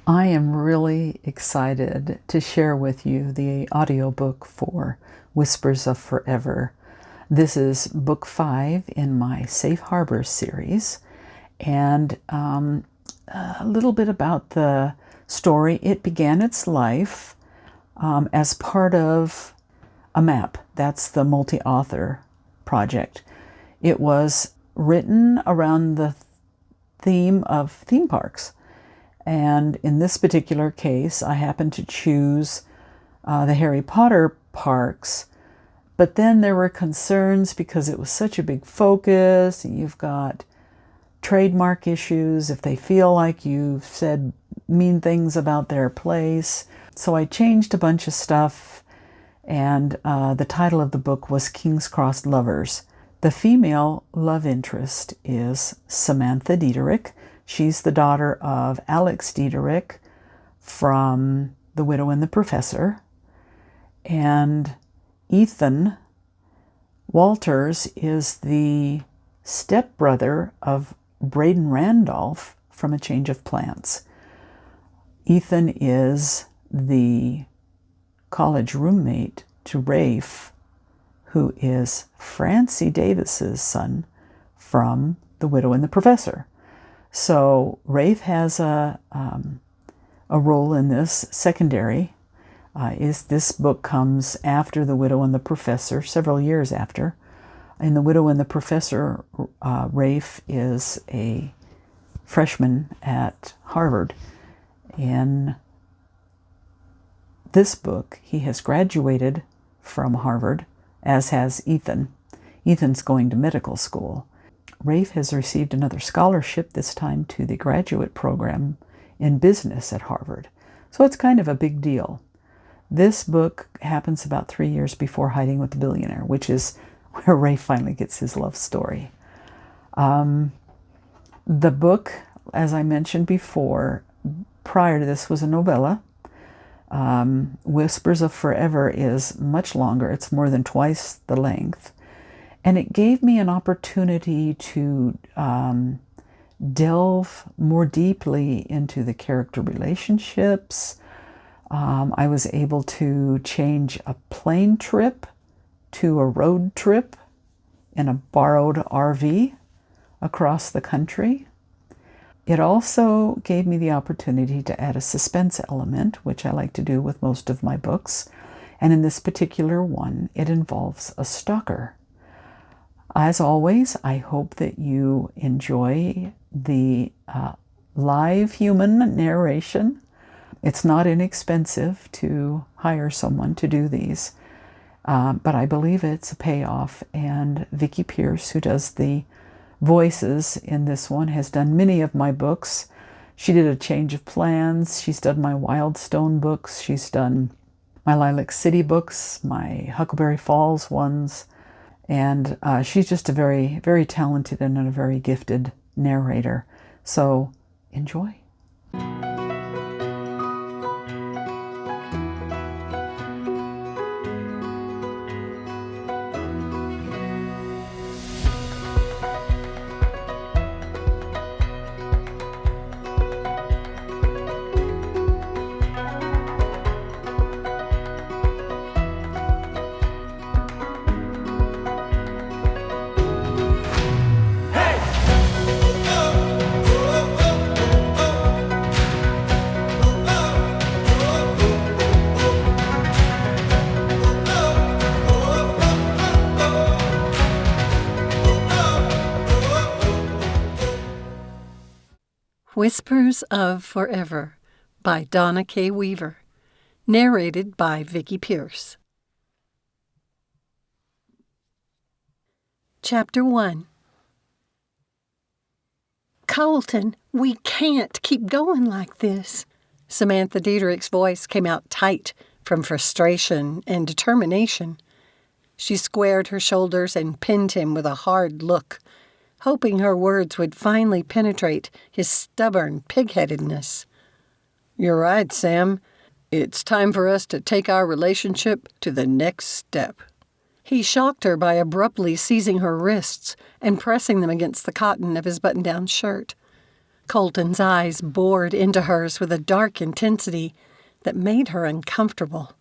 I am really excited to share with you the audiobook for Whispers of Forever. This is book 5 in my Safe Harbor series, and a little bit about the story. It began its life as part of a map. That's the multi-author project. It was written around the theme of theme parks. And in this particular case, I happened to choose the Harry Potter parks. But then there were concerns because it was such a big focus. You've got trademark issues if they feel like you've said mean things about their place. So I changed a bunch of stuff, and the title of the book was King's Cross Lovers. The female love interest is Samantha Diederik. She's the daughter of Alex Diederik from The Widow and the Professor. And Ethan Walters is the stepbrother of Braden Randolph from A Change of Plants. Ethan is the college roommate to Rafe, who is Francie Davis's son from The Widow and the Professor. So Rafe has a role in this, secondary. This book comes after The Widow and the Professor, several years after. In The Widow and the Professor, Rafe is a freshman at Harvard. In this book, he has graduated from Harvard, as has Ethan. Ethan's going to medical school. Rafe has received another scholarship, this time to the graduate program in business at Harvard. So it's kind of a big deal. This book happens about 3 years before Hiding with the Billionaire, which is where Rafe finally gets his love story. The book, as I mentioned before, prior to this was a novella. Whispers of Forever is much longer. It's more than twice the length. And it gave me an opportunity to delve more deeply into the character relationships. I was able to change a plane trip to a road trip in a borrowed RV across the country. It also gave me the opportunity to add a suspense element, which I like to do with most of my books. And in this particular one, it involves a stalker. As always, I hope that you enjoy the live human narration. It's not inexpensive to hire someone to do these, but I believe it's a payoff. And Vickie Pierce, who does the voices in this one, has done many of my books. She did A Change of Plans. She's done my Wildstone books. She's done my Lilac City books, my Huckleberry Falls ones. And she's just a very, very talented and a very gifted narrator. So enjoy. Whispers of Forever by Donna K. Weaver. Narrated by Vickie Pierce. Chapter 1. Colton, we can't keep going like this. Samantha Diederik's voice came out tight from frustration and determination. She squared her shoulders and pinned him with a hard look, hoping her words would finally penetrate his stubborn pig-headedness. You're right, Sam. It's time for us to take our relationship to the next step. He shocked her by abruptly seizing her wrists and pressing them against the cotton of his button-down shirt. Colton's eyes bored into hers with a dark intensity that made her uncomfortable.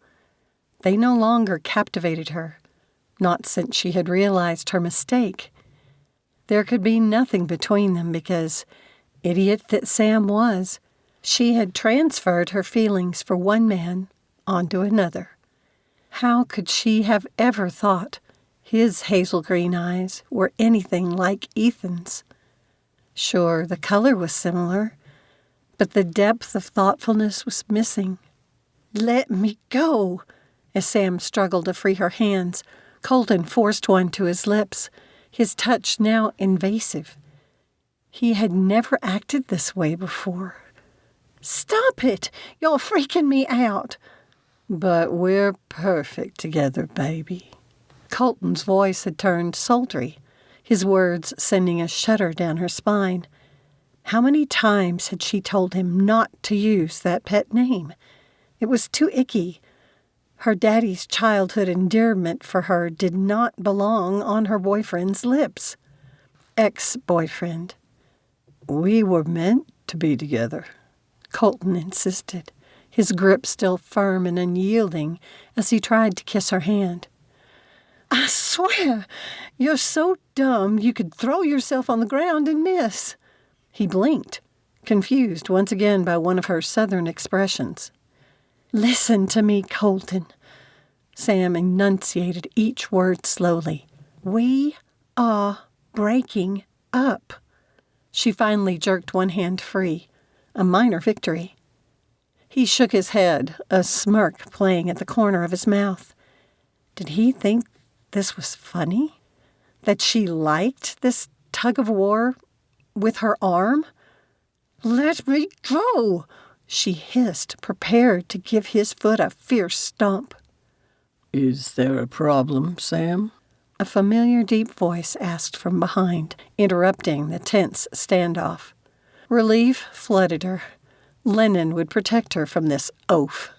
They no longer captivated her, not since she had realized her mistake. There could be nothing between them because, idiot that Sam was, she had transferred her feelings for one man onto another. How could she have ever thought his hazel green eyes were anything like Ethan's? Sure, the color was similar, but the depth of thoughtfulness was missing. "Let me go!" As Sam struggled to free her hands, Colton forced one to his lips, his touch now invasive. He had never acted this way before. "Stop it! You're freaking me out!" "But we're perfect together, baby." Colton's voice had turned sultry, his words sending a shudder down her spine. How many times had she told him not to use that pet name? It was too icky. Her daddy's childhood endearment for her did not belong on her boyfriend's lips. Ex-boyfriend. "We were meant to be together," Colton insisted, his grip still firm and unyielding as he tried to kiss her hand. "I swear, you're so dumb you could throw yourself on the ground and miss." He blinked, confused once again by one of her southern expressions. "Listen to me, Colton." Sam enunciated each word slowly. "We are breaking up." She finally jerked one hand free, a minor victory. He shook his head, a smirk playing at the corner of his mouth. Did he think this was funny? That she liked this tug-of-war with her arm? "Let me go!" she hissed, prepared to give his foot a fierce stomp. "Is there a problem, Sam?" A familiar deep voice asked from behind, interrupting the tense standoff. Relief flooded her. Lennon would protect her from this oaf.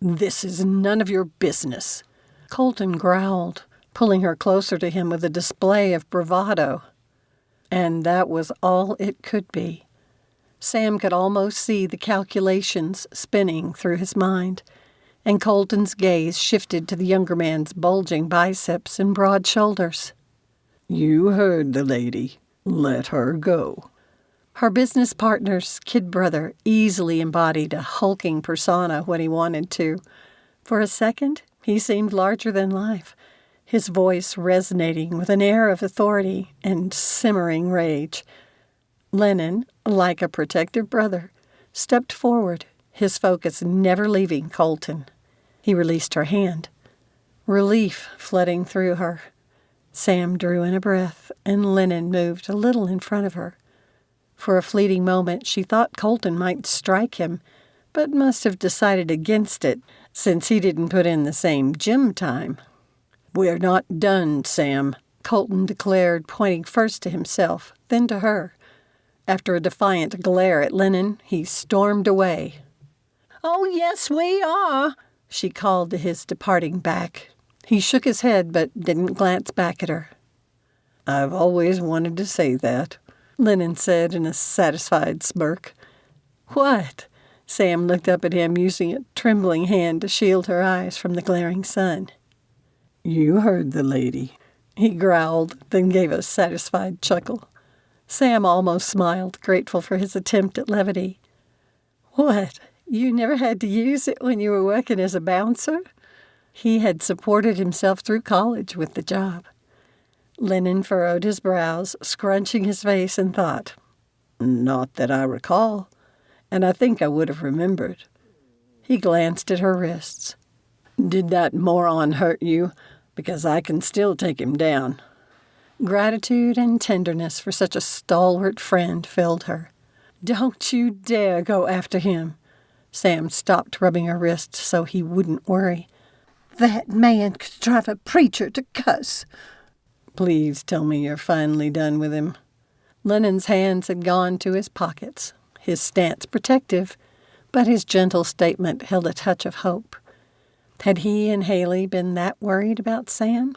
"This is none of your business." Colton growled, pulling her closer to him with a display of bravado. And that was all it could be. Sam could almost see the calculations spinning through his mind, and Colton's gaze shifted to the younger man's bulging biceps and broad shoulders. "You heard the lady. Let her go." Her business partner's kid brother easily embodied a hulking persona when he wanted to. For a second, he seemed larger than life, his voice resonating with an air of authority and simmering rage. Lennon, like a protective brother, stepped forward, his focus never leaving Colton. He released her hand. Relief flooding through her. Sam drew in a breath, and Lennon moved a little in front of her. For a fleeting moment, she thought Colton might strike him, but must have decided against it, since he didn't put in the same gym time. "We're not done, Sam," Colton declared, pointing first to himself, then to her. After a defiant glare at Lennon, he stormed away. "Oh, yes, we are," she called to his departing back. He shook his head, but didn't glance back at her. "I've always wanted to say that," Lennon said in a satisfied smirk. "What?" Sam looked up at him, using a trembling hand to shield her eyes from the glaring sun. "You heard the lady," he growled, then gave a satisfied chuckle. Sam almost smiled, grateful for his attempt at levity. "What? You never had to use it when you were working as a bouncer?" He had supported himself through college with the job. Lennon furrowed his brows, scrunching his face, and thought, "Not that I recall, and I think I would have remembered." He glanced at her wrists. "Did that moron hurt you? Because I can still take him down." Gratitude and tenderness for such a stalwart friend filled her. "Don't you dare go after him." Sam stopped rubbing her wrist so he wouldn't worry. "That man could drive a preacher to cuss." "Please tell me you're finally done with him." Lennon's hands had gone to his pockets, his stance protective, but his gentle statement held a touch of hope. Had he and Haley been that worried about Sam?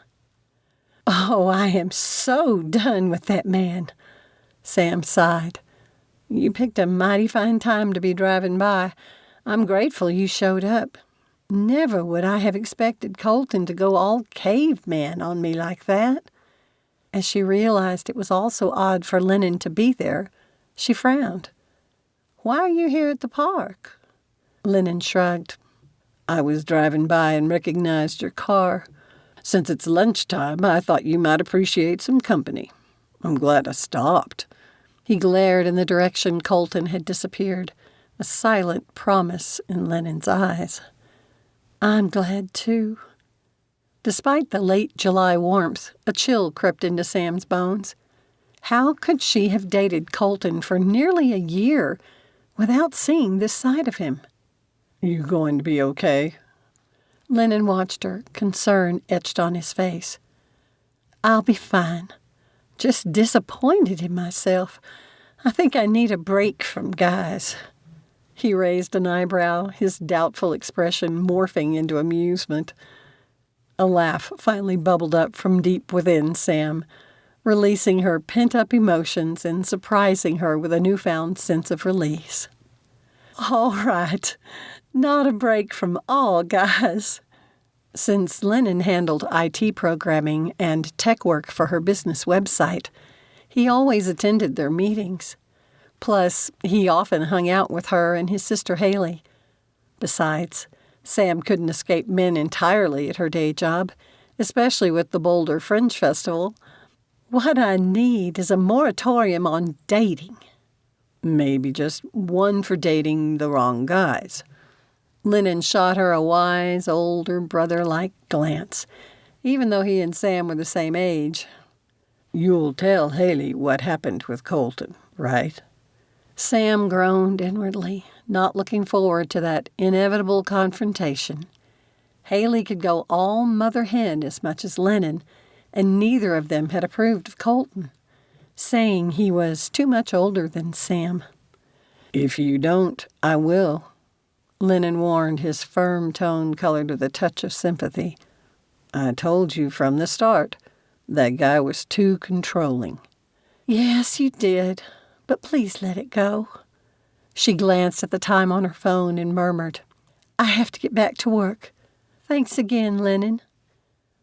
"Oh, I am so done with that man," Sam sighed. You picked a mighty fine time to be driving by. I'm grateful you showed up. Never would I have expected Colton to go all caveman on me like that." As she realized it was also odd for Lennon to be there, she frowned. "Why are you here at the park?" Lennon shrugged. "I was driving by and recognized your car. Since it's lunchtime, I thought you might appreciate some company. I'm glad I stopped." He glared in the direction Colton had disappeared, a silent promise in Lennon's eyes. "I'm glad, too." Despite the late July warmth, a chill crept into Sam's bones. How could she have dated Colton for nearly a year without seeing this side of him? "You going to be okay?" Lennon watched her, concern etched on his face. "I'll be fine. Just disappointed in myself. I think I need a break from guys." He raised an eyebrow, his doubtful expression morphing into amusement. A laugh finally bubbled up from deep within Sam, releasing her pent-up emotions and surprising her with a newfound sense of release. "All right, not a break from all guys." Since Lennon handled IT programming and tech work for her business website, he always attended their meetings. Plus, he often hung out with her and his sister Haley. Besides, Sam couldn't escape men entirely at her day job, especially with the Boulder Fringe Festival. "What I need is a moratorium on dating." "Maybe just one for dating the wrong guys." Lennon shot her a wise, older brother-like glance, even though he and Sam were the same age. "You'll tell Haley what happened with Colton, right?" Sam groaned inwardly, not looking forward to that inevitable confrontation. Haley could go all mother hen as much as Lennon, and neither of them had approved of Colton, saying he was too much older than Sam. "If you don't, I will," Lennon warned, his firm tone colored with a touch of sympathy. "I told you from the start, that guy was too controlling." "Yes, you did. But please let it go." She glanced at the time on her phone and murmured, "I have to get back to work. Thanks again, Lennon."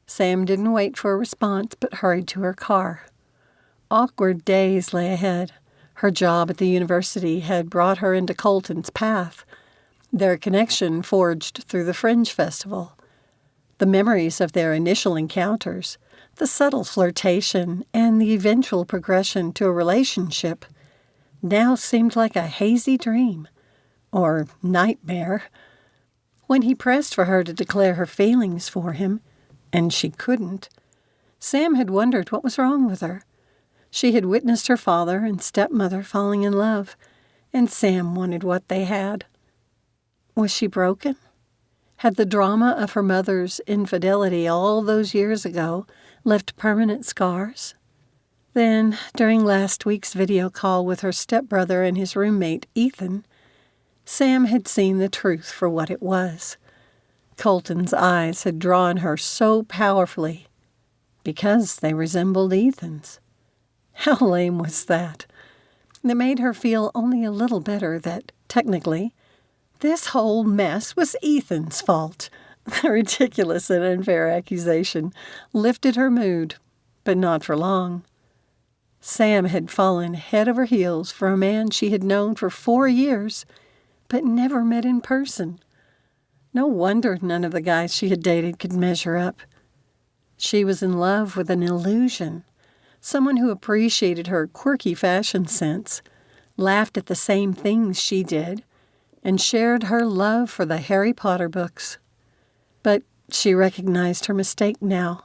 Sam didn't wait for a response, but hurried to her car. Awkward days lay ahead. Her job at the university had brought her into Colton's path, their connection forged through the Fringe Festival. The memories of their initial encounters, the subtle flirtation, and the eventual progression to a relationship now seemed like a hazy dream, or nightmare. When he pressed for her to declare her feelings for him, and she couldn't, Sam had wondered what was wrong with her. She had witnessed her father and stepmother falling in love, and Sam wanted what they had. Was she broken? Had the drama of her mother's infidelity all those years ago left permanent scars? Then, during last week's video call with her stepbrother and his roommate, Ethan, Sam had seen the truth for what it was. Colton's eyes had drawn her so powerfully because they resembled Ethan's. How lame was that? It made her feel only a little better that, technically, this whole mess was Ethan's fault. The ridiculous and unfair accusation lifted her mood, but not for long. Sam had fallen head over heels for a man she had known for 4 years, but never met in person. No wonder none of the guys she had dated could measure up. She was in love with an illusion, someone who appreciated her quirky fashion sense, laughed at the same things she did, and shared her love for the Harry Potter books. But she recognized her mistake now.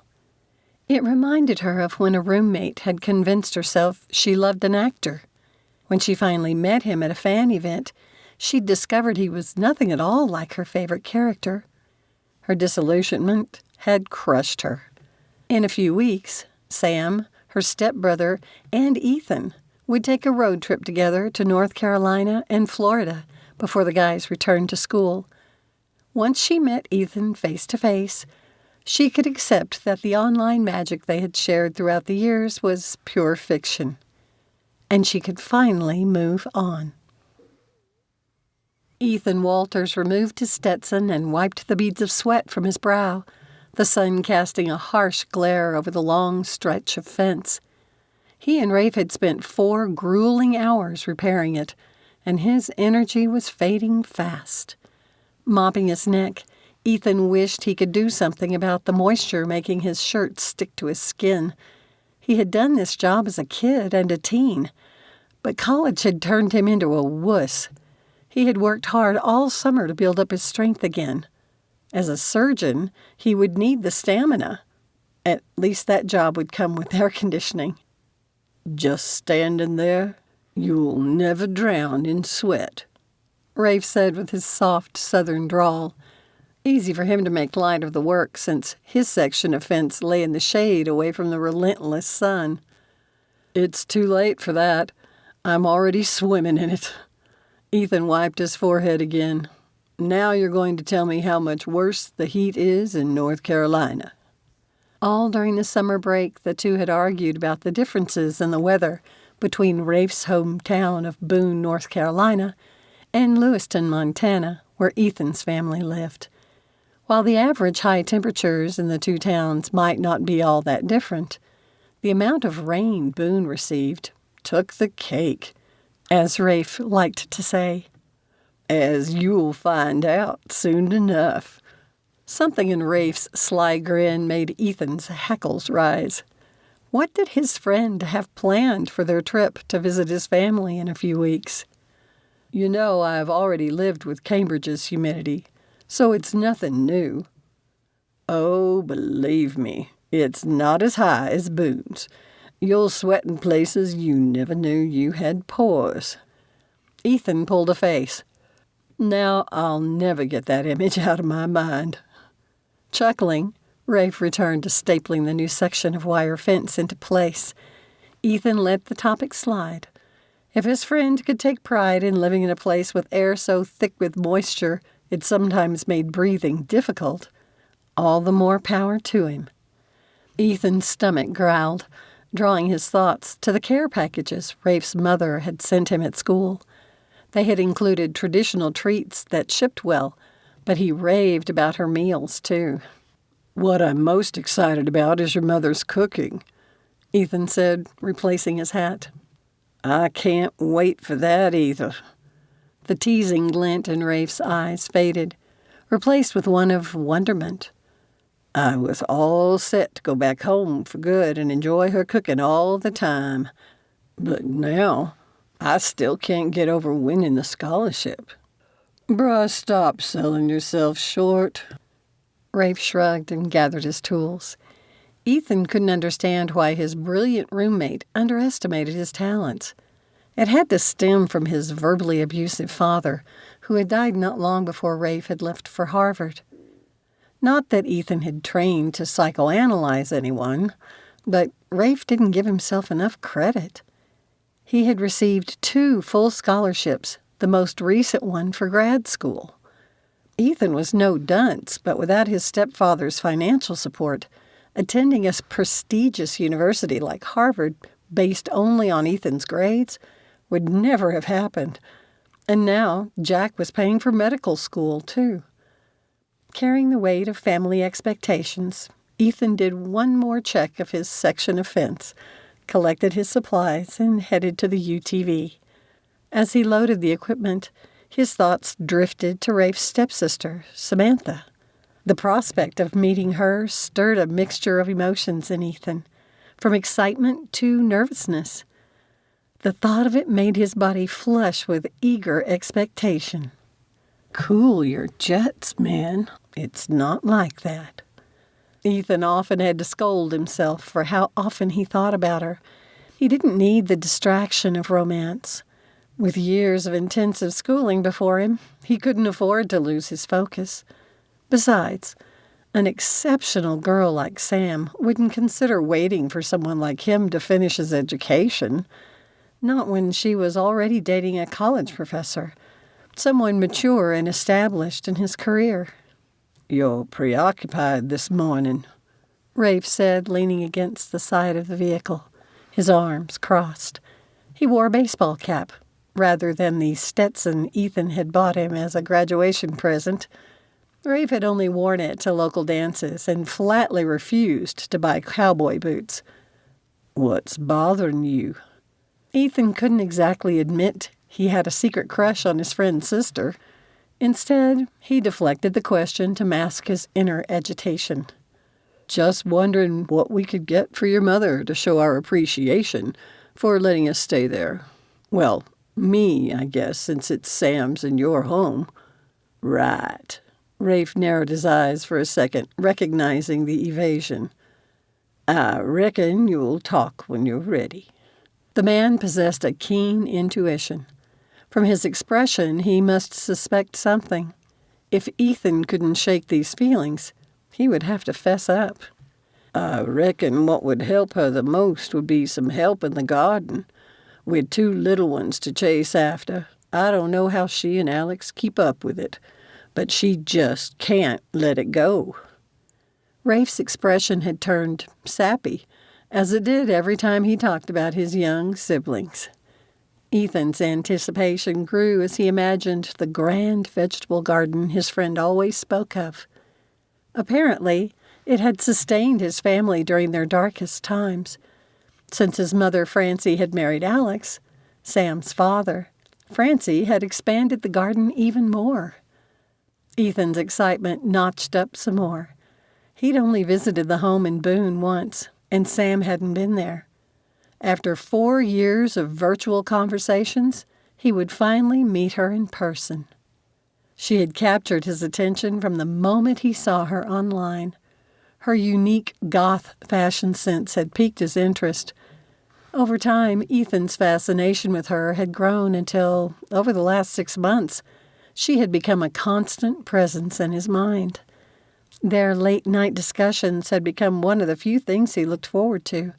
It reminded her of when a roommate had convinced herself she loved an actor. When she finally met him at a fan event, she'd discovered he was nothing at all like her favorite character. Her disillusionment had crushed her. In a few weeks, Sam, her stepbrother, and Ethan would take a road trip together to North Carolina and Florida before the guys returned to school. Once she met Ethan face to face, she could accept that the online magic they had shared throughout the years was pure fiction. and she could finally move on. Ethan Walters removed his Stetson and wiped the beads of sweat from his brow, the sun casting a harsh glare over the long stretch of fence. He and Rafe had spent 4 grueling hours repairing it, and his energy was fading fast. Mopping his neck, Ethan wished he could do something about the moisture making his shirt stick to his skin. He had done this job as a kid and a teen, but college had turned him into a wuss. He had worked hard all summer to build up his strength again. As a surgeon, he would need the stamina. At least that job would come with air conditioning. "Just standing there, you'll never drown in sweat," Rafe said with his soft southern drawl. Easy for him to make light of the work since his section of fence lay in the shade away from the relentless sun. "It's too late for that. I'm already swimming in it." Ethan wiped his forehead again. "Now you're going to tell me how much worse the heat is in North Carolina." All during the summer break, the two had argued about the differences in the weather between Rafe's hometown of Boone, North Carolina, and Lewiston, Montana, where Ethan's family lived. While the average high temperatures in the two towns might not be all that different, the amount of rain Boone received took the cake, as Rafe liked to say. "As you'll find out soon enough." Something in Rafe's sly grin made Ethan's hackles rise. What did his friend have planned for their trip to visit his family in a few weeks? "You know, I've already lived with Cambridge's humidity, so it's nothing new." "Oh, believe me, it's not as high as Boone's. You'll sweat in places you never knew you had pores." Ethan pulled a face. "Now I'll never get that image out of my mind." Chuckling, Rafe returned to stapling the new section of wire fence into place. Ethan let the topic slide. If his friend could take pride in living in a place with air so thick with moisture it sometimes made breathing difficult, all the more power to him. Ethan's stomach growled, drawing his thoughts to the care packages Rafe's mother had sent him at school. They had included traditional treats that shipped well, but he raved about her meals, too. "What I'm most excited about is your mother's cooking," Ethan said, replacing his hat. "I can't wait for that either." The teasing glint in Rafe's eyes faded, replaced with one of wonderment. "I was all set to go back home for good and enjoy her cooking all the time. But now, I still can't get over winning the scholarship." "Bruh, stop selling yourself short." Rafe shrugged and gathered his tools. Ethan couldn't understand why his brilliant roommate underestimated his talents. It had to stem from his verbally abusive father, who had died not long before Rafe had left for Harvard. Not that Ethan had trained to psychoanalyze anyone, but Rafe didn't give himself enough credit. He had received 2 full scholarships, the most recent one for grad school. Ethan was no dunce, but without his stepfather's financial support, attending a prestigious university like Harvard, based only on Ethan's grades, would never have happened. And now Jack was paying for medical school, too. Carrying the weight of family expectations, Ethan did one more check of his section of fence, collected his supplies, and headed to the UTV. As he loaded the equipment, his thoughts drifted to Rafe's stepsister, Samantha. The prospect of meeting her stirred a mixture of emotions in Ethan, from excitement to nervousness. The thought of it made his body flush with eager expectation. "Cool your jets, man. It's not like that." Ethan often had to scold himself for how often he thought about her. He didn't need the distraction of romance. With years of intensive schooling before him, he couldn't afford to lose his focus. Besides, an exceptional girl like Sam wouldn't consider waiting for someone like him to finish his education, not when she was already dating a college professor, someone mature and established in his career. "You're preoccupied this morning," Rafe said, leaning against the side of the vehicle, his arms crossed. He wore a baseball cap, rather than the Stetson Ethan had bought him as a graduation present. Rafe had only worn it to local dances and flatly refused to buy cowboy boots. "What's bothering you?" Ethan couldn't exactly admit he had a secret crush on his friend's sister. Instead, he deflected the question to mask his inner agitation. "Just wondering what we could get for your mother to show our appreciation for letting us stay there. Well, me, I guess, since it's Sam's and your home." "Right." Rafe narrowed his eyes for a second, recognizing the evasion. "I reckon you'll talk when you're ready." The man possessed a keen intuition. From his expression, he must suspect something. If Ethan couldn't shake these feelings, he would have to fess up. "I reckon what would help her the most would be some help in the garden. With 2 little ones to chase after, I don't know how she and Alex keep up with it, but she just can't let it go." Rafe's expression had turned sappy, as it did every time he talked about his young siblings. Ethan's anticipation grew as he imagined the grand vegetable garden his friend always spoke of. Apparently, it had sustained his family during their darkest times. Since his mother, Francie, had married Alex, Sam's father, Francie had expanded the garden even more. Ethan's excitement notched up some more. He'd only visited the home in Boone once, and Sam hadn't been there. After 4 years of virtual conversations, he would finally meet her in person. She had captured his attention from the moment he saw her online. Her unique goth fashion sense had piqued his interest. Over time, Ethan's fascination with her had grown until, over the last 6 months, she had become a constant presence in his mind. Their late-night discussions had become one of the few things he looked forward to.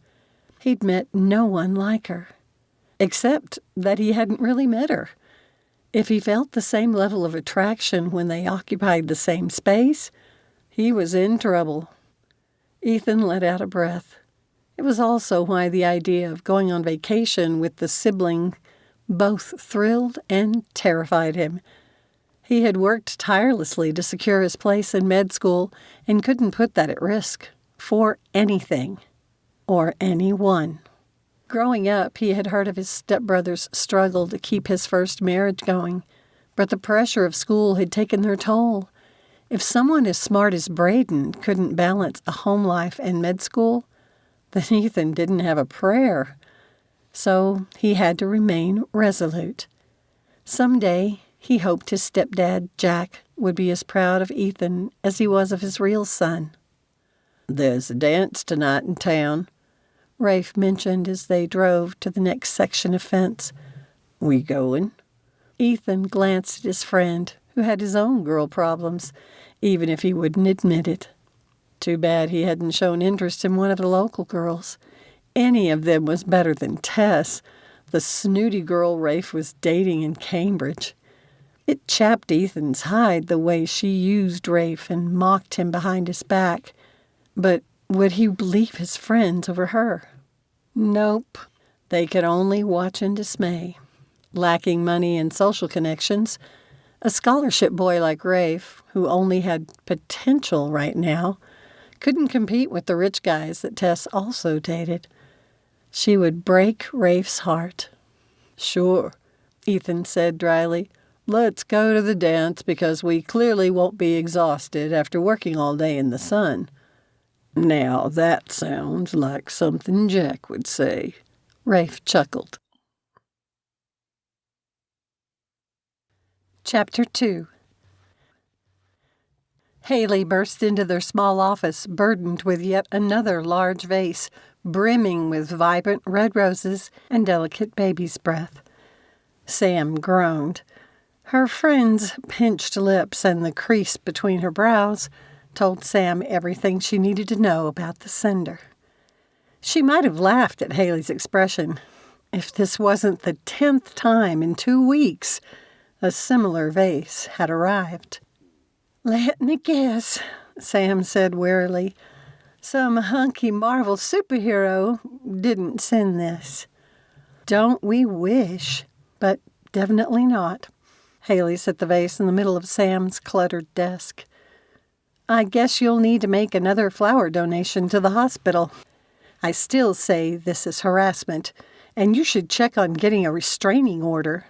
He'd met no one like her, except that he hadn't really met her. If he felt the same level of attraction when they occupied the same space, he was in trouble. Ethan let out a breath. It was also why the idea of going on vacation with the sibling both thrilled and terrified him. He had worked tirelessly to secure his place in med school and couldn't put that at risk for anything or anyone. Growing up, he had heard of his stepbrother's struggle to keep his first marriage going, but the pressure of school had taken their toll. If someone as smart as Braden couldn't balance a home life and med school, then Ethan didn't have a prayer. So he had to remain resolute. Someday, he hoped his stepdad, Jack, would be as proud of Ethan as he was of his real son. "There's a dance tonight in town," Rafe mentioned as they drove to the next section of fence. "We going?" Ethan glanced at his friend, who had his own girl problems, even if he wouldn't admit it. Too bad he hadn't shown interest in one of the local girls. Any of them was better than Tess, the snooty girl Rafe was dating in Cambridge. It chapped Ethan's hide the way she used Rafe and mocked him behind his back. But would he believe his friends over her? Nope. They could only watch in dismay. Lacking money and social connections, a scholarship boy like Rafe, who only had potential right now, couldn't compete with the rich guys that Tess also dated. She would break Rafe's heart. "Sure," Ethan said dryly. "Let's go to the dance because we clearly won't be exhausted after working all day in the sun." "Now that sounds like something Jack would say," Rafe chuckled. Chapter 2. Haley burst into their small office, burdened with yet another large vase, brimming with vibrant red roses and delicate baby's breath. Sam groaned. Her friend's pinched lips and the crease between her brows told Sam everything she needed to know about the sender. She might have laughed at Haley's expression. If this wasn't the 10th time in 2 weeks a similar vase had arrived. "Let me guess," Sam said wearily. "Some hunky Marvel superhero didn't send this." Don't we wish? But definitely not. Haley set the vase in the middle of Sam's cluttered desk. I guess you'll need to make another flower donation to the hospital. I still say this is harassment, and you should check on getting a restraining order.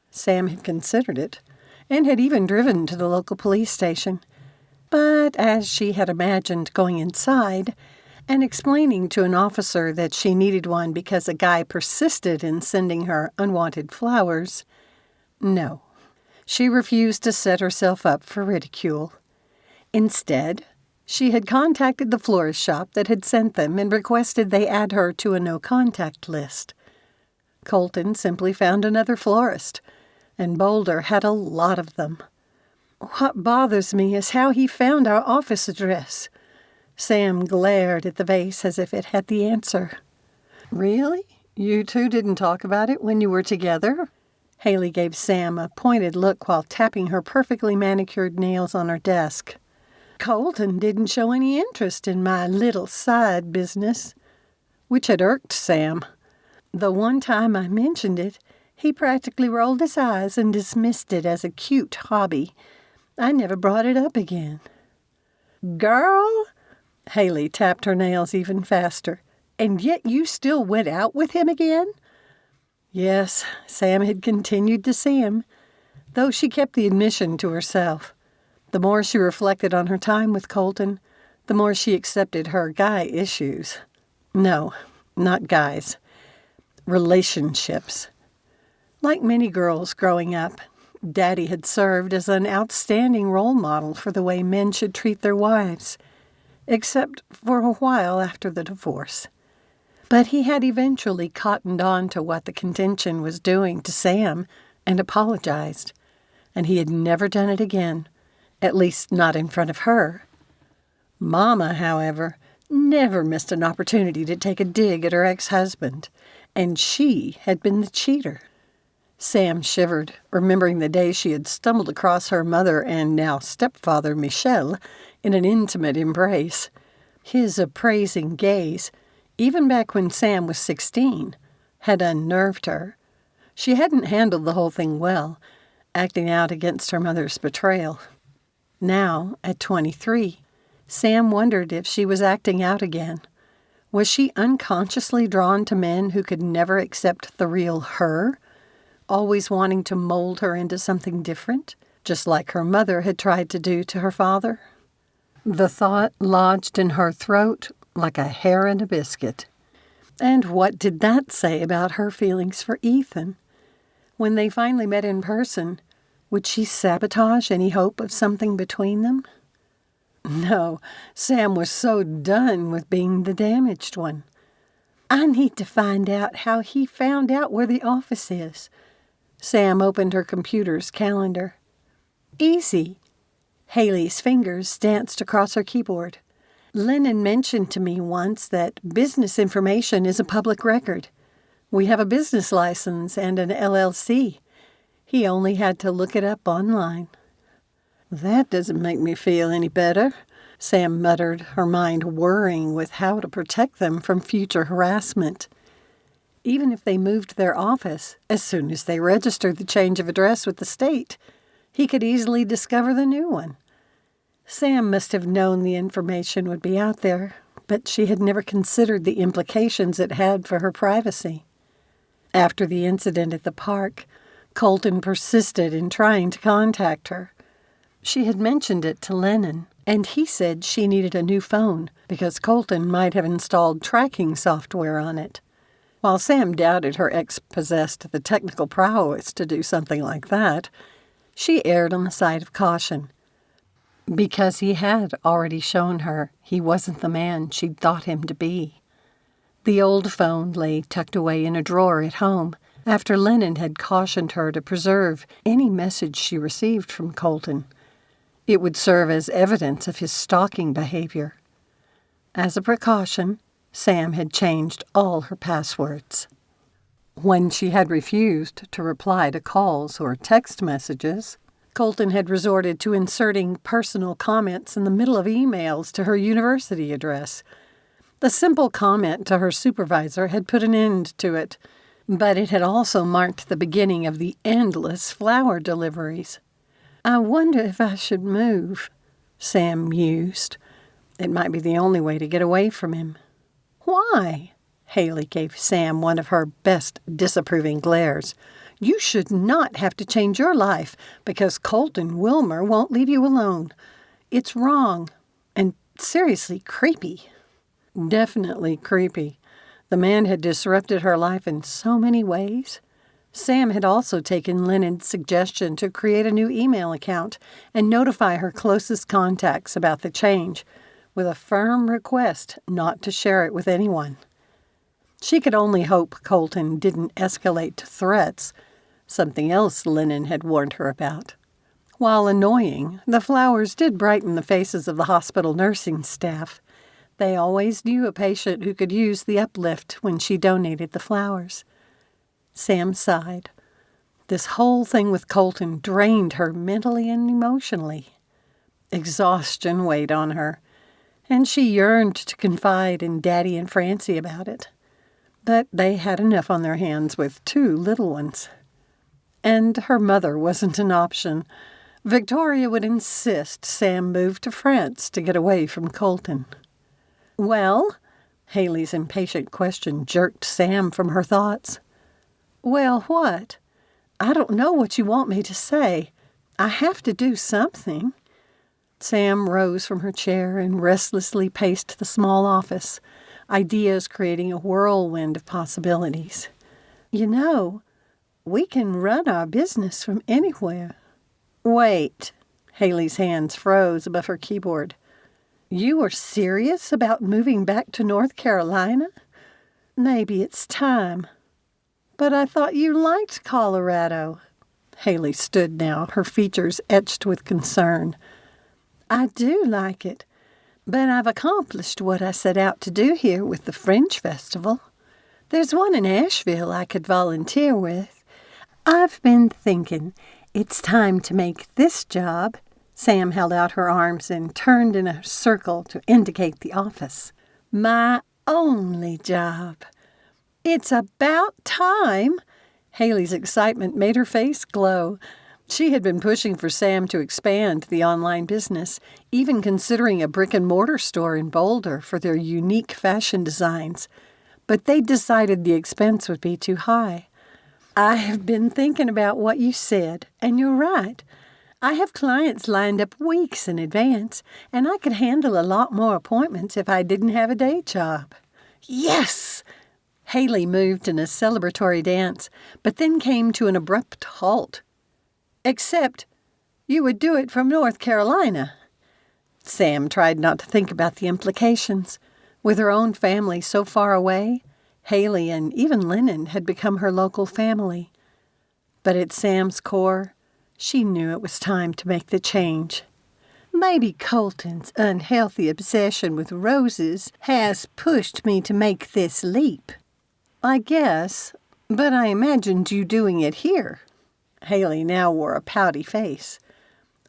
Sam had considered it, and had even driven to the local police station. But as she had imagined going inside and explaining to an officer that she needed one because a guy persisted in sending her unwanted flowers, no, she refused to set herself up for ridicule. Instead, she had contacted the florist shop that had sent them and requested they add her to a no-contact list. Colton simply found another florist, and Boulder had a lot of them. What bothers me is how he found our office address. Sam glared at the vase as if it had the answer. Really? You two didn't talk about it when you were together? Haley gave Sam a pointed look while tapping her perfectly manicured nails on her desk. Colton didn't show any interest in my little side business, which had irked Sam. The one time I mentioned it, he practically rolled his eyes and dismissed it as a cute hobby. I never brought it up again. Girl, Haley tapped her nails even faster, and yet you still went out with him again? Yes, Sam had continued to see him, though she kept the admission to herself. The more she reflected on her time with Colton, the more she accepted her guy issues. No, not guys. Relationships. Like many girls growing up, Daddy had served as an outstanding role model for the way men should treat their wives, except for a while after the divorce. But he had eventually cottoned on to what the contention was doing to Sam and apologized, and he had never done it again. At least not in front of her. Mama, however, never missed an opportunity to take a dig at her ex-husband, and she had been the cheater. Sam shivered, remembering the day she had stumbled across her mother and now stepfather, Michel, in an intimate embrace. His appraising gaze, even back when Sam was 16, had unnerved her. She hadn't handled the whole thing well, acting out against her mother's betrayal. Now, at 23, Sam wondered if she was acting out again. Was she unconsciously drawn to men who could never accept the real her, always wanting to mold her into something different, just like her mother had tried to do to her father? The thought lodged in her throat like a hair in a biscuit. And what did that say about her feelings for Ethan? When they finally met in person, would she sabotage any hope of something between them? No, Sam was so done with being the damaged one. I need to find out how he found out where the office is. Sam opened her computer's calendar. Easy. Haley's fingers danced across her keyboard. Lennon mentioned to me once that business information is a public record. We have a business license and an LLC. He only had to look it up online. That doesn't make me feel any better, Sam muttered, her mind whirring with how to protect them from future harassment. Even if they moved their office, as soon as they registered the change of address with the state, he could easily discover the new one. Sam must have known the information would be out there, but she had never considered the implications it had for her privacy. After the incident at the park, Colton persisted in trying to contact her. She had mentioned it to Lennon, and he said she needed a new phone because Colton might have installed tracking software on it. While Sam doubted her ex possessed the technical prowess to do something like that, she erred on the side of caution. Because he had already shown her he wasn't the man she'd thought him to be. The old phone lay tucked away in a drawer at home after Lennon had cautioned her to preserve any message she received from Colton. It would serve as evidence of his stalking behavior. As a precaution, Sam had changed all her passwords. When she had refused to reply to calls or text messages, Colton had resorted to inserting personal comments in the middle of emails to her university address. The simple comment to her supervisor had put an end to it. But it had also marked the beginning of the endless flower deliveries. "I wonder if I should move," Sam mused. It might be the only way to get away from him. "Why?" Haley gave Sam one of her best disapproving glares. "You should not have to change your life because Colton Wilmer won't leave you alone. It's wrong and seriously creepy." Definitely creepy. The man had disrupted her life in so many ways. Sam had also taken Lennon's suggestion to create a new email account and notify her closest contacts about the change, with a firm request not to share it with anyone. She could only hope Colton didn't escalate to threats, something else Lennon had warned her about. While annoying, the flowers did brighten the faces of the hospital nursing staff. They always knew a patient who could use the uplift when she donated the flowers. Sam sighed. This whole thing with Colton drained her mentally and emotionally. Exhaustion weighed on her, and she yearned to confide in Daddy and Francie about it. But they had enough on their hands with 2 little ones. And her mother wasn't an option. Victoria would insist Sam move to France to get away from Colton. "Well?" Haley's impatient question jerked Sam from her thoughts. "Well, what? I don't know what you want me to say. I have to do something." Sam rose from her chair and restlessly paced the small office, ideas creating a whirlwind of possibilities. "You know, we can run our business from anywhere." "Wait." Haley's hands froze above her keyboard. "You are serious about moving back to North Carolina? Maybe it's time." "But I thought you liked Colorado." Haley stood now, her features etched with concern. "I do like it, but I've accomplished what I set out to do here with the Fringe Festival. There's one in Asheville I could volunteer with. I've been thinking it's time to make this job." Sam held out her arms and turned in a circle to indicate the office. "My only job. It's about time." Haley's excitement made her face glow. She had been pushing for Sam to expand the online business, even considering a brick-and-mortar store in Boulder for their unique fashion designs. But they decided the expense would be too high. "I have been thinking about what you said, and you're right. I have clients lined up weeks in advance, and I could handle a lot more appointments if I didn't have a day job." "Yes!" Haley moved in a celebratory dance, but then came to an abrupt halt. "Except you would do it from North Carolina." Sam tried not to think about the implications. With her own family so far away, Haley and even Lennon had become her local family. But at Sam's core, she knew it was time to make the change. "Maybe Colton's unhealthy obsession with roses has pushed me to make this leap." "I guess, but I imagined you doing it here." Haley now wore a pouty face.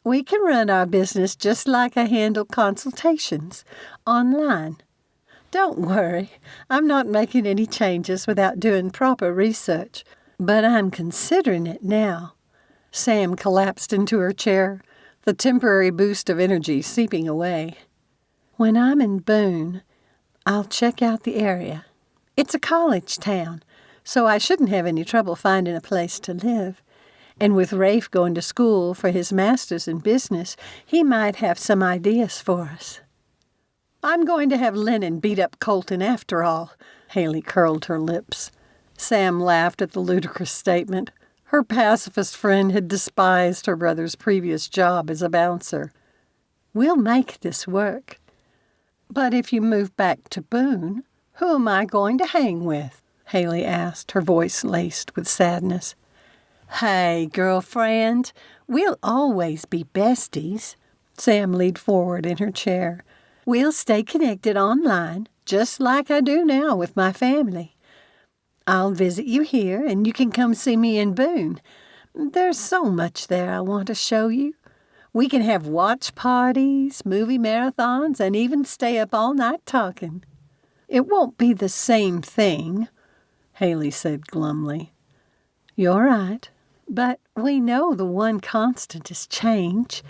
"We can run our business just like I handle consultations, online. Don't worry, I'm not making any changes without doing proper research, but I'm considering it now." Sam collapsed into her chair, the temporary boost of energy seeping away. "When I'm in Boone, I'll check out the area. It's a college town, so I shouldn't have any trouble finding a place to live. And with Rafe going to school for his master's in business, he might have some ideas for us." "I'm going to have Lennon beat up Colton after all." Haley curled her lips. Sam laughed at the ludicrous statement. Her pacifist friend had despised her brother's previous job as a bouncer. "We'll make this work." "But if you move back to Boone, who am I going to hang with?" Haley asked, her voice laced with sadness. "Hey, girlfriend, we'll always be besties." Sam leaned forward in her chair. "We'll stay connected online, just like I do now with my family. I'll visit you here, and you can come see me in Boone. There's so much there I want to show you. We can have watch parties, movie marathons, and even stay up all night talking." "It won't be the same thing." Haley said glumly. You're right, but we know the one constant is change.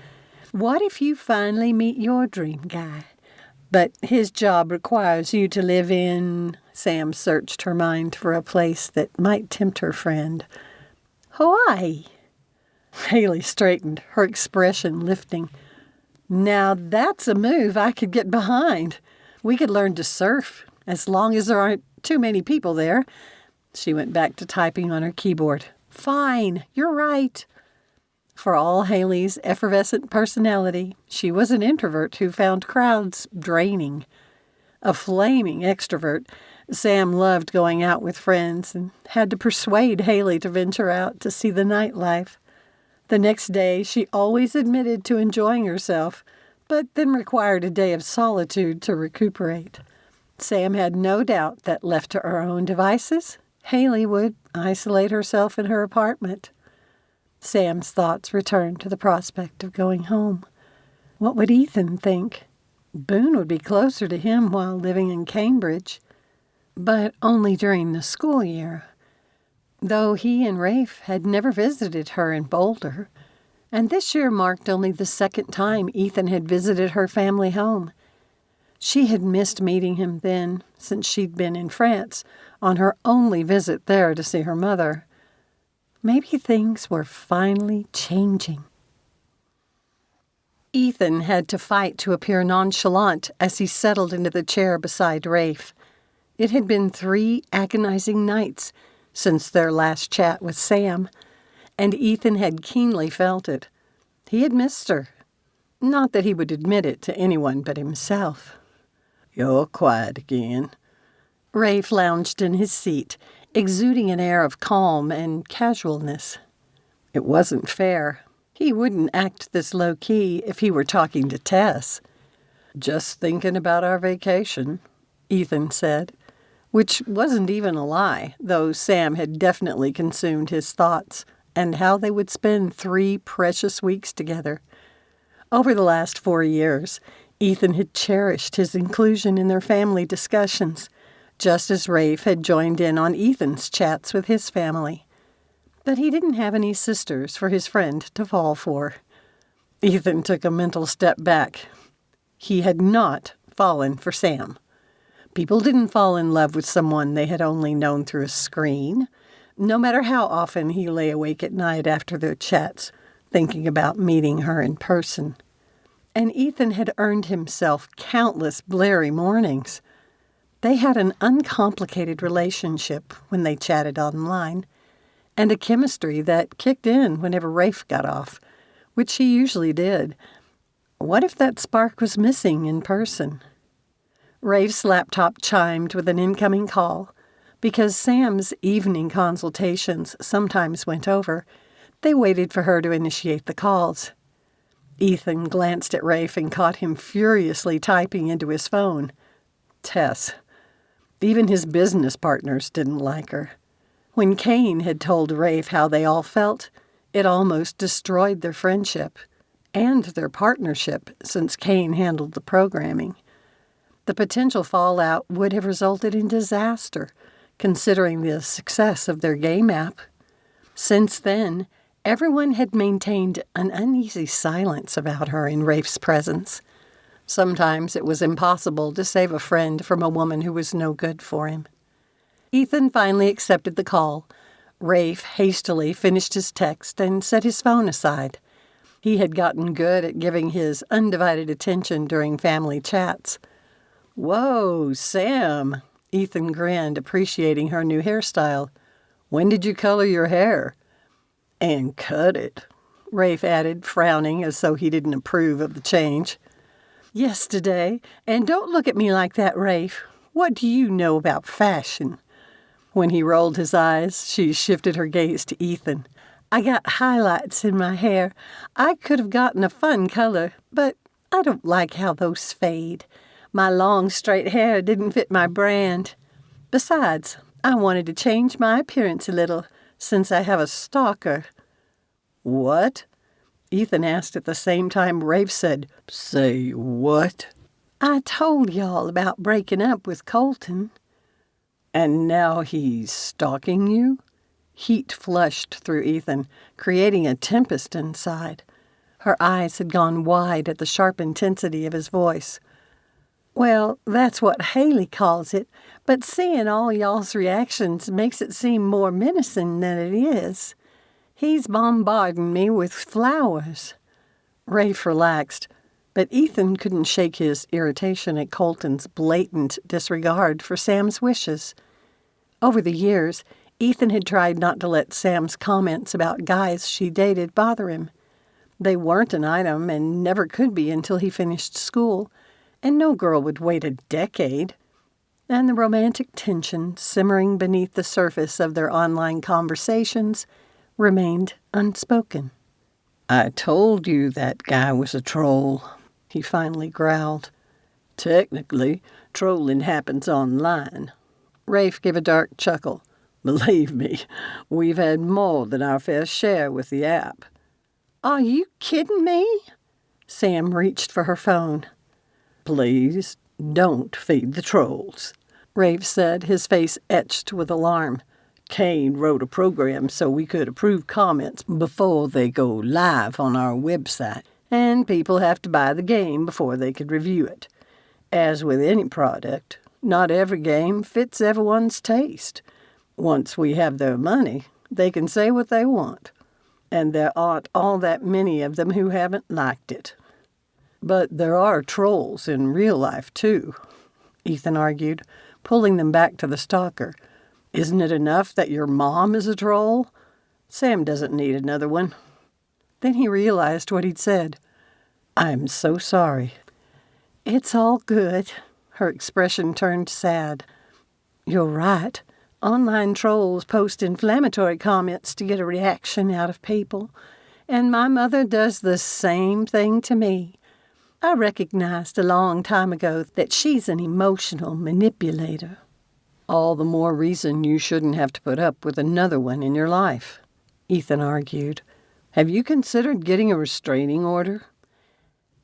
What if you finally meet your dream guy? But his job requires you to live in... Sam searched her mind for a place that might tempt her friend. Hawaii. Haley straightened, her expression lifting. Now that's a move I could get behind. We could learn to surf, as long as there aren't too many people there. She went back to typing on her keyboard. Fine, you're right. For all Haley's effervescent personality, she was an introvert who found crowds draining. A flaming extrovert, Sam loved going out with friends and had to persuade Haley to venture out to see the nightlife. The next day, she always admitted to enjoying herself, but then required a day of solitude to recuperate. Sam had no doubt that left to her own devices, Haley would isolate herself in her apartment. Sam's thoughts returned to the prospect of going home. What would Ethan think? Boone would be closer to him while living in Cambridge, but only during the school year, though he and Rafe had never visited her in Boulder, and this year marked only the second time Ethan had visited her family home. She had missed meeting him then, since she'd been in France, on her only visit there to see her mother. Maybe things were finally changing. Ethan had to fight to appear nonchalant as he settled into the chair beside Rafe. It had been 3 agonizing nights since their last chat with Sam, and Ethan had keenly felt it. He had missed her. Not that he would admit it to anyone but himself. You're quiet again. Rafe lounged in his seat, exuding an air of calm and casualness. It wasn't fair. He wouldn't act this low-key if he were talking to Tess. Just thinking about our vacation, Ethan said, which wasn't even a lie, though Sam had definitely consumed his thoughts, and how they would spend 3 precious weeks together. Over the last 4 years, Ethan had cherished his inclusion in their family discussions, just as Rafe had joined in on Ethan's chats with his family. But he didn't have any sisters for his friend to fall for. Ethan took a mental step back. He had not fallen for Sam. People didn't fall in love with someone they had only known through a screen, no matter how often he lay awake at night after their chats, thinking about meeting her in person. And Ethan had earned himself countless blurry mornings. They had an uncomplicated relationship when they chatted online, and a chemistry that kicked in whenever Rafe got off, which he usually did. What if that spark was missing in person? Rafe's laptop chimed with an incoming call. Because Sam's evening consultations sometimes went over, they waited for her to initiate the calls. Ethan glanced at Rafe and caught him furiously typing into his phone. Tess. Even his business partners didn't like her. When Kane had told Rafe how they all felt, it almost destroyed their friendship and their partnership since Kane handled the programming. The potential fallout would have resulted in disaster, considering the success of their game app. Since then, everyone had maintained an uneasy silence about her in Rafe's presence. Sometimes it was impossible to save a friend from a woman who was no good for him. Ethan finally accepted the call. Rafe hastily finished his text and set his phone aside. He had gotten good at giving his undivided attention during family chats. Whoa, Sam! Ethan grinned, appreciating her new hairstyle. When did you color your hair? And cut it, Rafe added, frowning as though he didn't approve of the change. Yesterday, and don't look at me like that, Rafe. What do you know about fashion? When he rolled his eyes, she shifted her gaze to Ethan. I got highlights in my hair. I could have gotten a fun color, but I don't like how those fade. My long, straight hair didn't fit my brand. Besides, I wanted to change my appearance a little, since I have a stalker. What? Ethan asked at the same time Rafe said, Say what? I told y'all about breaking up with Colton. And now he's stalking you? Heat flushed through Ethan, creating a tempest inside. Her eyes had gone wide at the sharp intensity of his voice. Well, that's what Haley calls it, but seeing all y'all's reactions makes it seem more menacing than it is. He's bombarding me with flowers. Rafe relaxed, but Ethan couldn't shake his irritation at Colton's blatant disregard for Sam's wishes. Over the years, Ethan had tried not to let Sam's comments about guys she dated bother him. They weren't an item and never could be until he finished school, and no girl would wait a decade. And the romantic tension simmering beneath the surface of their online conversations remained unspoken. "I told you that guy was a troll," he finally growled. "Technically, trolling happens online." Rafe gave a dark chuckle. "Believe me, we've had more than our fair share with the app." "Are you kidding me?" Sam reached for her phone. "Please, don't feed the trolls," Rafe said, his face etched with alarm. "Kane wrote a program so we could approve comments before they go live on our website, and people have to buy the game before they could review it. As with any product, not every game fits everyone's taste. Once we have their money, they can say what they want. And there aren't all that many of them who haven't liked it." "But there are trolls in real life, too," Ethan argued, pulling them back to the stalker. "Isn't it enough that your mom is a troll? Sam doesn't need another one." Then he realized what he'd said. "I'm so sorry." "It's all good." Her expression turned sad. "You're right. Online trolls post inflammatory comments to get a reaction out of people, and my mother does the same thing to me. I recognized a long time ago that she's an emotional manipulator." "All the more reason you shouldn't have to put up with another one in your life," Ethan argued. "Have you considered getting a restraining order?"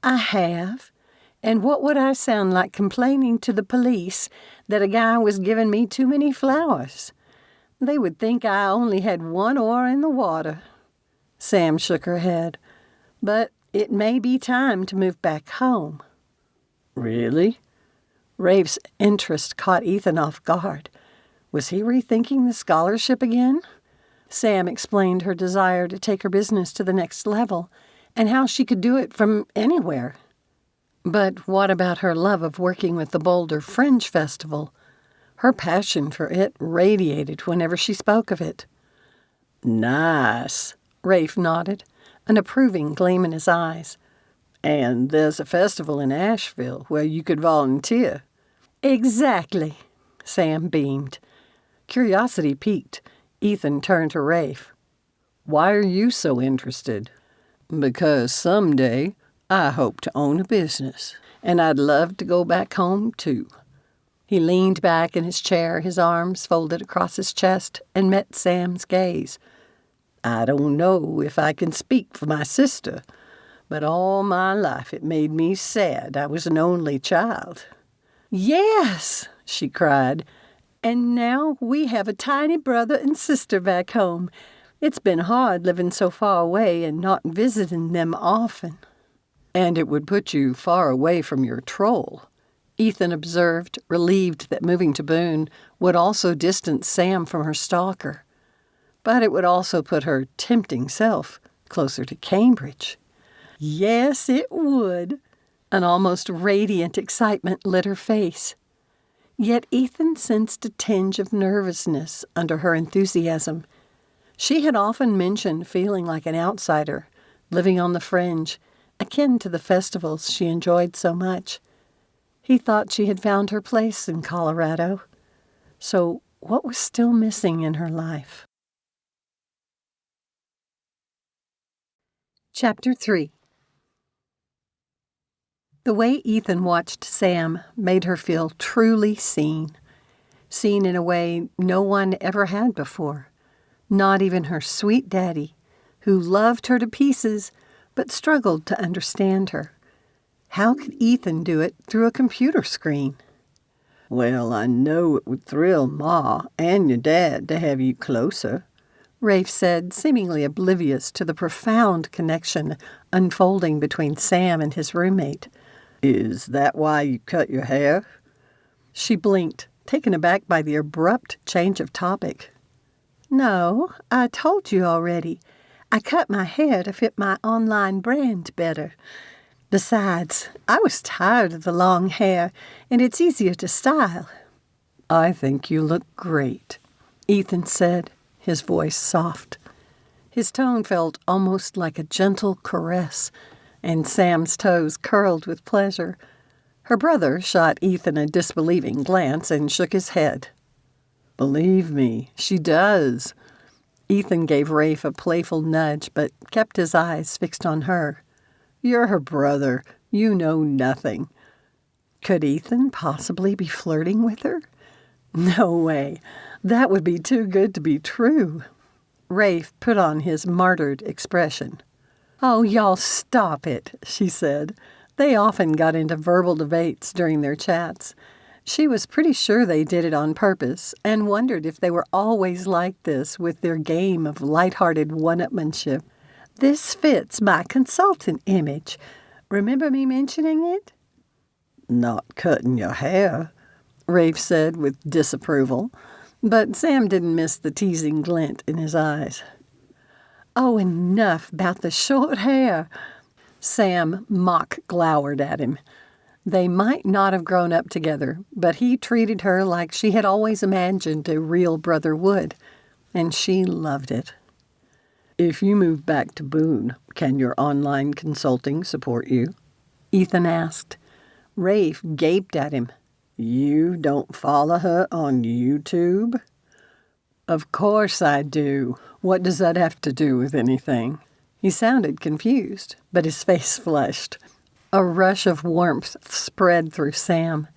"I have. And what would I sound like complaining to the police that a guy was giving me too many flowers? They would think I only had one oar in the water." Sam shook her head. "But it may be time to move back home." "Really?" Rafe's interest caught Ethan off guard. Was he rethinking the scholarship again? Sam explained her desire to take her business to the next level and how she could do it from anywhere. But what about her love of working with the Boulder Fringe Festival? Her passion for it radiated whenever she spoke of it. "Nice," Rafe nodded, an approving gleam in his eyes. "And there's a festival in Asheville where you could volunteer." "Exactly," Sam beamed. Curiosity piqued. Ethan turned to Rafe. "Why are you so interested?" "Because someday I hope to own a business, and I'd love to go back home, too." He leaned back in his chair, his arms folded across his chest, and met Sam's gaze. "I don't know if I can speak for my sister, but all my life it made me sad I was an only child." "Yes," she cried, "and now we have a tiny brother and sister back home. It's been hard living so far away and not visiting them often." "And it would put you far away from your troll," Ethan observed, relieved that moving to Boone would also distance Sam from her stalker. But it would also put her tempting self closer to Cambridge. "Yes, it would." An almost radiant excitement lit her face. Yet Ethan sensed a tinge of nervousness under her enthusiasm. She had often mentioned feeling like an outsider, living on the fringe, akin to the festivals she enjoyed so much. He thought she had found her place in Colorado. So what was still missing in her life? Chapter 3. The way Ethan watched Sam made her feel truly seen in a way no one ever had before, not even her sweet daddy, who loved her to pieces but struggled to understand her. How could Ethan do it through a computer screen? Well, I know it would thrill Ma and your dad to have you closer, Rafe said, seemingly oblivious to the profound connection unfolding between Sam and his roommate. Is that why you cut your hair? She blinked, taken aback by the abrupt change of topic. No, I told you already. I cut my hair to fit my online brand better. Besides, I was tired of the long hair, and it's easier to style. I think you look great, Ethan said, his voice soft. His tone felt almost like a gentle caress, and Sam's toes curled with pleasure. Her brother shot Ethan a disbelieving glance and shook his head. Believe me, she does. Ethan gave Rafe a playful nudge, but kept his eyes fixed on her. You're her brother. You know nothing. Could Ethan possibly be flirting with her? No way. That would be too good to be true. Rafe put on his martyred expression. Oh, y'all stop it, she said. They often got into verbal debates during their chats. She was pretty sure they did it on purpose and wondered if they were always like this with their game of light-hearted one-upmanship. This fits my consultant image. Remember me mentioning it? Not cutting your hair, Rafe said with disapproval, but Sam didn't miss the teasing glint in his eyes. Oh, enough about the short hair. Sam mock glowered at him. They might not have grown up together, but he treated her like she had always imagined a real brother would, and she loved it. If you move back to Boone, can your online consulting support you? Ethan asked. Rafe gaped at him. You don't follow her on YouTube? Of course I do. What does that have to do with anything? He sounded confused, but his face flushed. A rush of warmth spread through Sam.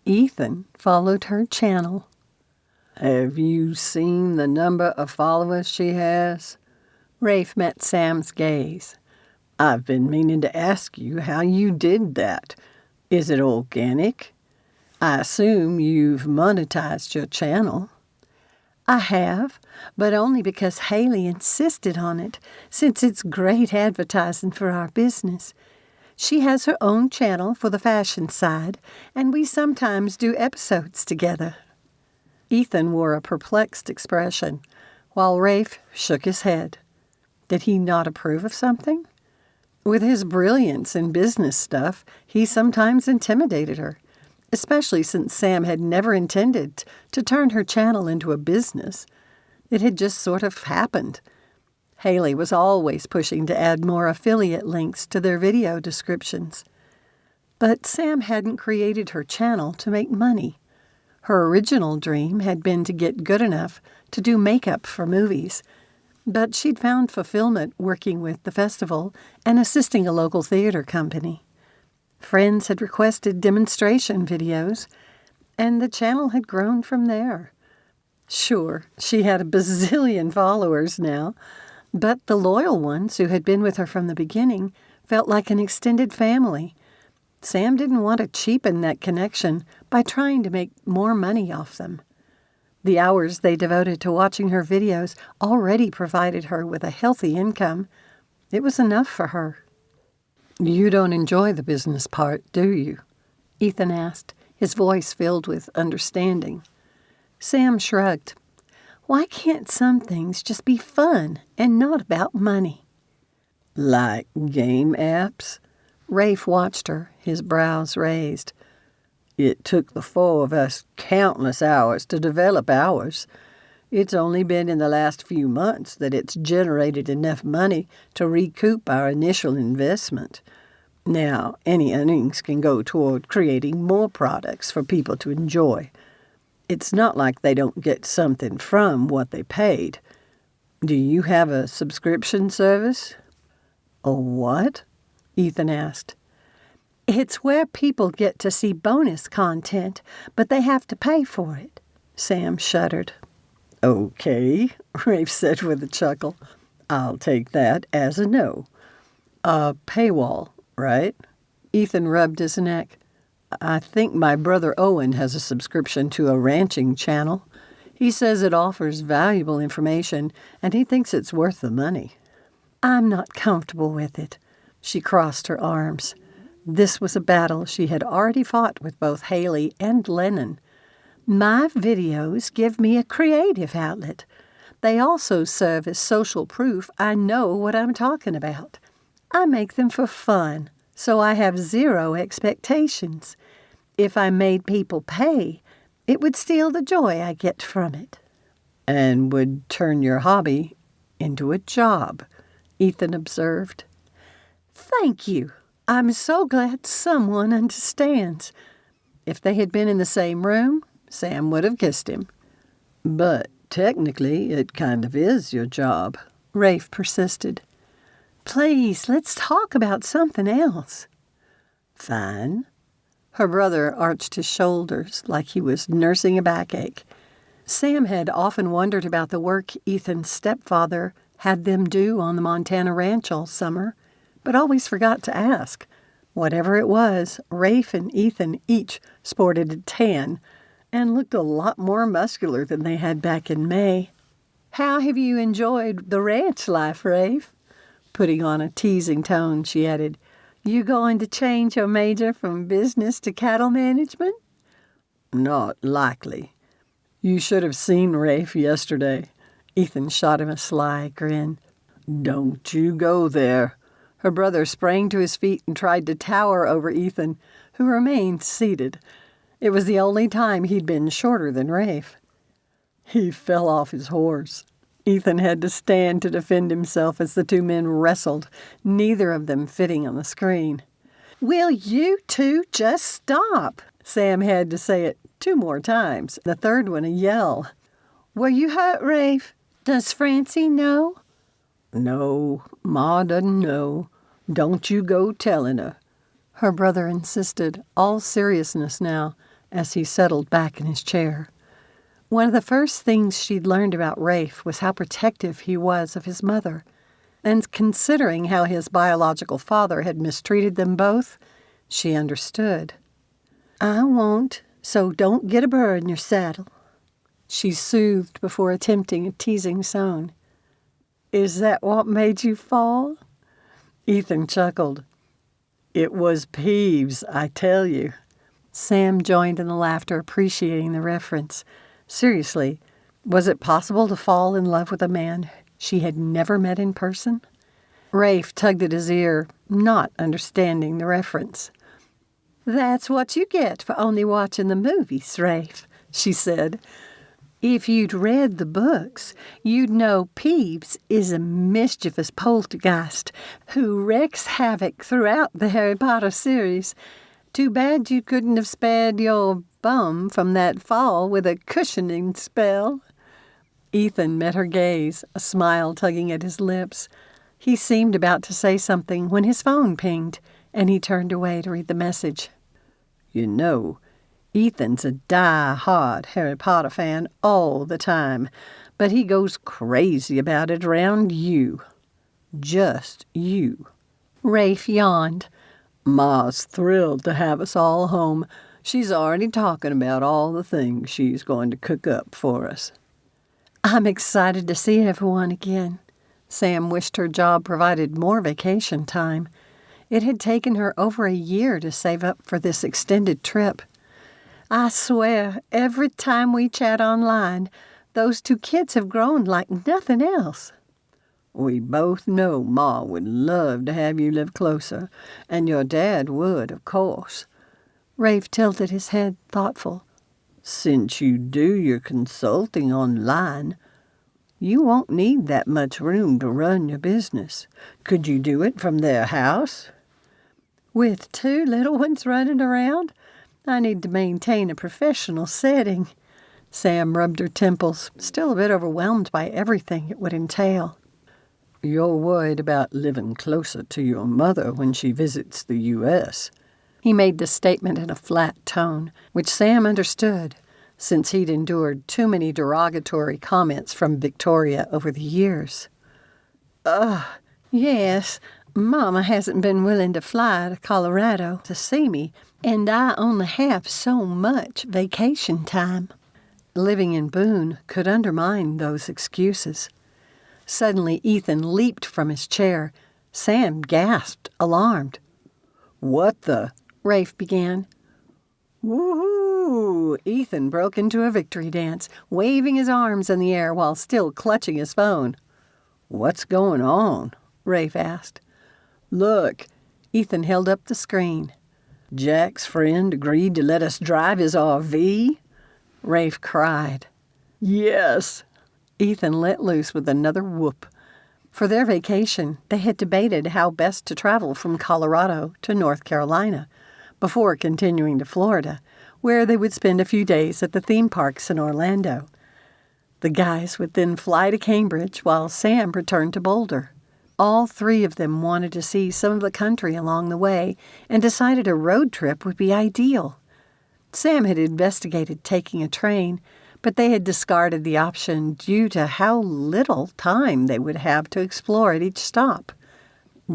Ethan followed her channel. Have you seen the number of followers she has? Rafe met Sam's gaze. I've been meaning to ask you how you did that. Is it organic? I assume you've monetized your channel. I have, but only because Haley insisted on it, since it's great advertising for our business. She has her own channel for the fashion side, and we sometimes do episodes together. Ethan wore a perplexed expression, while Rafe shook his head. Did he not approve of something? With his brilliance in business stuff, he sometimes intimidated her, especially since Sam had never intended to turn her channel into a business. It had just sort of happened. Haley was always pushing to add more affiliate links to their video descriptions. But Sam hadn't created her channel to make money. Her original dream had been to get good enough to do makeup for movies, but she'd found fulfillment working with the festival and assisting a local theater company. Friends had requested demonstration videos, and the channel had grown from there. Sure, she had a bazillion followers now, but the loyal ones who had been with her from the beginning felt like an extended family. Sam didn't want to cheapen that connection by trying to make more money off them. The hours they devoted to watching her videos already provided her with a healthy income. It was enough for her. You don't enjoy the business part, do you? Ethan asked, his voice filled with understanding. Sam shrugged. Why can't some things just be fun and not about money? Like game apps? Rafe watched her, his brows raised. It took the four of us countless hours to develop ours. It's only been in the last few months that it's generated enough money to recoup our initial investment. Now, any earnings can go toward creating more products for people to enjoy. It's not like they don't get something from what they paid. Do you have a subscription service? A what? Ethan asked. It's where people get to see bonus content, but they have to pay for it. Sam shuddered. Okay, Rafe said with a chuckle. I'll take that as a no. A paywall, right? Ethan rubbed his neck. I think my brother Owen has a subscription to a ranching channel. He says it offers valuable information, and he thinks it's worth the money. I'm not comfortable with it. She crossed her arms. This was a battle she had already fought with both Haley and Lennon. My videos give me a creative outlet. They also serve as social proof I know what I'm talking about. I make them for fun, so I have zero expectations. If I made people pay, it would steal the joy I get from it. And would turn your hobby into a job, Ethan observed. Thank you. I'm so glad someone understands. If they had been in the same room, Sam would have kissed him. But technically, it kind of is your job, Rafe persisted. Please, let's talk about something else. Fine. Her brother arched his shoulders like he was nursing a backache. Sam had often wondered about the work Ethan's stepfather had them do on the Montana ranch all summer, but always forgot to ask. Whatever it was, Rafe and Ethan each sported a tan and looked a lot more muscular than they had back in May. How have you enjoyed the ranch life, Rafe? Putting on a teasing tone, she added, You going to change your major from business to cattle management? Not likely. You should have seen Rafe yesterday. Ethan shot him a sly grin. Don't you go there. Her brother sprang to his feet and tried to tower over Ethan, who remained seated. It was the only time he'd been shorter than Rafe. He fell off his horse. Ethan had to stand to defend himself as the two men wrestled, neither of them fitting on the screen. Will you two just stop? Sam had to say it 2 more times, the third one a yell. Were you hurt, Rafe? Does Francie know? No, Ma doesn't know. Don't you go telling her. Her brother insisted, all seriousness now, as he settled back in his chair. One of the first things she'd learned about Rafe was how protective he was of his mother. And considering how his biological father had mistreated them both, she understood. I won't, so don't get a burr in your saddle. She soothed before attempting a teasing tone. Is that what made you fall? Ethan chuckled. It was Peeves, I tell you. Sam joined in the laughter, appreciating the reference. Seriously, was it possible to fall in love with a man she had never met in person? Rafe tugged at his ear, not understanding the reference. That's what you get for only watching the movies, Rafe, she said. If you'd read the books, you'd know Peeves is a mischievous poltergeist who wreaks havoc throughout the Harry Potter series. Too bad you couldn't have spared your bum from that fall with a cushioning spell. Ethan met her gaze, a smile tugging at his lips. He seemed about to say something when his phone pinged, and he turned away to read the message. You know, Ethan's a die-hard Harry Potter fan all the time, but he goes crazy about it around you. Just you. Rafe yawned. Ma's thrilled to have us all home. She's already talking about all the things she's going to cook up for us. I'm excited to see everyone again. Sam wished her job provided more vacation time. It had taken her over a year to save up for this extended trip. I swear, every time we chat online, those 2 kids have grown like nothing else. We both know Ma would love to have you live closer, and your dad would, of course. Rafe tilted his head, thoughtful. Since you do your consulting online, you won't need that much room to run your business. Could you do it from their house? With 2 little ones running around? I need to maintain a professional setting. Sam rubbed her temples, still a bit overwhelmed by everything it would entail. You're worried about living closer to your mother when she visits the U.S. He made the statement in a flat tone, which Sam understood, since he'd endured too many derogatory comments from Victoria over the years. Yes, Mama hasn't been willing to fly to Colorado to see me And I only have so much vacation time. Living in Boone could undermine those excuses. Suddenly, Ethan leaped from his chair. Sam gasped, alarmed. "What the?" Rafe began. "Woo-hoo!" Ethan broke into a victory dance, waving his arms in the air while still clutching his phone. "What's going on?" Rafe asked. "Look." Ethan held up the screen. "Jack's friend agreed to let us drive his RV?" Rafe cried. "Yes." Ethan let loose with another whoop. For their vacation, they had debated how best to travel from Colorado to North Carolina before continuing to Florida, where they would spend a few days at the theme parks in Orlando. The guys would then fly to Cambridge while Sam returned to Boulder. All three of them wanted to see some of the country along the way and decided a road trip would be ideal. Sam had investigated taking a train, but they had discarded the option due to how little time they would have to explore at each stop.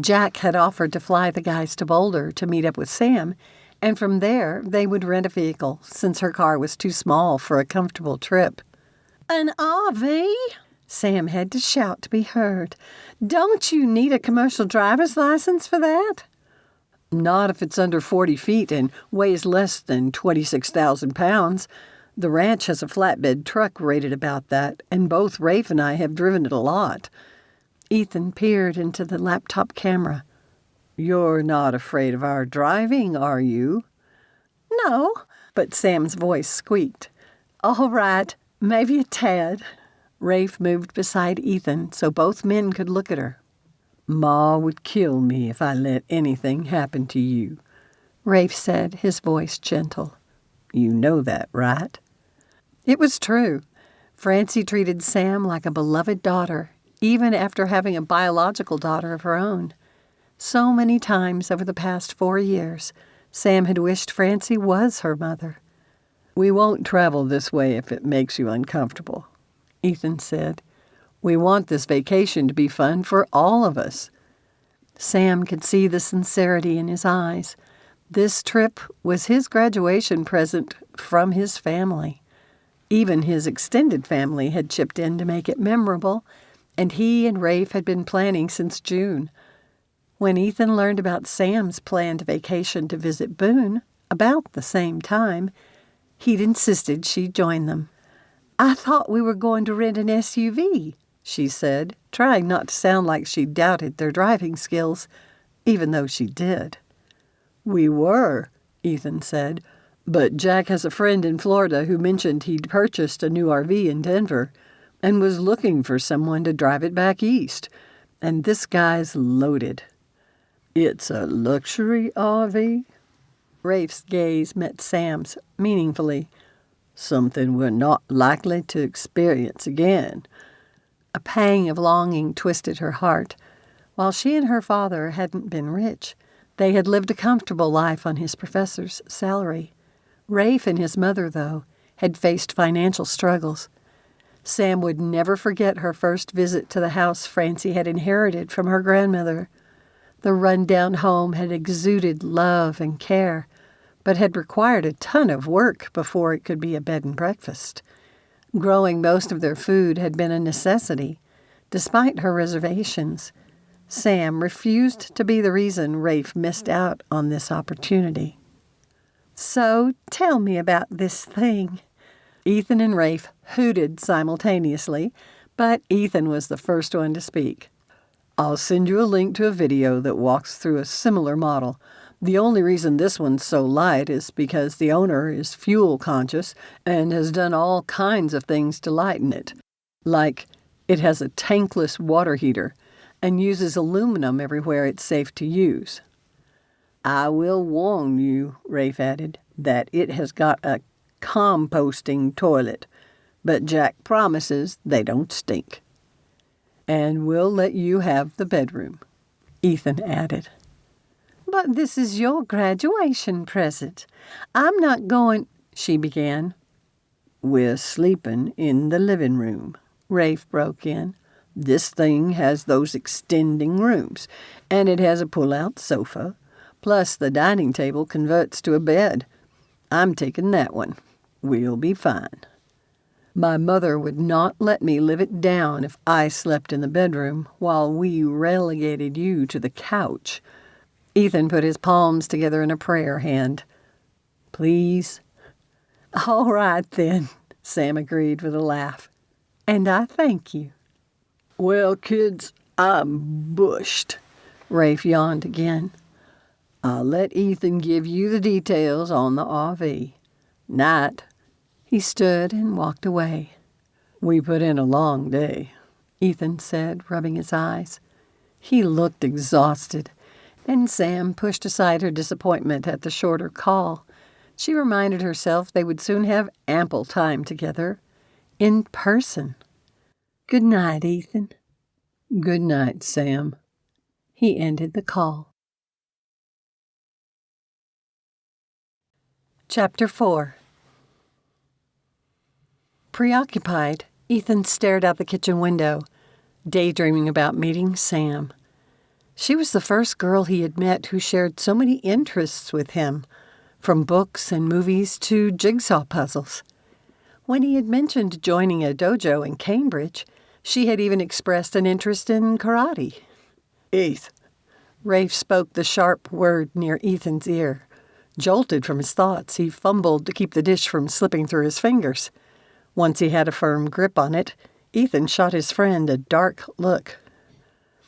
Jack had offered to fly the guys to Boulder to meet up with Sam, and from there they would rent a vehicle since her car was too small for a comfortable trip. "An RV?" Sam had to shout to be heard. "Don't you need a commercial driver's license for that?" "Not if it's under 40 feet and weighs less than 26,000 pounds. The ranch has a flatbed truck rated about that, and both Rafe and I have driven it a lot." Ethan peered into the laptop camera. "You're not afraid of our driving, are you?" "No," but Sam's voice squeaked. "All right, maybe a tad." Rafe moved beside Ethan so both men could look at her. "Ma would kill me if I let anything happen to you," Rafe said, his voice gentle. "You know that, right?" It was true. Francie treated Sam like a beloved daughter, even after having a biological daughter of her own. So many times over the past 4 years, Sam had wished Francie was her mother. "We won't travel this way if it makes you uncomfortable," Ethan said. "We want this vacation to be fun for all of us." Sam could see the sincerity in his eyes. This trip was his graduation present from his family. Even his extended family had chipped in to make it memorable, and he and Rafe had been planning since June. When Ethan learned about Sam's planned vacation to visit Boone, about the same time, he'd insisted she join them. "I thought we were going to rent an SUV," she said, trying not to sound like she doubted their driving skills, even though she did. "We were," Ethan said, "but Jack has a friend in Florida who mentioned he'd purchased a new RV in Denver and was looking for someone to drive it back east, and this guy's loaded." "It's a luxury RV?" Rafe's gaze met Sam's meaningfully. "Something we're not likely to experience again." A pang of longing twisted her heart. While she and her father hadn't been rich, they had lived a comfortable life on his professor's salary. Rafe and his mother, though, had faced financial struggles. Sam would never forget her first visit to the house Francie had inherited from her grandmother. The run-down home had exuded love and care, but had required a ton of work before it could be a bed and breakfast. Growing most of their food had been a necessity, despite her reservations. Sam refused to be the reason Rafe missed out on this opportunity. "So tell me about this thing." Ethan and Rafe hooted simultaneously, but Ethan was the first one to speak. "I'll send you a link to a video that walks through a similar model. The only reason this one's so light is because the owner is fuel conscious and has done all kinds of things to lighten it. Like, it has a tankless water heater and uses aluminum everywhere it's safe to use." "I will warn you," Rafe added, "that it has got a composting toilet, but Jack promises they don't stink." "And we'll let you have the bedroom," Ethan added. "But this is your graduation present. I'm not going," she began. "We're sleeping in the living room," Rafe broke in. "This thing has those extending rooms, and it has a pull-out sofa, Plus, the dining table converts to a bed. I'm taking that one. We'll be fine. My mother would not let me live it down if I slept in the bedroom while we relegated you to the couch. Ethan put his palms together in a prayer hand. Please? All right, then, Sam agreed with a laugh. And I thank you. Well, kids, I'm bushed. Rafe yawned again. I'll let Ethan give you the details on the RV. Night. He stood and walked away. We put in a long day, Ethan said, rubbing his eyes. He looked exhausted, and Sam pushed aside her disappointment at the shorter call. She reminded herself they would soon have ample time together, in person. Good night, Ethan. Good night, Sam. He ended the call. Chapter 4. Preoccupied, Ethan stared out the kitchen window, daydreaming about meeting Sam. She was the first girl he had met who shared so many interests with him, from books and movies to jigsaw puzzles. When he had mentioned joining a dojo in Cambridge, she had even expressed an interest in karate. Eth. Rafe spoke the sharp word near Ethan's ear. Jolted from his thoughts, he fumbled to keep the dish from slipping through his fingers. Once he had a firm grip on it, Ethan shot his friend a dark look.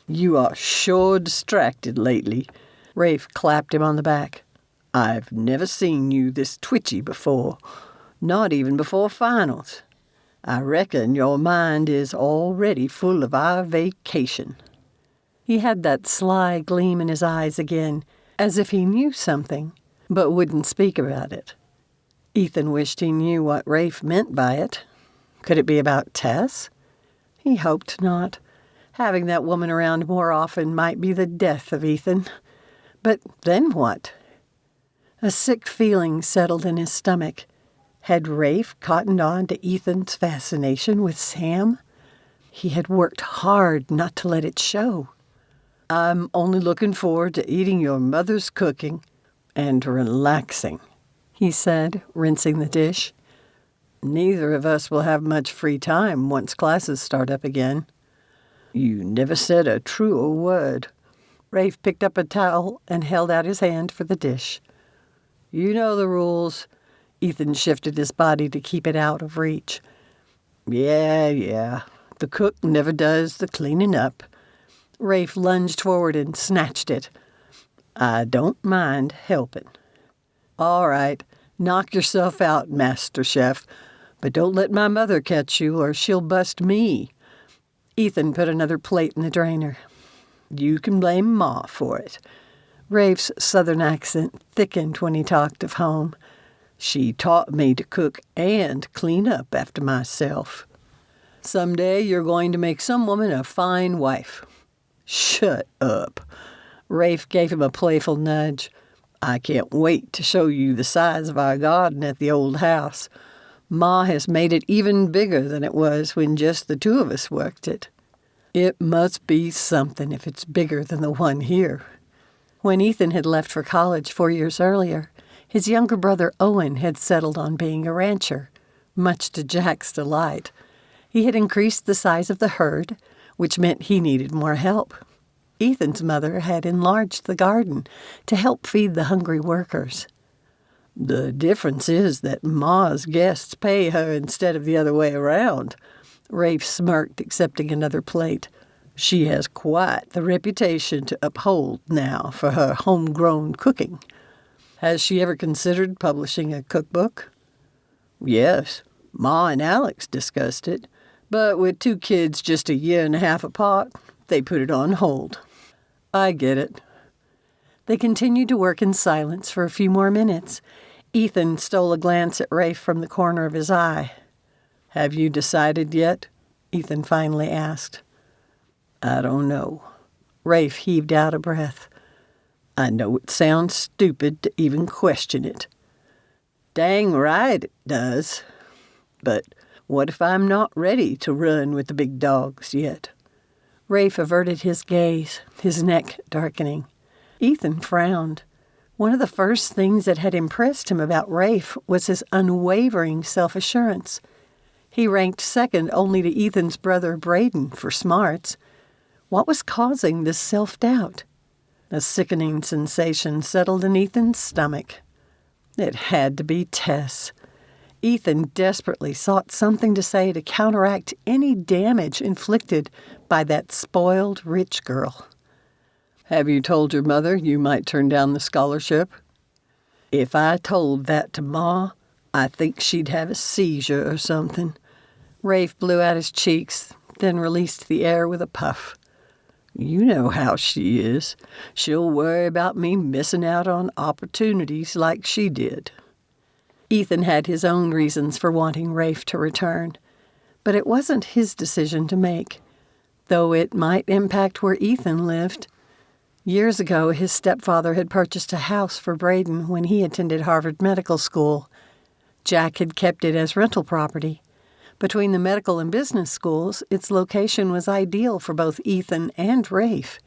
You are sure distracted lately. Rafe clapped him on the back. I've never seen you this twitchy before, not even before finals. I reckon your mind is already full of our vacation. He had that sly gleam in his eyes again, as if he knew something, but wouldn't speak about it. Ethan wished he knew what Rafe meant by it. Could it be about Tess? He hoped not. Having that woman around more often might be the death of Ethan. But then what? A sick feeling settled in his stomach. Had Rafe cottoned on to Ethan's fascination with Sam? He had worked hard not to let it show. I'm only looking forward to eating your mother's cooking and relaxing, he said, rinsing the dish. Neither of us will have much free time once classes start up again. You never said a truer word. Rafe picked up a towel and held out his hand for the dish. You know the rules. Ethan shifted his body to keep it out of reach. Yeah. The cook never does the cleaning up. Rafe lunged forward and snatched it. I don't mind helping. All right, knock yourself out, Master Chef, but don't let my mother catch you or she'll bust me. Ethan put another plate in the drainer. You can blame Ma for it. Rafe's southern accent thickened when he talked of home. She taught me to cook and clean up after myself. Someday you're going to make some woman a fine wife. Shut up. Rafe gave him a playful nudge. I can't wait to show you the size of our garden at the old house. Ma has made it even bigger than it was when just the two of us worked it. It must be something if it's bigger than the one here. When Ethan had left for college 4 years earlier, his younger brother Owen had settled on being a rancher, much to Jack's delight. He had increased the size of the herd, which meant he needed more help. Ethan's mother had enlarged the garden to help feed the hungry workers. The difference is that Ma's guests pay her instead of the other way around. Rafe smirked, accepting another plate. She has quite the reputation to uphold now for her homegrown cooking. Has she ever considered publishing a cookbook? Yes, Ma and Alex discussed it, but with 2 kids just a year and a half apart, they put it on hold. I get it. They continued to work in silence for a few more minutes. Ethan stole a glance at Rafe from the corner of his eye. Have you decided yet? Ethan finally asked. I don't know. Rafe heaved out a breath. I know it sounds stupid to even question it. Dang right it does. But what if I'm not ready to run with the big dogs yet? Rafe averted his gaze, his neck darkening. Ethan frowned. One of the first things that had impressed him about Rafe was his unwavering self-assurance. He ranked second only to Ethan's brother Braden for smarts. What was causing this self-doubt? A sickening sensation settled in Ethan's stomach. It had to be Tess. Ethan desperately sought something to say to counteract any damage inflicted by that spoiled rich girl. Have you told your mother you might turn down the scholarship? If I told that to Ma, I think she'd have a seizure or something. Rafe blew out his cheeks, then released the air with a puff. You know how she is. She'll worry about me missing out on opportunities like she did. Ethan had his own reasons for wanting Rafe to return, but it wasn't his decision to make, though it might impact where Ethan lived. Years ago, his stepfather had purchased a house for Braden when he attended Harvard Medical School. Jack had kept it as rental property. Between the medical and business schools, its location was ideal for both Ethan and Rafe.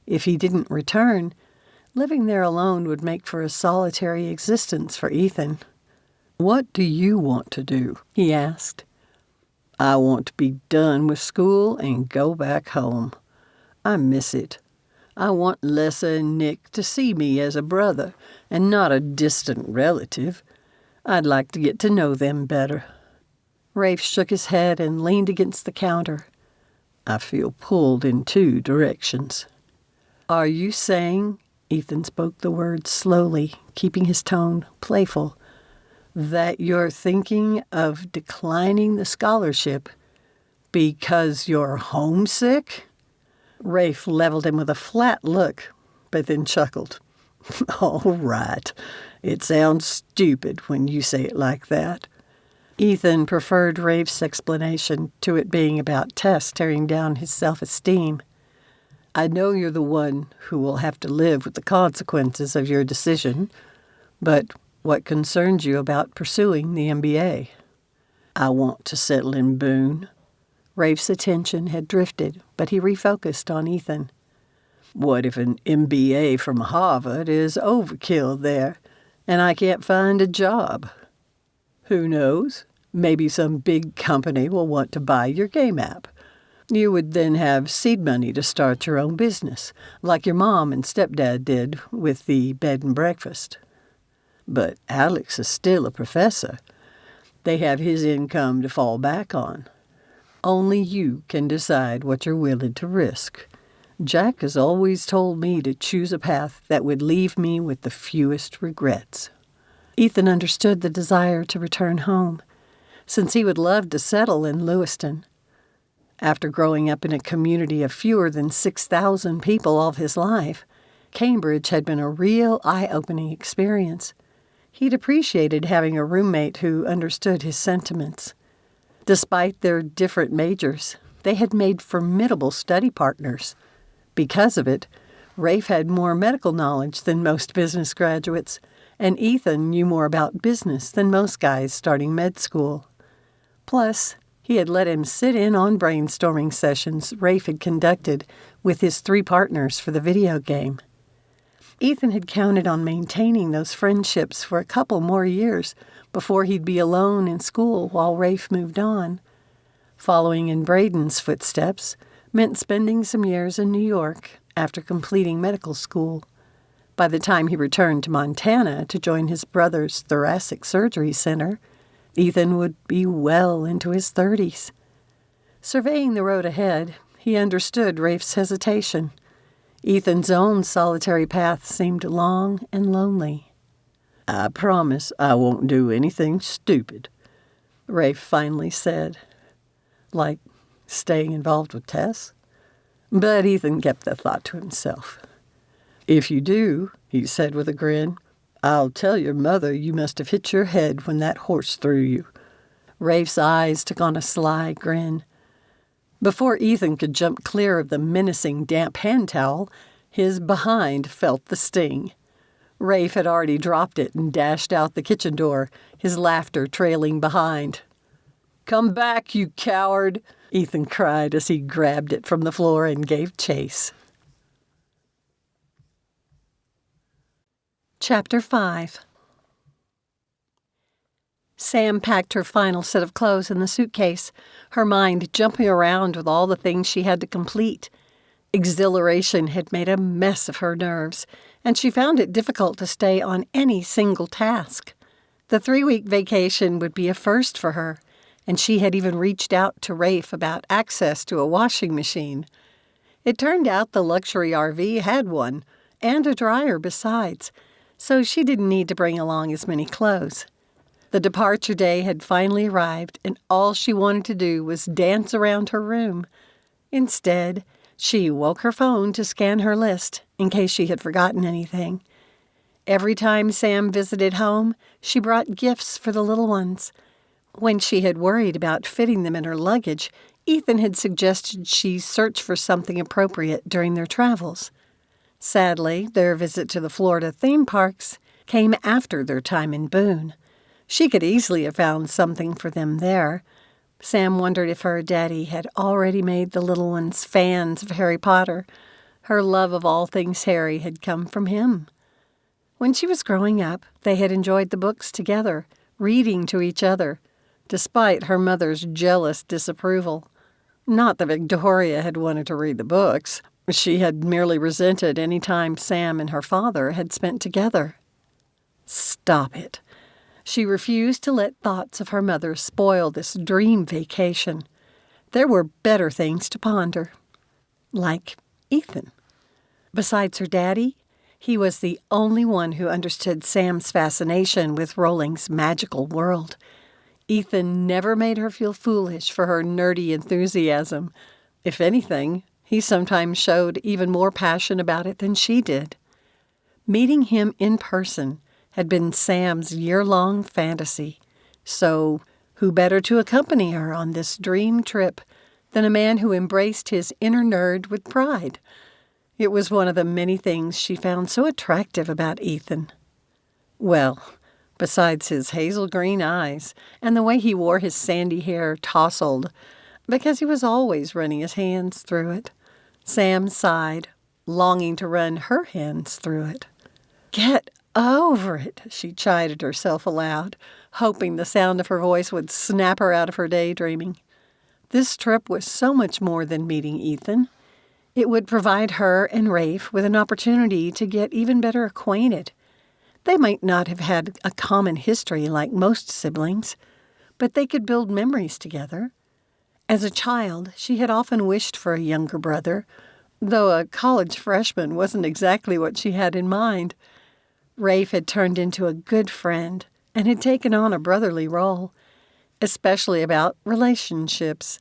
If he didn't return, living there alone would make for a solitary existence for Ethan. What do you want to do? He asked. I want to be done with school and go back home. I miss it. I want Lessa and Nick to see me as a brother and not a distant relative. I'd like to get to know them better. Rafe shook his head and leaned against the counter. I feel pulled in two directions. Are you saying, Ethan spoke the words slowly, keeping his tone playful, that you're thinking of declining the scholarship because you're homesick? Rafe leveled him with a flat look, but then chuckled. All right. It sounds stupid when you say it like that. Ethan preferred Rafe's explanation to it being about Tess tearing down his self-esteem. I know you're the one who will have to live with the consequences of your decision, but what concerns you about pursuing the MBA? I want to settle in Boone. Rafe's attention had drifted, but he refocused on Ethan. What if an MBA from Harvard is overkill there, and I can't find a job? Who knows? Maybe some big company will want to buy your game app. You would then have seed money to start your own business, like your mom and stepdad did with the bed and breakfast. But Alex is still a professor. They have his income to fall back on. Only you can decide what you're willing to risk. Jack has always told me to choose a path that would leave me with the fewest regrets. Ethan understood the desire to return home, since he would love to settle in Lewiston. After growing up in a community of fewer than 6,000 people all of his life, Cambridge had been a real eye-opening experience. He'd appreciated having a roommate who understood his sentiments. Despite their different majors, they had made formidable study partners. Because of it, Rafe had more medical knowledge than most business graduates, and Ethan knew more about business than most guys starting med school. Plus, he had let him sit in on brainstorming sessions Rafe had conducted with his 3 partners for the video game. Ethan had counted on maintaining those friendships for a couple more years before he'd be alone in school while Rafe moved on. Following in Braden's footsteps meant spending some years in New York after completing medical school. By the time he returned to Montana to join his brother's thoracic surgery center, Ethan would be well into his 30s. Surveying the road ahead, he understood Rafe's hesitation. Ethan's own solitary path seemed long and lonely. I promise I won't do anything stupid, Rafe finally said. Like staying involved with Tess? But Ethan kept the thought to himself. If you do, he said with a grin, I'll tell your mother you must have hit your head when that horse threw you. Rafe's eyes took on a sly grin. Before Ethan could jump clear of the menacing damp hand towel, his behind felt the sting. Rafe had already dropped it and dashed out the kitchen door, his laughter trailing behind. Come back, you coward, Ethan cried as he grabbed it from the floor and gave chase. Chapter 5. Sam packed her final set of clothes in the suitcase, her mind jumping around with all the things she had to complete. Exhilaration had made a mess of her nerves, and she found it difficult to stay on any single task. The 3-week vacation would be a first for her, and she had even reached out to Rafe about access to a washing machine. It turned out the luxury RV had one, and a dryer besides, so she didn't need to bring along as many clothes. The departure day had finally arrived, and all she wanted to do was dance around her room. Instead, she woke her phone to scan her list in case she had forgotten anything. Every time Sam visited home, she brought gifts for the little ones. When she had worried about fitting them in her luggage, Ethan had suggested she search for something appropriate during their travels. Sadly, their visit to the Florida theme parks came after their time in Boone. She could easily have found something for them there. Sam wondered if her daddy had already made the little ones fans of Harry Potter. Her love of all things Harry had come from him. When she was growing up, they had enjoyed the books together, reading to each other, despite her mother's jealous disapproval. Not that Victoria had wanted to read the books. She had merely resented any time Sam and her father had spent together. Stop it. She refused to let thoughts of her mother spoil this dream vacation. There were better things to ponder. Like Ethan. Besides her daddy, he was the only one who understood Sam's fascination with Rowling's magical world. Ethan never made her feel foolish for her nerdy enthusiasm. If anything, he sometimes showed even more passion about it than she did. Meeting him in person had been Sam's year-long fantasy. So, who better to accompany her on this dream trip than a man who embraced his inner nerd with pride? It was one of the many things she found so attractive about Ethan. Well, besides his hazel green eyes and the way he wore his sandy hair tousled, because he was always running his hands through it. Sam sighed, longing to run her hands through it. Get over it, she chided herself aloud, hoping the sound of her voice would snap her out of her daydreaming. This trip was so much more than meeting Ethan. It would provide her and Rafe with an opportunity to get even better acquainted. They might not have had a common history like most siblings, but they could build memories together. As a child, she had often wished for a younger brother, though a college freshman wasn't exactly what she had in mind. Rafe had turned into a good friend and had taken on a brotherly role, especially about relationships,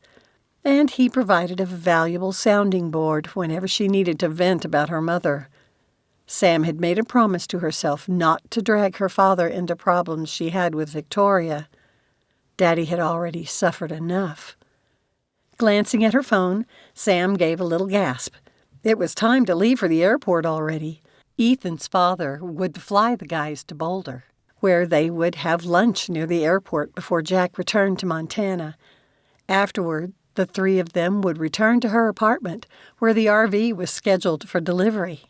and he provided a valuable sounding board whenever she needed to vent about her mother. Sam had made a promise to herself not to drag her father into problems she had with Victoria. Daddy had already suffered enough. Glancing at her phone, Sam gave a little gasp. It was time to leave for the airport already. Ethan's father would fly the guys to Boulder, where they would have lunch near the airport before Jack returned to Montana. Afterward, the three of them would return to her apartment, where the RV was scheduled for delivery.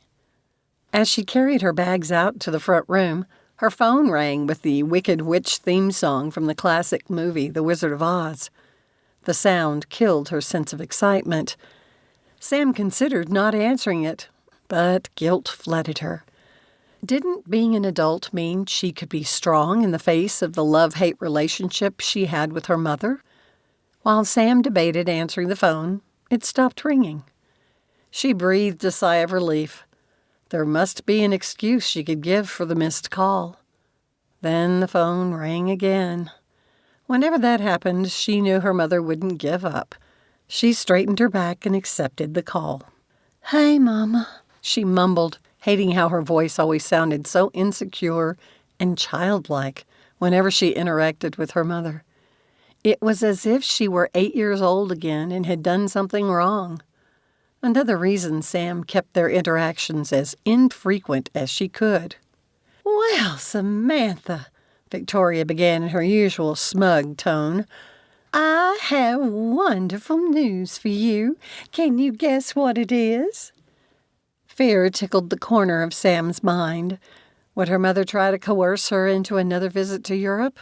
As she carried her bags out to the front room, her phone rang with the Wicked Witch theme song from the classic movie The Wizard of Oz. The sound killed her sense of excitement. Sam considered not answering it, but guilt flooded her. Didn't being an adult mean she could be strong in the face of the love-hate relationship she had with her mother? While Sam debated answering the phone, it stopped ringing. She breathed a sigh of relief. There must be an excuse she could give for the missed call. Then the phone rang again. Whenever that happened, she knew her mother wouldn't give up. She straightened her back and accepted the call. Hey, Mama, she mumbled, hating how her voice always sounded so insecure and childlike whenever she interacted with her mother. It was as if she were 8 years old again and had done something wrong. Another reason Sam kept their interactions as infrequent as she could. Well, Samantha, Victoria began in her usual smug tone, I have wonderful news for you. Can you guess what it is? Fear tickled the corner of Sam's mind. Would her mother try to coerce her into another visit to Europe?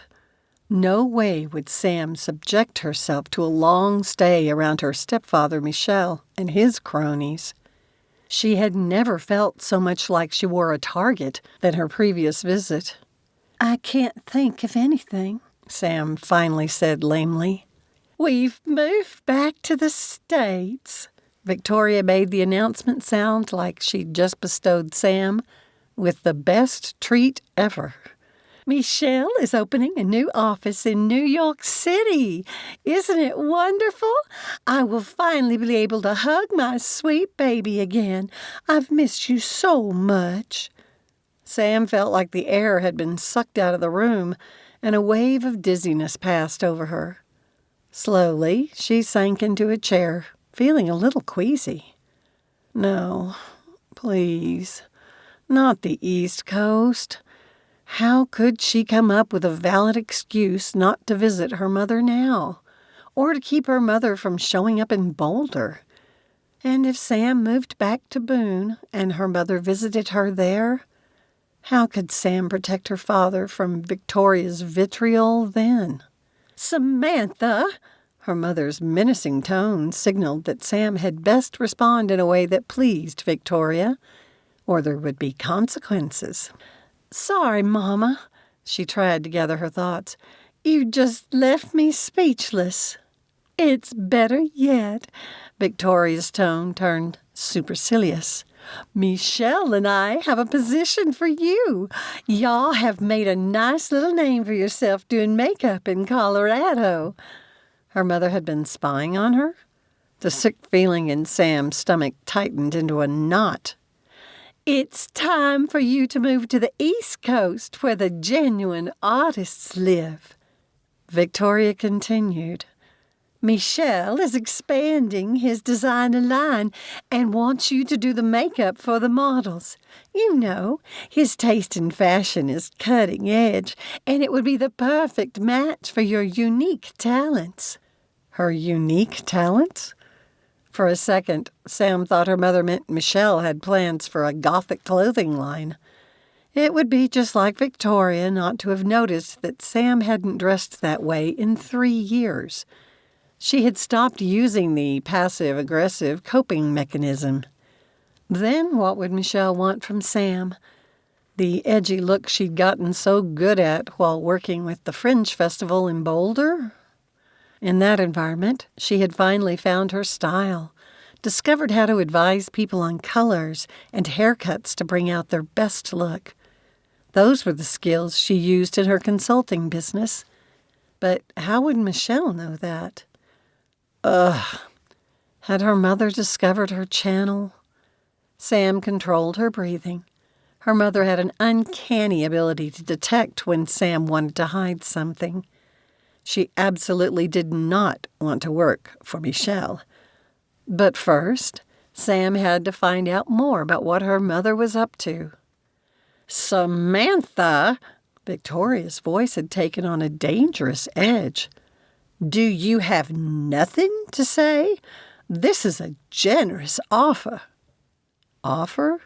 No way would Sam subject herself to a long stay around her stepfather Michel and his cronies. She had never felt so much like she wore a target than her previous visit. I can't think of anything, Sam finally said lamely. We've moved back to the States. Victoria made the announcement sound like she'd just bestowed Sam with the best treat ever. Michel is opening a new office in New York City. Isn't it wonderful? I will finally be able to hug my sweet baby again. I've missed you so much. Sam felt like the air had been sucked out of the room, and a wave of dizziness passed over her. Slowly, she sank into a chair, feeling a little queasy. No, please, not the East Coast. How could she come up with a valid excuse not to visit her mother now, or to keep her mother from showing up in Boulder? And if Sam moved back to Boone and her mother visited her there, how could Sam protect her father from Victoria's vitriol then? Samantha! Her mother's menacing tone signaled that Sam had best respond in a way that pleased Victoria, or there would be consequences. Sorry, Mama. She tried to gather her thoughts. You just left me speechless. It's better yet. Victoria's tone turned supercilious. Michel and I have a position for you. Y'all have made a nice little name for yourself doing makeup in Colorado. Her mother had been spying on her? The sick feeling in Sam's stomach tightened into a knot. It's time for you to move to the East Coast where the genuine artists live. Victoria continued. Michel is expanding his designer line and wants you to do the makeup for the models. You know, his taste in fashion is cutting edge, and it would be the perfect match for your unique talents. Her unique talents? For a second, Sam thought her mother meant Michel had plans for a gothic clothing line. It would be just like Victoria not to have noticed that Sam hadn't dressed that way in 3 years. She had stopped using the passive-aggressive coping mechanism. Then what would Michel want from Sam? The edgy look she'd gotten so good at while working with the Fringe Festival in Boulder? In that environment, she had finally found her style, discovered how to advise people on colors and haircuts to bring out their best look. Those were the skills she used in her consulting business. But how would Michel know that? Had her mother discovered her channel? Sam controlled her breathing. Her mother had an uncanny ability to detect when Sam wanted to hide something. She absolutely did not want to work for Michel. But first, Sam had to find out more about what her mother was up to. Samantha! Victoria's voice had taken on a dangerous edge. Do you have nothing to say? This is a generous offer. Offer?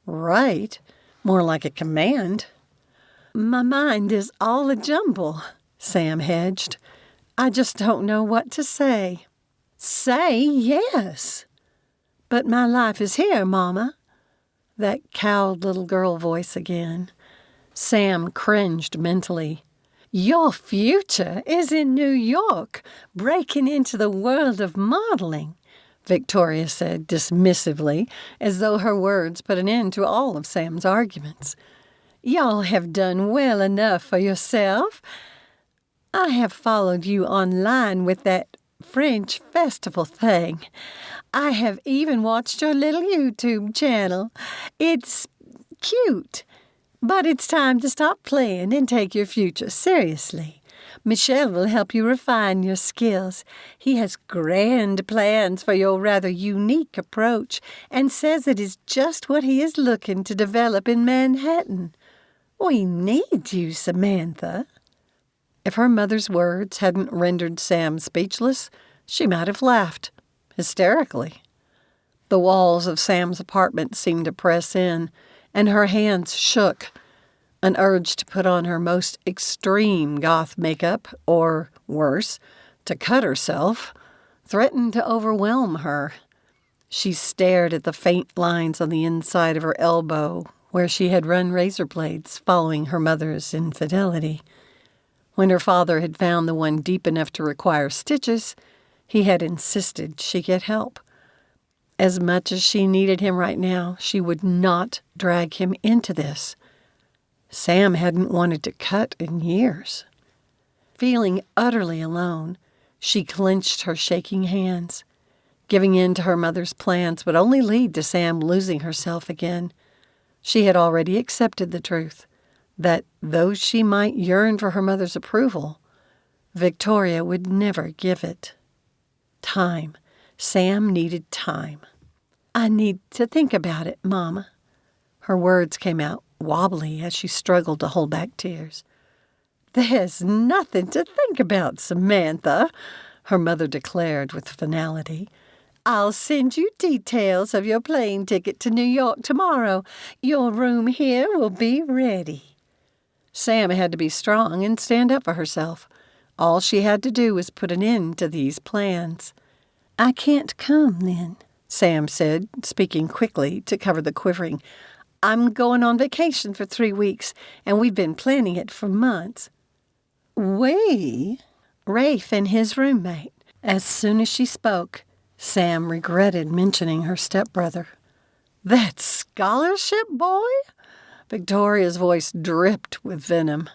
Right. More like a command. My mind is all a jumble, Sam hedged. I just don't know what to say. Say yes. But my life is here, Mama. That cowed little girl voice again. Sam cringed mentally. Your future is in New York, breaking into the world of modeling, Victoria said dismissively, as though her words put an end to all of Sam's arguments. Y'all have done well enough for yourself. I have followed you online with that French festival thing. I have even watched your little YouTube channel. It's cute. But it's time to stop playing and take your future seriously. Michel will help you refine your skills. He has grand plans for your rather unique approach and says it is just what he is looking to develop in Manhattan. We need you, Samantha. If her mother's words hadn't rendered Sam speechless, she might have laughed, hysterically. The walls of Sam's apartment seemed to press in, and her hands shook. An urge to put on her most extreme goth makeup, or worse, to cut herself, threatened to overwhelm her. She stared at the faint lines on the inside of her elbow where she had run razor blades following her mother's infidelity. When her father had found the one deep enough to require stitches, he had insisted she get help. As much as she needed him right now, she would not drag him into this. Sam hadn't wanted to cut in years. Feeling utterly alone, she clenched her shaking hands. Giving in to her mother's plans would only lead to Sam losing herself again. She had already accepted the truth that though she might yearn for her mother's approval, Victoria would never give it. Time. Sam needed time. "I need to think about it, Mama." Her words came out wobbly as she struggled to hold back tears. "There's nothing to think about, Samantha," her mother declared with finality. "I'll send you details of your plane ticket to New York tomorrow. Your room here will be ready." Sam had to be strong and stand up for herself. All she had to do was put an end to these plans. "I can't come, then," Sam said, speaking quickly to cover the quivering. "I'm going on vacation for 3 weeks, and we've been planning it for months." "We?" "Rafe and his roommate." As soon as she spoke, Sam regretted mentioning her stepbrother. "That scholarship boy?" Victoria's voice dripped with venom.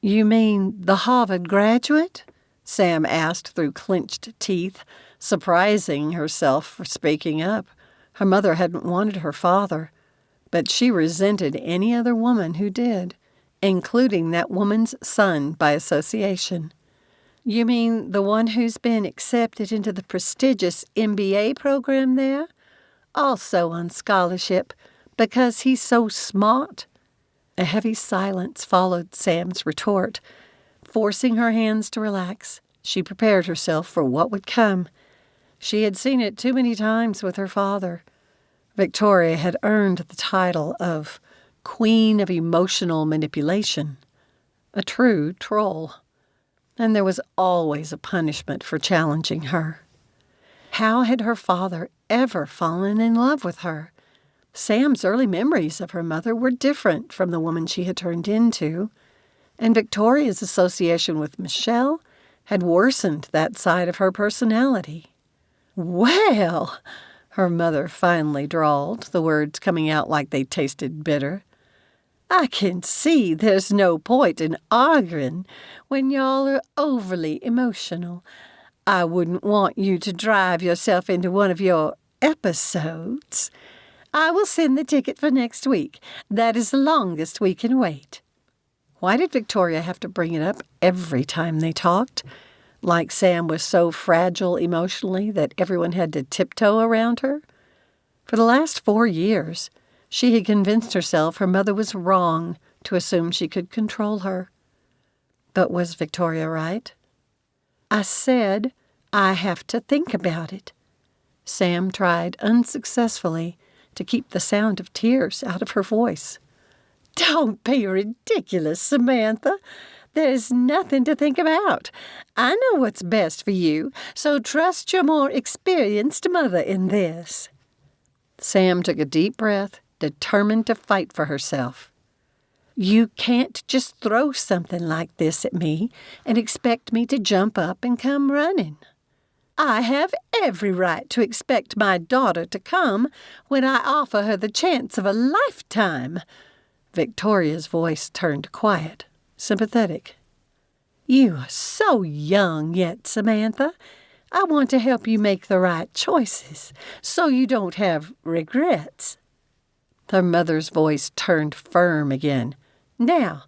"You mean the Harvard graduate?" Sam asked through clenched teeth, surprising herself for speaking up. Her mother hadn't wanted her father, but she resented any other woman who did, including that woman's son by association. "You mean the one who's been accepted into the prestigious MBA program there? Also on scholarship, because he's so smart?" A heavy silence followed Sam's retort. Forcing her hands to relax, she prepared herself for what would come. She had seen it too many times with her father. Victoria had earned the title of Queen of Emotional Manipulation, a true troll. And there was always a punishment for challenging her. How had her father ever fallen in love with her? Sam's early memories of her mother were different from the woman she had turned into, and Victoria's association with Michelle had worsened that side of her personality. "Well," her mother finally drawled, the words coming out like they tasted bitter, "I can see there's no point in arguing when y'all are overly emotional. I wouldn't want you to drive yourself into one of your episodes. I will send the ticket for next week. That is the longest we can wait." Why did Victoria have to bring it up every time they talked? Like Sam was so fragile emotionally that everyone had to tiptoe around her? For the last 4 years, she had convinced herself her mother was wrong to assume she could control her. But was Victoria right? "I said I have to think about it." Sam tried unsuccessfully to keep the sound of tears out of her voice. "Don't be ridiculous, Samantha. There's nothing to think about. I know what's best for you, so trust your more experienced mother in this." Sam took a deep breath, determined to fight for herself. "You can't just throw something like this at me and expect me to jump up and come running. I have every right to expect my daughter to come when I offer her the chance of a lifetime." Victoria's voice turned quiet, sympathetic. "You are so young yet, Samantha. I want to help you make the right choices so you don't have regrets." Her mother's voice turned firm again. "Now,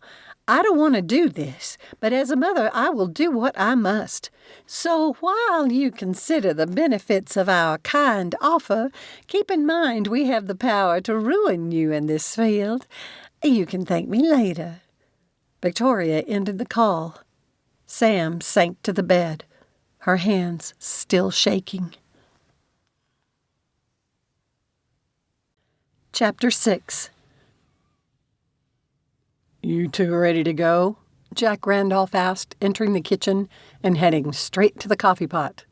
I don't want to do this, but as a mother I will do what I must. So while you consider the benefits of our kind offer, keep in mind we have the power to ruin you in this field. You can thank me later." Victoria ended the call. Sam sank to the bed, her hands still shaking. Chapter 6. You two ready to go? Jack Randolph asked, entering the kitchen and heading straight to the coffee pot.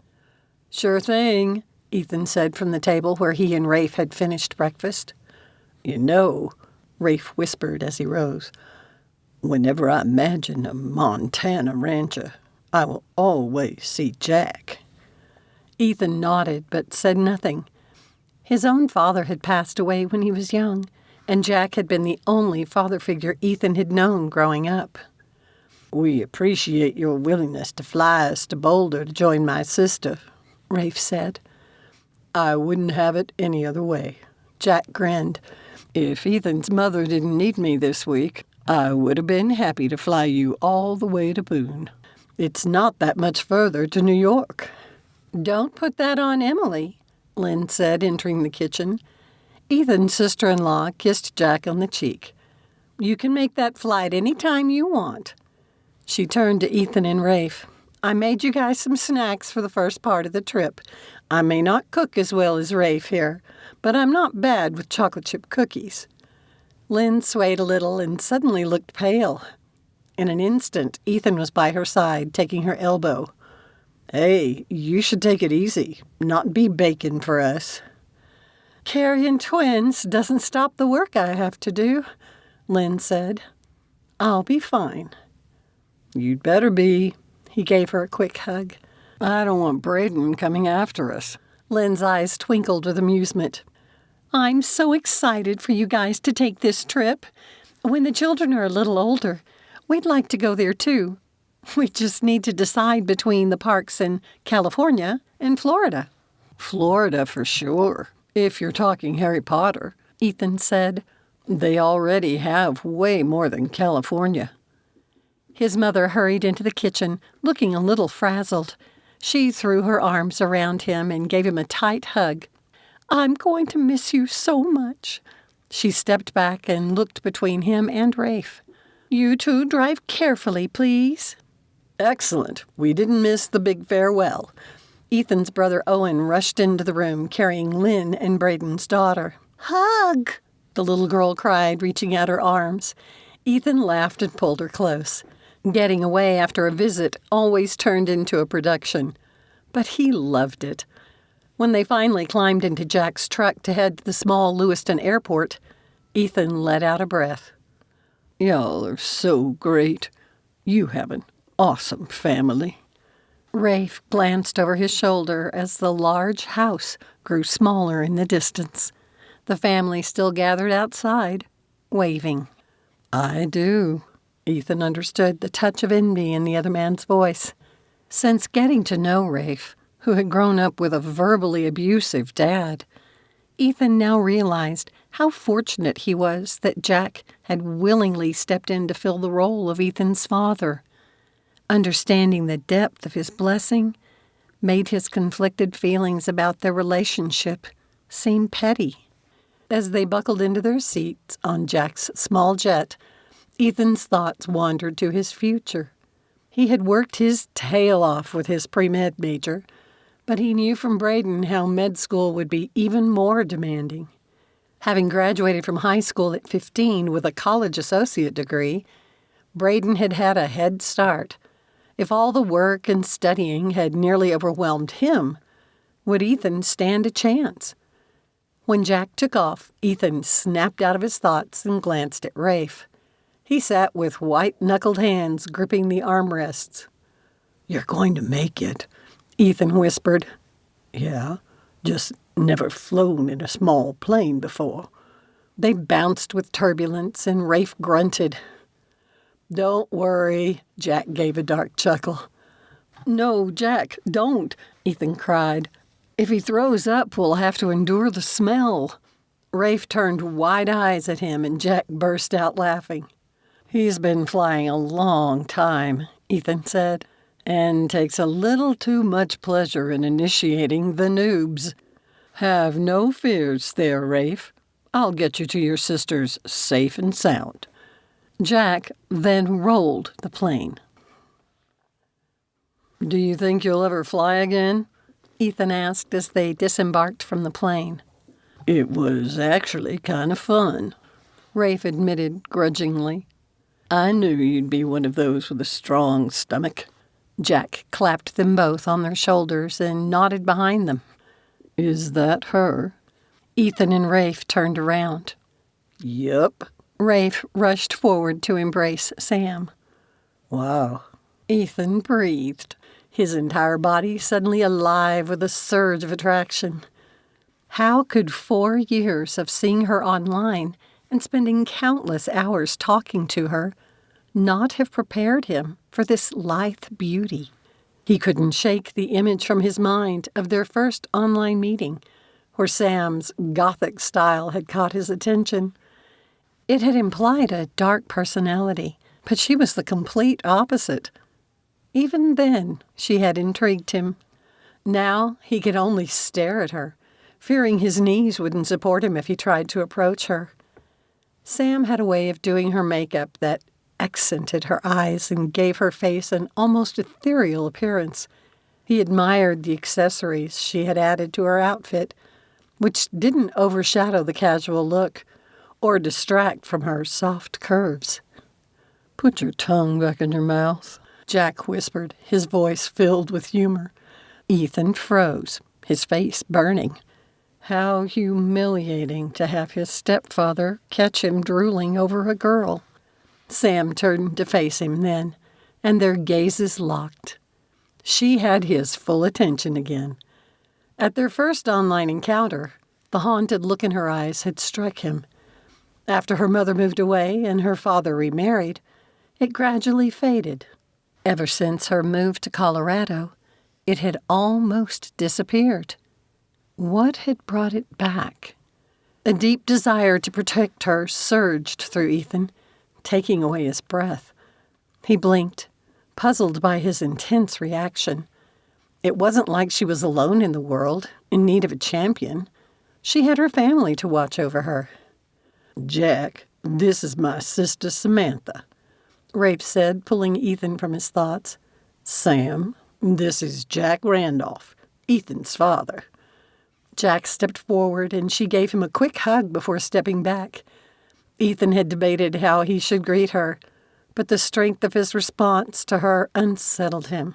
Sure thing, Ethan said from the table where he and Rafe had finished breakfast. You know, Rafe whispered as he rose, whenever I imagine a Montana rancher, I will always see Jack. Ethan nodded but said nothing. His own father had passed away when he was young, and Jack had been the only father figure Ethan had known growing up. We appreciate your willingness to fly us to Boulder to join my sister, Rafe said. I wouldn't have it any other way. Jack grinned. If Ethan's mother didn't need me this week, I would have been happy to fly you all the way to Boone. It's not that much further to New York. Don't put that on Emily, Lynn said, entering the kitchen. Ethan's sister-in-law kissed Jack on the cheek. You can make that flight any time you want. She turned to Ethan and Rafe. I made you guys some snacks for the first part of the trip. I may not cook as well as Rafe here, but I'm not bad with chocolate chip cookies. Lynn swayed a little and suddenly looked pale. In an instant, Ethan was by her side, taking her elbow. Hey, you should take it easy, not be bacon for us. Carrying twins doesn't stop the work I have to do, Lynn said. I'll be fine. You'd better be. He gave her a quick hug. I don't want Braden coming after us. Lynn's eyes twinkled with amusement. I'm so excited for you guys to take this trip. When the children are a little older, we'd like to go there too. We just need to decide between the parks in California and Florida. Florida for sure, if you're talking Harry Potter, Ethan said. They already have way more than California. His mother hurried into the kitchen, looking a little frazzled. She threw her arms around him and gave him a tight hug. I'm going to miss you so much. She stepped back and looked between him and Rafe. You two drive carefully, please. Excellent. We didn't miss the big farewell. Ethan's brother Owen rushed into the room, carrying Lynn and Braden's daughter. Hug! The little girl cried, reaching out her arms. Ethan laughed and pulled her close. Getting away after a visit always turned into a production, but he loved it. When they finally climbed into Jack's truck to head to the small Lewiston airport, Ethan let out a breath. Y'all are so great. You have an awesome family. Rafe glanced over his shoulder as the large house grew smaller in the distance. The family still gathered outside, waving. I do. Ethan understood the touch of envy in the other man's voice. Since getting to know Rafe, who had grown up with a verbally abusive dad, Ethan now realized how fortunate he was that Jack had willingly stepped in to fill the role of Ethan's father. Understanding the depth of his blessing made his conflicted feelings about their relationship seem petty. As they buckled into their seats on Jack's small jet, Ethan's thoughts wandered to his future. He had worked his tail off with his pre-med major, but he knew from Braden how med school would be even more demanding. Having graduated from high school at 15 with a college associate degree, Braden had had a head start. If all the work and studying had nearly overwhelmed him, would Ethan stand a chance? When Jack took off, Ethan snapped out of his thoughts and glanced at Rafe. He sat with white-knuckled hands gripping the armrests. You're going to make it, Ethan whispered. Yeah, just never flown in a small plane before. They bounced with turbulence, and Rafe grunted. Don't worry, Jack gave a dark chuckle. No, Jack, don't, Ethan cried. If he throws up, we'll have to endure the smell. Rafe turned wide eyes at him, and Jack burst out laughing. He's been flying a long time, Ethan said, and takes a little too much pleasure in initiating the noobs. Have no fears there, Rafe. I'll get you to your sisters safe and sound. Jack then rolled the plane. Do you think you'll ever fly again? Ethan asked as they disembarked from the plane. It was actually kind of fun, Rafe admitted grudgingly. I knew you'd be one of those with a strong stomach. Jack clapped them both on their shoulders and nodded behind them. Is that her? Ethan and Rafe turned around. Yup. Rafe rushed forward to embrace Sam. Wow. Ethan breathed, his entire body suddenly alive with a surge of attraction. How could 4 years of seeing her online and spending countless hours talking to her not have prepared him for this lithe beauty? He couldn't shake the image from his mind of their first online meeting, where Sam's Gothic style had caught his attention. It had implied a dark personality, but she was the complete opposite. Even then, she had intrigued him. Now he could only stare at her, fearing his knees wouldn't support him if he tried to approach her. Sam had a way of doing her makeup that accented her eyes and gave her face an almost ethereal appearance. He admired the accessories she had added to her outfit, which didn't overshadow the casual look or distract from her soft curves. Put your tongue back in your mouth, Jack whispered, his voice filled with humor. Ethan froze, his face burning. How humiliating to have his stepfather catch him drooling over a girl. Sam turned to face him then, and their gazes locked. She had his full attention again. At their first online encounter, the haunted look in her eyes had struck him. After her mother moved away and her father remarried, it gradually faded. Ever since her move to Colorado, it had almost disappeared. What had brought it back? A deep desire to protect her surged through Ethan, taking away his breath. He blinked, puzzled by his intense reaction. It wasn't like she was alone in the world, in need of a champion. She had her family to watch over her. Jack, this is my sister Samantha, Rafe said, pulling Ethan from his thoughts. Sam, this is Jack Randolph, Ethan's father. Jack stepped forward, and she gave him a quick hug before stepping back. Ethan had debated how he should greet her, but the strength of his response to her unsettled him.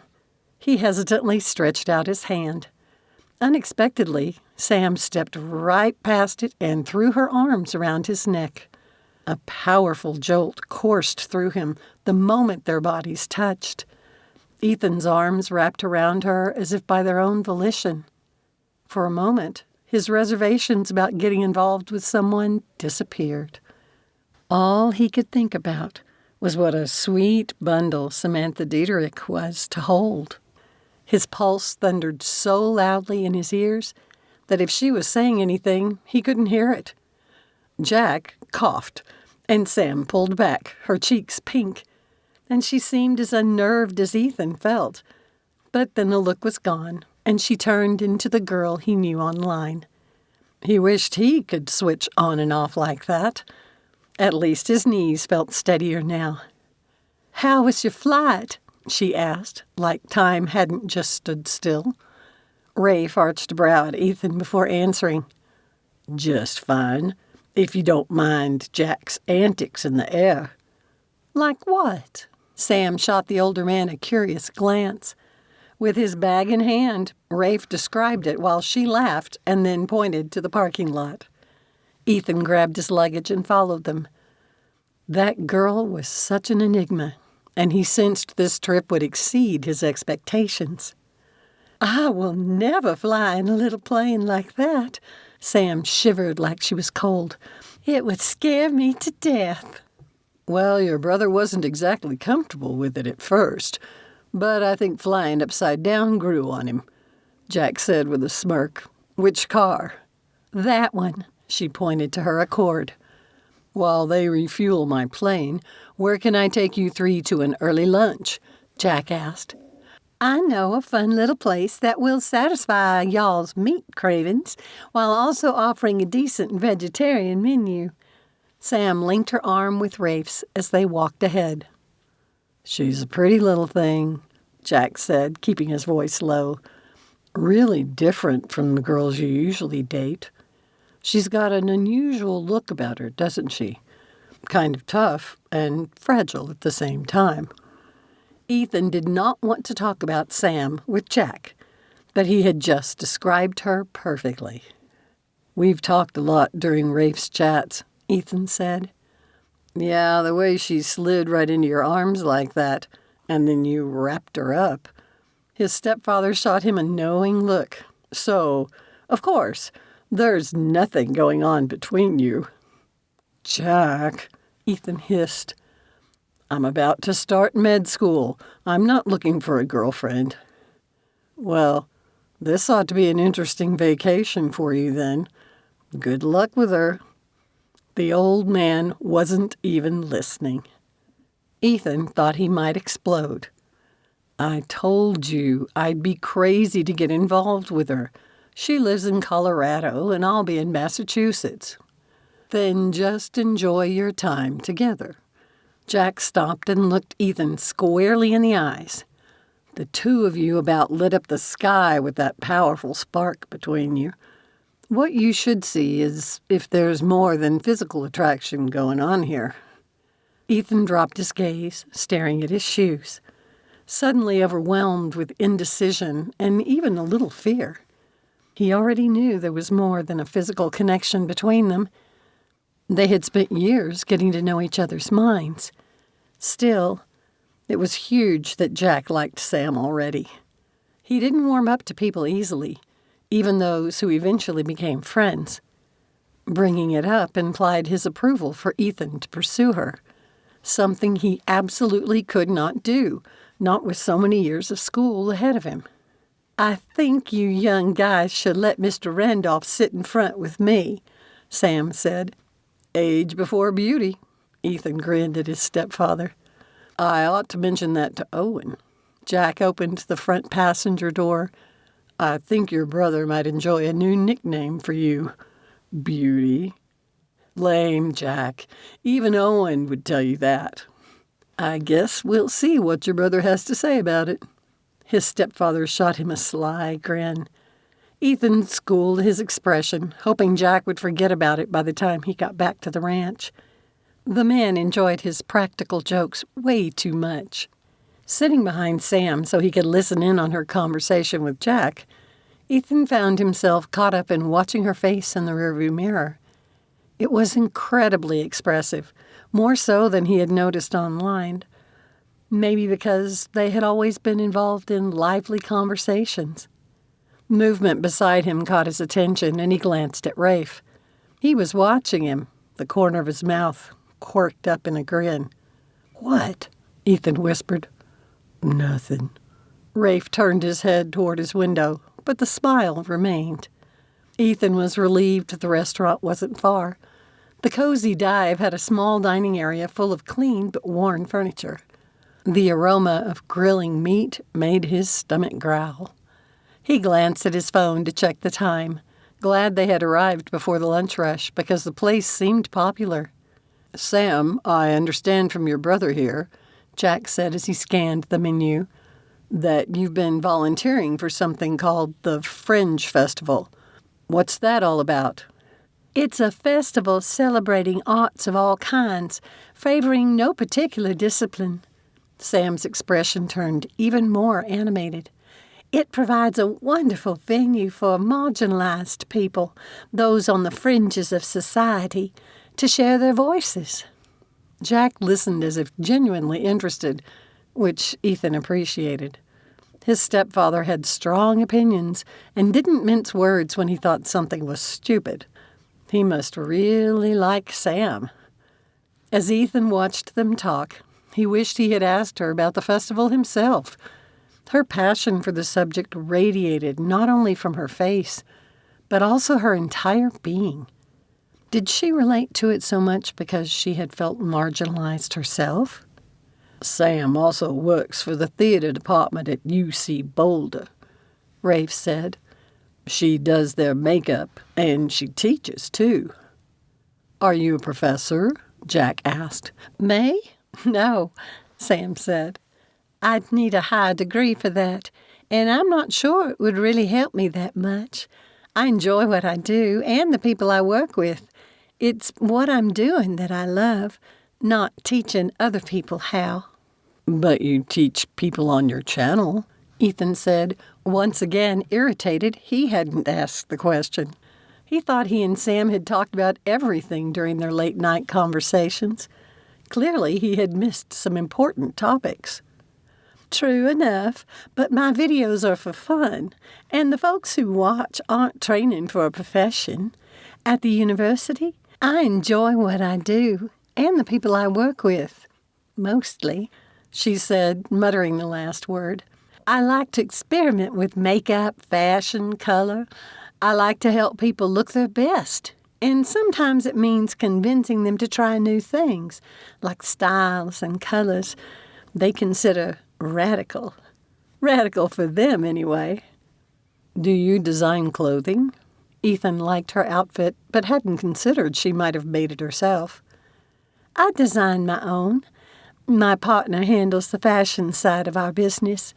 He hesitantly stretched out his hand. Unexpectedly, Sam stepped right past it and threw her arms around his neck. A powerful jolt coursed through him the moment their bodies touched. Ethan's arms wrapped around her as if by their own volition. For a moment, his reservations about getting involved with someone disappeared. All he could think about was what a sweet bundle Samantha Diederik was to hold. His pulse thundered so loudly in his ears that if she was saying anything, he couldn't hear it. Jack coughed, and Sam pulled back, her cheeks pink, and she seemed as unnerved as Ethan felt. But then the look was gone, and she turned into the girl he knew online. He wished he could switch on and off like that. At least his knees felt steadier now. "How was your flight?" she asked, like time hadn't just stood still. Rafe arched a brow at Ethan before answering. "Just fine, if you don't mind Jack's antics in the air." "Like what?" Sam shot the older man a curious glance. With his bag in hand, Rafe described it while she laughed and then pointed to the parking lot. Ethan grabbed his luggage and followed them. That girl was such an enigma, and he sensed this trip would exceed his expectations. "I will never fly in a little plane like that." Sam shivered like she was cold. "It would scare me to death." "Well, your brother wasn't exactly comfortable with it at first, but I think flying upside down grew on him," Jack said with a smirk. "Which car?" "That one." She pointed to her Accord. "While they refuel my plane, where can I take you three to an early lunch?" Jack asked. "I know a fun little place that will satisfy y'all's meat cravings while also offering a decent vegetarian menu." Sam linked her arm with Rafe's as they walked ahead. "She's a pretty little thing," Jack said, keeping his voice low. "Really different from the girls you usually date. She's got an unusual look about her, doesn't she? kind of tough and fragile at the same time. Ethan did not want to talk about Sam with Jack, but he had just described her perfectly. "We've talked a lot during Rafe's chats," Ethan said. "Yeah, the way she slid right into your arms like that, and then you wrapped her up." His stepfather shot him a knowing look. "So, of course, there's nothing going on between you." "Jack," Ethan hissed, "I'm about to start med school. I'm not looking for a girlfriend." "Well, this ought to be an interesting vacation for you then. Good luck with her." The old man wasn't even listening. Ethan thought he might explode. "I told you I'd be crazy to get involved with her. She lives in Colorado and I'll be in Massachusetts." "Then just enjoy your time together." Jack stopped and looked Ethan squarely in the eyes. "The two of you about lit up the sky with that powerful spark between you. What you should see is if there's more than physical attraction going on here." Ethan dropped his gaze, staring at his shoes, suddenly overwhelmed with indecision and even a little fear. He already knew there was more than a physical connection between them. They had spent years getting to know each other's minds. Still, it was huge that Jack liked Sam already. He didn't warm up to people easily, even those who eventually became friends. Bringing it up implied his approval for Ethan to pursue her, something he absolutely could not do, not with so many years of school ahead of him. "I think you young guys should let Mr. Randolph sit in front with me," Sam said. "Age before beauty," Ethan grinned at his stepfather. "I ought to mention that to Owen." Jack opened the front passenger door. "I think your brother might enjoy a new nickname for you. Beauty." "Lame, Jack. Even Owen would tell you that." "I guess we'll see what your brother has to say about it." His stepfather shot him a sly grin. Ethan schooled his expression, hoping Jack would forget about it by the time he got back to the ranch. The man enjoyed his practical jokes way too much. Sitting behind Sam so he could listen in on her conversation with Jack, Ethan found himself caught up in watching her face in the rearview mirror. It was incredibly expressive, more so than he had noticed online. Maybe because they had always been involved in lively conversations. Movement beside him caught his attention, and he glanced at Rafe. He was watching him, the corner of his mouth quirked up in a grin. "What?" Ethan whispered. "Nothing." Rafe turned his head toward his window, but the smile remained. Ethan was relieved the restaurant wasn't far. The cozy dive had a small dining area full of clean but worn furniture. The aroma of grilling meat made his stomach growl. He glanced at his phone to check the time, glad they had arrived before the lunch rush because the place seemed popular. "Sam, I understand from your brother here," Jack said as he scanned the menu, "that you've been volunteering for something called the Fringe Festival. What's that all about?" It's a festival celebrating arts of all kinds, favoring no particular discipline. Sam's expression turned even more animated. It provides a wonderful venue for marginalized people, those on the fringes of society, to share their voices. Jack listened as if genuinely interested, which Ethan appreciated. His stepfather had strong opinions and didn't mince words when he thought something was stupid. He must really like Sam. As Ethan watched them talk, he wished he had asked her about the festival himself. Her passion for the subject radiated not only from her face, but also her entire being. Did she relate to it so much because she had felt marginalized herself? "Sam also works for the theater department at UC Boulder," Rafe said. "She does their makeup, and she teaches, too." "Are you a professor?" Jack asked. "Me? No," Sam said. "I'd need a high degree for that, and I'm not sure it would really help me that much. I enjoy what I do and the people I work with. It's what I'm doing that I love, not teaching other people how. But you teach people on your channel, Ethan said, once again irritated he hadn't asked the question. He thought he and Sam had talked about everything during their late-night conversations. Clearly, he had missed some important topics. True enough, but my videos are for fun, and the folks who watch aren't training for a profession. At the university, I enjoy what I do, and the people I work with. Mostly, she said, muttering the last word. I like to experiment with makeup, fashion, color. I like to help people look their best. And sometimes it means convincing them to try new things, like styles and colors they consider radical. Radical for them, anyway. Do you design clothing? Ethan liked her outfit, but hadn't considered she might have made it herself. I design my own. My partner handles the fashion side of our business.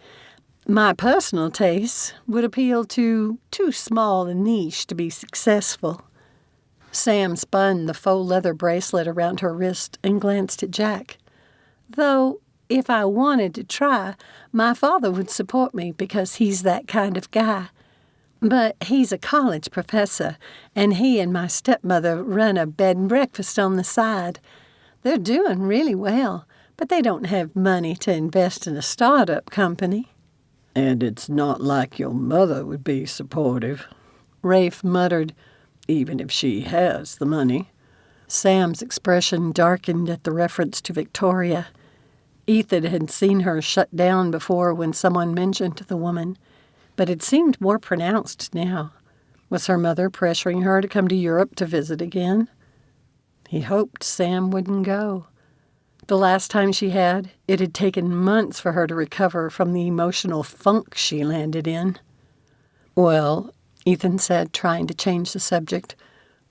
My personal tastes would appeal to too small a niche to be successful. Sam spun the faux leather bracelet around her wrist and glanced at Jack. Though, if I wanted to try, my father would support me because he's that kind of guy. But he's a college professor, and he and my stepmother run a bed and breakfast on the side. They're doing really well, but they don't have money to invest in a startup company. And it's not like your mother would be supportive, Rafe muttered, even if she has the money. Sam's expression darkened at the reference to Victoria. Ethan had seen her shut down before when someone mentioned the woman, but it seemed more pronounced now. Was her mother pressuring her to come to Europe to visit again? He hoped Sam wouldn't go. The last time she had, it had taken months for her to recover from the emotional funk she landed in. Well, Ethan said, trying to change the subject,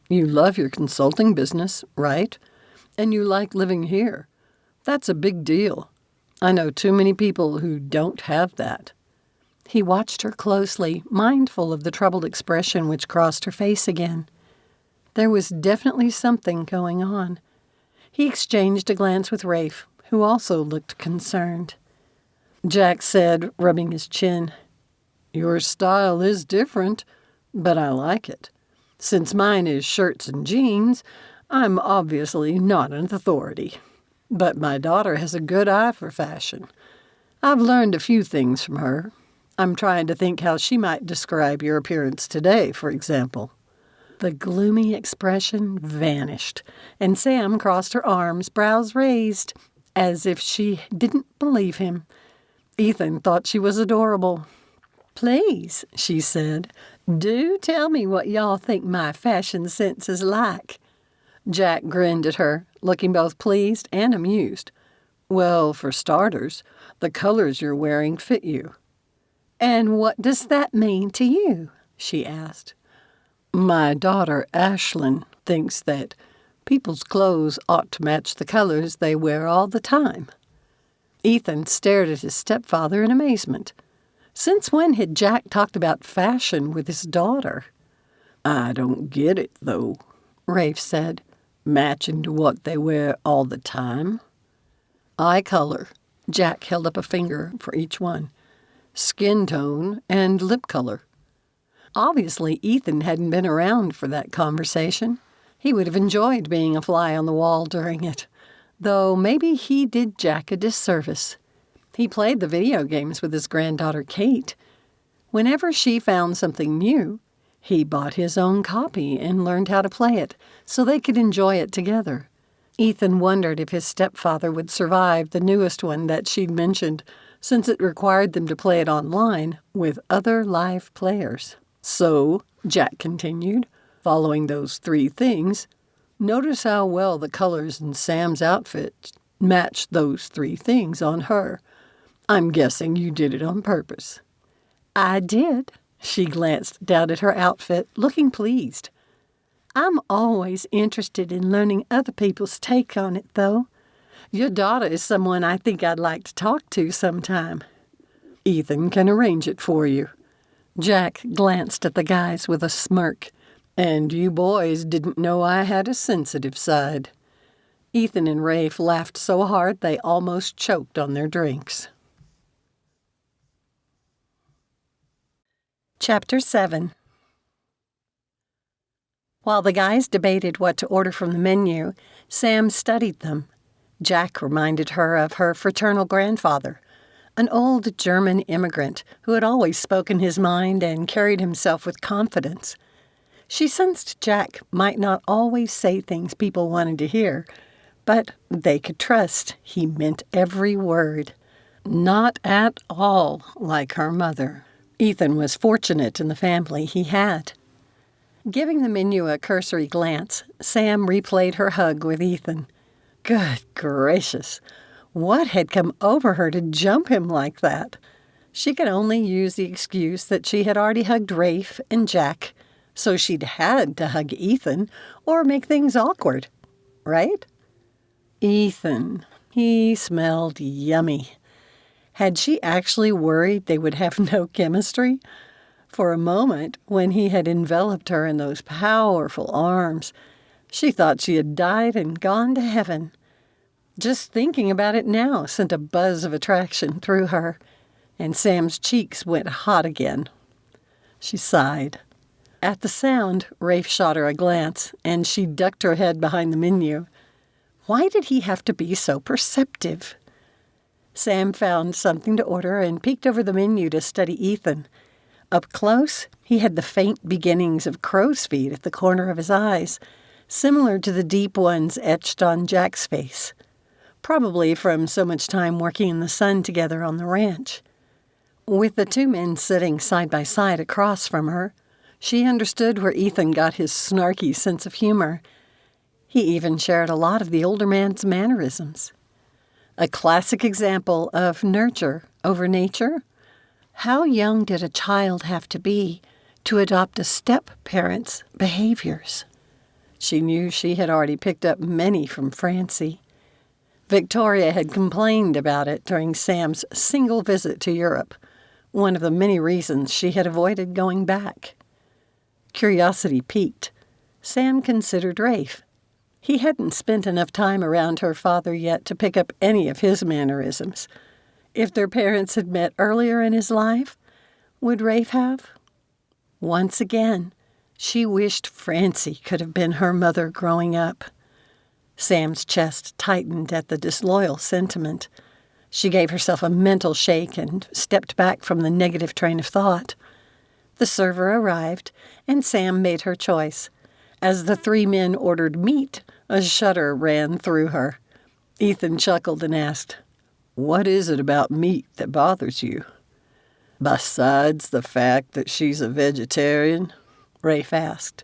you love your consulting business, right? And you like living here. That's a big deal. I know too many people who don't have that. He watched her closely, mindful of the troubled expression which crossed her face again. There was definitely something going on. He exchanged a glance with Rafe, who also looked concerned. Jack said, rubbing his chin, "Your style is different, but I like it. Since mine is shirts and jeans, I'm obviously not an authority. But my daughter has a good eye for fashion. I've learned a few things from her. I'm trying to think how she might describe your appearance today, for example." The gloomy expression vanished, and Sam crossed her arms, brows raised, as if she didn't believe him. Ethan thought she was adorable. "Please," she said, "do tell me what y'all think my fashion sense is like." Jack grinned at her, looking both pleased and amused. "Well, for starters, the colors you're wearing fit you." "And what does that mean to you?" she asked. "My daughter, Ashlyn, thinks that people's clothes ought to match the colors they wear all the time." Ethan stared at his stepfather in amazement. Since when had Jack talked about fashion with his daughter? "I don't get it, though," Rafe said. "Matching to what they wear all the time." "Eye color." Jack held up a finger for each one. "Skin tone and lip color." Obviously, Ethan hadn't been around for that conversation. He would have enjoyed being a fly on the wall during it, though maybe he did Jack a disservice. He played the video games with his granddaughter Kate. Whenever she found something new, he bought his own copy and learned how to play it so they could enjoy it together. Ethan wondered if his stepfather would survive the newest one that she'd mentioned, since it required them to play it online with other live players. "So," Jack continued, following those 3 things, "notice how well the colors in Sam's outfit match those 3 things on her. I'm guessing you did it on purpose." "I did." She glanced down at her outfit, looking pleased. "I'm always interested in learning other people's take on it, though. Your daughter is someone I think I'd like to talk to sometime." "Ethan can arrange it for you." Jack glanced at the guys with a smirk. And you boys didn't know I had a sensitive side. Ethan and Rafe laughed so hard they almost choked on their drinks. Chapter 7. While the guys debated what to order from the menu, Sam studied them. Jack reminded her of her fraternal grandfather, an old German immigrant who had always spoken his mind and carried himself with confidence. She sensed Jack might not always say things people wanted to hear, but they could trust he meant every word. Not at all like her mother. Ethan was fortunate in the family he had. Giving the menu a cursory glance, Sam replayed her hug with Ethan. Good gracious! What had come over her to jump him like that? She could only use the excuse that she had already hugged Rafe and Jack, so she'd had to hug Ethan or make things awkward, right? Ethan, he smelled yummy. Had she actually worried they would have no chemistry? For a moment, when he had enveloped her in those powerful arms, she thought she had died and gone to heaven. Just thinking about it now sent a buzz of attraction through her, and Sam's cheeks went hot again. She sighed. At the sound, Rafe shot her a glance, and she ducked her head behind the menu. Why did he have to be so perceptive? Sam found something to order and peeked over the menu to study Ethan. Up close, he had the faint beginnings of crow's feet at the corner of his eyes, similar to the deep ones etched on Jack's face, probably from so much time working in the sun together on the ranch. With the two men sitting side by side across from her, she understood where Ethan got his snarky sense of humor. He even shared a lot of the older man's mannerisms. A classic example of nurture over nature. How young did a child have to be to adopt a step-parent's behaviors? She knew she had already picked up many from Francie. Victoria had complained about it during Sam's single visit to Europe, one of the many reasons she had avoided going back. Curiosity piqued. Sam considered Rafe. He hadn't spent enough time around her father yet to pick up any of his mannerisms. If their parents had met earlier in his life, would Rafe have? Once again, she wished Francie could have been her mother growing up. Sam's chest tightened at the disloyal sentiment. She gave herself a mental shake and stepped back from the negative train of thought. The server arrived, and Sam made her choice. As the three men ordered meat, a shudder ran through her. Ethan chuckled and asked, "What is it about meat that bothers you?" "Besides the fact that she's a vegetarian?" Rafe asked.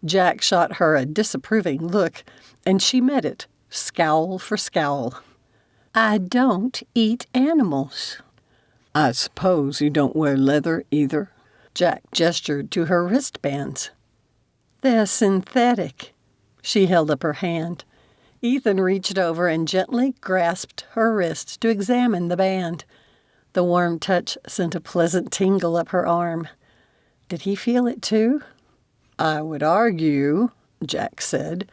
Jack shot her a disapproving look, and she met it, scowl for scowl. "I don't eat animals." "I suppose you don't wear leather either?" Jack gestured to her wristbands. "They're synthetic." She held up her hand. Ethan reached over and gently grasped her wrist to examine the band. The warm touch sent a pleasant tingle up her arm. Did he feel it too? "I would argue," Jack said,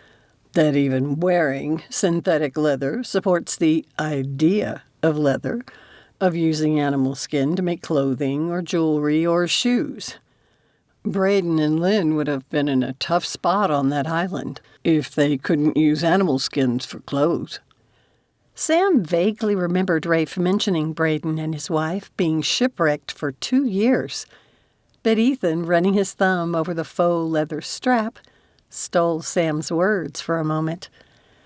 "that even wearing synthetic leather supports the idea of leather, of using animal skin to make clothing or jewelry or shoes. Braden and Lynn would have been in a tough spot on that island if they couldn't use animal skins for clothes." Sam vaguely remembered Rafe mentioning Braden and his wife being shipwrecked for 2 years, but Ethan, running his thumb over the faux leather strap, stole Sam's words for a moment.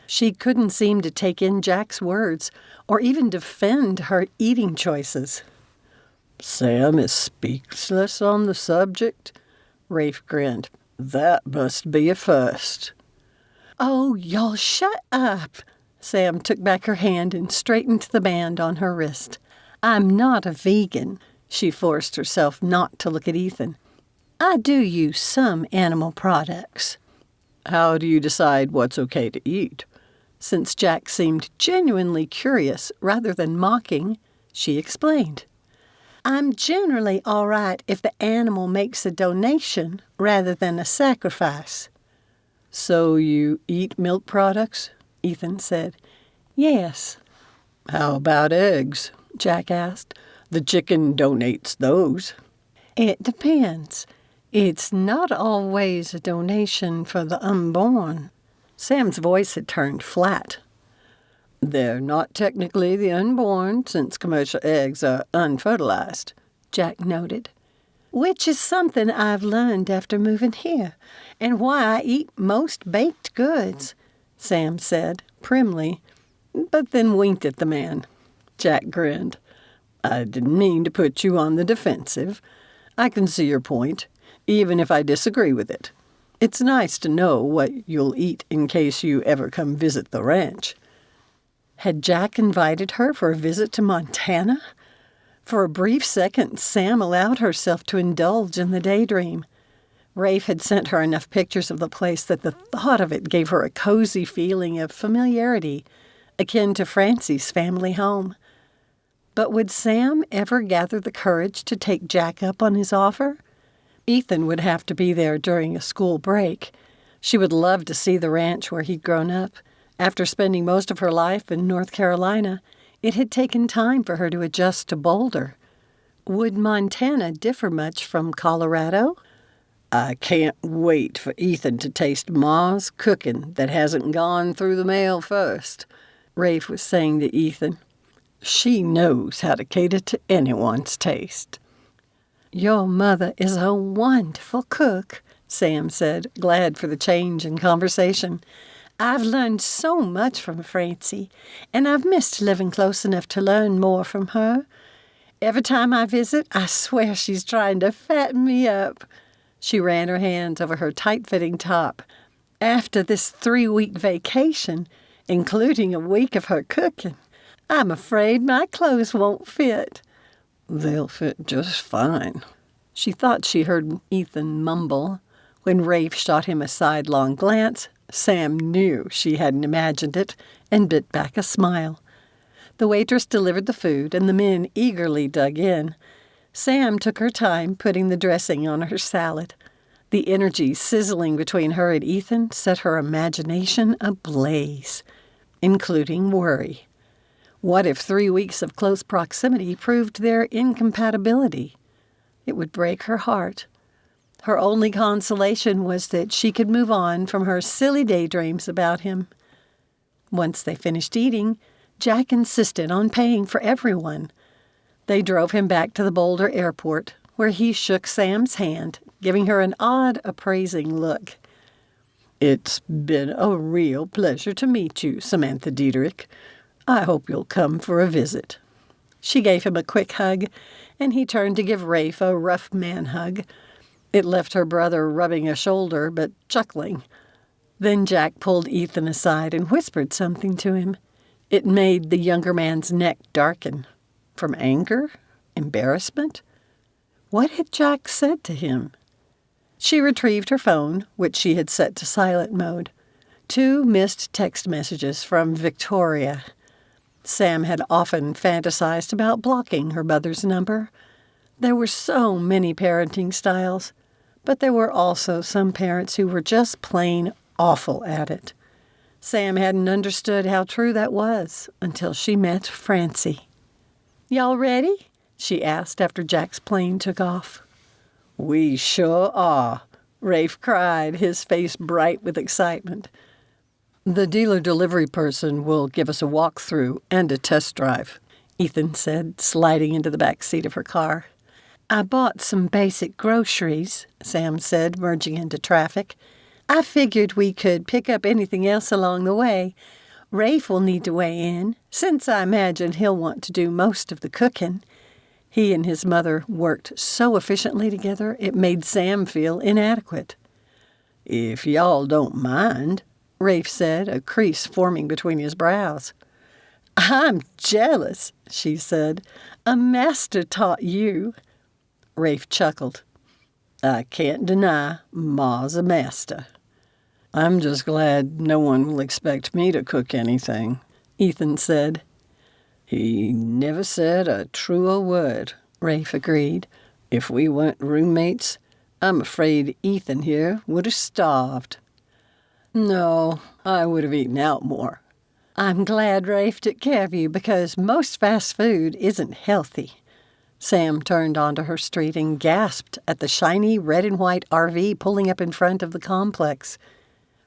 She couldn't seem to take in Jack's words or even defend her eating choices. "Sam is speechless on the subject?" Rafe grinned. "That must be a first." "Oh, y'all shut up!" Sam took back her hand and straightened the band on her wrist. "I'm not a vegan." She forced herself not to look at Ethan. "I do use some animal products." "How do you decide what's okay to eat?" Since Jack seemed genuinely curious rather than mocking, she explained. I'm generally all right if the animal makes a donation rather than a sacrifice. So you eat milk products? Ethan said. Yes. How about eggs? Jack asked. The chicken donates those. It depends. It's not always a donation for the unborn. Sam's voice had turned flat. They're not technically the unborn, since commercial eggs are unfertilized, Jack noted. Which is something I've learned after moving here, and why I eat most baked goods, Sam said, primly, but then winked at the man. Jack grinned. I didn't mean to put you on the defensive. I can see your point, even if I disagree with it. It's nice to know what you'll eat in case you ever come visit the ranch. Had Jack invited her for a visit to Montana? For a brief second, Sam allowed herself to indulge in the daydream. Rafe had sent her enough pictures of the place that the thought of it gave her a cozy feeling of familiarity, akin to Francie's family home. But would Sam ever gather the courage to take Jack up on his offer? Ethan would have to be there during a school break. She would love to see the ranch where he'd grown up. After spending most of her life in North Carolina, it had taken time for her to adjust to Boulder. Would Montana differ much from Colorado? I can't wait for Ethan to taste Ma's cooking that hasn't gone through the mail first, Rafe was saying to Ethan. She knows how to cater to anyone's taste. Your mother is a wonderful cook, Sam said, glad for the change in conversation. I've learned so much from Francie, and I've missed living close enough to learn more from her. Every time I visit, I swear she's trying to fatten me up. She ran her hands over her tight-fitting top. After this 3-week vacation, including a week of her cooking, I'm afraid my clothes won't fit. They'll fit just fine. She thought she heard Ethan mumble. When Rafe shot him a sidelong glance, Sam knew she hadn't imagined it and bit back a smile. The waitress delivered the food, and the men eagerly dug in. Sam took her time putting the dressing on her salad. The energy sizzling between her and Ethan set her imagination ablaze, including worry. What if 3 weeks of close proximity proved their incompatibility? It would break her heart. Her only consolation was that she could move on from her silly daydreams about him. Once they finished eating, Jack insisted on paying for everyone. They drove him back to the Boulder airport, where he shook Sam's hand, giving her an odd, appraising look. It's been a real pleasure to meet you, Samantha Diederik. I hope you'll come for a visit. She gave him a quick hug, and he turned to give Rafe a rough man hug. It left her brother rubbing a shoulder, but chuckling. Then Jack pulled Ethan aside and whispered something to him. It made the younger man's neck darken. From anger? Embarrassment? What had Jack said to him? She retrieved her phone, which she had set to silent mode. 2 missed text messages from Victoria. Sam had often fantasized about blocking her mother's number. There were so many parenting styles, but there were also some parents who were just plain awful at it. Sam hadn't understood how true that was until she met Francie. "Y'all ready?" she asked after Jack's plane took off. "We sure are," Rafe cried, his face bright with excitement. "The dealer delivery person will give us a walkthrough and a test drive," Ethan said, sliding into the back seat of her car. "I bought some basic groceries," Sam said, merging into traffic. "I figured we could pick up anything else along the way. Rafe will need to weigh in, since I imagine he'll want to do most of the cooking." He and his mother worked so efficiently together, it made Sam feel inadequate. "If y'all don't mind," Rafe said, a crease forming between his brows. "I'm jealous," she said. "A master taught you." Rafe chuckled. "I can't deny Ma's a master." "I'm just glad no one will expect me to cook anything," Ethan said. "He never said a truer word," Rafe agreed. "If we weren't roommates, I'm afraid Ethan here would have starved." "No, I would have eaten out more." "I'm glad Rafe took care of you because most fast food isn't healthy." Sam turned onto her street and gasped at the shiny red and white RV pulling up in front of the complex.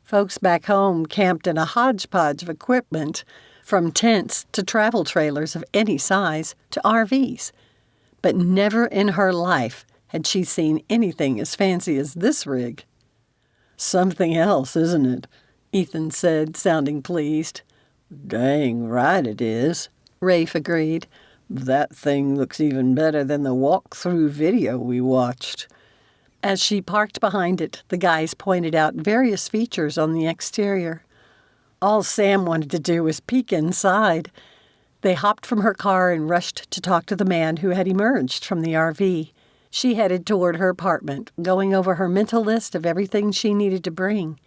Folks back home camped in a hodgepodge of equipment, from tents to travel trailers of any size to RVs. But never in her life had she seen anything as fancy as this rig. "Something else, isn't it?" Ethan said, sounding pleased. "Dang right it is," Rafe agreed. "That thing looks even better than the walkthrough video we watched." As she parked behind it, the guys pointed out various features on the exterior. All Sam wanted to do was peek inside. They hopped from her car and rushed to talk to the man who had emerged from the RV. She headed toward her apartment, going over her mental list of everything she needed to bring.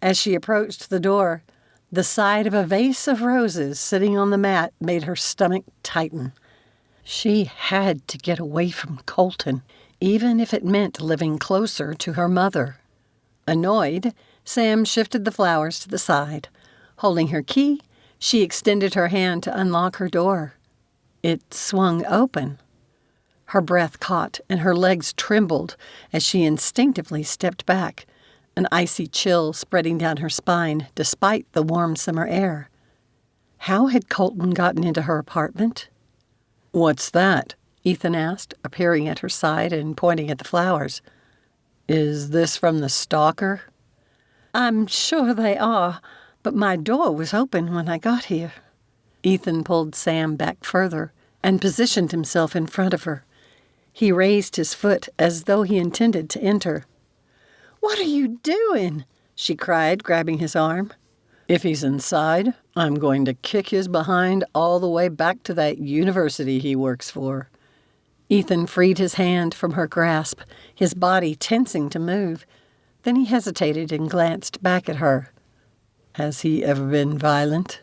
As she approached the door, the sight of a vase of roses sitting on the mat made her stomach tighten. She had to get away from Colton, even if it meant living closer to her mother. Annoyed, Sam shifted the flowers to the side. Holding her key, she extended her hand to unlock her door. It swung open. Her breath caught and her legs trembled as she instinctively stepped back, an icy chill spreading down her spine despite the warm summer air. How had Colton gotten into her apartment? "What's that?" Ethan asked, appearing at her side and pointing at the flowers. "Is this from the stalker?" "I'm sure they are, but my door was open when I got here." Ethan pulled Sam back further and positioned himself in front of her. He raised his foot as though he intended to enter. "What are you doing?" she cried, grabbing his arm. "If he's inside, I'm going to kick his behind all the way back to that university he works for." Ethan freed his hand from her grasp, his body tensing to move. Then he hesitated and glanced back at her. "Has he ever been violent?"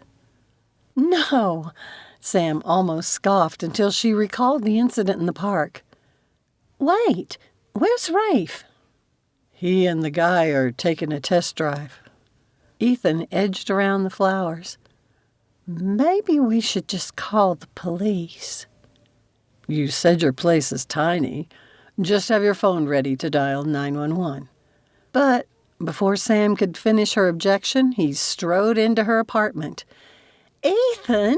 "No," Sam almost scoffed until she recalled the incident in the park. "Wait, where's Rafe?" "He and the guy are taking a test drive." Ethan edged around the flowers. "Maybe we should just call the police." "You said your place is tiny. Just have your phone ready to dial 911. But before Sam could finish her objection, he strode into her apartment. "Ethan!"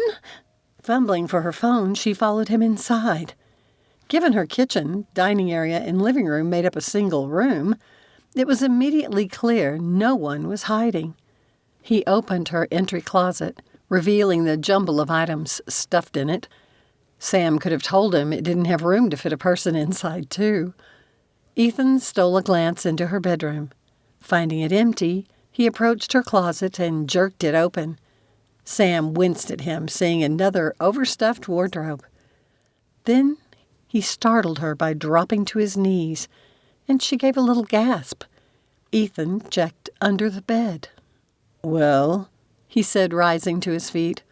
Fumbling for her phone, she followed him inside. Given her kitchen, dining area, and living room made up a single room, it was immediately clear no one was hiding. He opened her entry closet, revealing the jumble of items stuffed in it. Sam could have told him it didn't have room to fit a person inside, too. Ethan stole a glance into her bedroom. Finding it empty, he approached her closet and jerked it open. Sam winced at him, seeing another overstuffed wardrobe. Then he startled her by dropping to his knees, and she gave a little gasp. Ethan checked under the bed. "Well," he said, rising to his feet,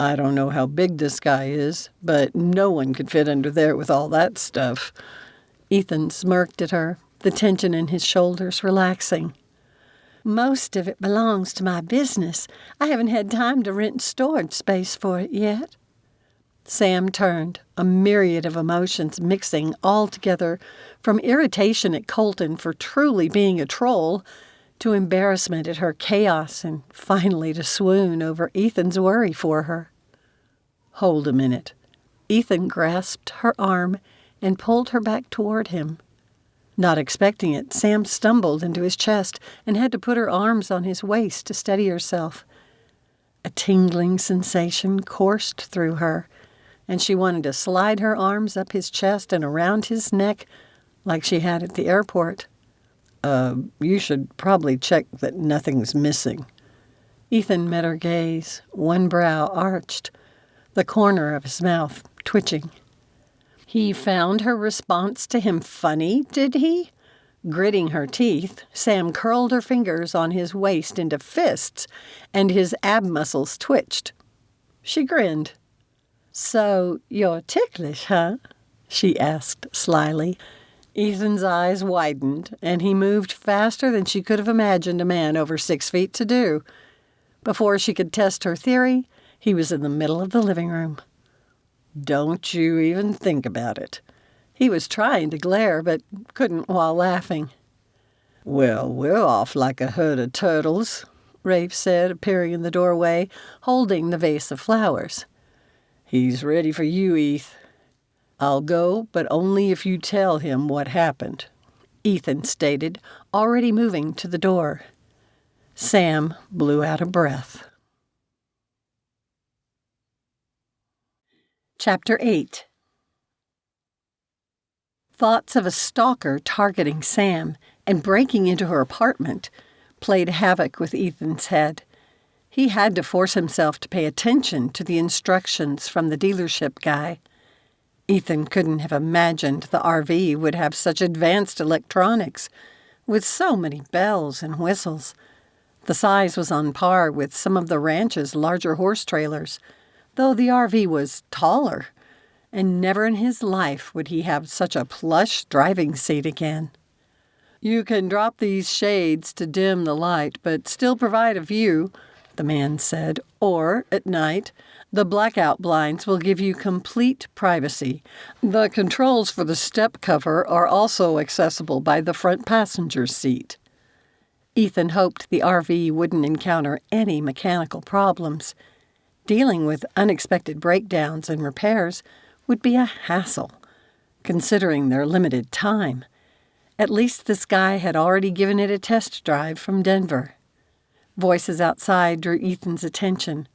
"I don't know how big this guy is, but no one could fit under there with all that stuff." Ethan smirked at her, the tension in his shoulders relaxing. "Most of it belongs to my business. I haven't had time to rent storage space for it yet." Sam turned, a myriad of emotions mixing all together, from irritation at Colton for truly being a troll, to embarrassment at her chaos, and finally to swoon over Ethan's worry for her. "Hold a minute." Ethan grasped her arm and pulled her back toward him. Not expecting it, Sam stumbled into his chest and had to put her arms on his waist to steady herself. A tingling sensation coursed through her, and she wanted to slide her arms up his chest and around his neck like she had at the airport. You should probably check that nothing's missing." Ethan met her gaze, one brow arched, the corner of his mouth twitching. He found her response to him funny, did he? Gritting her teeth, Sam curled her fingers on his waist into fists, and his ab muscles twitched. She grinned. "So you're ticklish, huh?" she asked slyly. Ethan's eyes widened, and he moved faster than she could have imagined a man over 6 feet to do. Before she could test her theory, he was in the middle of the living room. "Don't you even think about it." He was trying to glare, but couldn't while laughing. "Well, we're off like a herd of turtles," Rafe said, appearing in the doorway, holding the vase of flowers. "He's ready for you, Eth." "I'll go, but only if you tell him what happened," Ethan stated, already moving to the door. Sam blew out a breath. Chapter 8. Thoughts of a stalker targeting Sam and breaking into her apartment played havoc with Ethan's head. He had to force himself to pay attention to the instructions from the dealership guy. Ethan couldn't have imagined the RV would have such advanced electronics, with so many bells and whistles. The size was on par with some of the ranch's larger horse trailers, though the RV was taller, and never in his life would he have such a plush driving seat again. "You can drop these shades to dim the light, but still provide a view," the man said, "or, at night, the blackout blinds will give you complete privacy. The controls for the step cover are also accessible by the front passenger seat." Ethan hoped the RV wouldn't encounter any mechanical problems. Dealing with unexpected breakdowns and repairs would be a hassle, considering their limited time. At least this guy had already given it a test drive from Denver. Voices outside drew Ethan's attention.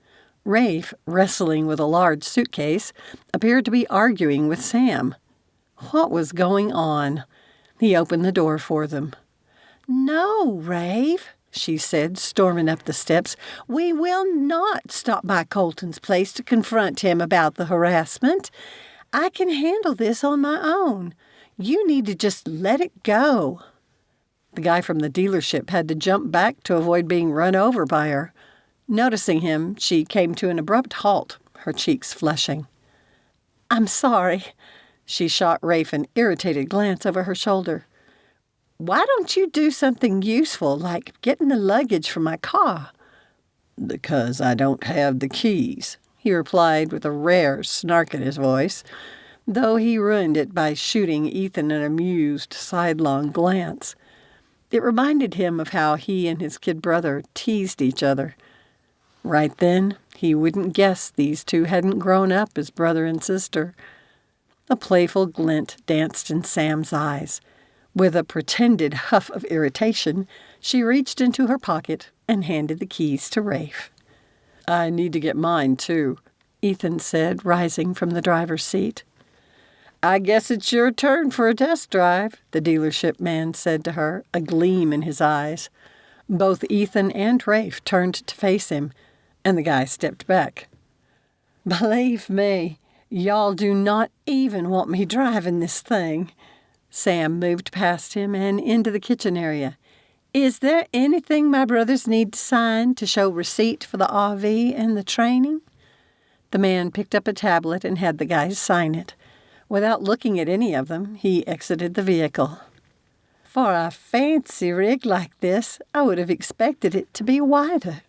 Rafe, wrestling with a large suitcase, appeared to be arguing with Sam. What was going on? He opened the door for them. "No, Rafe," she said, storming up the steps. "We will not stop by Colton's place to confront him about the harassment. I can handle this on my own. You need to just let it go." The guy from the dealership had to jump back to avoid being run over by her. Noticing him, she came to an abrupt halt, her cheeks flushing. "I'm sorry." She shot Rafe an irritated glance over her shoulder. "Why don't you do something useful, like getting the luggage from my car?" "Because I don't have the keys," he replied with a rare snark in his voice, though he ruined it by shooting Ethan an amused, sidelong glance. It reminded him of how he and his kid brother teased each other. Right then, he wouldn't guess these two hadn't grown up as brother and sister. A playful glint danced in Sam's eyes. With a pretended huff of irritation, she reached into her pocket and handed the keys to Rafe. "I need to get mine, too," Ethan said, rising from the driver's seat. "I guess it's your turn for a test drive," the dealership man said to her, a gleam in his eyes. Both Ethan and Rafe turned to face him, and the guy stepped back. "Believe me, y'all do not even want me driving this thing." Sam moved past him and into the kitchen area. "Is there anything my brothers need to sign to show receipt for the RV and the training?" The man picked up a tablet and had the guys sign it. Without looking at any of them, he exited the vehicle. "For a fancy rig like this, I would have expected it to be wider,"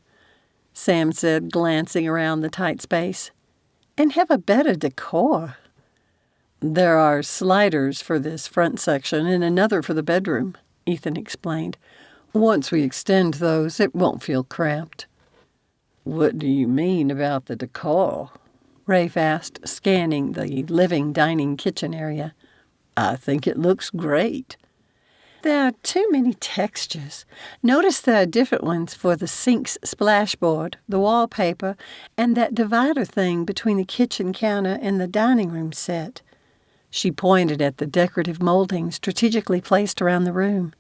Sam said, glancing around the tight space. "And have a better decor." "There are sliders for this front section and another for the bedroom," Ethan explained. "Once we extend those, it won't feel cramped." "What do you mean about the decor?" Rafe asked, scanning the living, dining, kitchen area. "I think it looks great." "There are too many textures. Notice there are different ones for the sink's splashboard, the wallpaper, and that divider thing between the kitchen counter and the dining room set." She pointed at the decorative molding strategically placed around the room.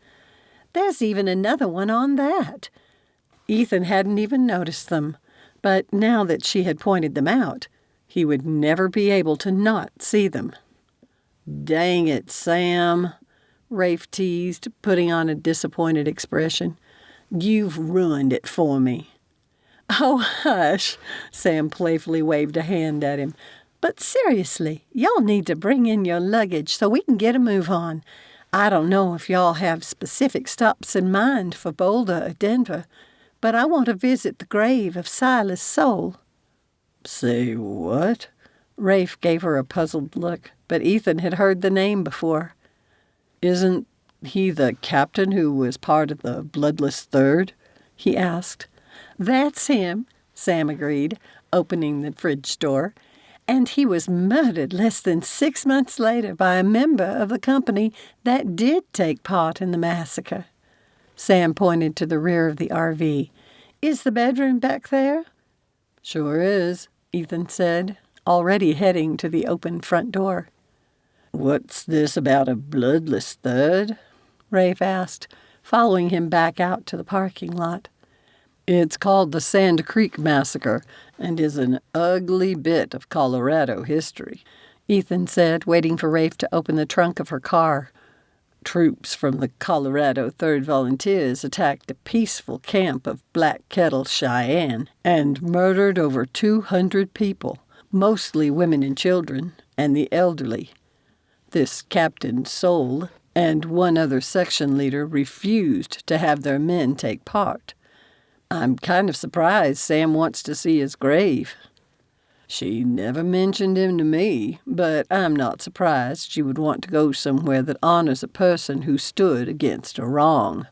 "There's even another one on that." Ethan hadn't even noticed them, but now that she had pointed them out, he would never be able to not see them. "Dang it, Sam," Rafe teased, putting on a disappointed expression. "You've ruined it for me." "Oh, hush," Sam playfully waved a hand at him. But seriously, y'all need to bring in your luggage so we can get a move on. I don't know if y'all have specific stops in mind for Boulder or Denver, but I want to visit the grave of Silas Soule." "Say what?" Rafe gave her a puzzled look, but Ethan had heard the name before. "Isn't he the captain who was part of the Bloodless Third?" he asked. "That's him," Sam agreed, opening the fridge door. "And he was murdered less than 6 months later by a member of the company that did take part in the massacre." Sam pointed to the rear of the RV. "Is the bedroom back there?" "Sure is," Ethan said, already heading to the open front door. "What's this about a bloodless third?" Rafe asked, following him back out to the parking lot. "It's called the Sand Creek Massacre and is an ugly bit of Colorado history," Ethan said, waiting for Rafe to open the trunk of her car. "Troops from the Colorado 3rd Volunteers attacked a peaceful camp of Black Kettle Cheyenne and murdered over 200 people, mostly women and children, and the elderly. This Captain Soule and one other section leader refused to have their men take part. I'm kind of surprised Sam wants to see his grave. She never mentioned him to me, but I'm not surprised she would want to go somewhere that honors a person who stood against a wrong,"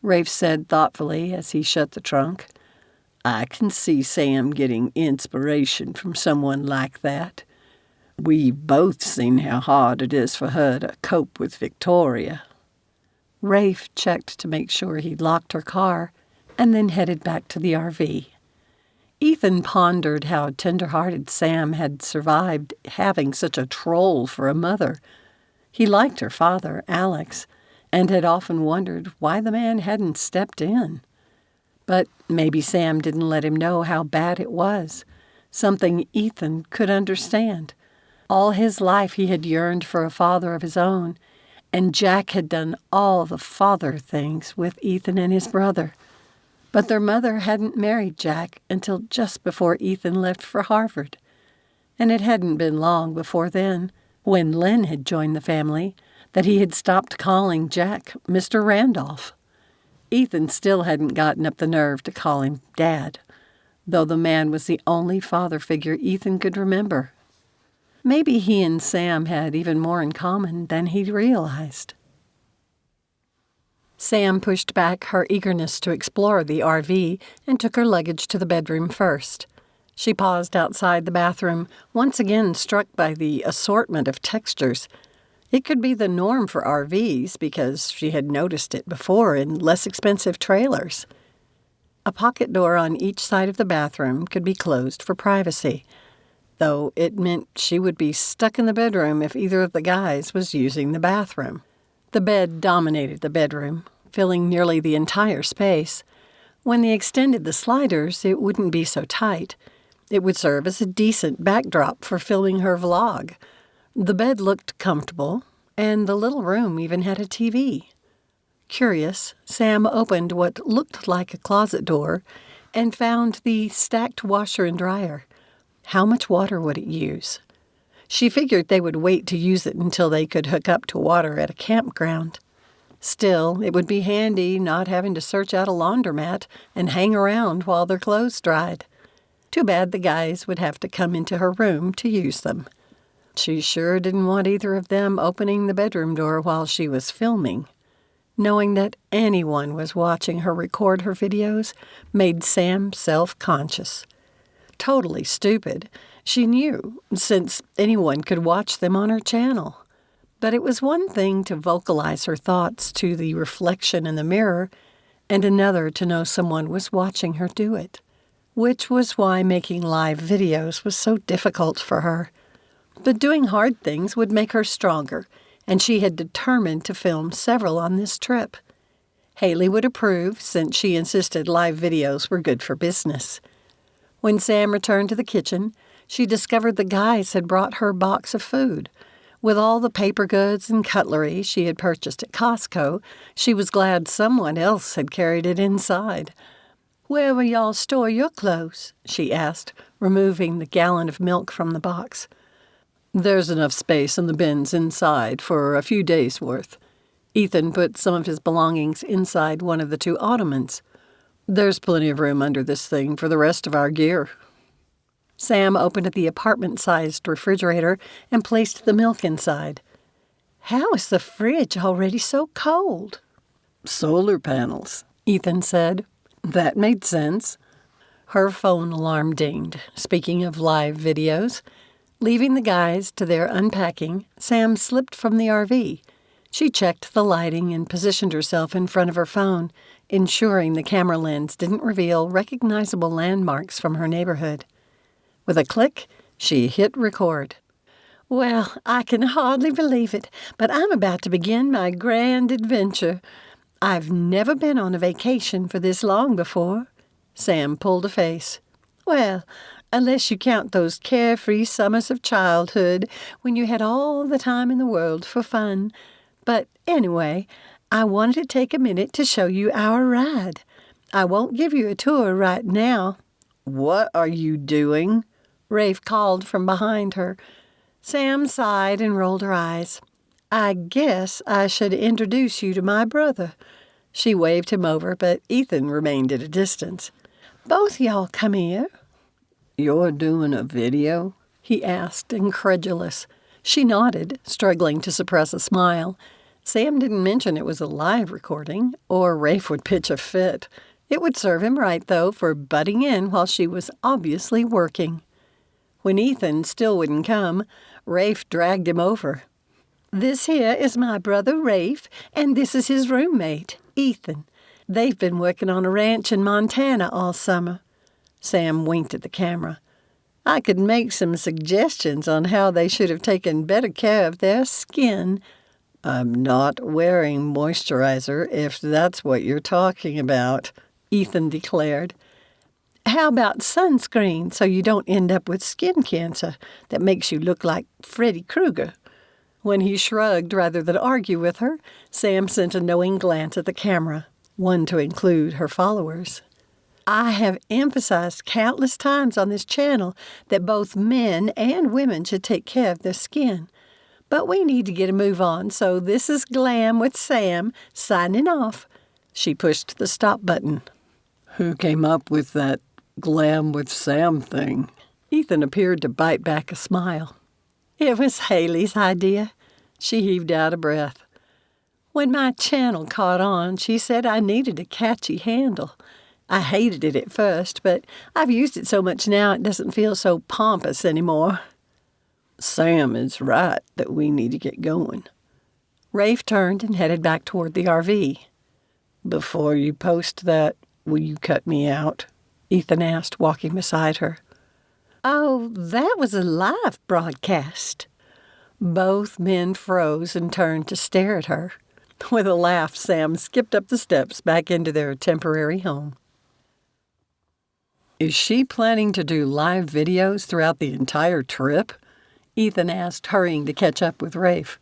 Rafe said thoughtfully as he shut the trunk. "I can see Sam getting inspiration from someone like that. We've both seen how hard it is for her to cope with Victoria." Rafe checked to make sure he'd locked her car and then headed back to the RV. Ethan pondered how tender-hearted Sam had survived having such a troll for a mother. He liked her father, Alex, and had often wondered why the man hadn't stepped in. But maybe Sam didn't let him know how bad it was, something Ethan could understand. All his life he had yearned for a father of his own, and Jack had done all the father things with Ethan and his brother. But their mother hadn't married Jack until just before Ethan left for Harvard. And it hadn't been long before then, when Lynn had joined the family, that he had stopped calling Jack Mr. Randolph. Ethan still hadn't gotten up the nerve to call him Dad, though the man was the only father figure Ethan could remember. Maybe he and Sam had even more in common than he'd realized. Sam pushed back her eagerness to explore the RV and took her luggage to the bedroom first. She paused outside the bathroom, once again struck by the assortment of textures. It could be the norm for RVs because she had noticed it before in less expensive trailers. A pocket door on each side of the bathroom could be closed for privacy, though it meant she would be stuck in the bedroom if either of the guys was using the bathroom. The bed dominated the bedroom, filling nearly the entire space. When they extended the sliders, it wouldn't be so tight. It would serve as a decent backdrop for filming her vlog. The bed looked comfortable, and the little room even had a TV. Curious, Sam opened what looked like a closet door and found the stacked washer and dryer. How much water would it use? She figured they would wait to use it until they could hook up to water at a campground. Still, it would be handy not having to search out a laundromat and hang around while their clothes dried. Too bad the guys would have to come into her room to use them. She sure didn't want either of them opening the bedroom door while she was filming. Knowing that anyone was watching her record her videos made Sam self-conscious. Totally stupid, she knew, since anyone could watch them on her channel. But it was one thing to vocalize her thoughts to the reflection in the mirror, and another to know someone was watching her do it, which was why making live videos was so difficult for her. But doing hard things would make her stronger, and she had determined to film several on this trip. Haley would approve, since she insisted live videos were good for business. When Sam returned to the kitchen, she discovered the guys had brought her box of food. With all the paper goods and cutlery she had purchased at Costco, she was glad someone else had carried it inside. Where will y'all store your clothes? She asked, removing the gallon of milk from the box. There's enough space in the bins inside for a few days' worth. Ethan put some of his belongings inside one of the 2 ottomans. There's plenty of room under this thing for the rest of our gear. Sam opened the apartment-sized refrigerator and placed the milk inside. How is the fridge already so cold? Solar panels, Ethan said. That made sense. Her phone alarm dinged. Speaking of live videos, leaving the guys to their unpacking, Sam slipped from the RV. She checked the lighting and positioned herself in front of her phone, ensuring the camera lens didn't reveal recognizable landmarks from her neighborhood. With a click, she hit record. Well, I can hardly believe it, but I'm about to begin my grand adventure. I've never been on a vacation for this long before. Sam pulled a face. Well, unless you count those carefree summers of childhood when you had all the time in the world for fun. But anyway, I wanted to take a minute to show you our ride. I won't give you a tour right now. What are you doing? Rafe called from behind her. Sam sighed and rolled her eyes. I guess I should introduce you to my brother. She waved him over, but Ethan remained at a distance. Both y'all come here. You're doing a video? He asked, incredulous. She nodded, struggling to suppress a smile. Sam didn't mention it was a live recording, or Rafe would pitch a fit. It would serve him right, though, for butting in while she was obviously working. When Ethan still wouldn't come, Rafe dragged him over. This here is my brother Rafe, and this is his roommate, Ethan. They've been working on a ranch in Montana all summer. Sam winked at the camera. I could make some suggestions on how they should have taken better care of their skin. I'm not wearing moisturizer, if that's what you're talking about, Ethan declared. How about sunscreen so you don't end up with skin cancer that makes you look like Freddy Krueger? When he shrugged rather than argue with her, Sam sent a knowing glance at the camera, one to include her followers. I have emphasized countless times on this channel that both men and women should take care of their skin. But we need to get a move on, so this is Glam with Sam, signing off. She pushed the stop button. Who came up with that Glam with Sam thing? Ethan appeared to bite back a smile. It was Haley's idea. She heaved out a breath. When my channel caught on, she said I needed a catchy handle. I hated it at first, but I've used it so much now it doesn't feel so pompous anymore. Sam is right that we need to get going. Rafe turned and headed back toward the RV. Before you post that, will you cut me out? Ethan asked, walking beside her. Oh, that was a live broadcast. Both men froze and turned to stare at her. With a laugh, Sam skipped up the steps back into their temporary home. Is she planning to do live videos throughout the entire trip? Ethan asked, hurrying to catch up with Rafe.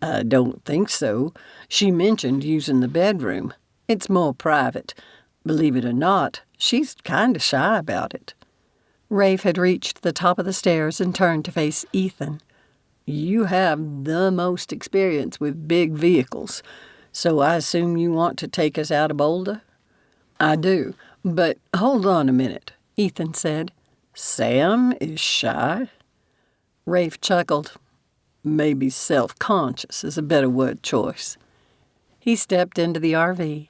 I don't think so. She mentioned using the bedroom. It's more private. Believe it or not, she's kind of shy about it. Rafe had reached the top of the stairs and turned to face Ethan. You have the most experience with big vehicles, so I assume you want to take us out of Boulder? I do, but hold on a minute, Ethan said. Sam is shy? Rafe chuckled. Maybe self-conscious is a better word choice. He stepped into the RV.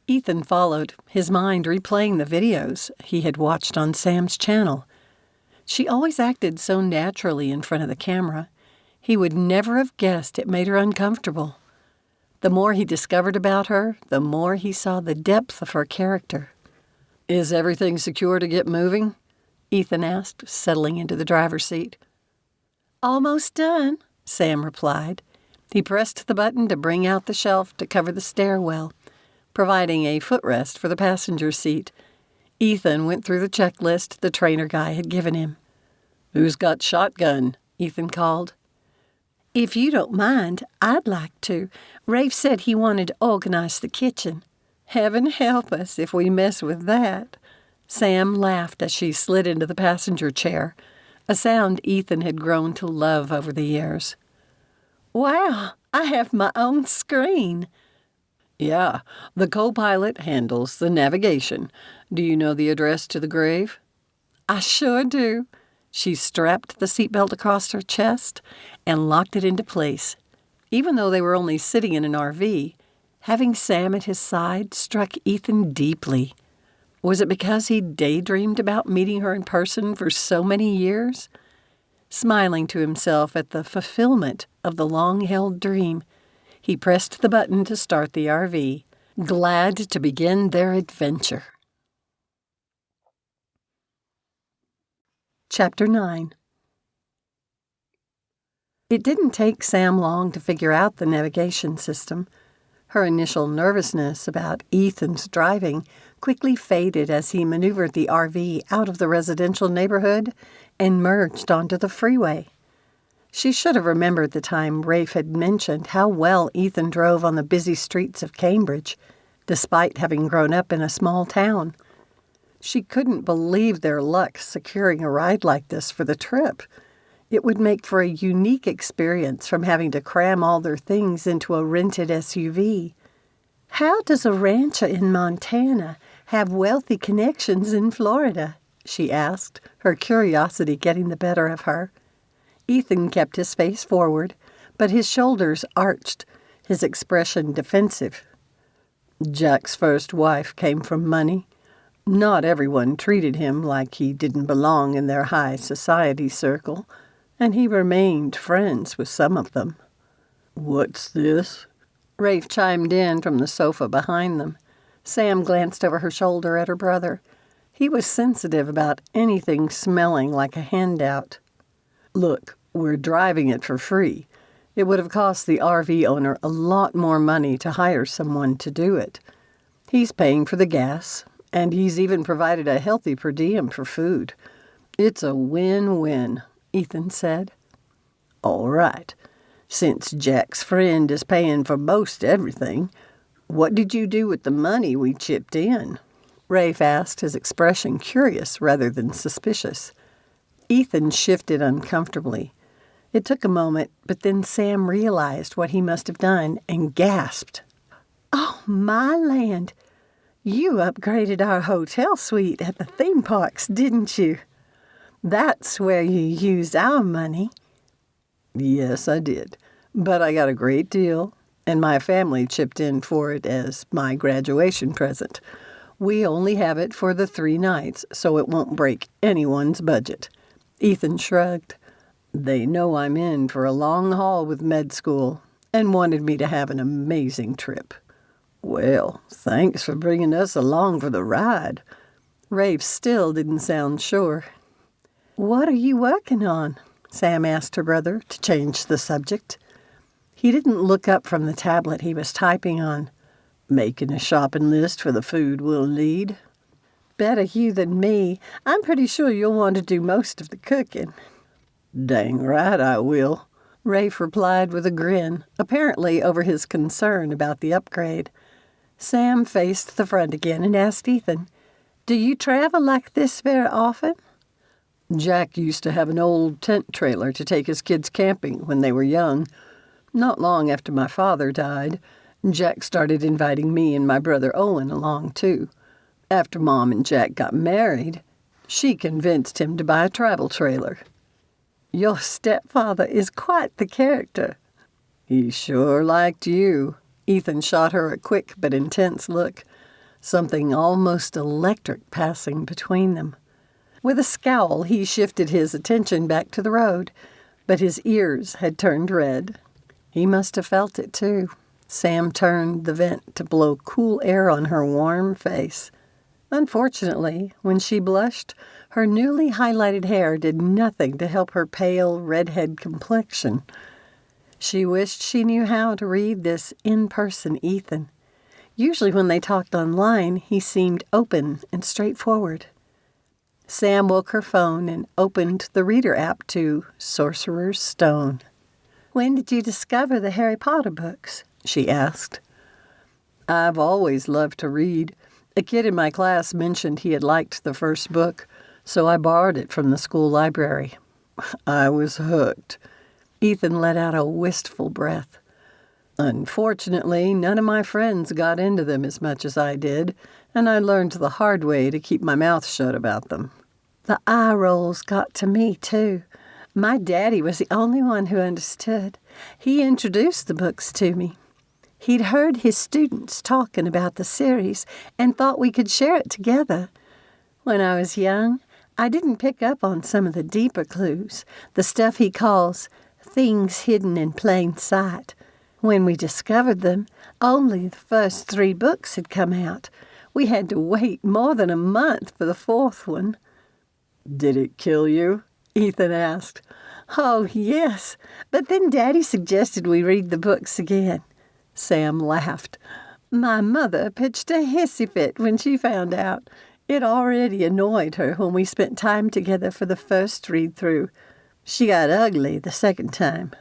Ethan followed, his mind replaying the videos he had watched on Sam's channel. She always acted so naturally in front of the camera. He would never have guessed it made her uncomfortable. The more he discovered about her, the more he saw the depth of her character. Is everything secure to get moving? Ethan asked, settling into the driver's seat. Almost done, Sam replied. He pressed the button to bring out the shelf to cover the stairwell, providing a footrest for the passenger seat. Ethan went through the checklist the trainer guy had given him. Who's got shotgun? Ethan called. If you don't mind, I'd like to. Rafe said he wanted to organize the kitchen. Heaven help us if we mess with that. Sam laughed as she slid into the passenger chair, a sound Ethan had grown to love over the years. Wow, I have my own screen. Yeah, the co-pilot handles the navigation. Do you know the address to the grave? I sure do. She strapped the seatbelt across her chest and locked it into place. Even though they were only sitting in an RV, having Sam at his side struck Ethan deeply. Was it because he daydreamed about meeting her in person for so many years? Smiling to himself at the fulfillment of the long-held dream, he pressed the button to start the RV, glad to begin their adventure. Chapter 9. It didn't take Sam long to figure out the navigation system. Her initial nervousness about Ethan's driving quickly faded as he maneuvered the RV out of the residential neighborhood and merged onto the freeway. She should have remembered the time Rafe had mentioned how well Ethan drove on the busy streets of Cambridge, despite having grown up in a small town. She couldn't believe their luck securing a ride like this for the trip. It would make for a unique experience from having to cram all their things into a rented SUV. How does a rancher in Montana have wealthy connections in Florida? She asked, her curiosity getting the better of her. Ethan kept his face forward, but his shoulders arched, his expression defensive. Jack's first wife came from money. Not everyone treated him like he didn't belong in their high society circle, and he remained friends with some of them. What's this? Rafe chimed in from the sofa behind them. Sam glanced over her shoulder at her brother. He was sensitive about anything smelling like a handout. Look, we're driving it for free. It would have cost the RV owner a lot more money to hire someone to do it. He's paying for the gas, and he's even provided a healthy per diem for food. It's a win-win, Ethan said. All right. Since Jack's friend is paying for most everything, what did you do with the money we chipped in? Rafe asked, his expression curious rather than suspicious. Ethan shifted uncomfortably. It took a moment, but then Sam realized what he must have done and gasped. Oh, my land! You upgraded our hotel suite at the theme parks, didn't you? That's where you used our money. Yes, I did. But I got a great deal, and my family chipped in for it as my graduation present. We only have it for the 3 nights, so it won't break anyone's budget. Ethan shrugged. They know I'm in for a long haul with med school and wanted me to have an amazing trip. Well, thanks for bringing us along for the ride. Rafe still didn't sound sure. What are you working on? Sam asked her brother to change the subject. He didn't look up from the tablet he was typing on. Making a shopping list for the food we'll need. Better you than me. I'm pretty sure you'll want to do most of the cooking. Dang right I will, Rafe replied with a grin, apparently over his concern about the upgrade. Sam faced the front again and asked Ethan, Do you travel like this very often? Jack used to have an old tent trailer to take his kids camping when they were young. Not long after my father died, Jack started inviting me and my brother Owen along, too. After Mom and Jack got married, she convinced him to buy a travel trailer. Your stepfather is quite the character. He sure liked you. Ethan shot her a quick but intense look, something almost electric passing between them. With a scowl, he shifted his attention back to the road, but his ears had turned red. He must have felt it, too. Sam turned the vent to blow cool air on her warm face. Unfortunately, when she blushed, her newly highlighted hair did nothing to help her pale, redhead complexion. She wished she knew how to read this in-person Ethan. Usually when they talked online, he seemed open and straightforward. Sam woke her phone and opened the reader app to Sorcerer's Stone. When did you discover the Harry Potter books? She asked. I've always loved to read. A kid in my class mentioned he had liked the first book, so I borrowed it from the school library. I was hooked. Ethan let out a wistful breath. Unfortunately, none of my friends got into them as much as I did, and I learned the hard way to keep my mouth shut about them. The eye rolls got to me, too. My daddy was the only one who understood. He introduced the books to me. He'd heard his students talking about the series and thought we could share it together. When I was young, I didn't pick up on some of the deeper clues, the stuff he calls things hidden in plain sight. When we discovered them, only the first 3 books had come out. We had to wait more than a month for the 4th one. Did it kill you? Ethan asked. Oh, yes, but then Daddy suggested we read the books again. Sam laughed. My mother pitched a hissy fit when she found out. It already annoyed her when we spent time together for the first read-through. She got ugly the second time.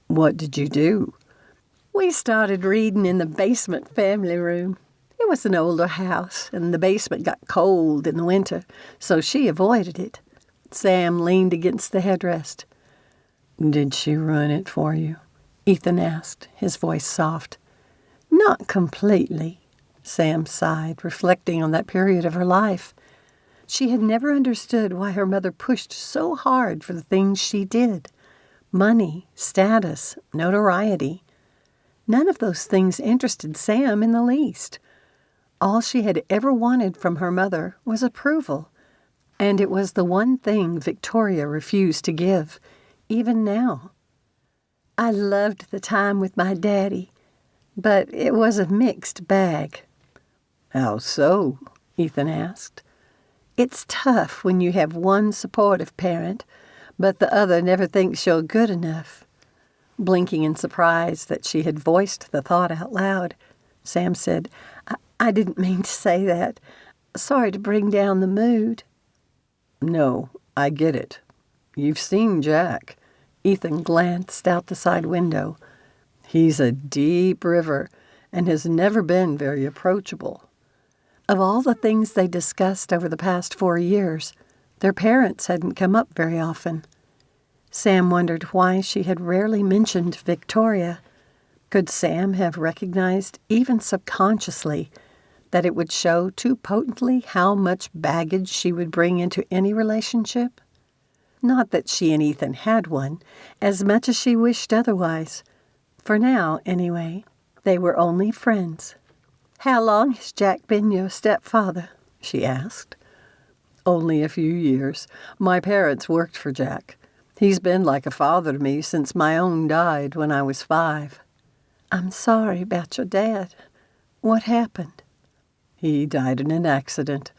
What did you do? We started reading in the basement family room. It was an older house, and the basement got cold in the winter, so she avoided it. Sam leaned against the headrest. Did she ruin it for you? Ethan asked, his voice soft. Not completely, Sam sighed, reflecting on that period of her life. She had never understood why her mother pushed so hard for the things she did. Money, status, notoriety. None of those things interested Sam in the least. All she had ever wanted from her mother was approval, and it was the one thing Victoria refused to give, even now. I loved the time with my daddy, but it was a mixed bag. How so? Ethan asked. It's tough when you have one supportive parent, but the other never thinks you're good enough. Blinking in surprise that she had voiced the thought out loud, Sam said, I didn't mean to say that. Sorry to bring down the mood. No, I get it. You've seen Jack. Ethan glanced out the side window. He's a deep river and has never been very approachable. Of all the things they discussed over the past 4 years, their parents hadn't come up very often. Sam wondered why she had rarely mentioned Victoria. Could Sam have recognized, even subconsciously, that it would show too potently how much baggage she would bring into any relationship? Not that she and Ethan had one, as much as she wished otherwise. For now, anyway, they were only friends. How long has Jack been your stepfather? She asked. Only a few years. My parents worked for Jack. He's been like a father to me since my own died when I was 5. I'm sorry about your dad. What happened? He died in an accident.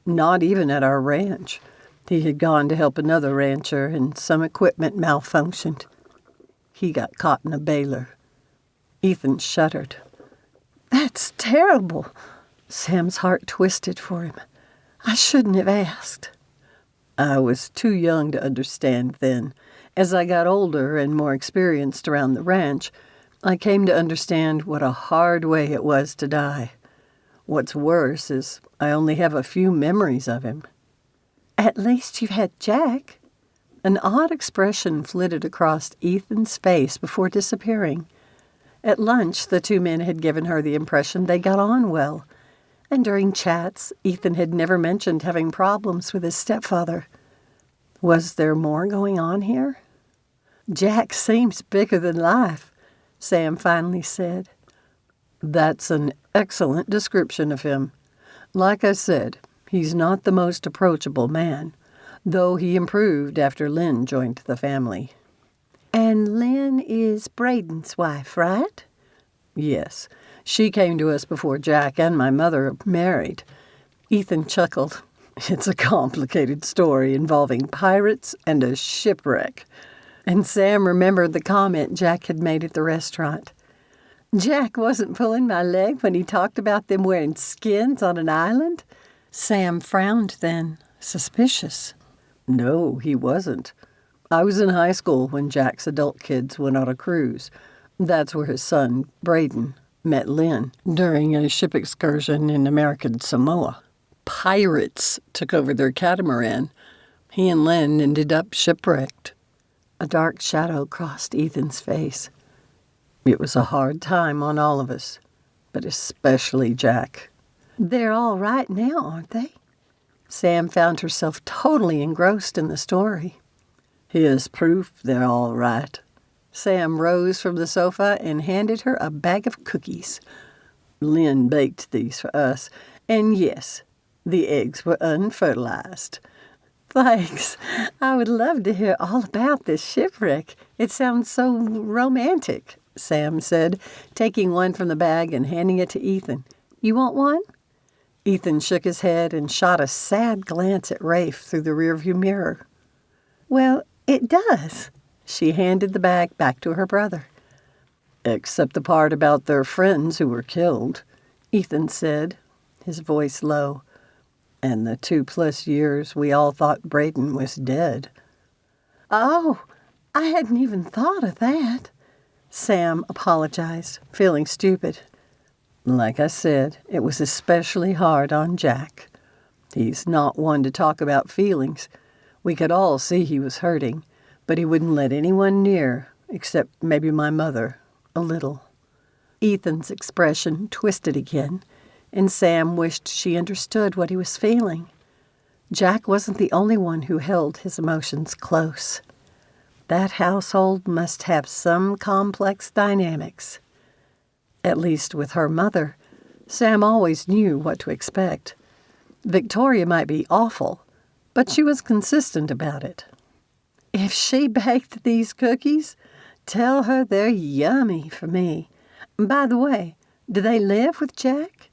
Not even at our ranch. He had gone to help another rancher and some equipment malfunctioned. He got caught in a baler. Ethan shuddered. That's terrible. Sam's heart twisted for him. I shouldn't have asked. I was too young to understand then. As I got older and more experienced around the ranch, I came to understand what a hard way it was to die. What's worse is I only have a few memories of him. At least you've had Jack. An odd expression flitted across Ethan's face before disappearing. At lunch, the 2 men had given her the impression they got on well, and during chats, Ethan had never mentioned having problems with his stepfather. Was there more going on here? Jack seems bigger than life, Sam finally said. That's an excellent description of him. Like I said, he's not the most approachable man, though he improved after Lynn joined the family. And Lynn is Braden's wife, right? Yes. She came to us before Jack and my mother married. Ethan chuckled. It's a complicated story involving pirates and a shipwreck. And Sam remembered the comment Jack had made at the restaurant. Jack wasn't pulling my leg when he talked about them wearing skins on an island? Sam frowned then, suspicious. No, he wasn't. I was in high school when Jack's adult kids went on a cruise. That's where his son, Braden, met Lynn during a ship excursion in American Samoa. Pirates took over their catamaran. He and Lynn ended up shipwrecked. A dark shadow crossed Ethan's face. It was a hard time on all of us, but especially Jack. They're all right now, aren't they? Sam found herself totally engrossed in the story. Here's proof they're all right. Sam rose from the sofa and handed her a bag of cookies. Lynn baked these for us, and yes, the eggs were unfertilized. Thanks. I would love to hear all about this shipwreck. It sounds so romantic, Sam said, taking one from the bag and handing it to Ethan. You want one? Ethan shook his head and shot a sad glance at Rafe through the rearview mirror. Well, it does. She handed the bag back to her brother. Except the part about their friends who were killed, Ethan said, his voice low. And the 2+ years we all thought Braden was dead. Oh, I hadn't even thought of that. Sam apologized, feeling stupid. Like I said, it was especially hard on Jack. He's not one to talk about feelings. We could all see he was hurting, but he wouldn't let anyone near, except maybe my mother, a little. Ethan's expression twisted again, and Sam wished she understood what he was feeling. Jack wasn't the only one who held his emotions close. That household must have some complex dynamics. At least with her mother, Sam always knew what to expect. Victoria might be awful, but she was consistent about it. If she baked these cookies, tell her they're yummy for me. By the way, do they live with Jack?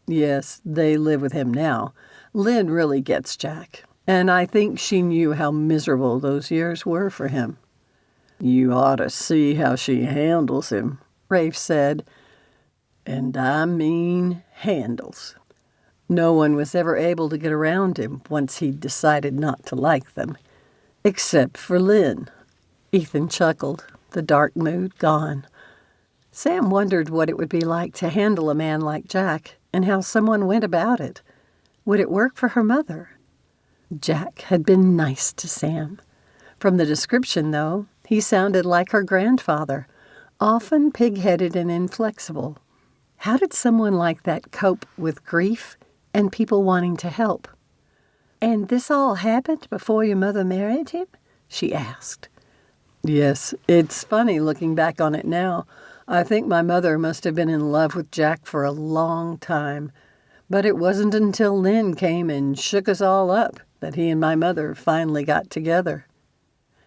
Yes, they live with him now. Lynn really gets Jack, and I think she knew how miserable those years were for him. You ought to see how she handles him, Rafe said. And I mean handles. No one was ever able to get around him once he'd decided not to like them. Except for Lynn. Ethan chuckled, the dark mood gone. Sam wondered what it would be like to handle a man like Jack and how someone went about it. Would it work for her mother? Jack had been nice to Sam. From the description, though, he sounded like her grandfather, often pig-headed and inflexible. How did someone like that cope with grief and people wanting to help? And this all happened before your mother married him? She asked. Yes, it's funny looking back on it now. I think my mother must have been in love with Jack for a long time. But it wasn't until Lynn came and shook us all up that he and my mother finally got together.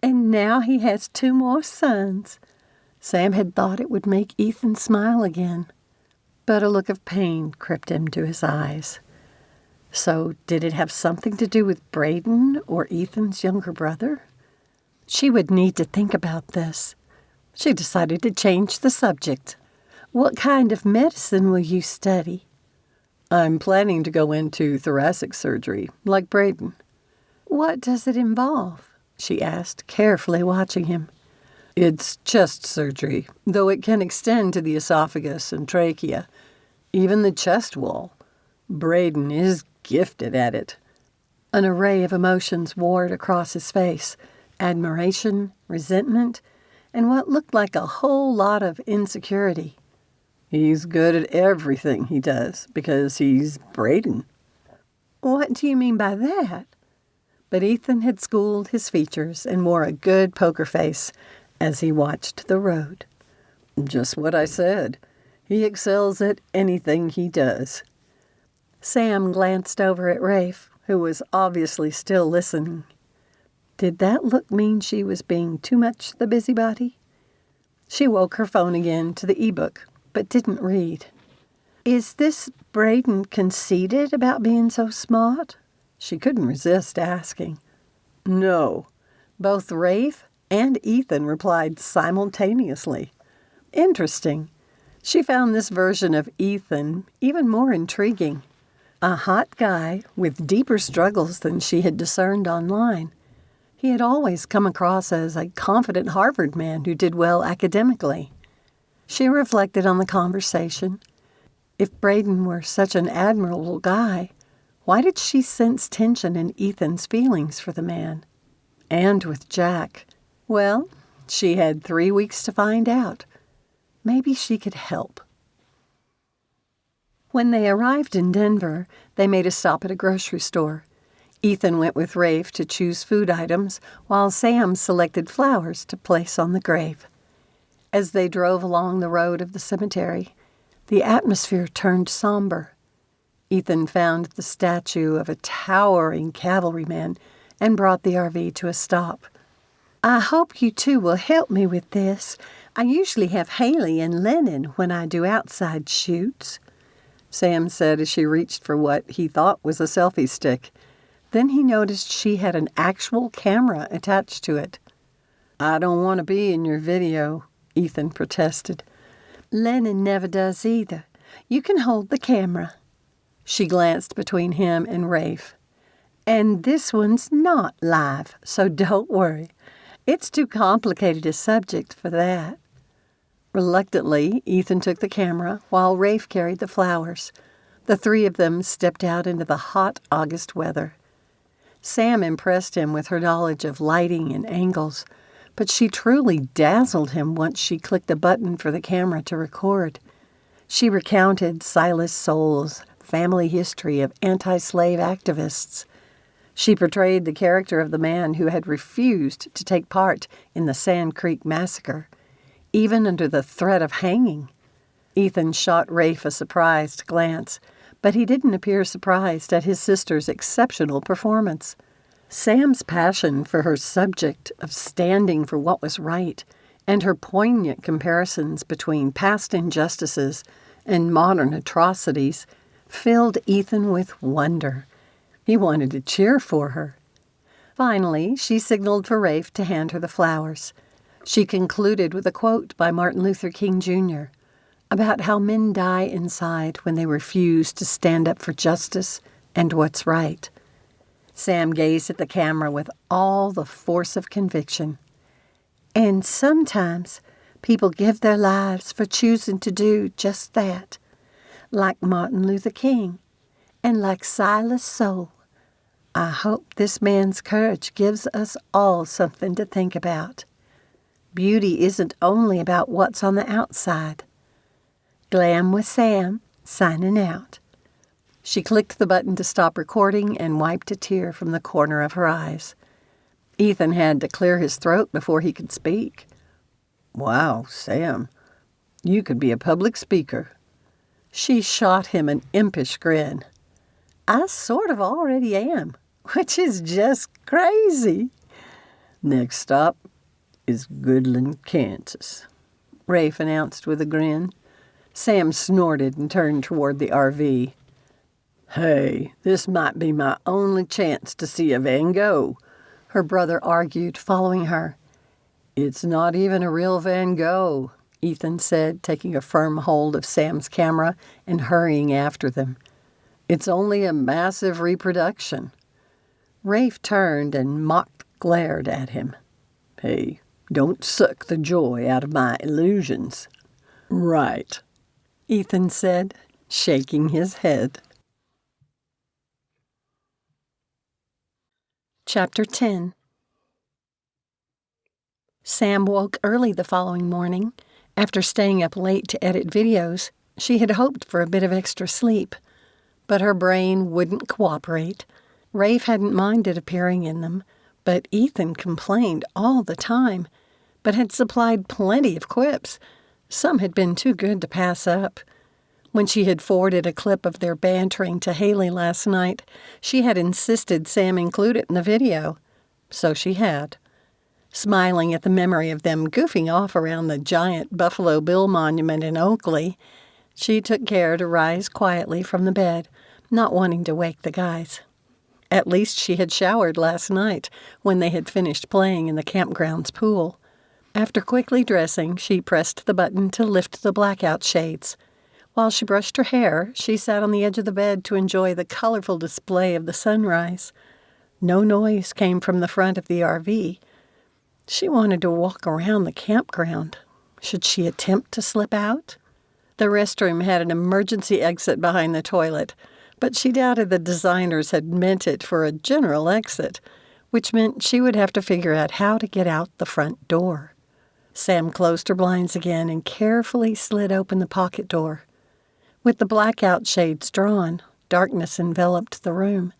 And now he has 2 more sons. Sam had thought it would make Ethan smile again. But a look of pain crept into his eyes. So did it have something to do with Braden or Ethan's younger brother? She would need to think about this. She decided to change the subject. What kind of medicine will you study? I'm planning to go into thoracic surgery, like Braden. What does it involve? She asked, carefully watching him. It's chest surgery, though it can extend to the esophagus and trachea, even the chest wall. Braden is gifted at it. An array of emotions warred across his face, admiration, resentment, and what looked like a whole lot of insecurity. He's good at everything he does because he's Braden. What do you mean by that? But Ethan had schooled his features and wore a good poker face as he watched the road. Just what I said. He excels at anything he does. Sam glanced over at Rafe, who was obviously still listening. Did that look mean she was being too much the busybody? She woke her phone again to the e-book, but didn't read. Is this Braden conceited about being so smart? She couldn't resist asking. No. Both Rafe and Ethan replied simultaneously. Interesting. She found this version of Ethan even more intriguing. A hot guy with deeper struggles than she had discerned online. He had always come across as a confident Harvard man who did well academically. She reflected on the conversation. If Braden were such an admirable guy, why did she sense tension in Ethan's feelings for the man? And with Jack? Well, she had 3 weeks to find out. Maybe she could help. When they arrived in Denver, they made a stop at a grocery store. Ethan went with Rafe to choose food items, while Sam selected flowers to place on the grave. As they drove along the road of the cemetery, the atmosphere turned somber. Ethan found the statue of a towering cavalryman and brought the RV to a stop. "I hope you two will help me with this. I usually have Haley and Lennon when I do outside shoots," Sam said as she reached for what he thought was a selfie stick. Then he noticed she had an actual camera attached to it. "I don't want to be in your video," Ethan protested. "Lennon never does either. You can hold the camera." She glanced between him and Rafe. "And this one's not live, so don't worry. It's too complicated a subject for that." Reluctantly, Ethan took the camera while Rafe carried the flowers. The 3 of them stepped out into the hot August weather. Sam impressed him with her knowledge of lighting and angles, but she truly dazzled him once she clicked the button for the camera to record. She recounted Silas Soule's family history of anti-slave activists. She portrayed the character of the man who had refused to take part in the Sand Creek Massacre, even under the threat of hanging. Ethan shot Rafe a surprised glance, but he didn't appear surprised at his sister's exceptional performance. Sam's passion for her subject of standing for what was right and her poignant comparisons between past injustices and modern atrocities filled Ethan with wonder. He wanted to cheer for her. Finally, she signaled for Rafe to hand her the flowers. She concluded with a quote by Martin Luther King Jr. about how men die inside when they refuse to stand up for justice and what's right. Sam gazed at the camera with all the force of conviction. "And sometimes people give their lives for choosing to do just that, like Martin Luther King and like Silas Soule. I hope this man's courage gives us all something to think about. Beauty isn't only about what's on the outside." Glam with Sam, signing out. She clicked the button to stop recording and wiped a tear from the corner of her eyes. Ethan had to clear his throat before he could speak. "Wow, Sam, you could be a public speaker." She shot him an impish grin. "I sort of already am, which is just crazy." "Next stop is Goodland, Kansas," Rafe announced with a grin. Sam snorted and turned toward the RV. "Hey, this might be my only chance to see a Van Gogh," her brother argued, following her. "It's not even a real Van Gogh," Ethan said, taking a firm hold of Sam's camera and hurrying after them. "It's only a massive reproduction." Rafe turned and mock glared at him. "Hey, don't suck the joy out of my illusions." "Right," Ethan said, shaking his head. Chapter 10. Sam woke early the following morning. After staying up late to edit videos, she had hoped for a bit of extra sleep, but her brain wouldn't cooperate. Rafe hadn't minded appearing in them, but Ethan complained all the time, but had supplied plenty of quips. Some had been too good to pass up. When she had forwarded a clip of their bantering to Haley last night, she had insisted Sam include it in the video. So she had. Smiling at the memory of them goofing off around the giant Buffalo Bill monument in Oakley, she took care to rise quietly from the bed, not wanting to wake the guys. At least she had showered last night when they had finished playing in the campground's pool. After quickly dressing, she pressed the button to lift the blackout shades. While she brushed her hair, she sat on the edge of the bed to enjoy the colorful display of the sunrise. No noise came from the front of the RV. She wanted to walk around the campground. Should she attempt to slip out? The restroom had an emergency exit behind the toilet, but she doubted the designers had meant it for a general exit, which meant she would have to figure out how to get out the front door. Sam closed her blinds again and carefully slid open the pocket door. With the blackout shades drawn, darkness enveloped the room.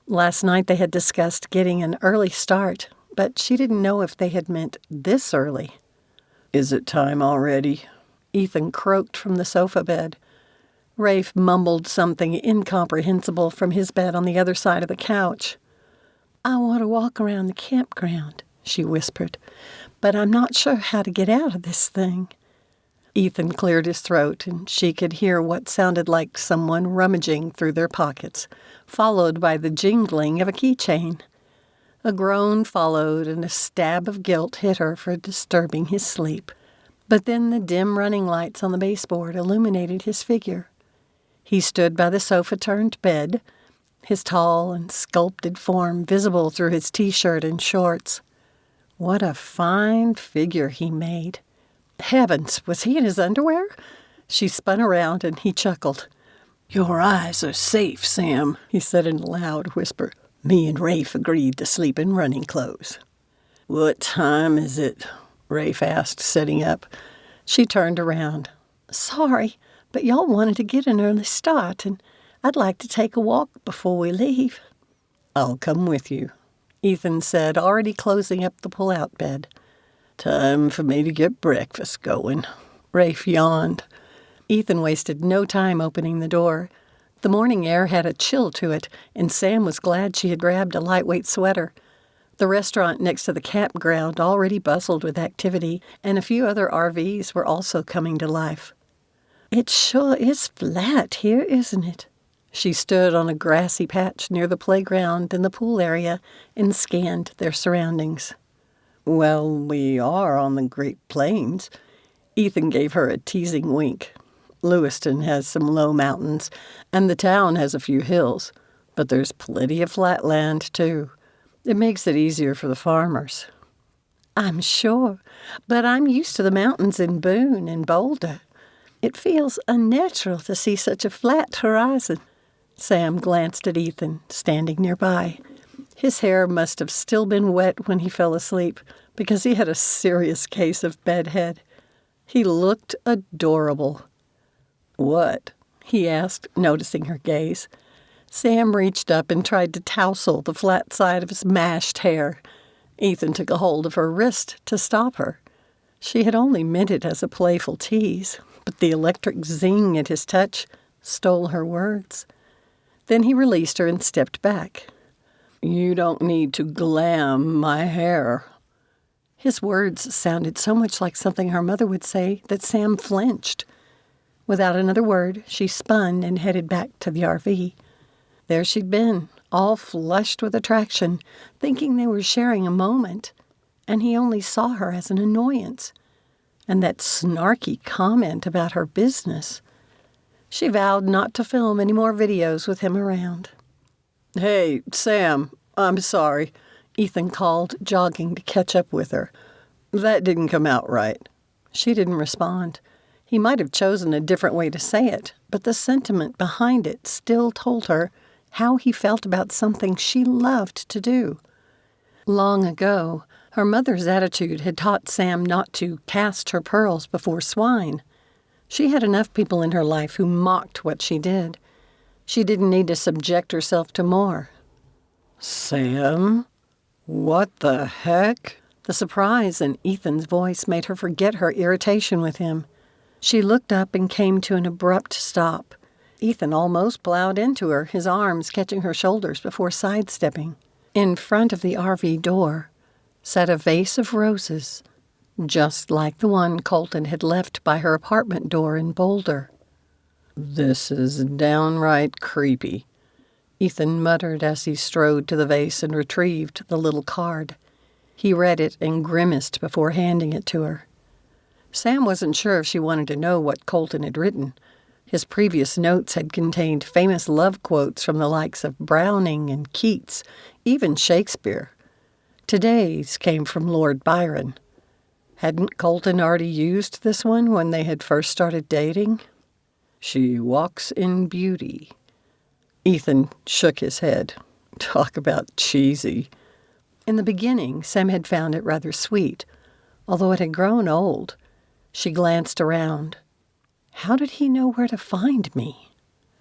Last night they had discussed getting an early start, but she didn't know if they had meant this early. Is it time already? Ethan croaked from the sofa bed. Rafe mumbled something incomprehensible from his bed on the other side of the couch. "I want to walk around the campground," she whispered, "but I'm not sure how to get out of this thing." Ethan cleared his throat, and she could hear what sounded like someone rummaging through their pockets, followed by the jingling of a keychain. A groan followed, and a stab of guilt hit her for disturbing his sleep. But then the dim running lights on the baseboard illuminated his figure. He stood by the sofa-turned bed, his tall and sculpted form visible through his T-shirt and shorts. What a fine figure he made. Heavens, was he in his underwear? She spun around, and he chuckled. "Your eyes are safe, Sam," he said in a loud whisper. "Me and Rafe agreed to sleep in running clothes." "What time is it?" Rafe asked, sitting up. She turned around. "Sorry, but y'all wanted to get an early start, and I'd like to take a walk before we leave." "I'll come with you," Ethan said, already closing up the pull-out bed. "Time for me to get breakfast going." Rafe yawned. Ethan wasted no time opening the door. The morning air had a chill to it, and Sam was glad she had grabbed a lightweight sweater. The restaurant next to the campground already bustled with activity, and a few other RVs were also coming to life. "It sure is flat here, isn't it?" She stood on a grassy patch near the playground and the pool area and scanned their surroundings. "Well, we are on the Great Plains." Ethan gave her a teasing wink. "Lewiston has some low mountains, and the town has a few hills, but there's plenty of flat land, too. It makes it easier for the farmers." "I'm sure, but I'm used to the mountains in Boone and Boulder. It feels unnatural to see such a flat horizon." Sam glanced at Ethan, standing nearby. His hair must have still been wet when he fell asleep, because he had a serious case of bedhead. He looked adorable. "What?" he asked, noticing her gaze. Sam reached up and tried to tousle the flat side of his mashed hair. Ethan took a hold of her wrist to stop her. She had only meant it as a playful tease, but the electric zing at his touch stole her words. Then he released her and stepped back. "You don't need to glam my hair." His words sounded so much like something her mother would say that Sam flinched. Without another word, she spun and headed back to the RV. There she'd been, all flushed with attraction, thinking they were sharing a moment, and he only saw her as an annoyance. And that snarky comment about her business. She vowed not to film any more videos with him around. "Hey, Sam, I'm sorry," Ethan called, jogging to catch up with her. "That didn't come out right." She didn't respond. He might have chosen a different way to say it, but the sentiment behind it still told her how he felt about something she loved to do. Long ago, her mother's attitude had taught Sam not to cast her pearls before swine. She had enough people in her life who mocked what she did. She didn't need to subject herself to more. "Sam? What the heck?" The surprise in Ethan's voice made her forget her irritation with him. She looked up and came to an abrupt stop. Ethan almost plowed into her, his arms catching her shoulders before sidestepping. In front of the RV door sat a vase of roses, just like the one Colton had left by her apartment door in Boulder. "This is downright creepy," Ethan muttered as he strode to the vase and retrieved the little card. He read it and grimaced before handing it to her. Sam wasn't sure if she wanted to know what Colton had written. His previous notes had contained famous love quotes from the likes of Browning and Keats, even Shakespeare. Today's came from Lord Byron. Hadn't Colton already used this one when they had first started dating? She walks in beauty. Ethan shook his head. Talk about cheesy. In the beginning, Sam had found it rather sweet, although it had grown old. She glanced around. How did he know where to find me?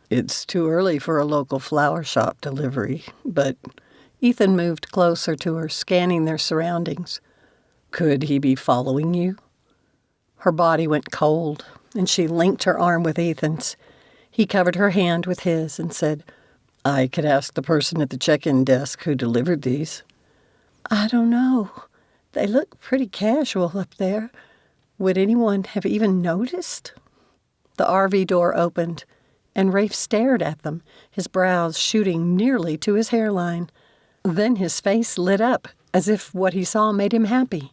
It's too early for a local flower shop delivery, but Ethan moved closer to her, scanning their surroundings. Could he be following you? Her body went cold, and she linked her arm with Ethan's. He covered her hand with his and said, I could ask the person at the check-in desk who delivered these. I don't know. They look pretty casual up there. Would anyone have even noticed? The RV door opened, and Rafe stared at them, his brows shooting nearly to his hairline. Then his face lit up, as if what he saw made him happy.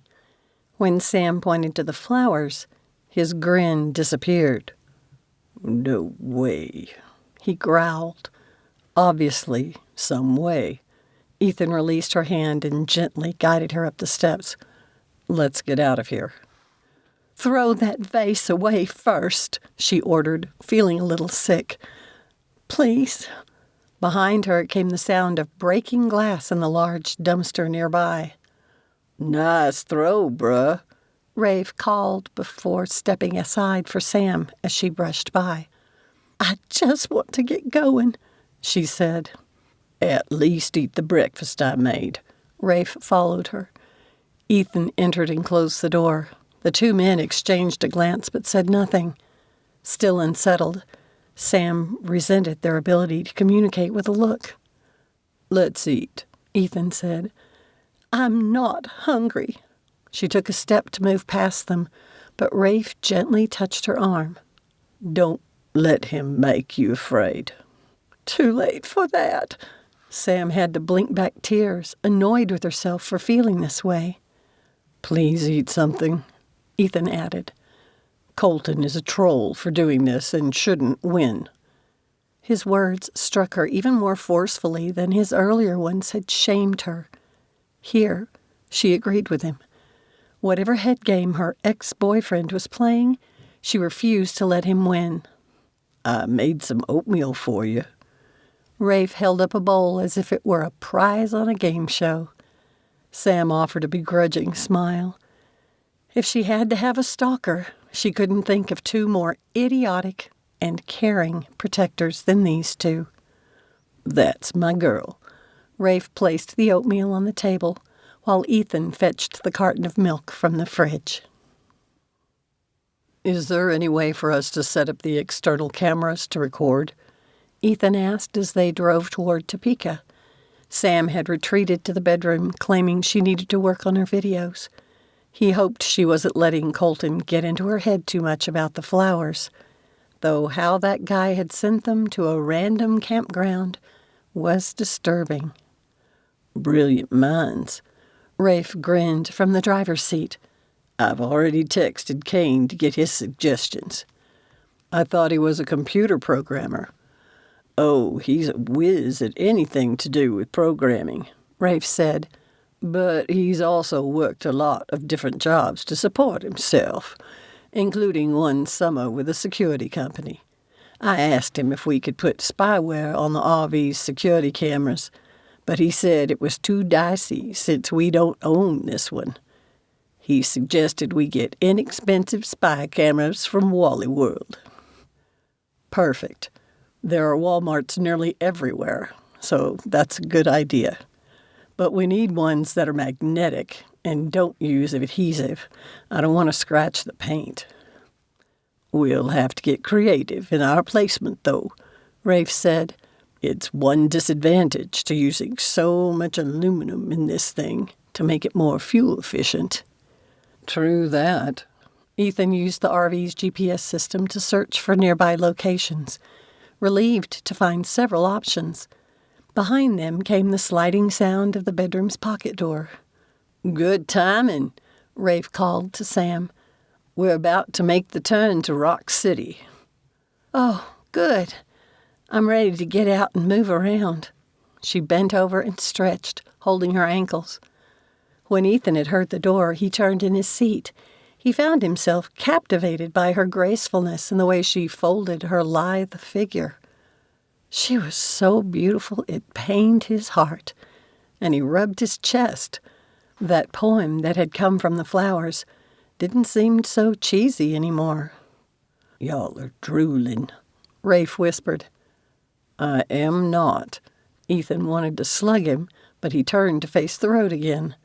When Sam pointed to the flowers, his grin disappeared. No way, he growled. Obviously, some way. Ethan released her hand and gently guided her up the steps. Let's get out of here. Throw that vase away first, she ordered, feeling a little sick. Please. Behind her came the sound of breaking glass in the large dumpster nearby. Nice throw, bruh, Rafe called before stepping aside for Sam as she brushed by. I just want to get going, she said. At least eat the breakfast I made. Rafe followed her. Ethan entered and closed the door. The two men exchanged a glance but said nothing. Still unsettled, Sam resented their ability to communicate with a look. Let's eat, Ethan said. I'm not hungry. She took a step to move past them, but Rafe gently touched her arm. Don't let him make you afraid. Too late for that. Sam had to blink back tears, annoyed with herself for feeling this way. Please eat something, Ethan added. Colton is a troll for doing this and shouldn't win. His words struck her even more forcefully than his earlier ones had shamed her. Here, she agreed with him. Whatever head game her ex-boyfriend was playing, she refused to let him win. I made some oatmeal for you. Rafe held up a bowl as if it were a prize on a game show. Sam offered a begrudging smile. If she had to have a stalker, she couldn't think of two more idiotic and caring protectors than these two. That's my girl. Rafe placed the oatmeal on the table, while Ethan fetched the carton of milk from the fridge. Is there any way for us to set up the external cameras to record? Ethan asked as they drove toward Topeka. Sam had retreated to the bedroom, claiming she needed to work on her videos. He hoped she wasn't letting Colton get into her head too much about the flowers, though how that guy had sent them to a random campground was disturbing. Brilliant minds. Rafe grinned from the driver's seat. I've already texted Kane to get his suggestions. I thought he was a computer programmer. Oh, he's a whiz at anything to do with programming, Rafe said. But he's also worked a lot of different jobs to support himself, including one summer with a security company. I asked him if we could put spyware on the RV's security cameras, but he said it was too dicey since we don't own this one. He suggested we get inexpensive spy cameras from Wally World. Perfect. There are Walmarts nearly everywhere, so that's a good idea. But we need ones that are magnetic and don't use adhesive. I don't want to scratch the paint. We'll have to get creative in our placement, though, Rafe said. It's one disadvantage to using so much aluminum in this thing to make it more fuel efficient. True that. Ethan used the RV's GPS system to search for nearby locations, relieved to find several options. Behind them came the sliding sound of the bedroom's pocket door. Good timing, Rafe called to Sam. We're about to make the turn to Rock City. Oh, good. I'm ready to get out and move around. She bent over and stretched, holding her ankles. When Ethan had heard the door, he turned in his seat. He found himself captivated by her gracefulness and the way she folded her lithe figure. She was so beautiful it pained his heart, and he rubbed his chest. That poem that had come from the flowers didn't seem so cheesy anymore. "Y'all are drooling," Rafe whispered. "I am not." Ethan wanted to slug him, but he turned to face the road again.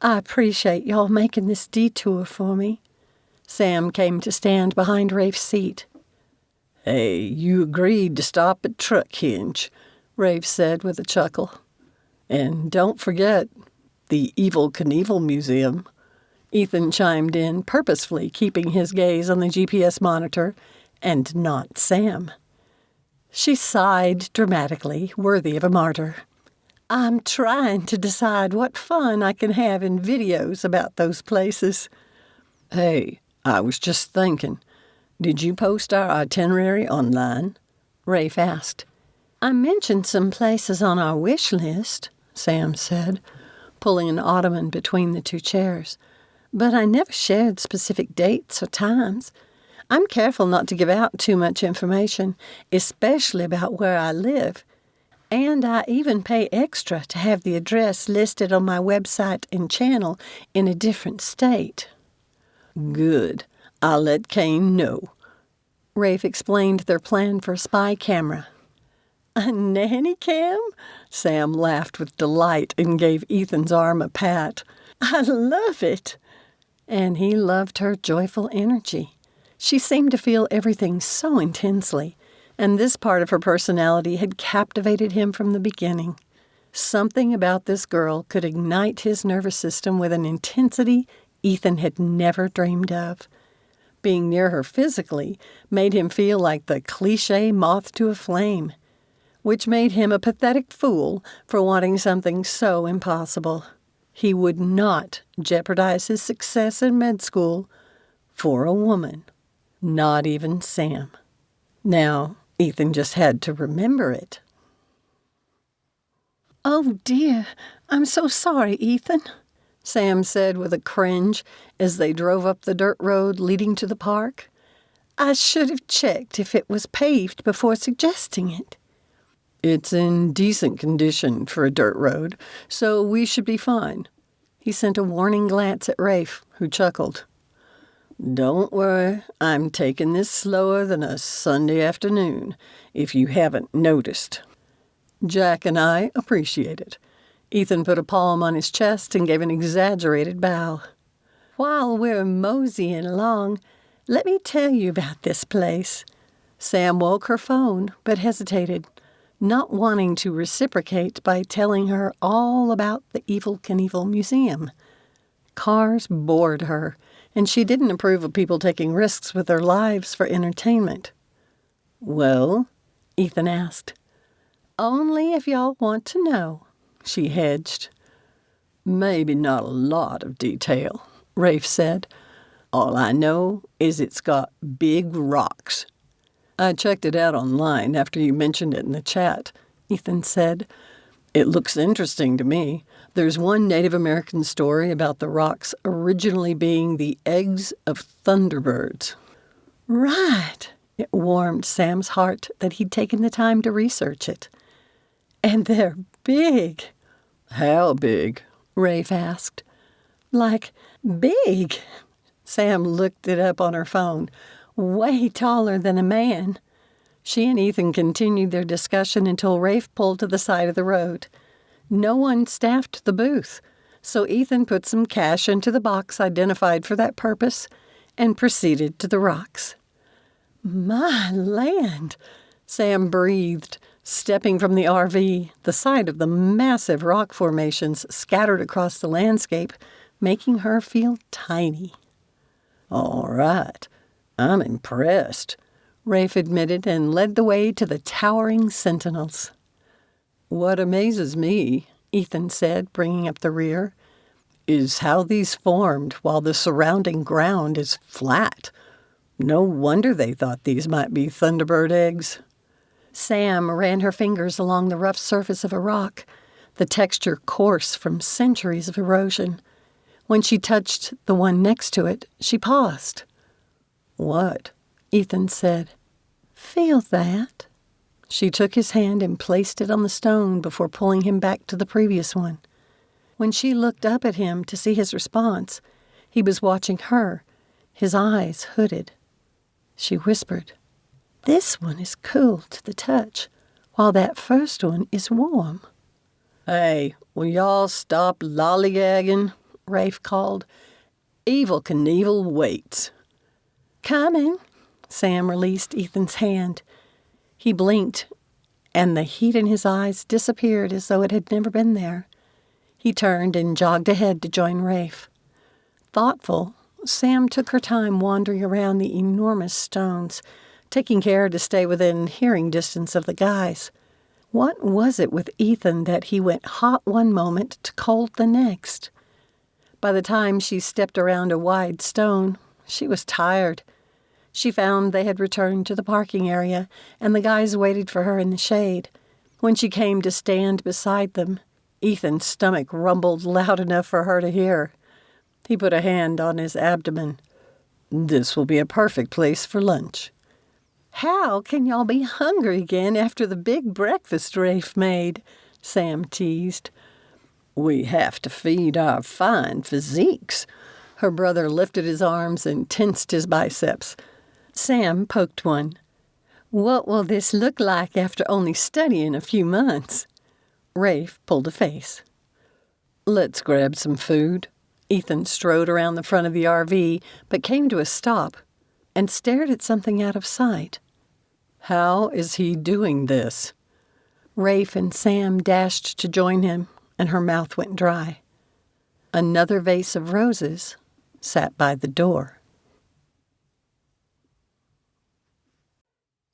"I appreciate y'all making this detour for me." Sam came to stand behind Rafe's seat. "Hey, you agreed to stop at Truck Hinge," Rafe said with a chuckle. "And don't forget the Evel Knievel Museum." Ethan chimed in, purposefully keeping his gaze on the GPS monitor and not Sam. She sighed dramatically, worthy of a martyr. "I'm trying to decide what fun I can have in videos about those places." "Hey, I was just thinking, did you post our itinerary online?" Rafe asked. "I mentioned some places on our wish list," Sam said, pulling an ottoman between the two chairs. "But I never shared specific dates or times. I'm careful not to give out too much information, especially about where I live. And I even pay extra to have the address listed on my website and channel in a different state." "Good. I'll let Kane know." Rafe explained their plan for a spy camera. "A nanny cam?" Sam laughed with delight and gave Ethan's arm a pat. "I love it." And he loved her joyful energy. She seemed to feel everything so intensely, and this part of her personality had captivated him from the beginning. Something about this girl could ignite his nervous system with an intensity Ethan had never dreamed of. Being near her physically made him feel like the cliché moth to a flame, which made him a pathetic fool for wanting something so impossible. He would not jeopardize his success in med school for a woman, not even Sam. Now, Ethan just had to remember it. "Oh, dear, I'm so sorry, Ethan," Sam said with a cringe as they drove up the dirt road leading to the park. "I should have checked if it was paved before suggesting it." "It's in decent condition for a dirt road, so we should be fine." He sent a warning glance at Rafe, who chuckled. "Don't worry, I'm taking this slower than a Sunday afternoon, if you haven't noticed." "Jack and I appreciate it." Ethan put a palm on his chest and gave an exaggerated bow. "While we're moseying along, let me tell you about this place." Sam woke her phone, but hesitated, not wanting to reciprocate by telling her all about the Evel Knievel Museum. Cars bored her, and she didn't approve of people taking risks with their lives for entertainment. "Well?" Ethan asked. "Only if y'all want to know," she hedged. "Maybe not a lot of detail," Rafe said. "All I know is it's got big rocks." "I checked it out online after you mentioned it in the chat," Ethan said. "It looks interesting to me. There's one Native American story about the rocks originally being the eggs of thunderbirds." "Right." It warmed Sam's heart that he'd taken the time to research it. "And they're big." "How big?" Rafe asked. "Like big." Sam looked it up on her phone. "Way taller than a man." She and Ethan continued their discussion until Rafe pulled to the side of the road. No one staffed the booth, so Ethan put some cash into the box identified for that purpose and proceeded to the rocks. "My land," Sam breathed, stepping from the RV, the sight of the massive rock formations scattered across the landscape, making her feel tiny. "All right. I'm impressed," Rafe admitted and led the way to the towering sentinels. "What amazes me," Ethan said, bringing up the rear, "is how these formed while the surrounding ground is flat. No wonder they thought these might be thunderbird eggs." Sam ran her fingers along the rough surface of a rock, the texture coarse from centuries of erosion. When she touched the one next to it, she paused. "What?" Ethan said. "Feel that?" She took his hand and placed it on the stone before pulling him back to the previous one. When she looked up at him to see his response, he was watching her, his eyes hooded. She whispered, "This one is cool to the touch, while that first one is warm." "Hey, will y'all stop lollygagging?" Rafe called. "Evel Knievel waits." "Coming." Sam released Ethan's hand. He blinked, and the heat in his eyes disappeared as though it had never been there. He turned and jogged ahead to join Rafe. Thoughtful, Sam took her time wandering around the enormous stones, taking care to stay within hearing distance of the guys. What was it with Ethan that he went hot one moment to cold the next? By the time she stepped around a wide stone, she was tired. She found they had returned to the parking area, and the guys waited for her in the shade. When she came to stand beside them, Ethan's stomach rumbled loud enough for her to hear. He put a hand on his abdomen. "This will be a perfect place for lunch." "How can y'all be hungry again after the big breakfast Rafe made?" Sam teased. "We have to feed our fine physiques." Her brother lifted his arms and tensed his biceps. Sam poked one. "What will this look like after only studying a few months?" Rafe pulled a face. "Let's grab some food." Ethan strode around the front of the RV, but came to a stop and stared at something out of sight. "How is he doing this?" Rafe and Sam dashed to join him, and her mouth went dry. Another vase of roses sat by the door.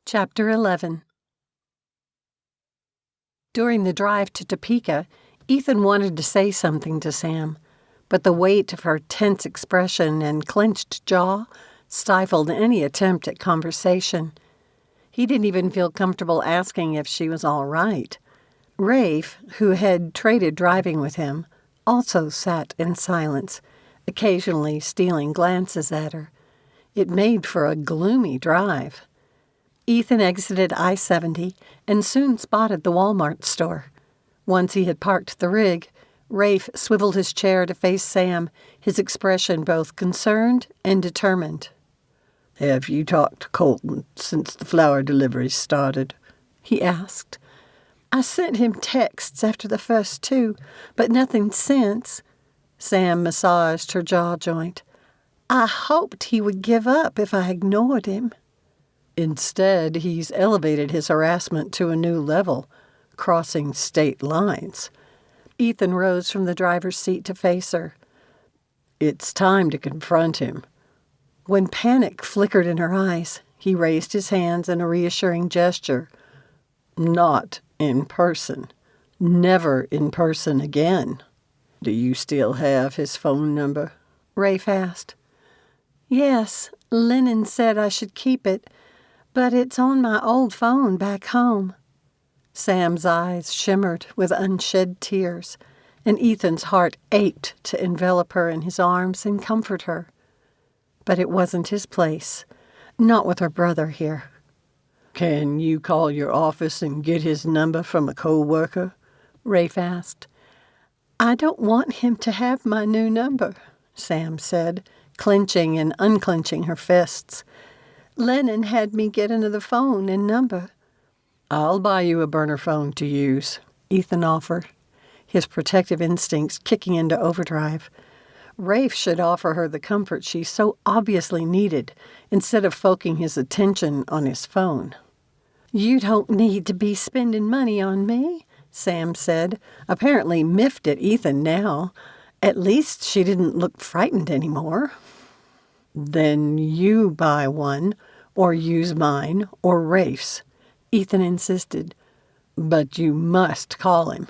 Chapter 11. During the drive to Topeka, Ethan wanted to say something to Sam, but the weight of her tense expression and clenched jaw stifled any attempt at conversation. He didn't even feel comfortable asking if she was all right. Rafe, who had traded driving with him, also sat in silence, occasionally stealing glances at her. It made for a gloomy drive. Ethan exited I-70 and soon spotted the Walmart store. Once he had parked the rig, Rafe swiveled his chair to face Sam, his expression both concerned and determined. "Have you talked to Colton since the flower delivery started?" he asked. "I sent him texts after the first two, but nothing since." Sam massaged her jaw joint. "I hoped he would give up if I ignored him." "Instead, he's elevated his harassment to a new level, crossing state lines." Ethan rose from the driver's seat to face her. "It's time to confront him." When panic flickered in her eyes, he raised his hands in a reassuring gesture. "Not in person. Never in person again." "Do you still have his phone number?" Rafe asked. "Yes, Lennon said I should keep it, but it's on my old phone back home." Sam's eyes shimmered with unshed tears, and Ethan's heart ached to envelop her in his arms and comfort her. But it wasn't his place, not with her brother here. "Can you call your office and get his number from a co-worker?" Rafe asked. "I don't want him to have my new number," Sam said, clenching and unclenching her fists. "Lennon had me get another phone and number." "I'll buy you a burner phone to use," Ethan offered, his protective instincts kicking into overdrive. Rafe should offer her the comfort she so obviously needed, instead of focusing his attention on his phone. "You don't need to be spending money on me," Sam said, apparently miffed at Ethan now. At least she didn't look frightened anymore. "Then you buy one, or use mine, or Rafe's," Ethan insisted. "But you must call him."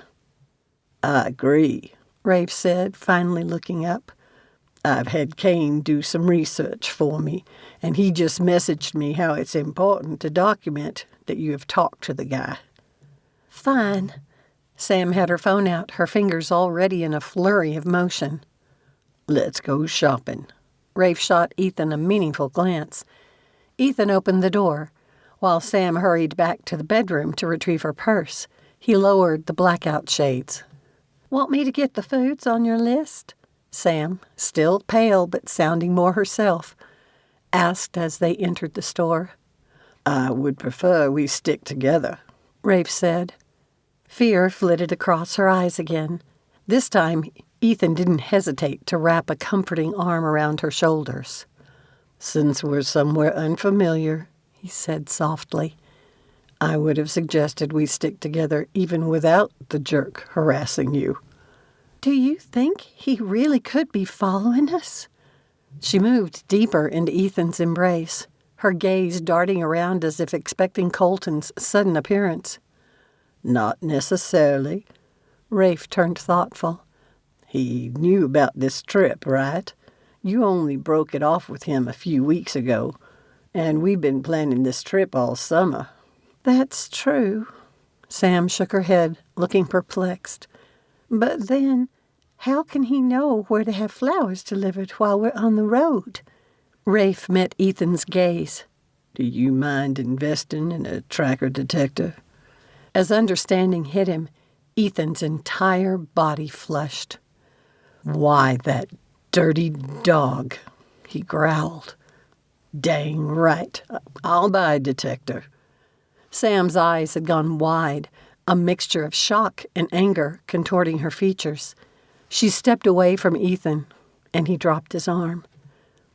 "I agree," Rafe said, finally looking up. "I've had Kane do some research for me, and he just messaged me how it's important to document that you have talked to the guy." "Fine." Sam had her phone out, her fingers already in a flurry of motion. Let's go shopping. Rafe shot Ethan a meaningful glance. Ethan opened the door, while Sam hurried back to the bedroom to retrieve her purse. He lowered the blackout shades. "Want me to get the foods on your list?" Sam, still pale but sounding more herself, asked as they entered the store. "I would prefer we stick together," Rafe said. Fear flitted across her eyes again. This time, Ethan didn't hesitate to wrap a comforting arm around her shoulders. "Since we're somewhere unfamiliar," he said softly, "I would have suggested we stick together even without the jerk harassing you." "Do you think he really could be following us?" She moved deeper into Ethan's embrace, her gaze darting around as if expecting Colton's sudden appearance. "Not necessarily." Rafe turned thoughtful. "He knew about this trip, right? You only broke it off with him a few weeks ago, and we've been planning this trip all summer." "That's true." Sam shook her head, looking perplexed. "But then, how can he know where to have flowers delivered while we're on the road?" Rafe met Ethan's gaze. "Do you mind investing in a tracker detector?" As understanding hit him, Ethan's entire body flushed. "Why, that dirty dog," he growled. "Dang right. I'll buy a detector." Sam's eyes had gone wide, a mixture of shock and anger contorting her features. She stepped away from Ethan, and he dropped his arm.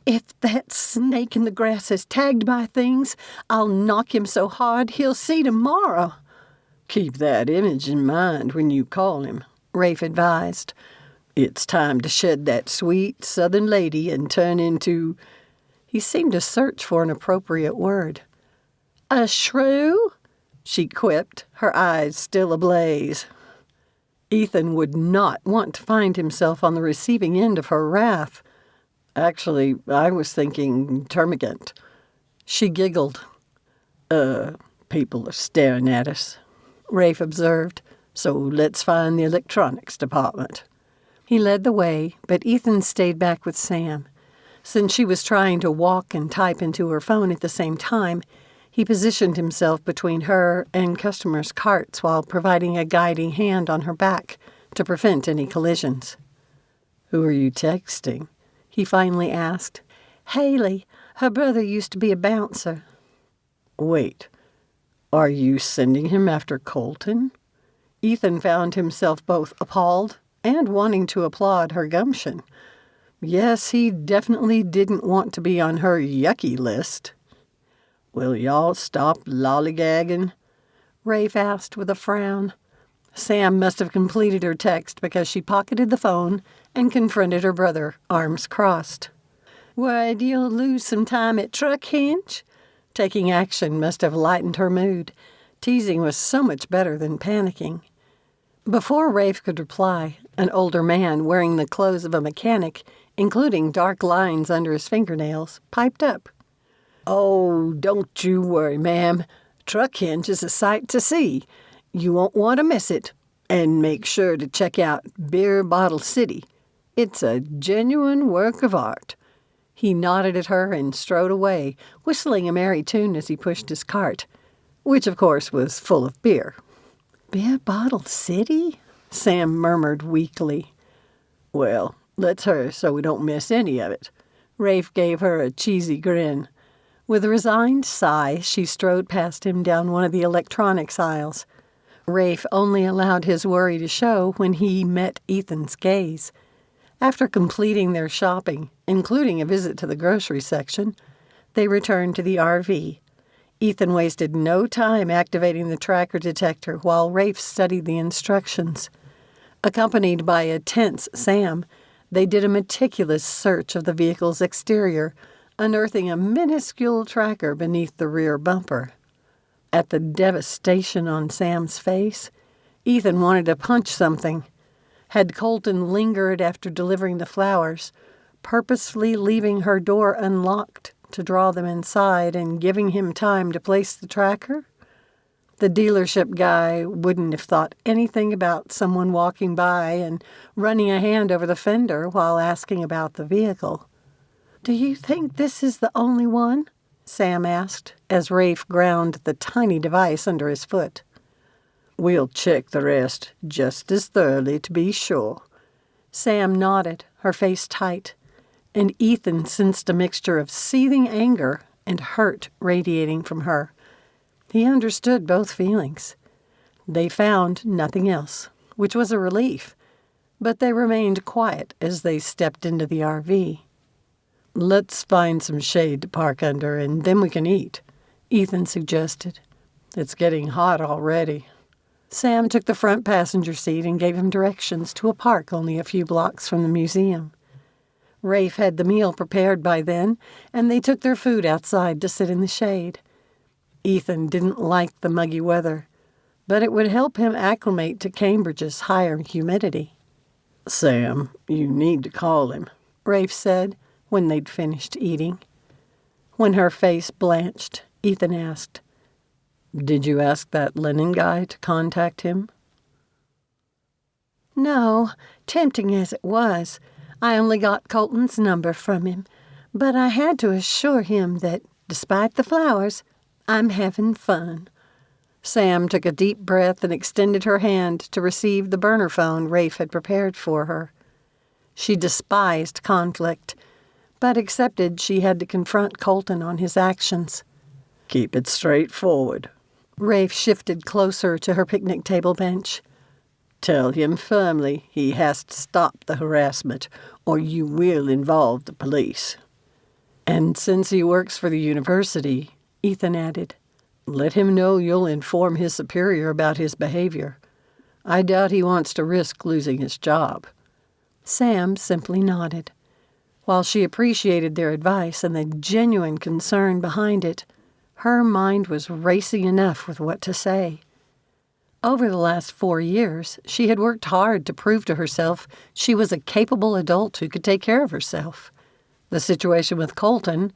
"If that snake in the grass is tagged by things, I'll knock him so hard he'll see tomorrow." "Keep that image in mind when you call him," Rafe advised. "It's time to shed that sweet Southern lady and turn into—" He seemed to search for an appropriate word. "A shrew?" she quipped, her eyes still ablaze. Ethan would not want to find himself on the receiving end of her wrath. "Actually, I was thinking termagant." She giggled. People are staring at us," Rafe observed. "so let's find the electronics department." He led the way, but Ethan stayed back with Sam. Since she was trying to walk and type into her phone at the same time, he positioned himself between her and customers' carts while providing a guiding hand on her back to prevent any collisions. "Who are you texting?" he finally asked. "Haley. Her brother used to be a bouncer." "Wait, are you sending him after Colton?" Ethan found himself both appalled and wanting to applaud her gumption. Yes, he definitely didn't want to be on her yucky list. "Will y'all stop lollygagging?" Rafe asked with a frown. Sam must have completed her text because she pocketed the phone and confronted her brother, arms crossed. "Worried you'll lose some time at Truck Hinge?" Taking action must have lightened her mood. Teasing was so much better than panicking. Before Rafe could reply, an older man wearing the clothes of a mechanic, including dark lines under his fingernails, piped up. "Oh, don't you worry, ma'am. Truck Hinge is a sight to see. You won't want to miss it. And make sure to check out Beer Bottle City. It's a genuine work of art." He nodded at her and strode away, whistling a merry tune as he pushed his cart, which of course was full of beer. "Beer Bottle City?" Sam murmured weakly. "Well, let's hurry so we don't miss any of it." Rafe gave her a cheesy grin. With a resigned sigh, she strode past him down one of the electronics aisles. Rafe only allowed his worry to show when he met Ethan's gaze. After completing their shopping, including a visit to the grocery section, they returned to the RV. Ethan wasted no time activating the tracker detector while Rafe studied the instructions. Accompanied by a tense Sam, they did a meticulous search of the vehicle's exterior, unearthing a minuscule tracker beneath the rear bumper. At the devastation on Sam's face, Ethan wanted to punch something. Had Colton lingered after delivering the flowers, purposefully leaving her door unlocked to draw them inside and giving him time to place the tracker? The dealership guy wouldn't have thought anything about someone walking by and running a hand over the fender while asking about the vehicle. "Do you think this is the only one?" Sam asked, as Rafe ground the tiny device under his foot. "We'll check the rest just as thoroughly to be sure." Sam nodded, her face tight, and Ethan sensed a mixture of seething anger and hurt radiating from her. He understood both feelings. They found nothing else, which was a relief, but they remained quiet as they stepped into the RV. "Let's find some shade to park under, and then we can eat," Ethan suggested. "It's getting hot already." Sam took the front passenger seat and gave him directions to a park only a few blocks from the museum. Rafe had the meal prepared by then, and they took their food outside to sit in the shade. Ethan didn't like the muggy weather, but it would help him acclimate to Cambridge's higher humidity. "Sam, you need to call him," Rafe said when they'd finished eating. When her face blanched, Ethan asked, "Did you ask that Lennon guy to contact him?" "No, tempting as it was. I only got Colton's number from him, but I had to assure him that, despite the flowers, I'm having fun." Sam took a deep breath and extended her hand to receive the burner phone Rafe had prepared for her. She despised conflict, but accepted she had to confront Colton on his actions. "Keep it straightforward." Rafe shifted closer to her picnic table bench. "Tell him firmly he has to stop the harassment, or you will involve the police." "And since he works for the university," Ethan added, "let him know you'll inform his superior about his behavior. I doubt he wants to risk losing his job." Sam simply nodded. While she appreciated their advice and the genuine concern behind it, her mind was racing enough with what to say. Over the last 4 years, she had worked hard to prove to herself she was a capable adult who could take care of herself. The situation with Colton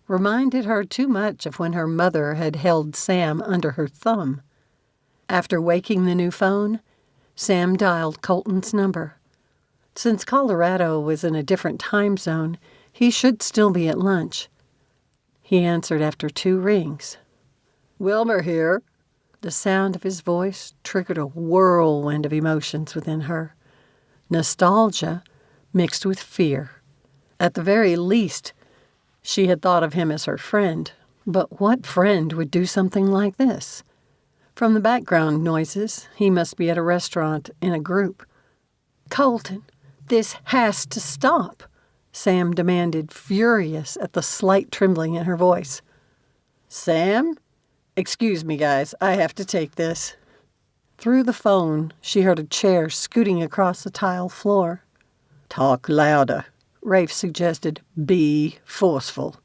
reminded her too much of when her mother had held Sam under her thumb. After waking the new phone, Sam dialed Colton's number. Since Colorado was in a different time zone, he should still be at lunch. He answered after 2 rings. "Wilmer here." The sound of his voice triggered a whirlwind of emotions within her. Nostalgia mixed with fear. At the very least, she had thought of him as her friend, but what friend would do something like this? From the background noises, he must be at a restaurant in a group. "Colton, this has to stop," Sam demanded, furious at the slight trembling in her voice. "Sam? Excuse me, guys. I have to take this." Through the phone, she heard a chair scooting across the tile floor. "Talk louder," Rafe suggested. "Be forceful."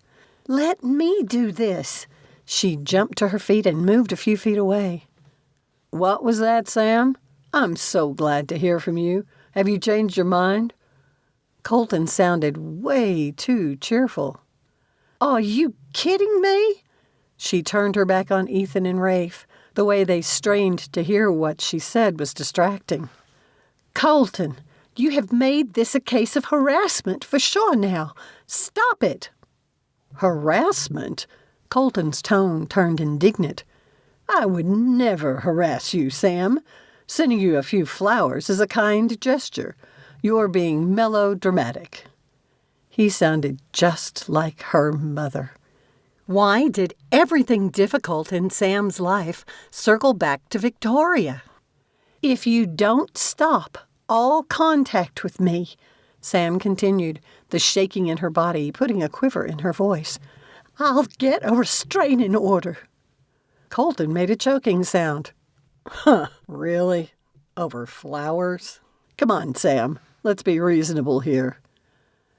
"Let me do this." She jumped to her feet and moved a few feet away. "What was that, Sam? I'm so glad to hear from you. Have you changed your mind?" Colton sounded way too cheerful. "Are you kidding me?" She turned her back on Ethan and Rafe. The way they strained to hear what she said was distracting. "Colton, you have made this a case of harassment for sure now. Stop it." "Harassment?" Colton's tone turned indignant. "I would never harass you, Sam. Sending you a few flowers is a kind gesture. You're being melodramatic." He sounded just like her mother. Why did everything difficult in Sam's life circle back to Victoria? "If you don't stop all contact with me," Sam continued, the shaking in her body putting a quiver in her voice, "I'll get a restraining order." Colton made a choking sound. Really? Over flowers? Come on, Sam. Let's be reasonable here."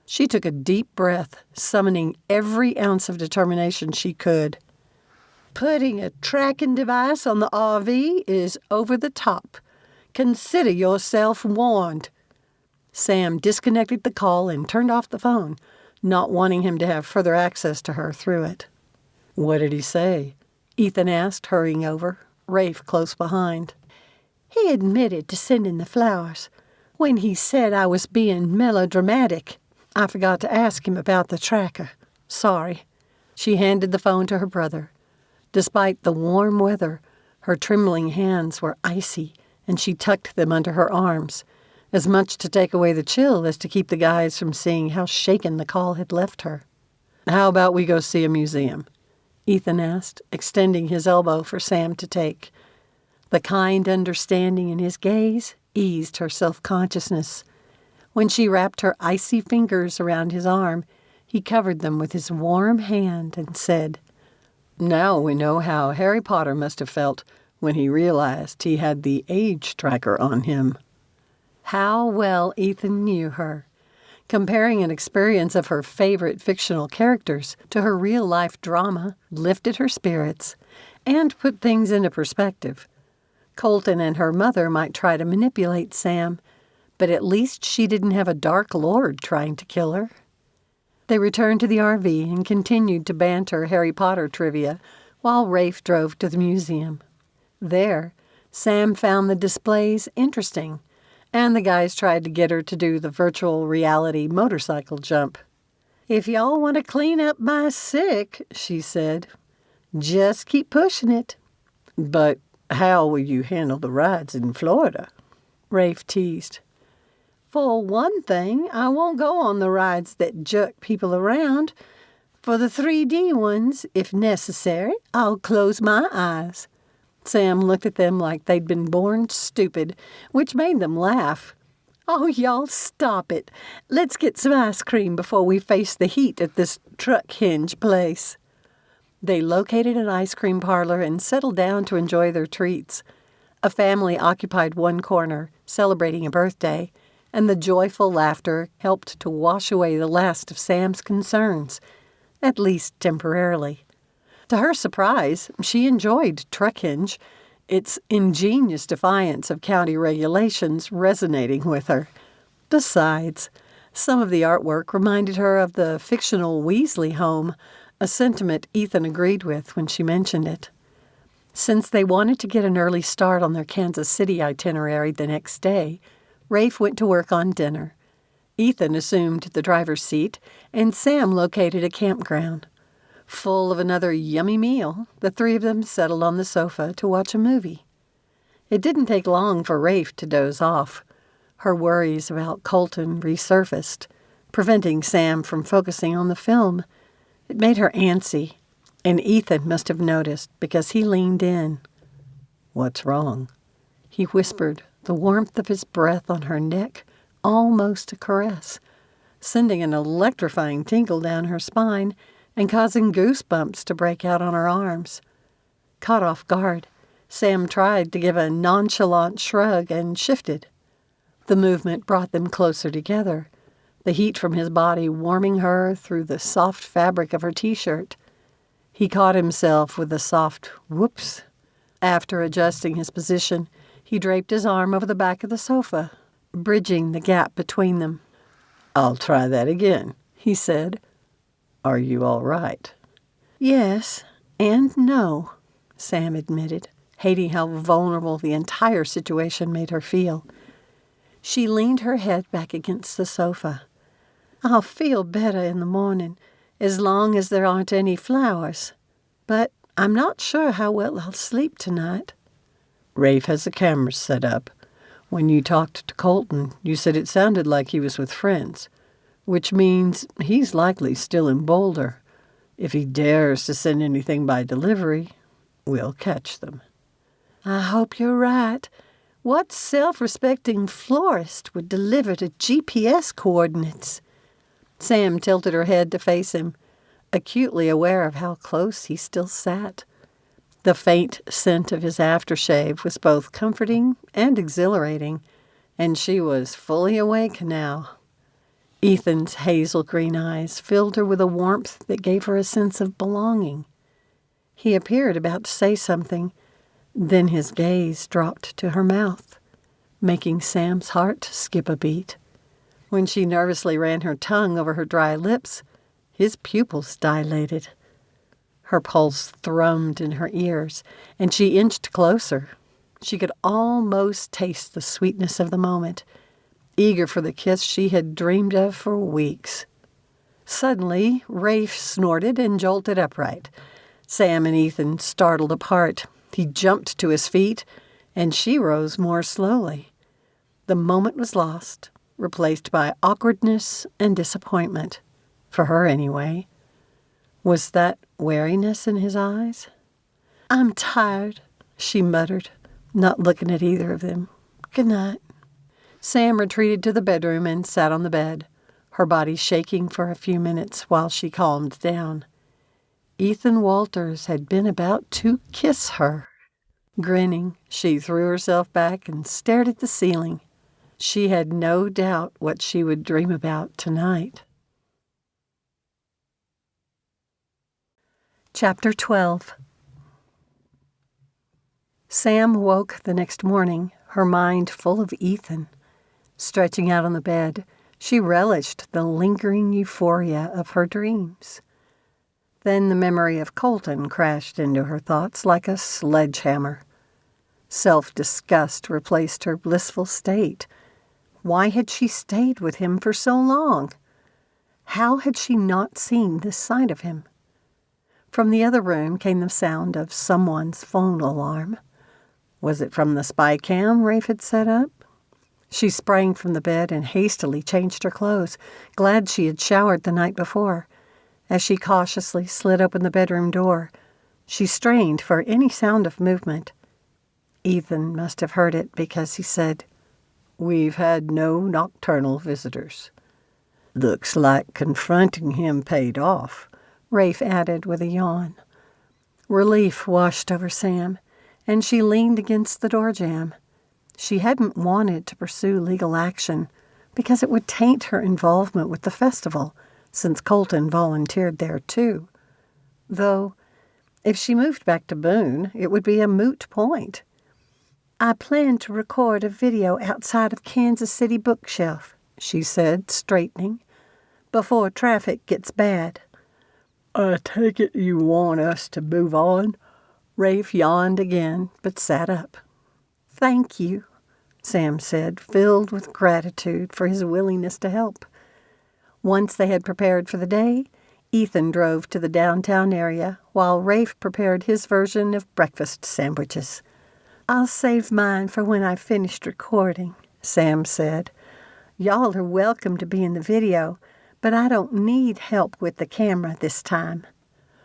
She took a deep breath, summoning every ounce of determination she could. "Putting a tracking device on the RV is over the top. Consider yourself warned." Sam disconnected the call and turned off the phone, not wanting him to have further access to her through it. "What did he say?" Ethan asked, hurrying over. Rafe close behind. He admitted to sending the flowers. When he said I was being melodramatic, I forgot to ask him about the tracker. Sorry. She handed the phone to her brother. Despite the warm weather, her trembling hands were icy, and she tucked them under her arms, as much to take away the chill as to keep the guys from seeing how shaken the call had left her. "How about we go see a museum?" Ethan asked, extending his elbow for Sam to take. The kind understanding in his gaze eased her self-consciousness. When she wrapped her icy fingers around his arm, he covered them with his warm hand and said, "Now we know how Harry Potter must have felt when he realized he had the age tracker on him." How well Ethan knew her. Comparing an experience of her favorite fictional characters to her real-life drama lifted her spirits and put things into perspective. Colton and her mother might try to manipulate Sam, but at least she didn't have a dark lord trying to kill her. They returned to the RV and continued to banter Harry Potter trivia while Rafe drove to the museum. There, Sam found the displays interesting, and the guys tried to get her to do the virtual reality motorcycle jump. "If y'all want to clean up my sick," she said, "just keep pushing it." "But how will you handle the rides in Florida?" Rafe teased. "For one thing, I won't go on the rides that jerk people around. For the 3D ones, if necessary, I'll close my eyes." Sam looked at them like they'd been born stupid, which made them laugh. "Oh, y'all stop it. Let's get some ice cream before we face the heat at this truck hinge place." They located an ice cream parlor and settled down to enjoy their treats. A family occupied one corner, celebrating a birthday, and the joyful laughter helped to wash away the last of Sam's concerns, at least temporarily. To her surprise, she enjoyed Truck Hinge, its ingenious defiance of county regulations resonating with her. Besides, some of the artwork reminded her of the fictional Weasley home, a sentiment Ethan agreed with when she mentioned it. Since they wanted to get an early start on their Kansas City itinerary the next day, Rafe went to work on dinner. Ethan assumed the driver's seat, and Sam located a campground. Full of another yummy meal, the three of them settled on the sofa to watch a movie. It didn't take long for Rafe to doze off. Her worries about Colton resurfaced, preventing Sam from focusing on the film. It made her antsy, and Ethan must have noticed because he leaned in. "What's wrong?" He whispered, the warmth of his breath on her neck almost a caress, sending an electrifying tingle down her spine and causing goosebumps to break out on her arms. Caught off guard, Sam tried to give a nonchalant shrug and shifted. The movement brought them closer together, the heat from his body warming her through the soft fabric of her T-shirt. He caught himself with a soft whoops. After adjusting his position, he draped his arm over the back of the sofa, bridging the gap between them. "I'll try that again," he said. "Are you all right?" "Yes and no," Sam admitted, hating how vulnerable the entire situation made her feel. She leaned her head back against the sofa. "I'll feel better in the morning, as long as there aren't any flowers. But I'm not sure how well I'll sleep tonight." "Rafe has the cameras set up. When you talked to Colton, you said it sounded like he was with friends, which means he's likely still in Boulder. If he dares to send anything by delivery, we'll catch them." "I hope you're right. What self-respecting florist would deliver to GPS coordinates?" Sam tilted her head to face him, acutely aware of how close he still sat. The faint scent of his aftershave was both comforting and exhilarating, and she was fully awake now. Ethan's hazel green eyes filled her with a warmth that gave her a sense of belonging. He appeared about to say something, then his gaze dropped to her mouth, making Sam's heart skip a beat. When she nervously ran her tongue over her dry lips, his pupils dilated. Her pulse thrummed in her ears, and she inched closer. She could almost taste the sweetness of the moment, eager for the kiss she had dreamed of for weeks. Suddenly, Rafe snorted and jolted upright. Sam and Ethan startled apart. He jumped to his feet, and she rose more slowly. The moment was lost, replaced by awkwardness and disappointment. For her, anyway. Was that wariness in his eyes? "I'm tired," she muttered, not looking at either of them. "Good night." Sam retreated to the bedroom and sat on the bed, her body shaking for a few minutes while she calmed down. Ethan Walters had been about to kiss her. Grinning, she threw herself back and stared at the ceiling. She had no doubt what she would dream about tonight. Chapter 12. Sam woke the next morning, her mind full of Ethan. Stretching out on the bed, she relished the lingering euphoria of her dreams. Then the memory of Colton crashed into her thoughts like a sledgehammer. Self-disgust replaced her blissful state. Why had she stayed with him for so long? How had she not seen this side of him? From the other room came the sound of someone's phone alarm. Was it from the spy cam Rafe had set up? She sprang from the bed and hastily changed her clothes, glad she had showered the night before. As she cautiously slid open the bedroom door, she strained for any sound of movement. Ethan must have heard it because he said, "We've had no nocturnal visitors." "Looks like confronting him paid off," Rafe added with a yawn. Relief washed over Sam, and she leaned against the door jamb. She hadn't wanted to pursue legal action because it would taint her involvement with the festival, since Colton volunteered there too. Though, if she moved back to Boone, it would be a moot point. "I plan to record a video outside of Kansas City Bookshelf," she said, straightening, "before traffic gets bad." "I take it you want us to move on?" Rafe yawned again, but sat up. "Thank you," Sam said, filled with gratitude for his willingness to help. Once they had prepared for the day, Ethan drove to the downtown area while Rafe prepared his version of breakfast sandwiches. "I'll save mine for when I've finished recording," Sam said. "Y'all are welcome to be in the video, but I don't need help with the camera this time."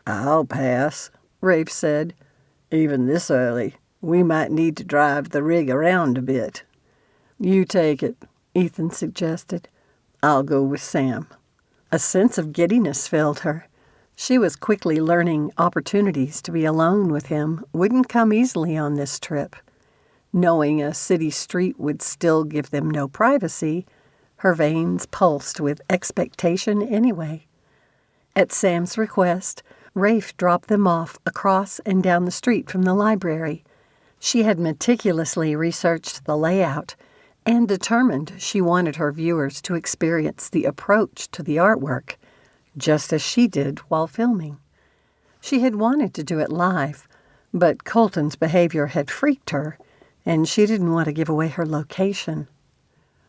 "I'll pass," Rafe said. "Even this early, we might need to drive the rig around a bit." "You take it," Ethan suggested. "I'll go with Sam." A sense of giddiness filled her. She was quickly learning opportunities to be alone with him wouldn't come easily on this trip. Knowing a city street would still give them no privacy, her veins pulsed with expectation anyway. At Sam's request, Rafe dropped them off across and down the street from the library. She had meticulously researched the layout and determined she wanted her viewers to experience the approach to the artwork, just as she did while filming. She had wanted to do it live, but Colton's behavior had freaked her, and she didn't want to give away her location.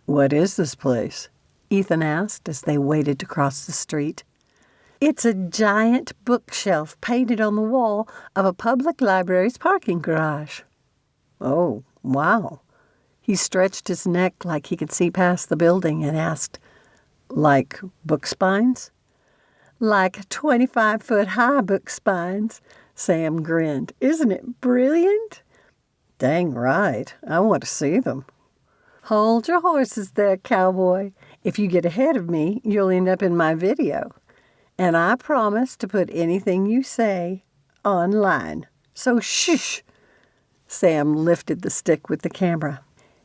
"What is this place?" Ethan asked as they waited to cross the street. "It's a giant bookshelf painted on the wall of a public library's parking garage." "Oh, wow." He stretched his neck like he could see past the building and asked, "Like book spines?" "Like 25-foot-high book spines," Sam grinned. "Isn't it brilliant?" "Dang right. I want to see them." "Hold your horses there, cowboy. If you get ahead of me, you'll end up in my video. And I promise to put anything you say online. So shh." Sam lifted the stick with the camera.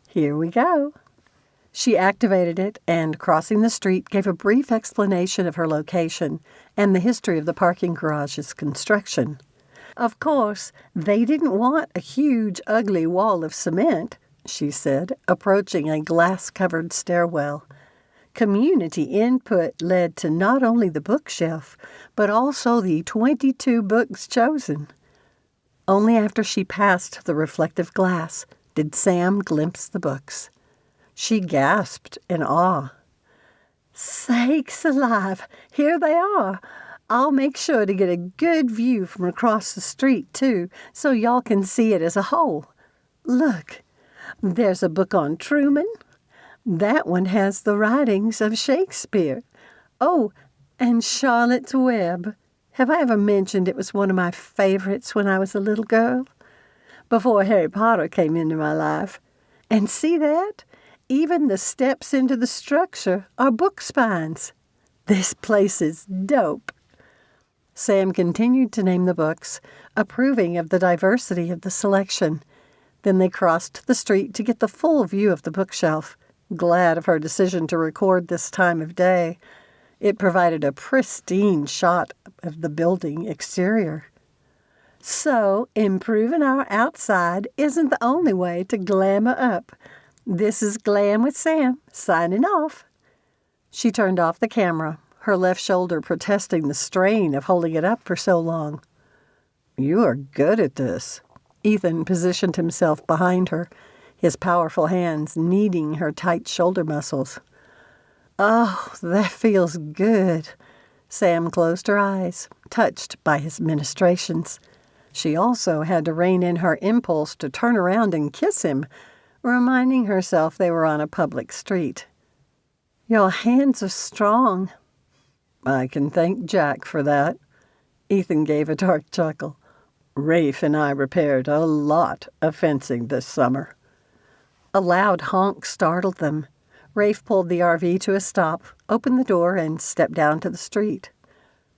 "Here we go." She activated it and, crossing the street, gave a brief explanation of her location and the history of the parking garage's construction. "Of course, they didn't want a huge, ugly wall of cement," she said, approaching a glass-covered stairwell. Community input led to not only the bookshelf, but also the 22 books chosen. Only after she passed the reflective glass did Sam glimpse the books. She gasped in awe. Sakes alive, here they are. I'll make sure to get a good view from across the street, too, so y'all can see it as a whole. Look, there's a book on Truman. That one has the writings of Shakespeare. Oh, and Charlotte's Web. Have I ever mentioned it was one of my favorites when I was a little girl? Before Harry Potter came into my life. And see that? Even the steps into the structure are book spines. This place is dope. Sam continued to name the books, approving of the diversity of the selection. Then they crossed the street to get the full view of the bookshelf, glad of her decision to record this time of day. It provided a pristine shot of the building exterior. So, improving our outside isn't the only way to glamour up. This is Glam with Sam, signing off. She turned off the camera, her left shoulder protesting the strain of holding it up for so long. You are good at this. Ethan positioned himself behind her, his powerful hands kneading her tight shoulder muscles. Oh, that feels good. Sam closed her eyes, touched by his ministrations. She also had to rein in her impulse to turn around and kiss him, reminding herself they were on a public street. Your hands are strong. I can thank Jack for that. Ethan gave a dark chuckle. Rafe and I repaired a lot of fencing this summer. A loud honk startled them. Rafe pulled the RV to a stop, opened the door, and stepped down to the street.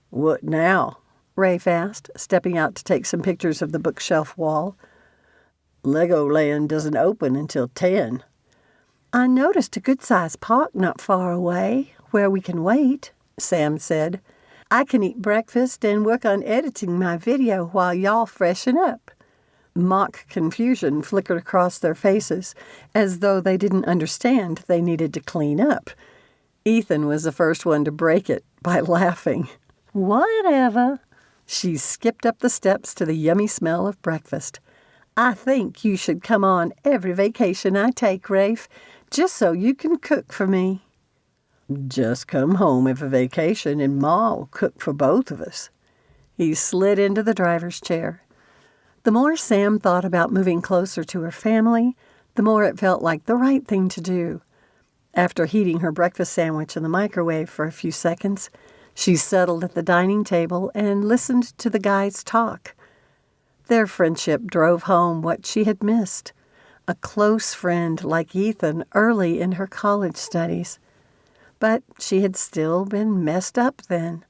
What now? Rafe asked, stepping out to take some pictures of the bookshelf wall. Legoland doesn't open until 10. I noticed a good-sized park not far away, where we can wait, Sam said. I can eat breakfast and work on editing my video while y'all freshen up. Mock confusion flickered across their faces, as though they didn't understand they needed to clean up. Ethan was the first one to break it by laughing. Whatever. She skipped up the steps to the yummy smell of breakfast. I think you should come on every vacation I take, Rafe, just so you can cook for me. Just come home if a vacation and Ma will cook for both of us. He slid into the driver's chair. The more Sam thought about moving closer to her family, the more it felt like the right thing to do. After heating her breakfast sandwich in the microwave for a few seconds, she settled at the dining table and listened to the guys talk. Their friendship drove home what she had missed, a close friend like Ethan early in her college studies. But she had still been messed up then.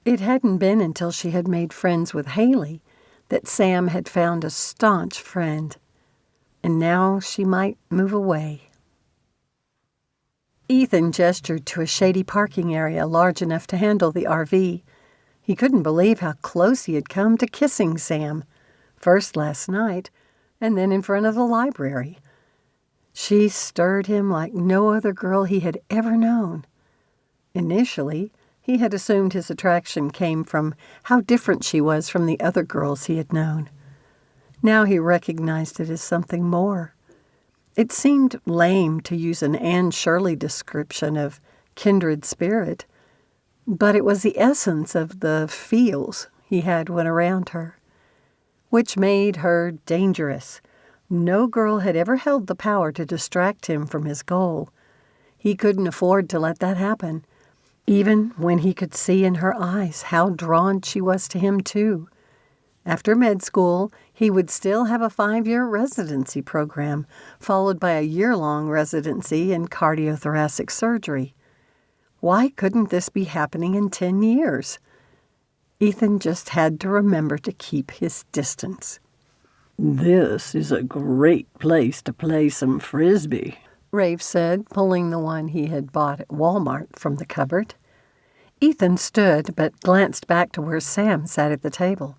It hadn't been until she had made friends with Haley that Sam had found a staunch friend. And now she might move away. Ethan gestured to a shady parking area large enough to handle the RV. He couldn't believe how close he had come to kissing Sam, first last night, and then in front of the library. She stirred him like no other girl he had ever known. Initially, he had assumed his attraction came from how different she was from the other girls he had known. Now he recognized it as something more. It seemed lame to use an Anne Shirley description of kindred spirit, but it was the essence of the feels he had when around her, which made her dangerous. No girl had ever held the power to distract him from his goal. He couldn't afford to let that happen, even when he could see in her eyes how drawn she was to him, too. After med school, he would still have a 5-year residency program, followed by a year-long residency in cardiothoracic surgery. Why couldn't this be happening in 10 years? Ethan just had to remember to keep his distance. This is a great place to play some frisbee, Rafe said, pulling the one he had bought at Walmart from the cupboard. Ethan stood, but glanced back to where Sam sat at the table.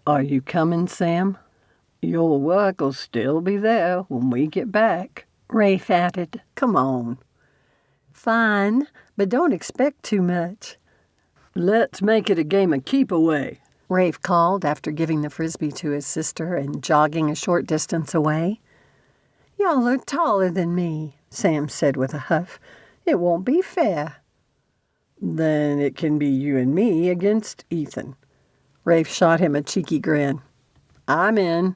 Are you coming, Sam? Your work will still be there when we get back, Rafe added. Come on. Fine, but don't expect too much. Let's make it a game of keep away, Rafe called after giving the frisbee to his sister and jogging a short distance away. Y'all are taller than me, Sam said with a huff. It won't be fair. Then it can be you and me against Ethan. Rafe shot him a cheeky grin. I'm in.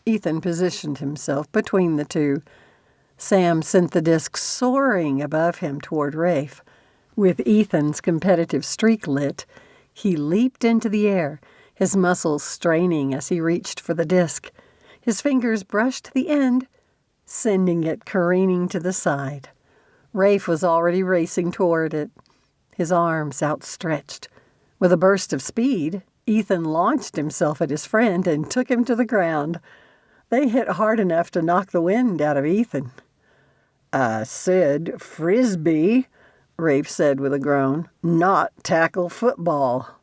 Ethan positioned himself between the two. Sam sent the disc soaring above him toward Rafe. With Ethan's competitive streak lit, he leaped into the air, his muscles straining as he reached for the disc. His fingers brushed the end, sending it careening to the side. Rafe was already racing toward it, his arms outstretched. With a burst of speed, Ethan launched himself at his friend and took him to the ground. They hit hard enough to knock the wind out of Ethan. I said frisbee, Rafe said with a groan, not tackle football.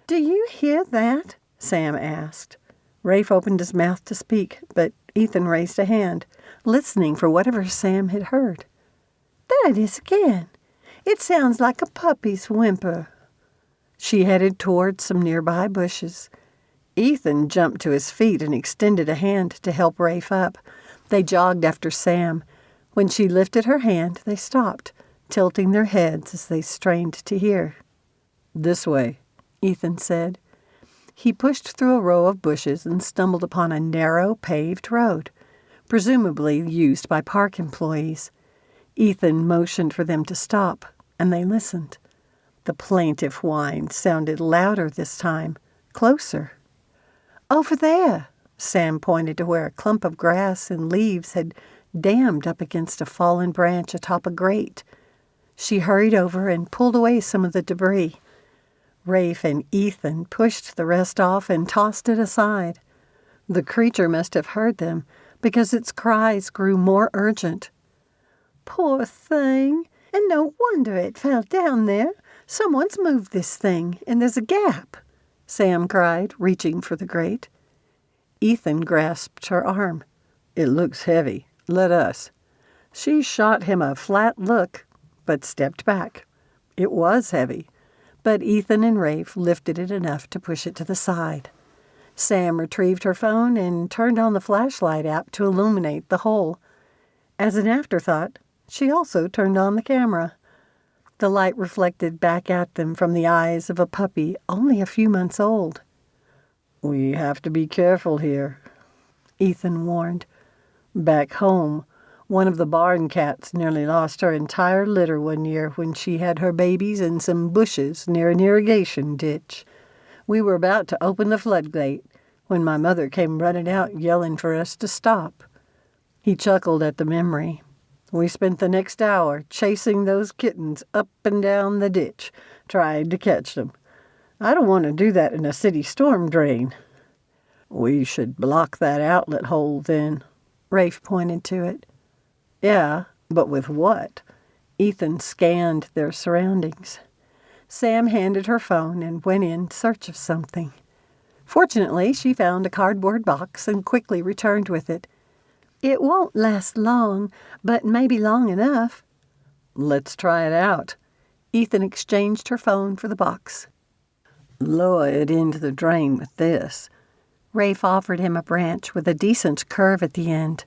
Do you hear that? Sam asked. Rafe opened his mouth to speak, but Ethan raised a hand, listening for whatever Sam had heard. There it is again. It sounds like a puppy's whimper. She headed toward some nearby bushes. Ethan jumped to his feet and extended a hand to help Rafe up. They jogged after Sam. When she lifted her hand, they stopped, tilting their heads as they strained to hear. This way, Ethan said. He pushed through a row of bushes and stumbled upon a narrow paved road, presumably used by park employees. Ethan motioned for them to stop, and they listened. The plaintive whine sounded louder this time, closer. Over there, Sam pointed to where a clump of grass and leaves had dammed up against a fallen branch atop a grate. She hurried over and pulled away some of the debris. Rafe and Ethan pushed the rest off and tossed it aside. The creature must have heard them, because its cries grew more urgent. Poor thing, and no wonder it fell down there. Someone's moved this thing, and there's a gap, Sam cried, reaching for the grate. Ethan grasped her arm. It looks heavy. Let us. She shot him a flat look, but stepped back. It was heavy, but Ethan and Rafe lifted it enough to push it to the side. Sam retrieved her phone and turned on the flashlight app to illuminate the hole. As an afterthought, she also turned on the camera. The light reflected back at them from the eyes of a puppy only a few months old. We have to be careful here, Ethan warned. Back home, one of the barn cats nearly lost her entire litter one year when she had her babies in some bushes near an irrigation ditch. We were about to open the floodgate when my mother came running out yelling for us to stop. He chuckled at the memory. We spent the next hour chasing those kittens up and down the ditch, trying to catch them. I don't want to do that in a city storm drain. We should block that outlet hole then. Rafe pointed to it. Yeah, but with what? Ethan scanned their surroundings. Sam handed her phone and went in search of something. Fortunately, she found a cardboard box and quickly returned with it. It won't last long, but maybe long enough. Let's try it out. Ethan exchanged her phone for the box. Lower it into the drain with this. Rafe offered him a branch with a decent curve at the end.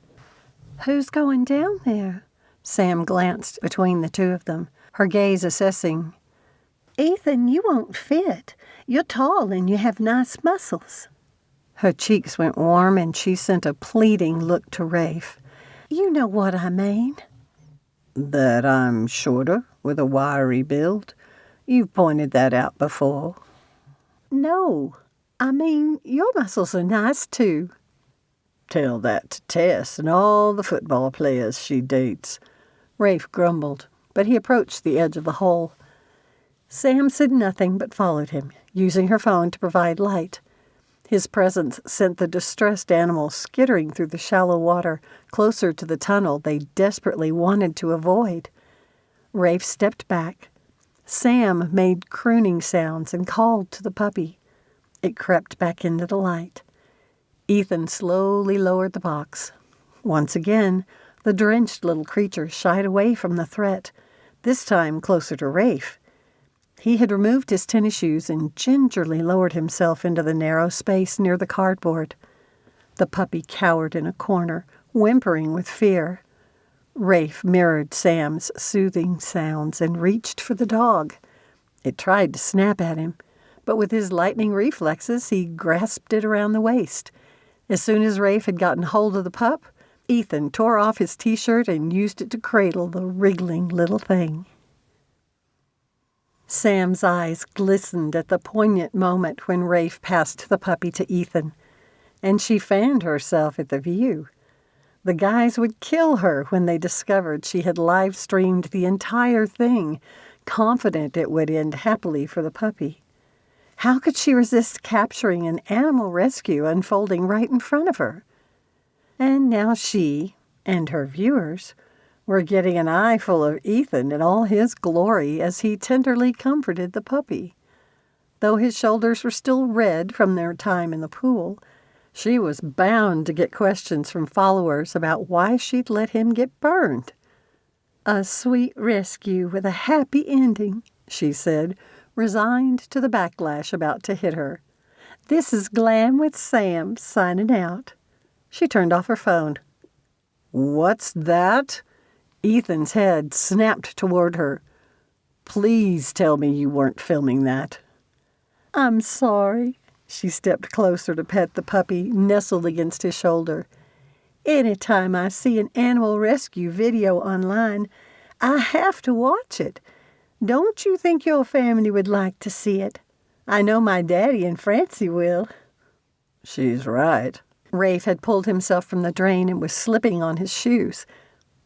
Who's going down there? Sam glanced between the two of them, her gaze assessing. Ethan, you won't fit. You're tall and you have nice muscles. Her cheeks went warm and she sent a pleading look to Rafe. You know what I mean. That I'm shorter with a wiry build? You've pointed that out before. No, I mean your muscles are nice too. Tell that to Tess and all the football players she dates. Rafe grumbled, but he approached the edge of the hole. Sam said nothing but followed him, using her phone to provide light. His presence sent the distressed animals skittering through the shallow water closer to the tunnel they desperately wanted to avoid. Rafe stepped back. Sam made crooning sounds and called to the puppy. It crept back into the light. Ethan slowly lowered the box. Once again, the drenched little creature shied away from the threat, this time closer to Rafe. He had removed his tennis shoes and gingerly lowered himself into the narrow space near the cardboard. The puppy cowered in a corner, whimpering with fear. Rafe mirrored Sam's soothing sounds and reached for the dog. It tried to snap at him, but with his lightning reflexes, he grasped it around the waist. As soon as Rafe had gotten hold of the pup, Ethan tore off his T-shirt and used it to cradle the wriggling little thing. Sam's eyes glistened at the poignant moment when Rafe passed the puppy to Ethan, and she fanned herself at the view. The guys would kill her when they discovered she had live-streamed the entire thing, confident it would end happily for the puppy. How could she resist capturing an animal rescue unfolding right in front of her? And now she, and her viewers, were getting an eyeful of Ethan in all his glory as he tenderly comforted the puppy. Though his shoulders were still red from their time in the pool, she was bound to get questions from followers about why she'd let him get burned. "A sweet rescue with a happy ending," she said, resigned to the backlash about to hit her. "This is Glam with Sam, signing out." She turned off her phone. "What's that?" Ethan's head snapped toward her. "Please tell me you weren't filming that." "I'm sorry." She stepped closer to pet the puppy, nestled against his shoulder. "Anytime I see an animal rescue video online, I have to watch it. Don't you think your family would like to see it? I know my daddy and Francie will." "She's right." Rafe had pulled himself from the drain and was slipping on his shoes.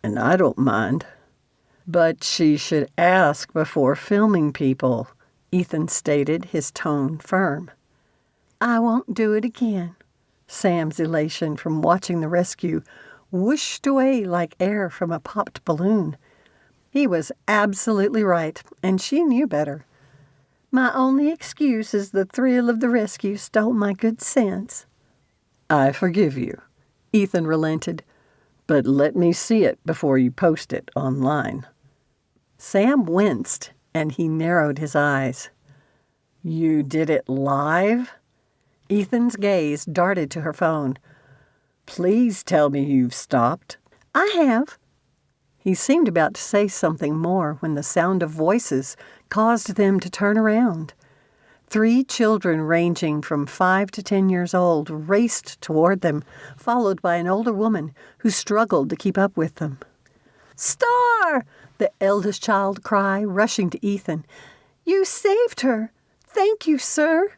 "And I don't mind." "But she should ask before filming people," Ethan stated, his tone firm. "I won't do it again." Sam's elation from watching the rescue whooshed away like air from a popped balloon. He was absolutely right, and she knew better. "My only excuse is the thrill of the rescue stole my good sense." "I forgive you," Ethan relented, "but let me see it before you post it online." Sam winced, and he narrowed his eyes. "You did it live?" Ethan's gaze darted to her phone. "Please tell me you've stopped." "I have." He seemed about to say something more when the sound of voices caused them to turn around. 3 children ranging from 5 to 10 years old raced toward them, followed by an older woman who struggled to keep up with them. "Star!" the eldest child cried, rushing to Ethan. "You saved her. Thank you, sir."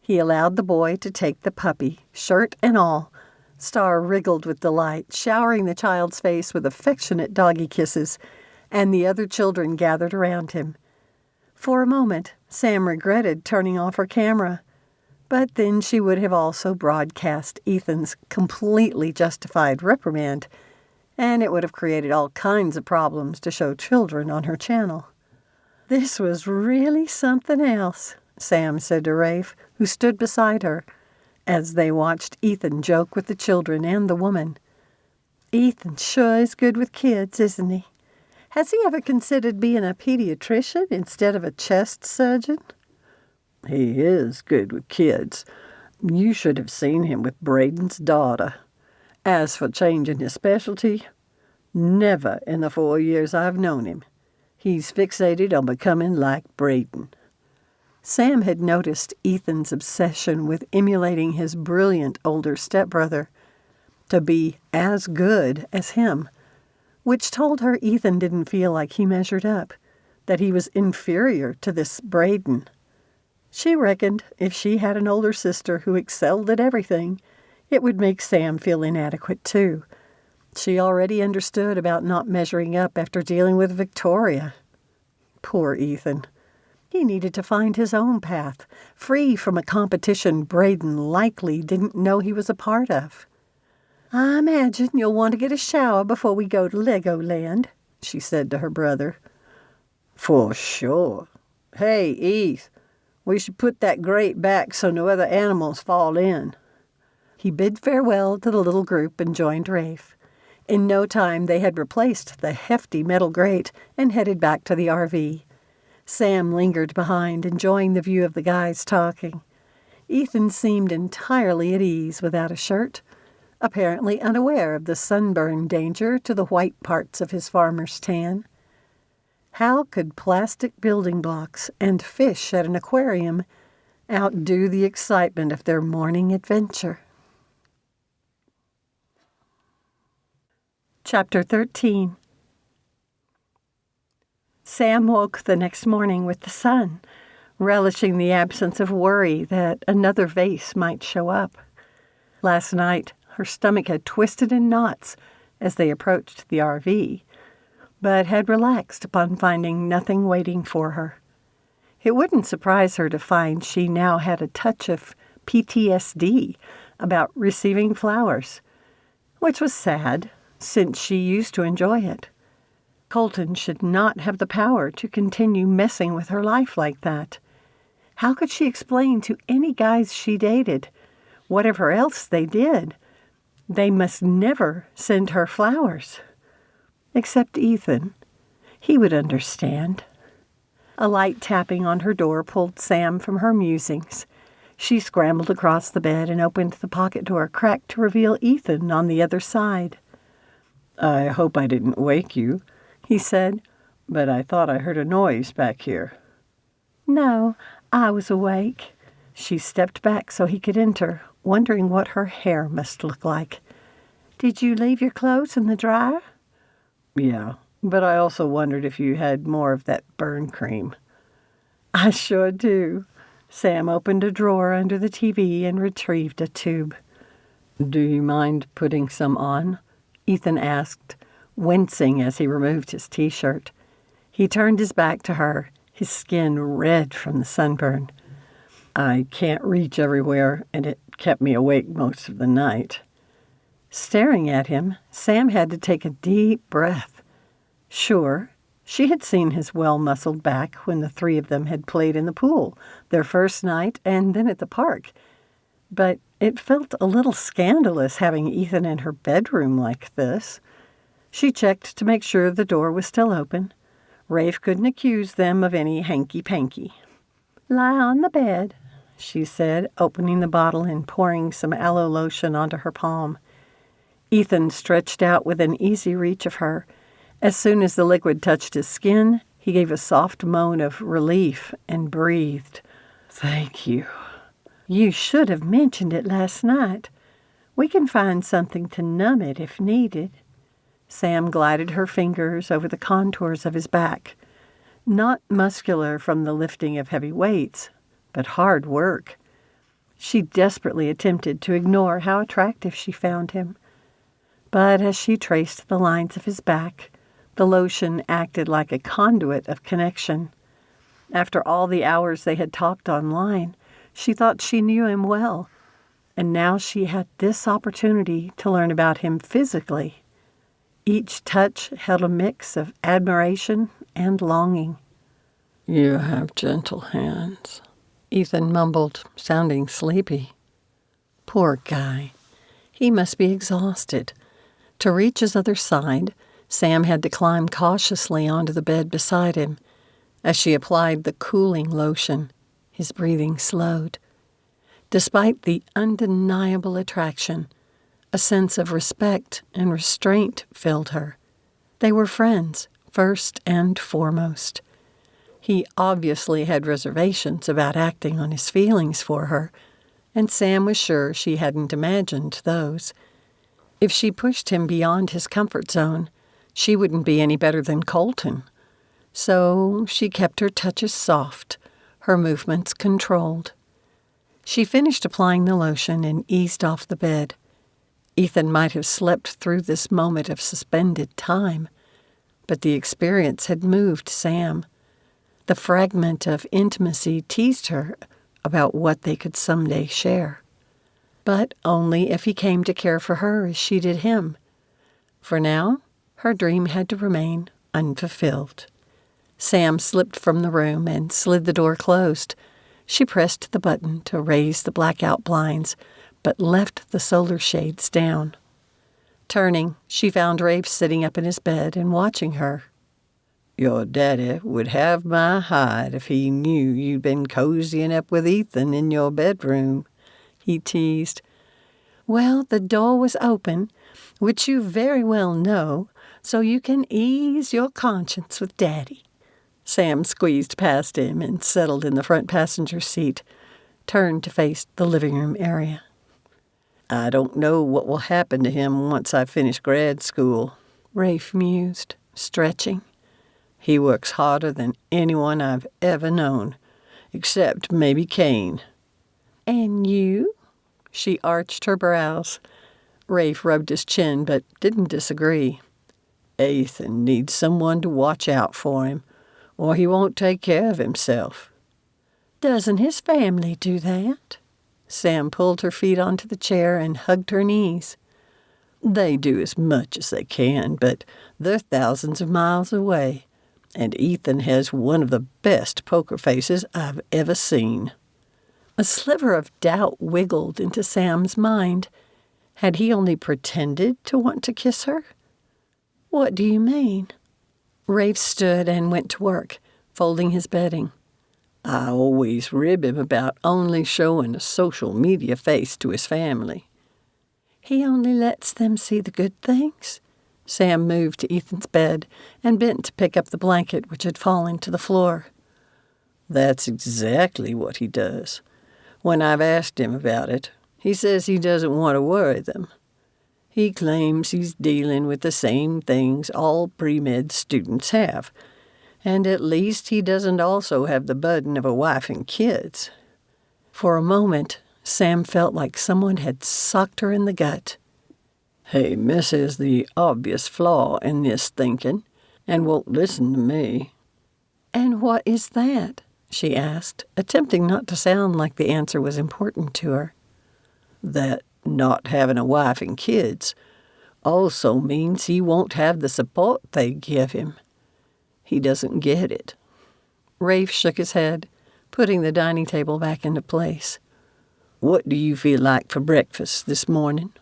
He allowed the boy to take the puppy, shirt and all. Star wriggled with delight, showering the child's face with affectionate doggy kisses, and the other children gathered around him. For a moment, Sam regretted turning off her camera, but then she would have also broadcast Ethan's completely justified reprimand, and it would have created all kinds of problems to show children on her channel. "This was really something else," Sam said to Rafe, who stood beside her, as they watched Ethan joke with the children and the woman. "Ethan sure is good with kids, isn't he? Has he ever considered being a pediatrician instead of a chest surgeon?" "He is good with kids. You should have seen him with Braden's daughter. As for changing his specialty, never in the 4 years I've known him. He's fixated on becoming like Braden." Sam had noticed Ethan's obsession with emulating his brilliant older stepbrother to be as good as him, which told her Ethan didn't feel like he measured up, that he was inferior to this Braden. She reckoned if she had an older sister who excelled at everything, it would make Sam feel inadequate too. She already understood about not measuring up after dealing with Victoria. Poor Ethan. He needed to find his own path, free from a competition Braden likely didn't know he was a part of. "I imagine you'll want to get a shower before we go to Legoland," she said to her brother. "For sure. Hey, Eth, we should put that grate back so no other animals fall in." He bid farewell to the little group and joined Rafe. In no time, they had replaced the hefty metal grate and headed back to the RV. Sam lingered behind, enjoying the view of the guys talking. Ethan seemed entirely at ease without a shirt, apparently unaware of the sunburn danger to the white parts of his farmer's tan. How could plastic building blocks and fish at an aquarium outdo the excitement of their morning adventure? Chapter 13. Sam woke the next morning with the sun, relishing the absence of worry that another vase might show up. Last night, her stomach had twisted in knots as they approached the RV, but had relaxed upon finding nothing waiting for her. It wouldn't surprise her to find she now had a touch of PTSD about receiving flowers, which was sad, since she used to enjoy it. Colton should not have the power to continue messing with her life like that. How could she explain to any guys she dated, whatever else they did, they must never send her flowers? Except Ethan. He would understand. A light tapping on her door pulled Sam from her musings. She scrambled across the bed and opened the pocket door crack to reveal Ethan on the other side. "I hope I didn't wake you," he said, "but I thought I heard a noise back here." No, I was awake. She stepped back so he could enter, wondering what her hair must look like. Did you leave your clothes in the dryer? Yeah, but I also wondered if you had more of that burn cream. I sure do. Sam opened a drawer under the TV and retrieved a tube. "Do you mind putting some on?" Ethan asked, wincing as he removed his T-shirt. He turned his back to her, his skin red from the sunburn. "I can't reach everywhere, and it kept me awake most of the night." Staring at him, Sam had to take a deep breath. Sure, she had seen his well-muscled back when the three of them had played in the pool, their first night and then at the park. But it felt a little scandalous having Ethan in her bedroom like this. She checked to make sure the door was still open. Rafe couldn't accuse them of any hanky-panky. "Lie on the bed," she said, opening the bottle and pouring some aloe lotion onto her palm. Ethan stretched out within easy reach of her. As soon as the liquid touched his skin, he gave a soft moan of relief and breathed. "Thank you." "You should have mentioned it last night. We can find something to numb it if needed." Sam glided her fingers over the contours of his back. Not muscular from the lifting of heavy weights, but hard work. She desperately attempted to ignore how attractive she found him. But as she traced the lines of his back, the lotion acted like a conduit of connection. After all the hours they had talked online, she thought she knew him well, and now she had this opportunity to learn about him physically. Each touch held a mix of admiration and longing. "You have gentle hands," Ethan mumbled, sounding sleepy. Poor guy. He must be exhausted. To reach his other side, Sam had to climb cautiously onto the bed beside him. As she applied the cooling lotion, his breathing slowed. Despite the undeniable attraction, a sense of respect and restraint filled her. They were friends, first and foremost. He obviously had reservations about acting on his feelings for her, and Sam was sure she hadn't imagined those. If she pushed him beyond his comfort zone, she wouldn't be any better than Colton. So she kept her touches soft, her movements controlled. She finished applying the lotion and eased off the bed. Ethan might have slept through this moment of suspended time, but the experience had moved Sam. The fragment of intimacy teased her about what they could someday share. But only if he came to care for her as she did him. For now, her dream had to remain unfulfilled. Sam slipped from the room and slid the door closed. She pressed the button to raise the blackout blinds, but left the solar shades down. Turning, she found Rafe sitting up in his bed and watching her. "Your daddy would have my hide if he knew you'd been cozying up with Ethan in your bedroom," he teased. "Well, the door was open, which you very well know, so you can ease your conscience with Daddy." Sam squeezed past him and settled in the front passenger seat, turned to face the living room area. "I don't know what will happen to him once I finish grad school," Rafe mused, stretching. "He works harder than anyone I've ever known, except maybe Kane." "And you?" She arched her brows. Rafe rubbed his chin, but didn't disagree. "Ethan needs someone to watch out for him, or he won't take care of himself." "Doesn't his family do that?" Sam pulled her feet onto the chair and hugged her knees. "They do as much as they can, but they're thousands of miles away, and Ethan has one of the best poker faces I've ever seen." A sliver of doubt wiggled into Sam's mind. Had he only pretended to want to kiss her? "What do you mean?" Rafe stood and went to work, folding his bedding. "I always rib him about only showing a social media face to his family." "He only lets them see the good things?" Sam moved to Ethan's bed and bent to pick up the blanket which had fallen to the floor. "That's exactly what he does. When I've asked him about it, he says he doesn't want to worry them. He claims he's dealing with the same things all pre-med students have, and at least he doesn't also have the burden of a wife and kids." For a moment, Sam felt like someone had socked her in the gut. "He misses the obvious flaw in this thinking and won't listen to me." "And what is that?" she asked, attempting not to sound like the answer was important to her. "That not having a wife and kids also means he won't have the support they give him. He doesn't get it." Rafe shook his head, putting the dining table back into place. "What do you feel like for breakfast this morning?"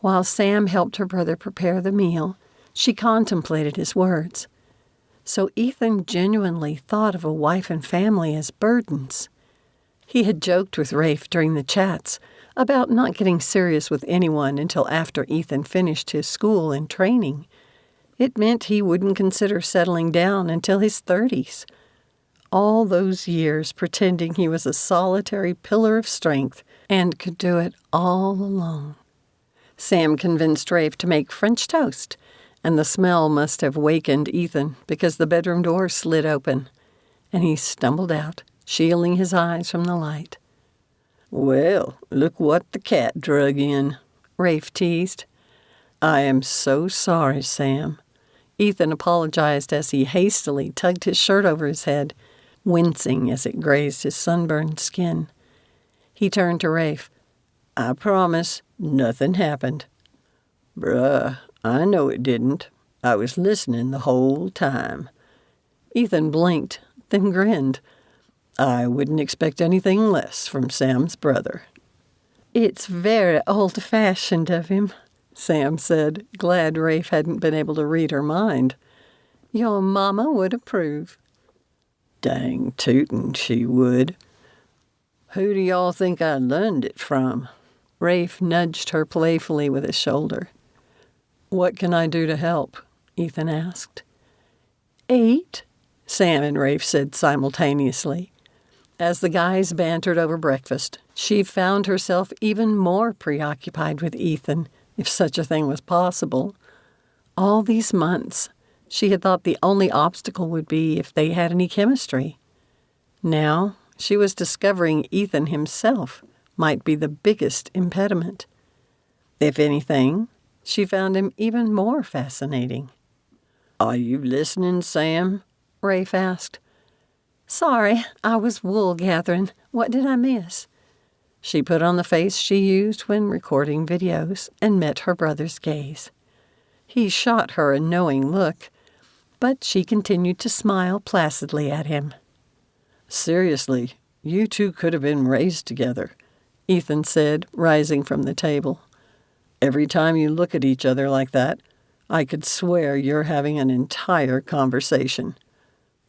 While Sam helped her brother prepare the meal, she contemplated his words. So Ethan genuinely thought of a wife and family as burdens. He had joked with Rafe during the chats about not getting serious with anyone until after Ethan finished his school and training. It meant he wouldn't consider settling down until his 30s. All those years pretending he was a solitary pillar of strength and could do it all alone. Sam convinced Rafe to make French toast, and the smell must have wakened Ethan because the bedroom door slid open, and he stumbled out, shielding his eyes from the light. "Well, look what the cat drug in," Rafe teased. "I am so sorry, Sam." Ethan apologized as he hastily tugged his shirt over his head, wincing as it grazed his sunburned skin. He turned to Rafe. "I promise nothing happened." "Bruh, I know it didn't. I was listening the whole time." Ethan blinked, then grinned. "I wouldn't expect anything less from Sam's brother." "It's very old-fashioned of him," Sam said, glad Rafe hadn't been able to read her mind. "Your mama would approve." "Dang tootin' she would. Who do y'all think I learned it from?" Rafe nudged her playfully with his shoulder. "What can I do to help?" Ethan asked. "Eat," Sam and Rafe said simultaneously. As the guys bantered over breakfast, she found herself even more preoccupied with Ethan, if such a thing was possible. All these months, she had thought the only obstacle would be if they had any chemistry. Now, she was discovering Ethan himself might be the biggest impediment. If anything, she found him even more fascinating. "Are you listening, Sam?" Rafe asked. "Sorry, I was wool gathering. What did I miss?" She put on the face she used when recording videos and met her brother's gaze. He shot her a knowing look, but she continued to smile placidly at him. "Seriously, you two could have been raised together," Ethan said, rising from the table. Every time you look at each other like that, I could swear you're having an entire conversation.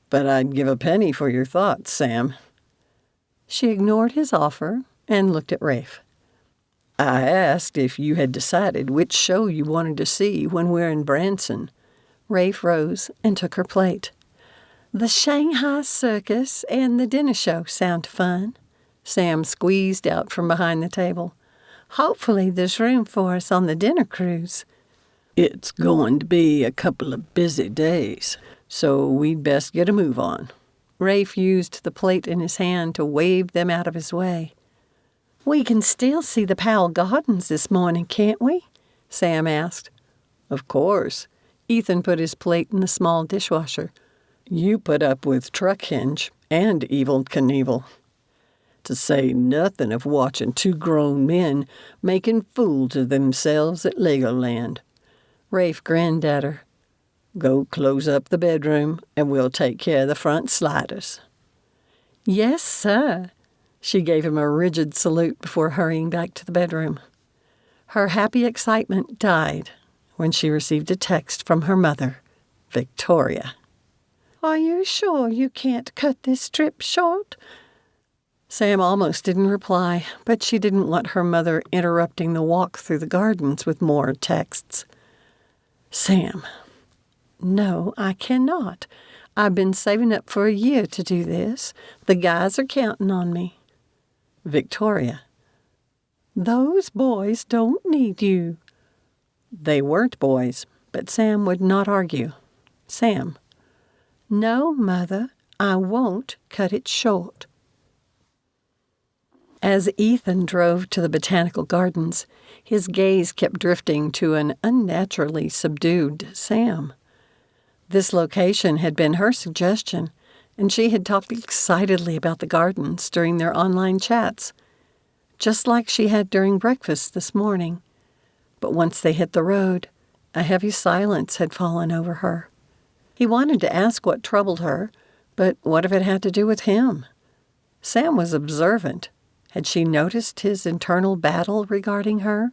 But I'd give a penny for your thoughts, Sam." She ignored his offer and looked at Rafe. "I asked if you had decided which show you wanted to see when we're in Branson." Rafe rose and took her plate. "The Shanghai Circus and the dinner show sound fun." Sam squeezed out from behind the table. "Hopefully there's room for us on the dinner cruise." "It's going to be a couple of busy days, so we'd best get a move on." Rafe used the plate in his hand to wave them out of his way. "We can still see the Powell Gardens this morning, can't we?" Sam asked. "Of course." Ethan put his plate in the small dishwasher. "You put up with Truckhinge and Evel Knievel. To say nothing of watching two grown men making fools of themselves at Legoland." Rafe grinned at her. "Go close up the bedroom, and we'll take care of the front sliders." "Yes, sir." She gave him a rigid salute before hurrying back to the bedroom. Her happy excitement died when she received a text from her mother, Victoria. "Are you sure you can't cut this trip short?" Sam almost didn't reply, but she didn't want her mother interrupting the walk through the gardens with more texts. "Sam." "No, I cannot. I've been saving up for a year to do this. The guys are counting on me." "Victoria." "Those boys don't need you." They weren't boys, but Sam would not argue. "Sam." "No, Mother, I won't cut it short." As Ethan drove to the botanical gardens, his gaze kept drifting to an unnaturally subdued Sam. This location had been her suggestion, and she had talked excitedly about the gardens during their online chats, just like she had during breakfast this morning. But once they hit the road, a heavy silence had fallen over her. He wanted to ask what troubled her, but what if it had to do with him? Sam was observant. Had she noticed his internal battle regarding her?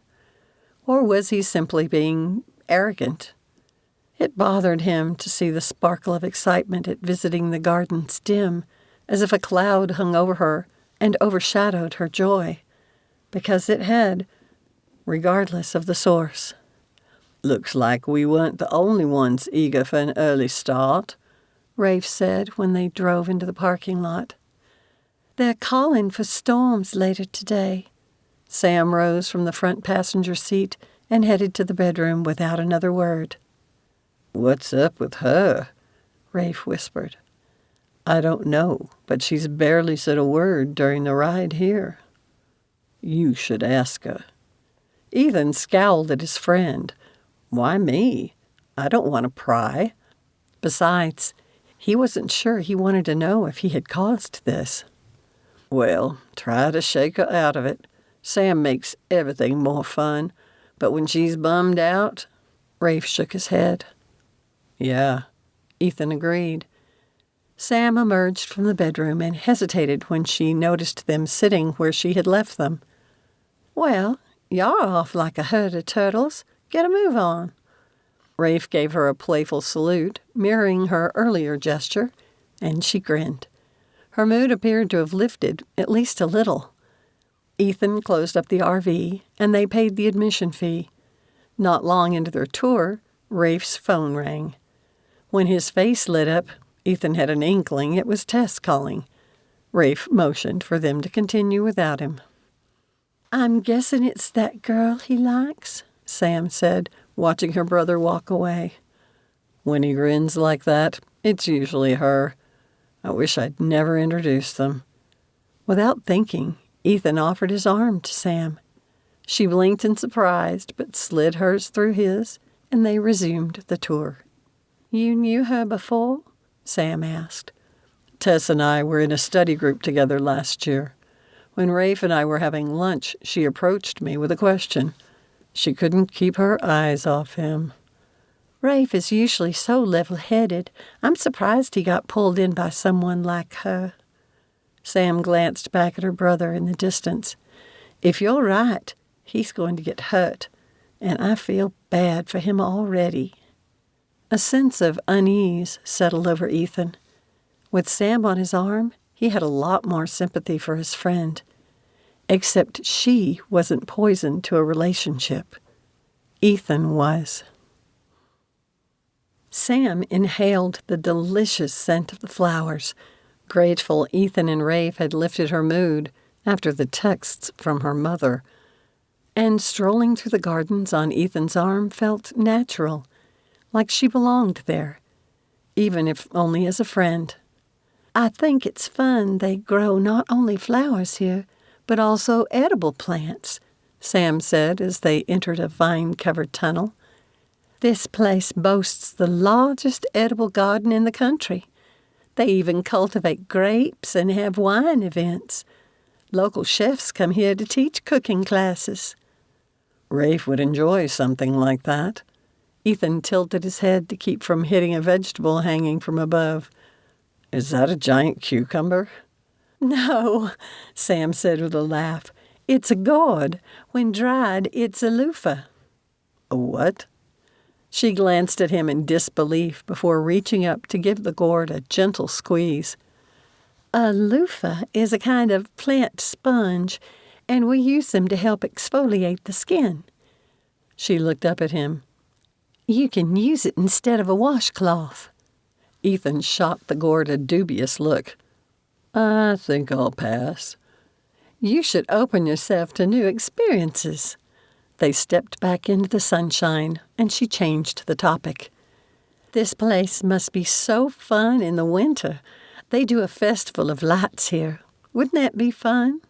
Or was he simply being arrogant? It bothered him to see the sparkle of excitement at visiting the gardens dim, as if a cloud hung over her and overshadowed her joy, because it had, regardless of the source. "Looks like we weren't the only ones eager for an early start," Rafe said when they drove into the parking lot. "They're calling for storms later today." Sam rose from the front passenger seat and headed to the bedroom without another word. "What's up with her?" Rafe whispered. "I don't know, but she's barely said a word during the ride here." "You should ask her." Ethan scowled at his friend. "Why me? I don't want to pry." Besides, he wasn't sure he wanted to know if he had caused this. "Well, try to shake her out of it. Sam makes everything more fun, but when she's bummed out..." Rafe shook his head. "Yeah," Ethan agreed. Sam emerged from the bedroom and hesitated when she noticed them sitting where she had left them. "Well, you're off like a herd of turtles. Get a move on." Rafe gave her a playful salute, mirroring her earlier gesture, and she grinned. Her mood appeared to have lifted, at least a little. Ethan closed up the RV, and they paid the admission fee. Not long into their tour, Rafe's phone rang. When his face lit up, Ethan had an inkling it was Tess calling. Rafe motioned for them to continue without him. "I'm guessing it's that girl he likes," Sam said, watching her brother walk away. "When he grins like that, it's usually her. I wish I'd never introduced them." Without thinking, Ethan offered his arm to Sam. She blinked in surprise, but slid hers through his, and they resumed the tour. "You knew her before?" Sam asked. "Tess and I were in a study group together last year. When Rafe and I were having lunch, she approached me with a question. She couldn't keep her eyes off him." "Rafe is usually so level-headed. I'm surprised he got pulled in by someone like her." Sam glanced back at her brother in the distance. "If you're right, he's going to get hurt. and I feel bad for him already." A sense of unease settled over Ethan. With Sam on his arm, he had a lot more sympathy for his friend. Except she wasn't poison to a relationship. Ethan was. Sam inhaled the delicious scent of the flowers, grateful Ethan and Rafe had lifted her mood after the texts from her mother. And strolling through the gardens on Ethan's arm felt natural, like she belonged there, even if only as a friend. "I think it's fun they grow not only flowers here, but also edible plants," Sam said as they entered a vine-covered tunnel. "This place boasts the largest edible garden in the country. They even cultivate grapes and have wine events. Local chefs come here to teach cooking classes." Rafe would enjoy something like that. Ethan tilted his head to keep from hitting a vegetable hanging from above. "Is that a giant cucumber?" "No," Sam said with a laugh. "It's a gourd. When dried, it's a loofah." "A what?" She glanced at him in disbelief before reaching up to give the gourd a gentle squeeze. "A loofah is a kind of plant sponge, and we use them to help exfoliate the skin." She looked up at him. "You can use it instead of a washcloth." Ethan shot the gourd a dubious look. "I think I'll pass." "You should open yourself to new experiences." They stepped back into the sunshine, and she changed the topic. "This place must be so fun in the winter. They do a festival of lights here. Wouldn't that be fun?"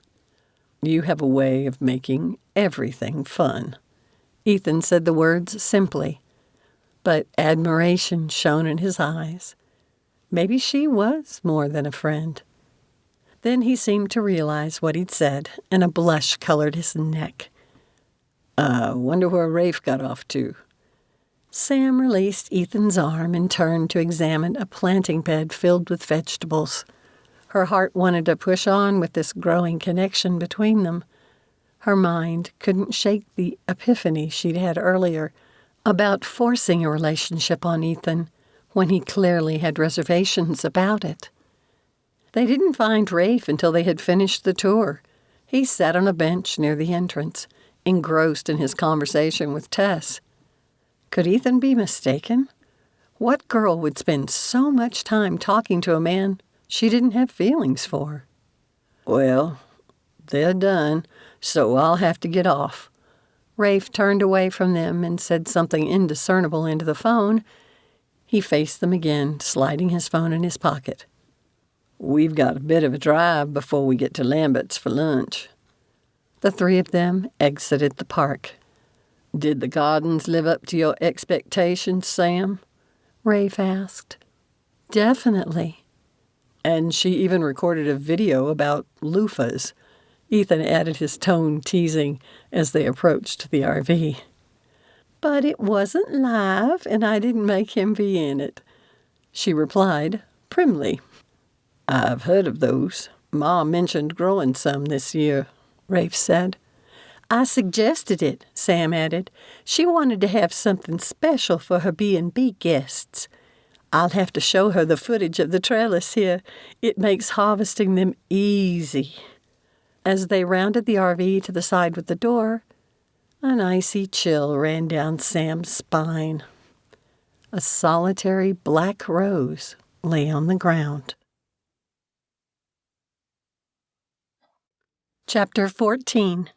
"You have a way of making everything fun." Ethan said the words simply, but admiration shone in his eyes. Maybe she was more than a friend. Then he seemed to realize what he'd said, and a blush colored his neck. "I wonder where Rafe got off to." Sam released Ethan's arm and turned to examine a planting bed filled with vegetables. Her heart wanted to push on with this growing connection between them. Her mind couldn't shake the epiphany she'd had earlier about forcing a relationship on Ethan when he clearly had reservations about it. They didn't find Rafe until they had finished the tour. He sat on a bench near the entrance, engrossed in his conversation with Tess. Could Ethan be mistaken? What girl would spend so much time talking to a man she didn't have feelings for? "Well, they're done, so I'll have to get off." Rafe turned away from them and said something indiscernible into the phone. He faced them again, sliding his phone in his pocket. "We've got a bit of a drive before we get to Lambert's for lunch." The three of them exited the park. "Did the gardens live up to your expectations, Sam?" Rafe asked. "Definitely." "And she even recorded a video about loofahs." Ethan added his tone teasing as they approached the RV. "But it wasn't live, and I didn't make him be in it," she replied primly. "I've heard of those. Ma mentioned growing some this year," Rafe said. "I suggested it," Sam added. "She wanted to have something special for her B&B guests. I'll have to show her the footage of the trellis here. It makes harvesting them easy." As they rounded the RV to the side with the door, an icy chill ran down Sam's spine. A solitary black rose lay on the ground. Chapter 14.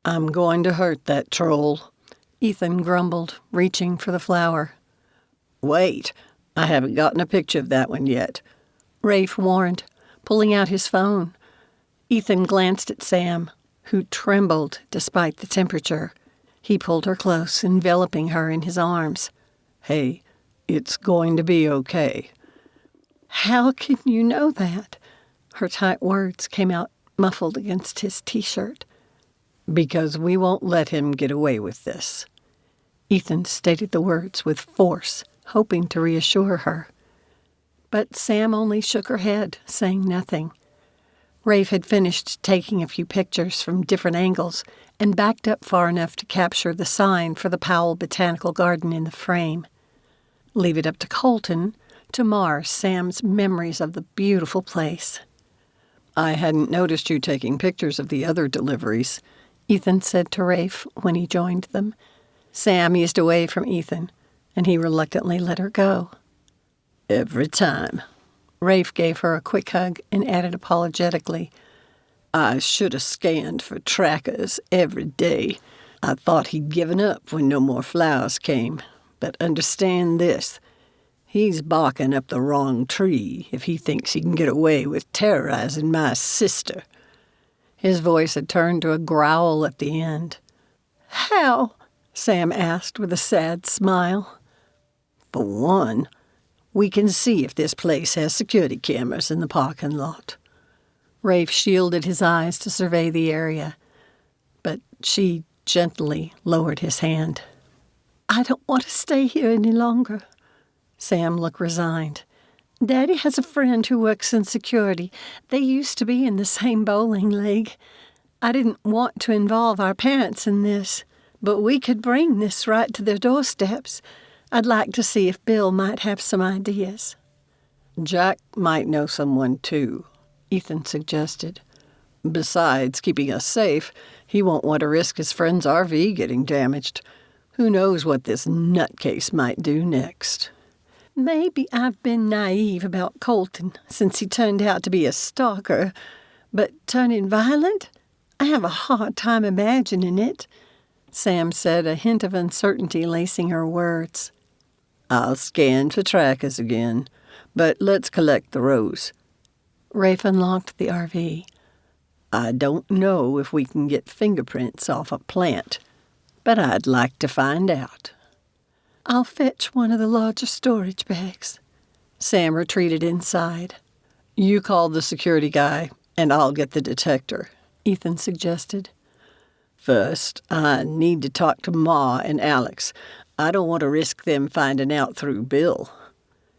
"I'm going to hurt that troll," Ethan grumbled, reaching for the flower. "Wait, I haven't gotten a picture of that one yet," Rafe warned, pulling out his phone. Ethan glanced at Sam, who trembled despite the temperature. He pulled her close, enveloping her in his arms. "Hey, it's going to be okay." "How can you know that?" Her tight words came out muffled against his T-shirt. "Because we won't let him get away with this." Ethan stated the words with force, hoping to reassure her. But Sam only shook her head, saying nothing. Rafe had finished taking a few pictures from different angles and backed up far enough to capture the sign for the Powell Botanical Garden in the frame. Leave it up to Colton to mar Sam's memories of the beautiful place. I hadn't noticed you taking pictures of the other deliveries, Ethan said to Rafe when he joined them. Sam eased away from Ethan, and he reluctantly let her go. Every time. Rafe gave her a quick hug and added apologetically, I should have scanned for trackers every day. I thought he'd given up when no more flowers came. But understand this. He's barking up the wrong tree if he thinks he can get away with terrorizing my sister. His voice had turned to a growl at the end. How? Sam asked with a sad smile. For one, we can see if this place has security cameras in the parking lot. Rafe shielded his eyes to survey the area, but she gently lowered his hand. I don't want to stay here any longer. Sam looked resigned. Daddy has a friend who works in security. They used to be in the same bowling league. I didn't want to involve our parents in this, but we could bring this right to their doorsteps. I'd like to see if Bill might have some ideas. Jack might know someone, too, Ethan suggested. Besides keeping us safe, he won't want to risk his friend's RV getting damaged. Who knows what this nutcase might do next? Maybe I've been naive about Colton since he turned out to be a stalker, but turning violent? I have a hard time imagining it, Sam said, a hint of uncertainty lacing her words. I'll scan for trackers again, but let's collect the rose. Rafe unlocked the RV. I don't know if we can get fingerprints off a plant, but I'd like to find out. I'll fetch one of the larger storage bags. Sam retreated inside. You call the security guy, and I'll get the detector, Ethan suggested. First, I need to talk to Ma and Alex. I don't want to risk them finding out through Bill.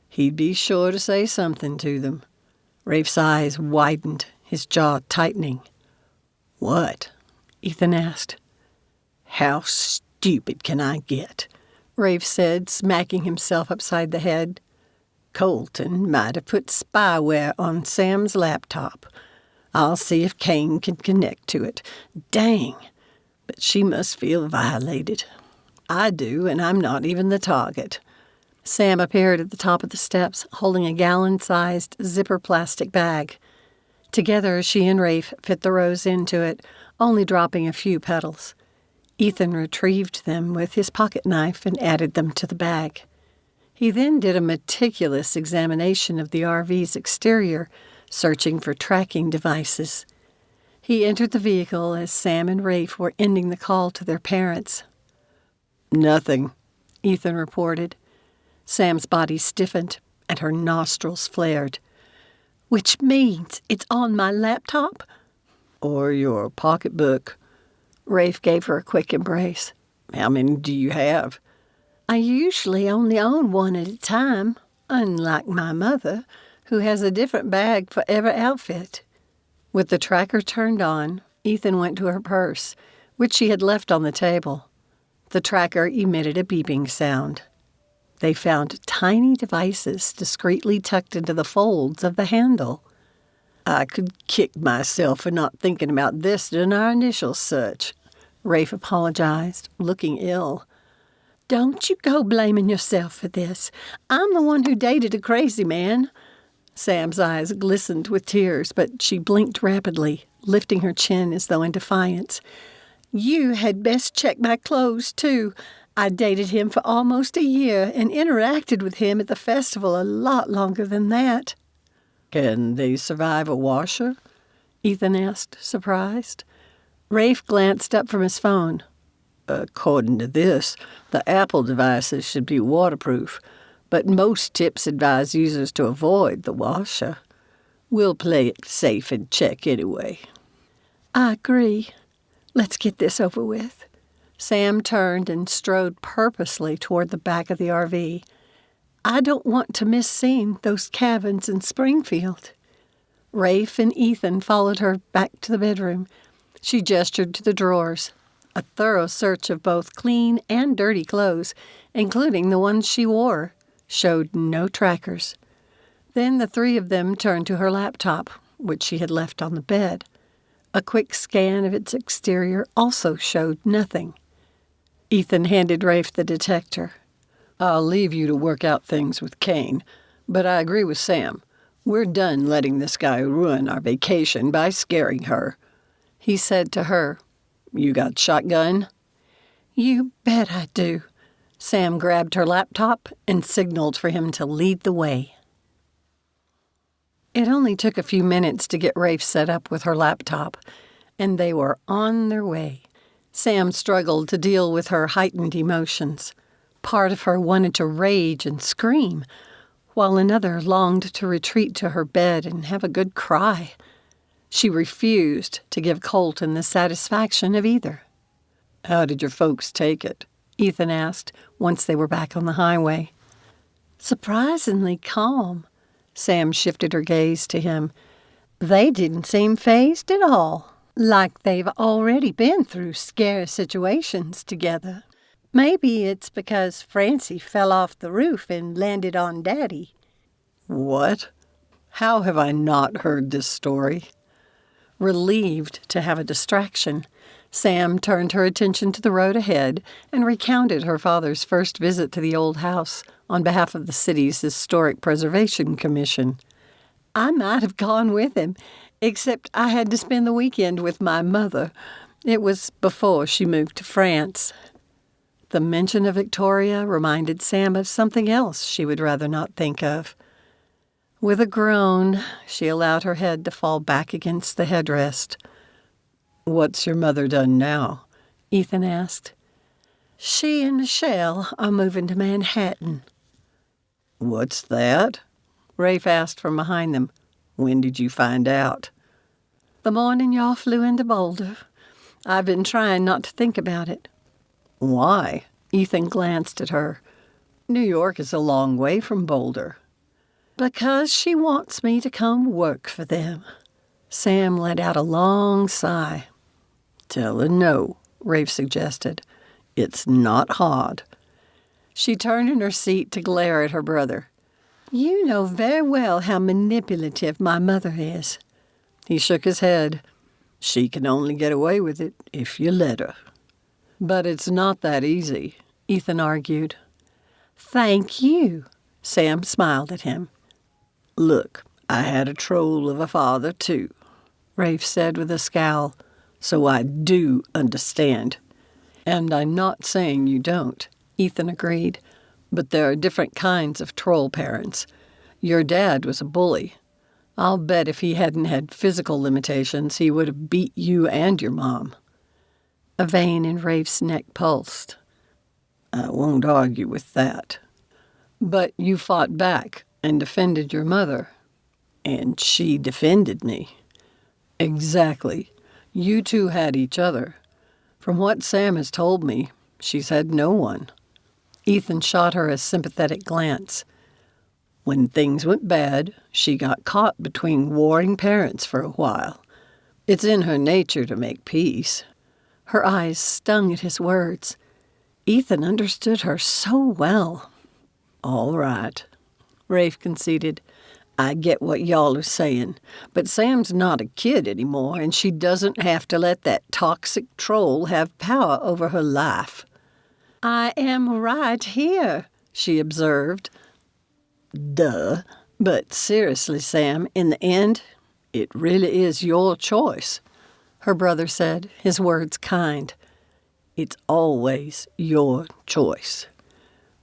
He'd be sure to say something to them. Rafe's eyes widened, his jaw tightening. What? Ethan asked. How stupid can I get? Rafe said, smacking himself upside the head. Colton might have put spyware on Sam's laptop. I'll see if Kane can connect to it. Dang! But she must feel violated. I do, and I'm not even the target. Sam appeared at the top of the steps, holding a gallon-sized zipper plastic bag. Together, she and Rafe fit the rose into it, only dropping a few petals. Ethan retrieved them with his pocket knife and added them to the bag. He then did a meticulous examination of the RV's exterior, searching for tracking devices. He entered the vehicle as Sam and Rafe were ending the call to their parents. Nothing, Ethan reported. Sam's body stiffened and her nostrils flared. Which means it's on my laptop? Or your pocketbook. Rafe gave her a quick embrace. How many do you have? I usually only own one at a time, unlike my mother, who has a different bag for every outfit. With the tracker turned on, Ethan went to her purse, which she had left on the table. The tracker emitted a beeping sound. They found tiny devices discreetly tucked into the folds of the handle. I could kick myself for not thinking about this during our initial search. Rafe apologized, looking ill. Don't you go blaming yourself for this. I'm the one who dated a crazy man. Sam's eyes glistened with tears, but she blinked rapidly, lifting her chin as though in defiance. You had best check my clothes, too. I dated him for almost a year and interacted with him at the festival a lot longer than that. Can they survive a washer? Ethan asked, surprised. Rafe glanced up from his phone. According to this, the Apple devices should be waterproof, but most tips advise users to avoid the washer. We'll play it safe and check anyway. I agree. Let's get this over with. Sam turned and strode purposely toward the back of the RV. I don't want to miss seeing those cabins in Springfield. Rafe and Ethan followed her back to the bedroom. She gestured to the drawers. A thorough search of both clean and dirty clothes, including the ones she wore, showed no trackers. Then the three of them turned to her laptop, which she had left on the bed. A quick scan of its exterior also showed nothing. Ethan handed Rafe the detector. I'll leave you to work out things with Kane, but I agree with Sam. We're done letting this guy ruin our vacation by scaring her. He said to her, You got shotgun? You bet I do. Sam grabbed her laptop and signaled for him to lead the way. It only took a few minutes to get Rafe set up with her laptop, and they were on their way. Sam struggled to deal with her heightened emotions. Part of her wanted to rage and scream, while another longed to retreat to her bed and have a good cry. She refused to give Colton the satisfaction of either. How did your folks take it? Ethan asked once they were back on the highway. Surprisingly calm. Sam shifted her gaze to him. They didn't seem fazed at all, like they've already been through scary situations together. Maybe it's because Francie fell off the roof and landed on Daddy. What? How have I not heard this story? Relieved to have a distraction, Sam turned her attention to the road ahead and recounted her father's first visit to the old house on behalf of the city's Historic Preservation Commission. I might have gone with him, except I had to spend the weekend with my mother. It was before she moved to France. The mention of Victoria reminded Sam of something else she would rather not think of. With a groan, she allowed her head to fall back against the headrest. What's your mother done now? Ethan asked. She and Michelle are moving to Manhattan. What's that? Rafe asked from behind them. When did you find out? The morning y'all flew into Boulder. I've been trying not to think about it. Why? Ethan glanced at her. New York is a long way from Boulder. Because she wants me to come work for them. Sam let out a long sigh. Tell her no, Rafe suggested. It's not hard. She turned in her seat to glare at her brother. You know very well how manipulative my mother is. He shook his head. She can only get away with it if you let her. But it's not that easy, Ethan argued. Thank you, Sam smiled at him. Look, I had a troll of a father, too, Rafe said with a scowl. So I do understand. And I'm not saying you don't, Ethan agreed. But there are different kinds of troll parents. Your dad was a bully. I'll bet if he hadn't had physical limitations, he would have beat you and your mom. A vein in Rafe's neck pulsed. I won't argue with that. But you fought back and defended your mother. And she defended me. Exactly. You two had each other. From what Sam has told me, she's had no one. Ethan shot her a sympathetic glance. When things went bad, she got caught between warring parents for a while. It's in her nature to make peace. Her eyes stung at his words. Ethan understood her so well. All right, Rafe conceded. I get what y'all are saying, but Sam's not a kid anymore, and she doesn't have to let that toxic troll have power over her life. I am right here, she observed. Duh. But seriously, Sam, in the end, it really is your choice, her brother said, his words kind. It's always your choice.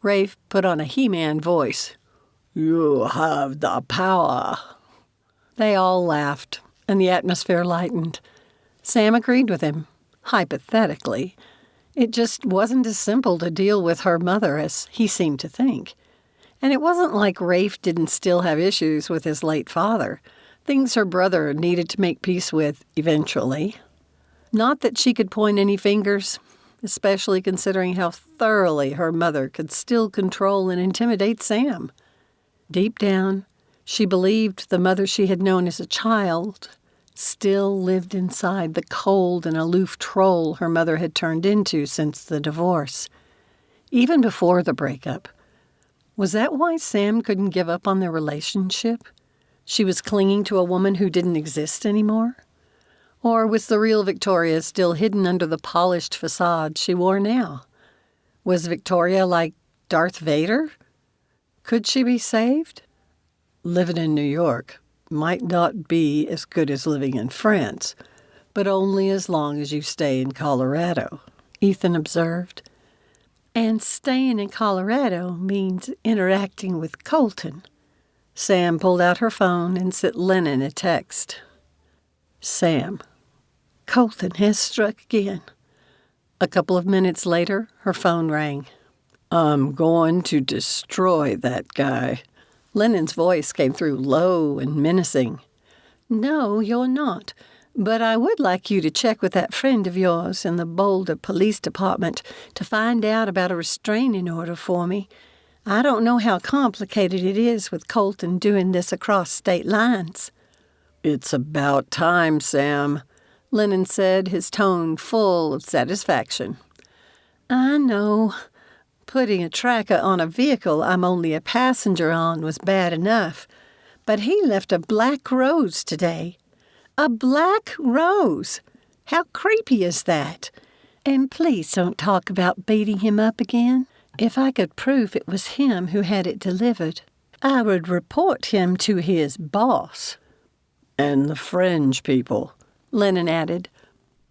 Rafe put on a He-Man voice. You have the power. They all laughed, and the atmosphere lightened. Sam agreed with him, hypothetically. It just wasn't as simple to deal with her mother as he seemed to think. And it wasn't like Rafe didn't still have issues with his late father, things her brother needed to make peace with eventually. Not that she could point any fingers, especially considering how thoroughly her mother could still control and intimidate Sam. Deep down, she believed the mother she had known as a child still lived inside the cold and aloof troll her mother had turned into since the divorce, even before the breakup. Was that why Sam couldn't give up on their relationship? She was clinging to a woman who didn't exist anymore? Or was the real Victoria still hidden under the polished facade she wore now? Was Victoria like Darth Vader? Could she be saved? Living in New York might not be as good as living in France, but only as long as you stay in Colorado, Ethan observed. And staying in Colorado means interacting with Colton. Sam pulled out her phone and sent Lennon a text. Sam, Colton has struck again. A couple of minutes later, her phone rang. I'm going to destroy that guy. Lennon's voice came through low and menacing. No, you're not. But I would like you to check with that friend of yours in the Boulder Police Department to find out about a restraining order for me. I don't know how complicated it is with Colton doing this across state lines. It's about time, Sam, Lennon said, his tone full of satisfaction. I know. Putting a tracker on a vehicle I'm only a passenger on was bad enough. But he left a black rose today. A black rose! How creepy is that? And please don't talk about beating him up again. If I could prove it was him who had it delivered, I would report him to his boss. And the fringe people, Lennon added.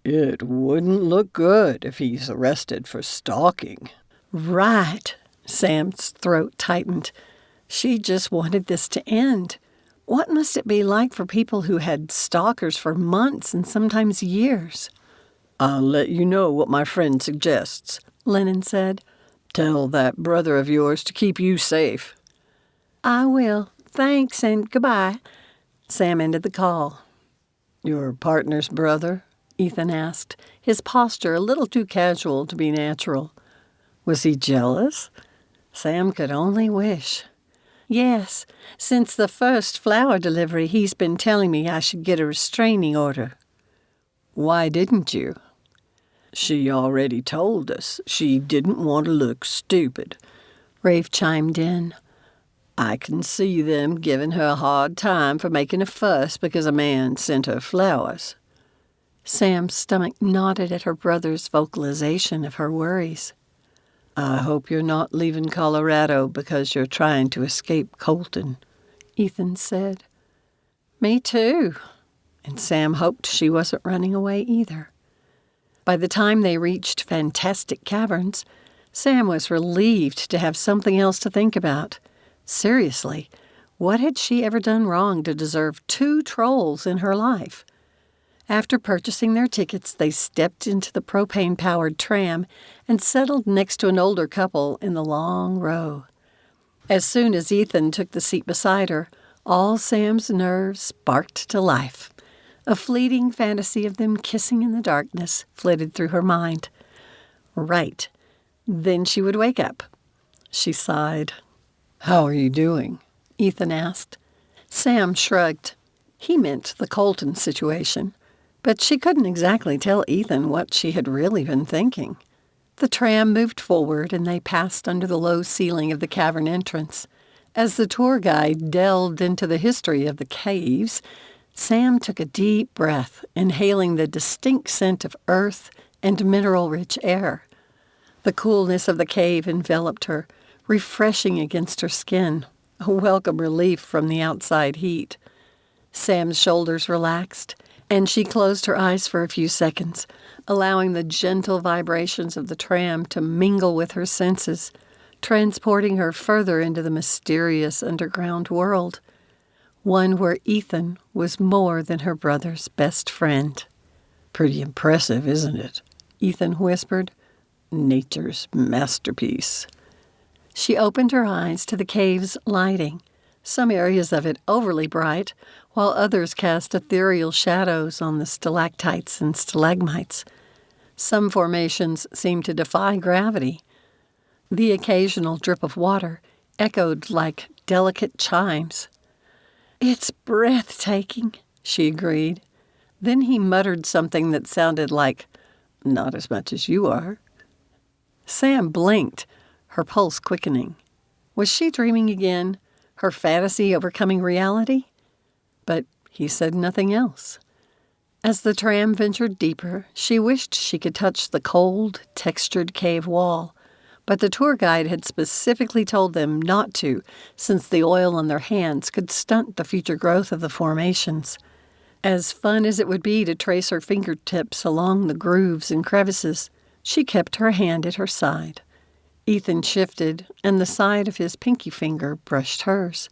It wouldn't look good if he's arrested for stalking. Right. Sam's throat tightened. She just wanted this to end. What must it be like for people who had stalkers for months and sometimes years? I'll let you know what my friend suggests, Lennon said. Tell that brother of yours to keep you safe. I will. Thanks and goodbye. Sam ended the call. Your partner's brother? Ethan asked, his posture a little too casual to be natural. Was he jealous? Sam could only wish. Yes, since the first flower delivery, he's been telling me I should get a restraining order. Why didn't you? She already told us she didn't want to look stupid, Rafe chimed in. I can see them giving her a hard time for making a fuss because a man sent her flowers. Sam's stomach knotted at her brother's vocalization of her worries. I hope you're not leaving Colorado because you're trying to escape Colton, Ethan said. Me too. And Sam hoped she wasn't running away either. By the time they reached Fantastic Caverns, Sam was relieved to have something else to think about. Seriously, what had she ever done wrong to deserve 2 trolls in her life? After purchasing their tickets, they stepped into the propane-powered tram and settled next to an older couple in the long row. As soon as Ethan took the seat beside her, all Sam's nerves sparked to life. A fleeting fantasy of them kissing in the darkness flitted through her mind. Right. Then she would wake up. She sighed. How are you doing? Ethan asked. Sam shrugged. He meant the Colton situation. But she couldn't exactly tell Ethan what she had really been thinking. The tram moved forward, and they passed under the low ceiling of the cavern entrance. As the tour guide delved into the history of the caves, Sam took a deep breath, inhaling the distinct scent of earth and mineral-rich air. The coolness of the cave enveloped her, refreshing against her skin, a welcome relief from the outside heat. Sam's shoulders relaxed, and she closed her eyes for a few seconds, allowing the gentle vibrations of the tram to mingle with her senses, transporting her further into the mysterious underground world, one where Ethan was more than her brother's best friend. Pretty impressive, isn't it? Ethan whispered. Nature's masterpiece. She opened her eyes to the cave's lighting, some areas of it overly bright, while others cast ethereal shadows on the stalactites and stalagmites. Some formations seemed to defy gravity. The occasional drip of water echoed like delicate chimes. It's breathtaking, she agreed. Then he muttered something that sounded like, "Not as much as you are." Sam blinked, her pulse quickening. Was she dreaming again, her fantasy overcoming reality? But he said nothing else. As the tram ventured deeper, she wished she could touch the cold, textured cave wall, but the tour guide had specifically told them not to, since the oil on their hands could stunt the future growth of the formations. As fun as it would be to trace her fingertips along the grooves and crevices, she kept her hand at her side. Ethan shifted, and the side of his pinky finger brushed hers.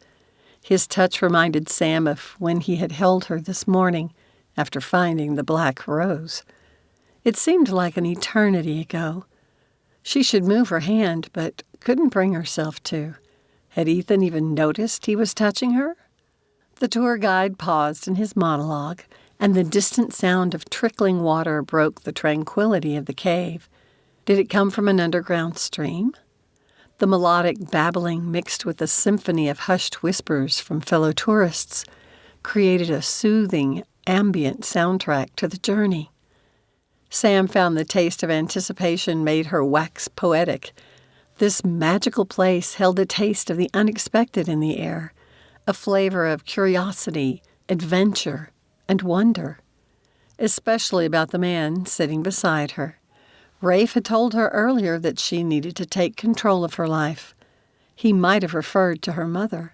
His touch reminded Sam of when he had held her this morning after finding the black rose. It seemed like an eternity ago. She should move her hand, but couldn't bring herself to. Had Ethan even noticed he was touching her? The tour guide paused in his monologue, and the distant sound of trickling water broke the tranquility of the cave. Did it come from an underground stream? The melodic babbling mixed with a symphony of hushed whispers from fellow tourists created a soothing, ambient soundtrack to the journey. Sam found the taste of anticipation made her wax poetic. This magical place held a taste of the unexpected in the air, a flavor of curiosity, adventure, and wonder, especially about the man sitting beside her. Rafe had told her earlier that she needed to take control of her life. He might have referred to her mother,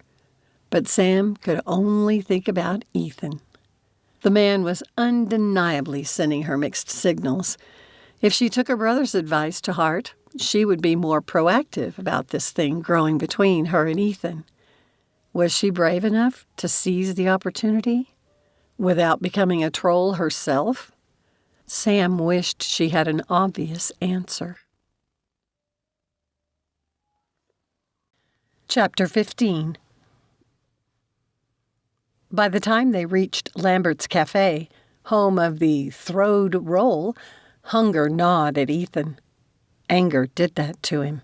but Sam could only think about Ethan. The man was undeniably sending her mixed signals. If she took her brother's advice to heart, she would be more proactive about this thing growing between her and Ethan. Was she brave enough to seize the opportunity without becoming a troll herself? Sam wished she had an obvious answer. Chapter 15. By the time they reached Lambert's Cafe, home of the throwed roll, hunger gnawed at Ethan. Anger did that to him.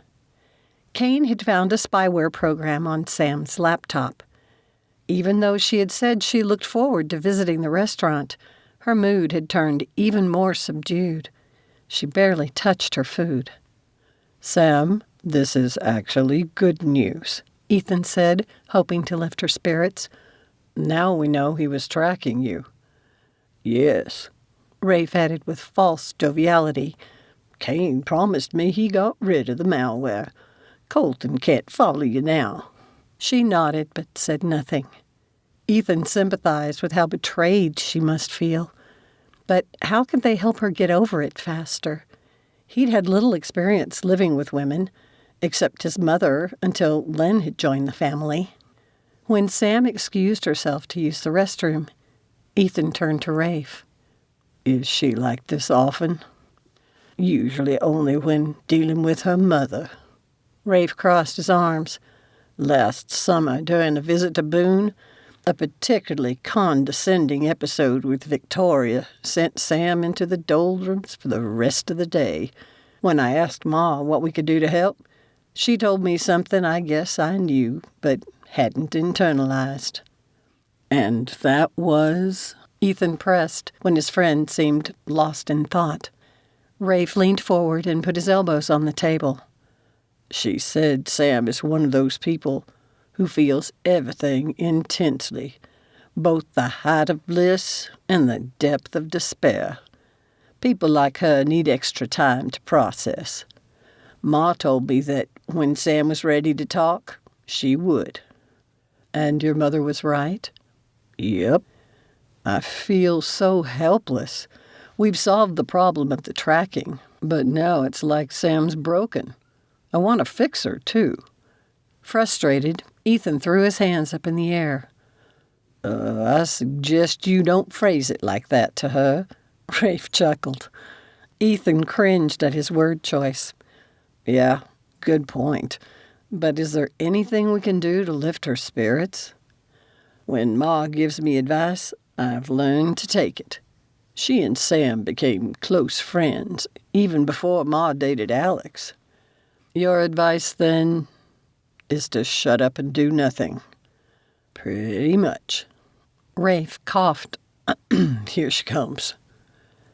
Kane had found a spyware program on Sam's laptop. Even though she had said she looked forward to visiting the restaurant, her mood had turned even more subdued. She barely touched her food. "Sam, this is actually good news," Ethan said, hoping to lift her spirits. "Now we know he was tracking you." "Yes," Rafe added with false joviality. "Kane promised me he got rid of the malware. Colton can't follow you now." She nodded but said nothing. Ethan sympathized with how betrayed she must feel. But how could they help her get over it faster? He'd had little experience living with women, except his mother until Len had joined the family. When Sam excused herself to use the restroom, Ethan turned to Rafe. "Is she like this often?" "Usually only when dealing with her mother." Rafe crossed his arms. "Last summer, during a visit to Boone, a particularly condescending episode with Victoria sent Sam into the doldrums for the rest of the day. When I asked Ma what we could do to help, she told me something I guess I knew, but hadn't internalized." "And that was?" Ethan pressed when his friend seemed lost in thought. Rafe leaned forward and put his elbows on the table. "She said Sam is one of those people who feels everything intensely, both the height of bliss and the depth of despair. People like her need extra time to process. Ma told me that when Sam was ready to talk, she would." "And your mother was right?" "Yep. I feel so helpless. We've solved the problem of the tracking, but now it's like Sam's broken. I want to fix her, too." Frustrated, Ethan threw his hands up in the air. I suggest you don't phrase it like that to her." Rafe chuckled. Ethan cringed at his word choice. "Yeah, good point. But is there anything we can do to lift her spirits?" "When Ma gives me advice, I've learned to take it. She and Sam became close friends, even before Ma dated Alex." "Your advice, then, is to shut up and do nothing?" "Pretty much." Rafe coughed Here she comes.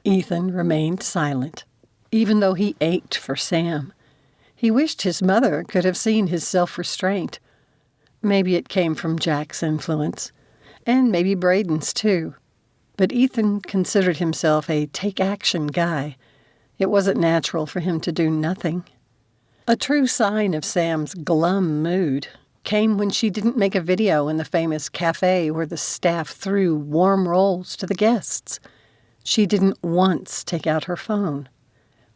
Ethan remained silent, even though he ached for Sam. He wished his mother could have seen his self-restraint. Maybe it came from Jack's influence, and maybe Braden's too. But Ethan considered himself a take-action guy. It wasn't natural for him to do nothing. A true sign of Sam's glum mood came when she didn't make a video in the famous cafe where the staff threw warm rolls to the guests. She didn't once take out her phone.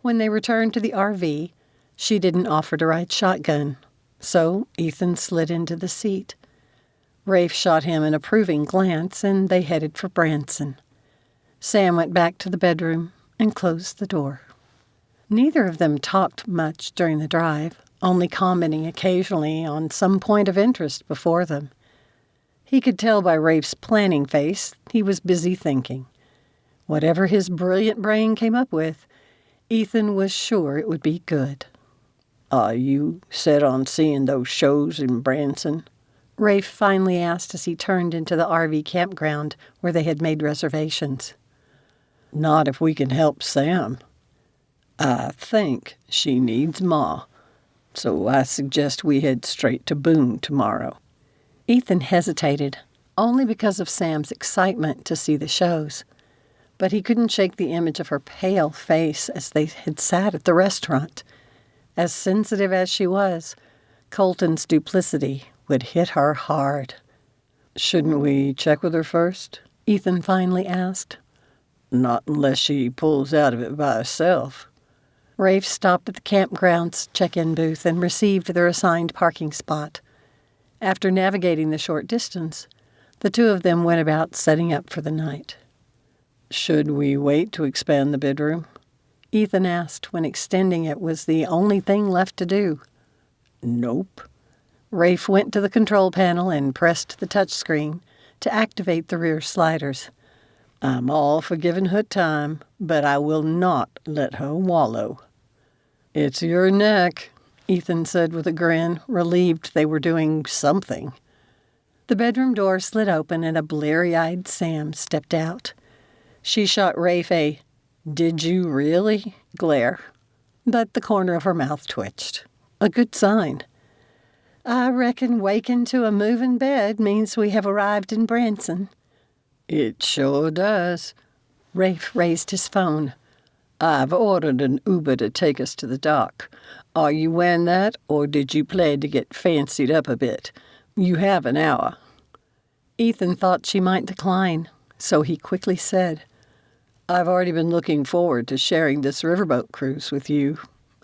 When they returned to the RV, she didn't offer to ride shotgun, so Ethan slid into the seat. Rafe shot him an approving glance, and they headed for Branson. Sam went back to the bedroom and closed the door. Neither of them talked much during the drive, only commenting occasionally on some point of interest before them. He could tell by Rafe's planning face he was busy thinking. Whatever his brilliant brain came up with, Ethan was sure it would be good. Are you set on seeing those shows in Branson? Rafe finally asked as he turned into the RV campground where they had made reservations. Not if we can help Sam. I think she needs Ma, so I suggest we head straight to Boone tomorrow. Ethan hesitated, only because of Sam's excitement to see the shows. But he couldn't shake the image of her pale face as they had sat at the restaurant. As sensitive as she was, Colton's duplicity would hit her hard. Shouldn't we check with her first? Ethan finally asked. Not unless she pulls out of it by herself. Rafe stopped at the campground's check-in booth and received their assigned parking spot. After navigating the short distance, the two of them went about setting up for the night. Should we wait to expand the bedroom? Ethan asked when extending it was the only thing left to do. Nope. Rafe went to the control panel and pressed the touchscreen to activate the rear sliders. I'm all for giving her time, but I will not let her wallow. It's your neck, Ethan said with a grin, relieved they were doing something. The bedroom door slid open and a bleary-eyed Sam stepped out. She shot Rafe a "Did you really?" glare, but the corner of her mouth twitched. A good sign. I reckon waking to a moving bed means we have arrived in Branson. It sure does. Rafe raised his phone. I've ordered an Uber to take us to the dock. Are you wearing that, or did you plan to get fancied up a bit? You have an hour. Ethan thought she might decline, so he quickly said, I've already been looking forward to sharing this riverboat cruise with you.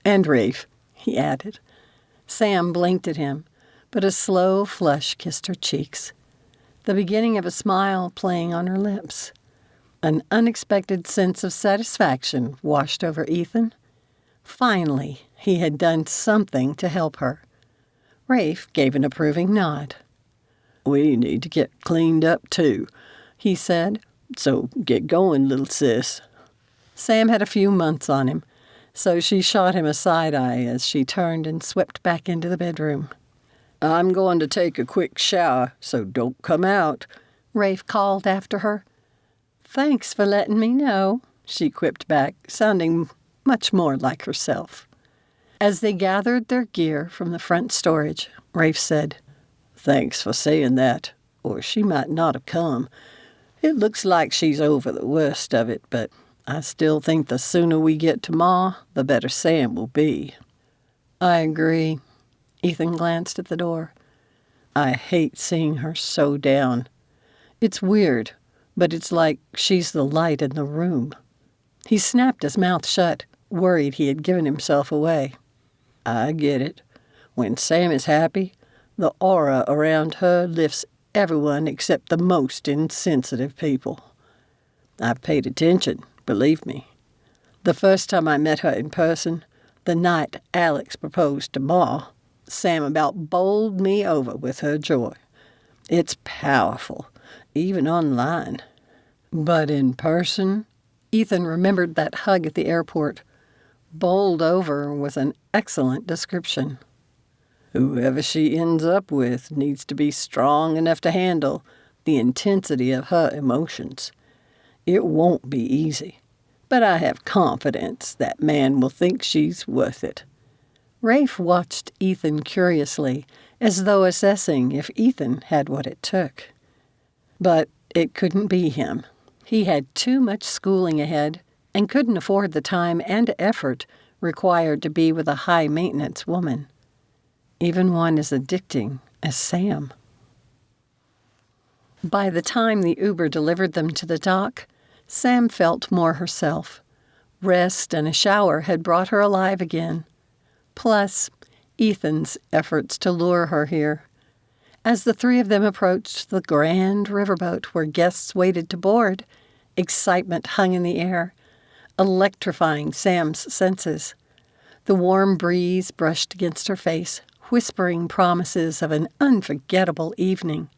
And Rafe, he added. Sam blinked at him, but a slow flush kissed her cheeks, the beginning of a smile playing on her lips. An unexpected sense of satisfaction washed over Ethan. Finally, he had done something to help her. Rafe gave an approving nod. We need to get cleaned up, too, he said. So get going, little sis. Sam had a few months on him, so she shot him a side-eye as she turned and swept back into the bedroom. I'm going to take a quick shower, so don't come out, Rafe called after her. Thanks for letting me know, she quipped back, sounding much more like herself. As they gathered their gear from the front storage, Rafe said, Thanks for saying that, or she might not have come. It looks like she's over the worst of it, but I still think the sooner we get to Ma, the better Sam will be. I agree. Ethan glanced at the door. I hate seeing her so down. It's weird, but it's like she's the light in the room. He snapped his mouth shut, worried he had given himself away. I get it. When Sam is happy, the aura around her lifts everyone except the most insensitive people. I've paid attention, believe me. The first time I met her in person, the night Alex proposed to Ma, Sam about bowled me over with her joy. It's powerful, even online. But in person, Ethan remembered that hug at the airport. Bowled over was an excellent description. Whoever she ends up with needs to be strong enough to handle the intensity of her emotions. It won't be easy, but I have confidence that man will think she's worth it." Rafe watched Ethan curiously, as though assessing if Ethan had what it took. But it couldn't be him. He had too much schooling ahead and couldn't afford the time and effort required to be with a high-maintenance woman, even one as addicting as Sam. By the time the Uber delivered them to the dock, Sam felt more herself. Rest and a shower had brought her alive again. Plus, Ethan's efforts to lure her here. As the three of them approached the grand riverboat where guests waited to board, excitement hung in the air, electrifying Sam's senses. The warm breeze brushed against her face, whispering promises of an unforgettable evening.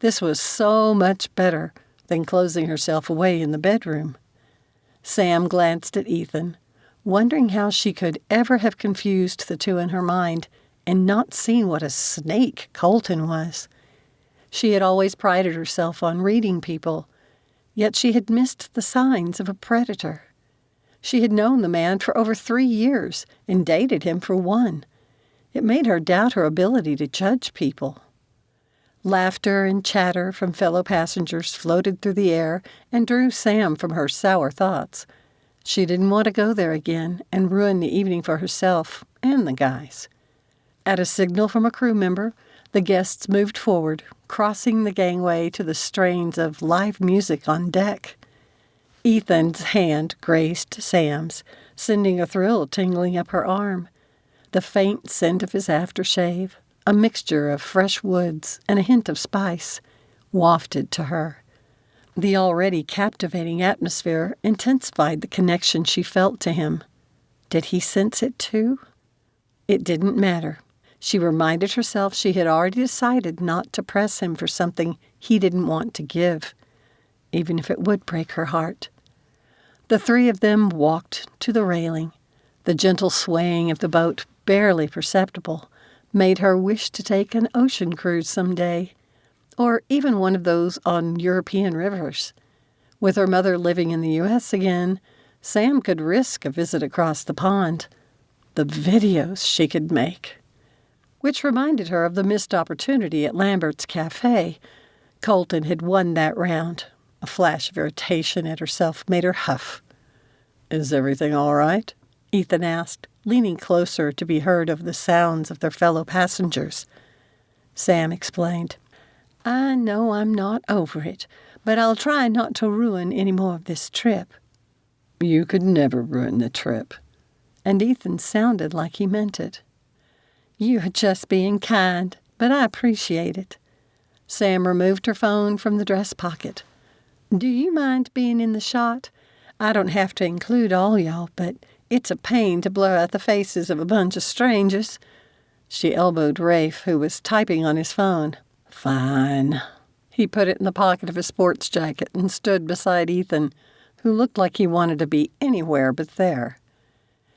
This was so much better than closing herself away in the bedroom. Sam glanced at Ethan, wondering how she could ever have confused the two in her mind and not seen what a snake Colton was. She had always prided herself on reading people, yet she had missed the signs of a predator. She had known the man for over 3 years and dated him for 1. It made her doubt her ability to judge people. Laughter and chatter from fellow passengers floated through the air and drew Sam from her sour thoughts. She didn't want to go there again and ruin the evening for herself and the guys. At a signal from a crew member, the guests moved forward, crossing the gangway to the strains of live music on deck. Ethan's hand grazed Sam's, sending a thrill tingling up her arm. The faint scent of his aftershave, a mixture of fresh woods and a hint of spice, wafted to her. The already captivating atmosphere intensified the connection she felt to him. Did he sense it too? It didn't matter. She reminded herself she had already decided not to press him for something he didn't want to give, even if it would break her heart. The three of them walked to the railing. The gentle swaying of the boat, barely perceptible, made her wish to take an ocean cruise someday, or even one of those on European rivers. With her mother living in the U.S. again, Sam could risk a visit across the pond. The videos she could make. Which reminded her of the missed opportunity at Lambert's Cafe. Colton had won that round. A flash of irritation at herself made her huff. "Is everything all right?" Ethan asked, leaning closer to be heard over the sounds of their fellow passengers. Sam explained, "I know I'm not over it, but I'll try not to ruin any more of this trip." "You could never ruin the trip." And Ethan sounded like he meant it. "You're just being kind, but I appreciate it." Sam removed her phone from the dress pocket. "Do you mind being in the shot? I don't have to include all y'all, but it's a pain to blur out the faces of a bunch of strangers." She elbowed Rafe, who was typing on his phone. "Fine." He put it in the pocket of his sports jacket and stood beside Ethan, who looked like he wanted to be anywhere but there.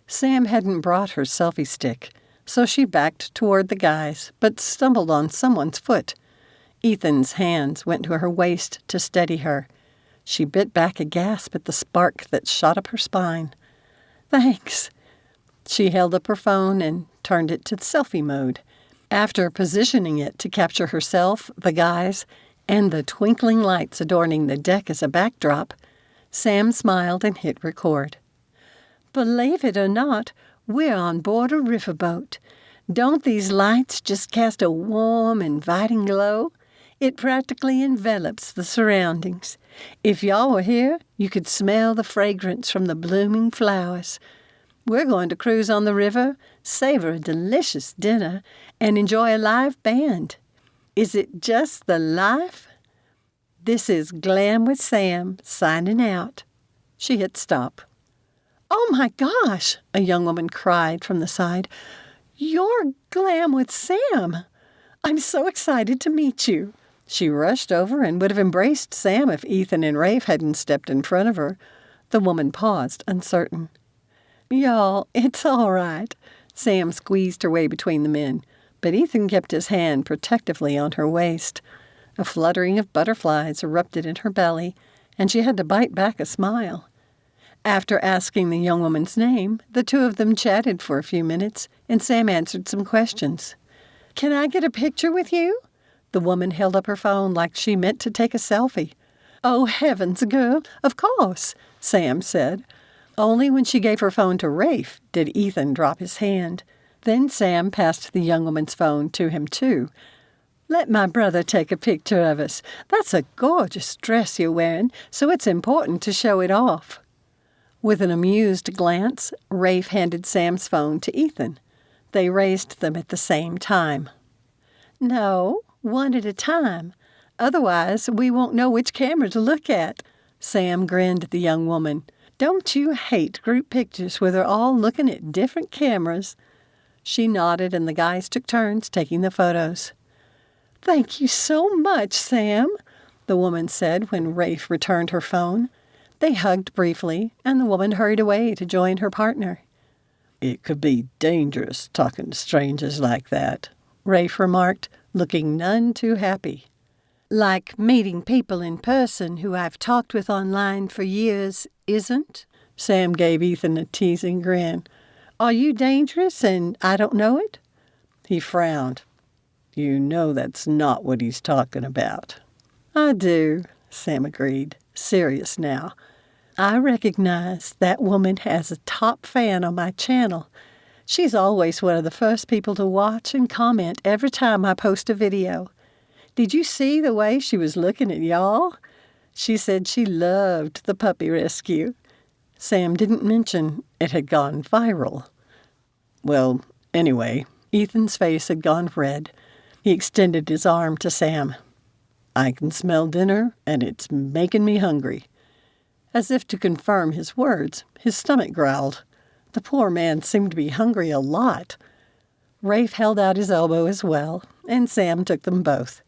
Sam hadn't brought her selfie stick, so she backed toward the guys, but stumbled on someone's foot. Ethan's hands went to her waist to steady her. She bit back a gasp at the spark that shot up her spine. "Thanks." She held up her phone and turned it to selfie mode. After positioning it to capture herself, the guys, and the twinkling lights adorning the deck as a backdrop, Sam smiled and hit record. "Believe it or not, we're on board a riverboat. Don't these lights just cast a warm, inviting glow? It practically envelops the surroundings. If y'all were here, you could smell the fragrance from the blooming flowers. We're going to cruise on the river, savor a delicious dinner, and enjoy a live band. Is it just the life? This is Glam with Sam, signing out." She hit stop. "Oh my gosh," a young woman cried from the side. "You're Glam with Sam. I'm so excited to meet you." She rushed over and would have embraced Sam if Ethan and Rafe hadn't stepped in front of her. The woman paused, uncertain. "Y'all, it's all right." Sam squeezed her way between the men, but Ethan kept his hand protectively on her waist. A fluttering of butterflies erupted in her belly, and she had to bite back a smile. After asking the young woman's name, the two of them chatted for a few minutes, and Sam answered some questions. "Can I get a picture with you?" The woman held up her phone like she meant to take a selfie. "Oh, heavens, girl, of course," Sam said. Only when she gave her phone to Rafe did Ethan drop his hand. Then Sam passed the young woman's phone to him, too. "Let my brother take a picture of us. That's a gorgeous dress you're wearing, so it's important to show it off." With an amused glance, Rafe handed Sam's phone to Ethan. They raised them at the same time. "No, one at a time. Otherwise, we won't know which camera to look at." Sam grinned at the young woman. "Don't you hate group pictures where they're all looking at different cameras?" She nodded, and the guys took turns taking the photos. "Thank you so much, Sam," the woman said when Rafe returned her phone. They hugged briefly, and the woman hurried away to join her partner. "It could be dangerous talking to strangers like that," Rafe remarked, looking none too happy. "Like meeting people in person who I've talked with online for years isn't?" Sam gave Ethan a teasing grin. "Are you dangerous and I don't know it?" He frowned. "You know that's not what he's talking about." "I do," Sam agreed, serious now. "I recognize that woman has a top fan on my channel. She's always one of the first people to watch and comment every time I post a video. Did you see the way she was looking at y'all? She said she loved the puppy rescue." Sam didn't mention it had gone viral. "Well, anyway," Ethan's face had gone red. He extended his arm to Sam. "I can smell dinner, and it's making me hungry." As if to confirm his words, his stomach growled. The poor man seemed to be hungry a lot. Rafe held out his elbow as well, and Sam took them both.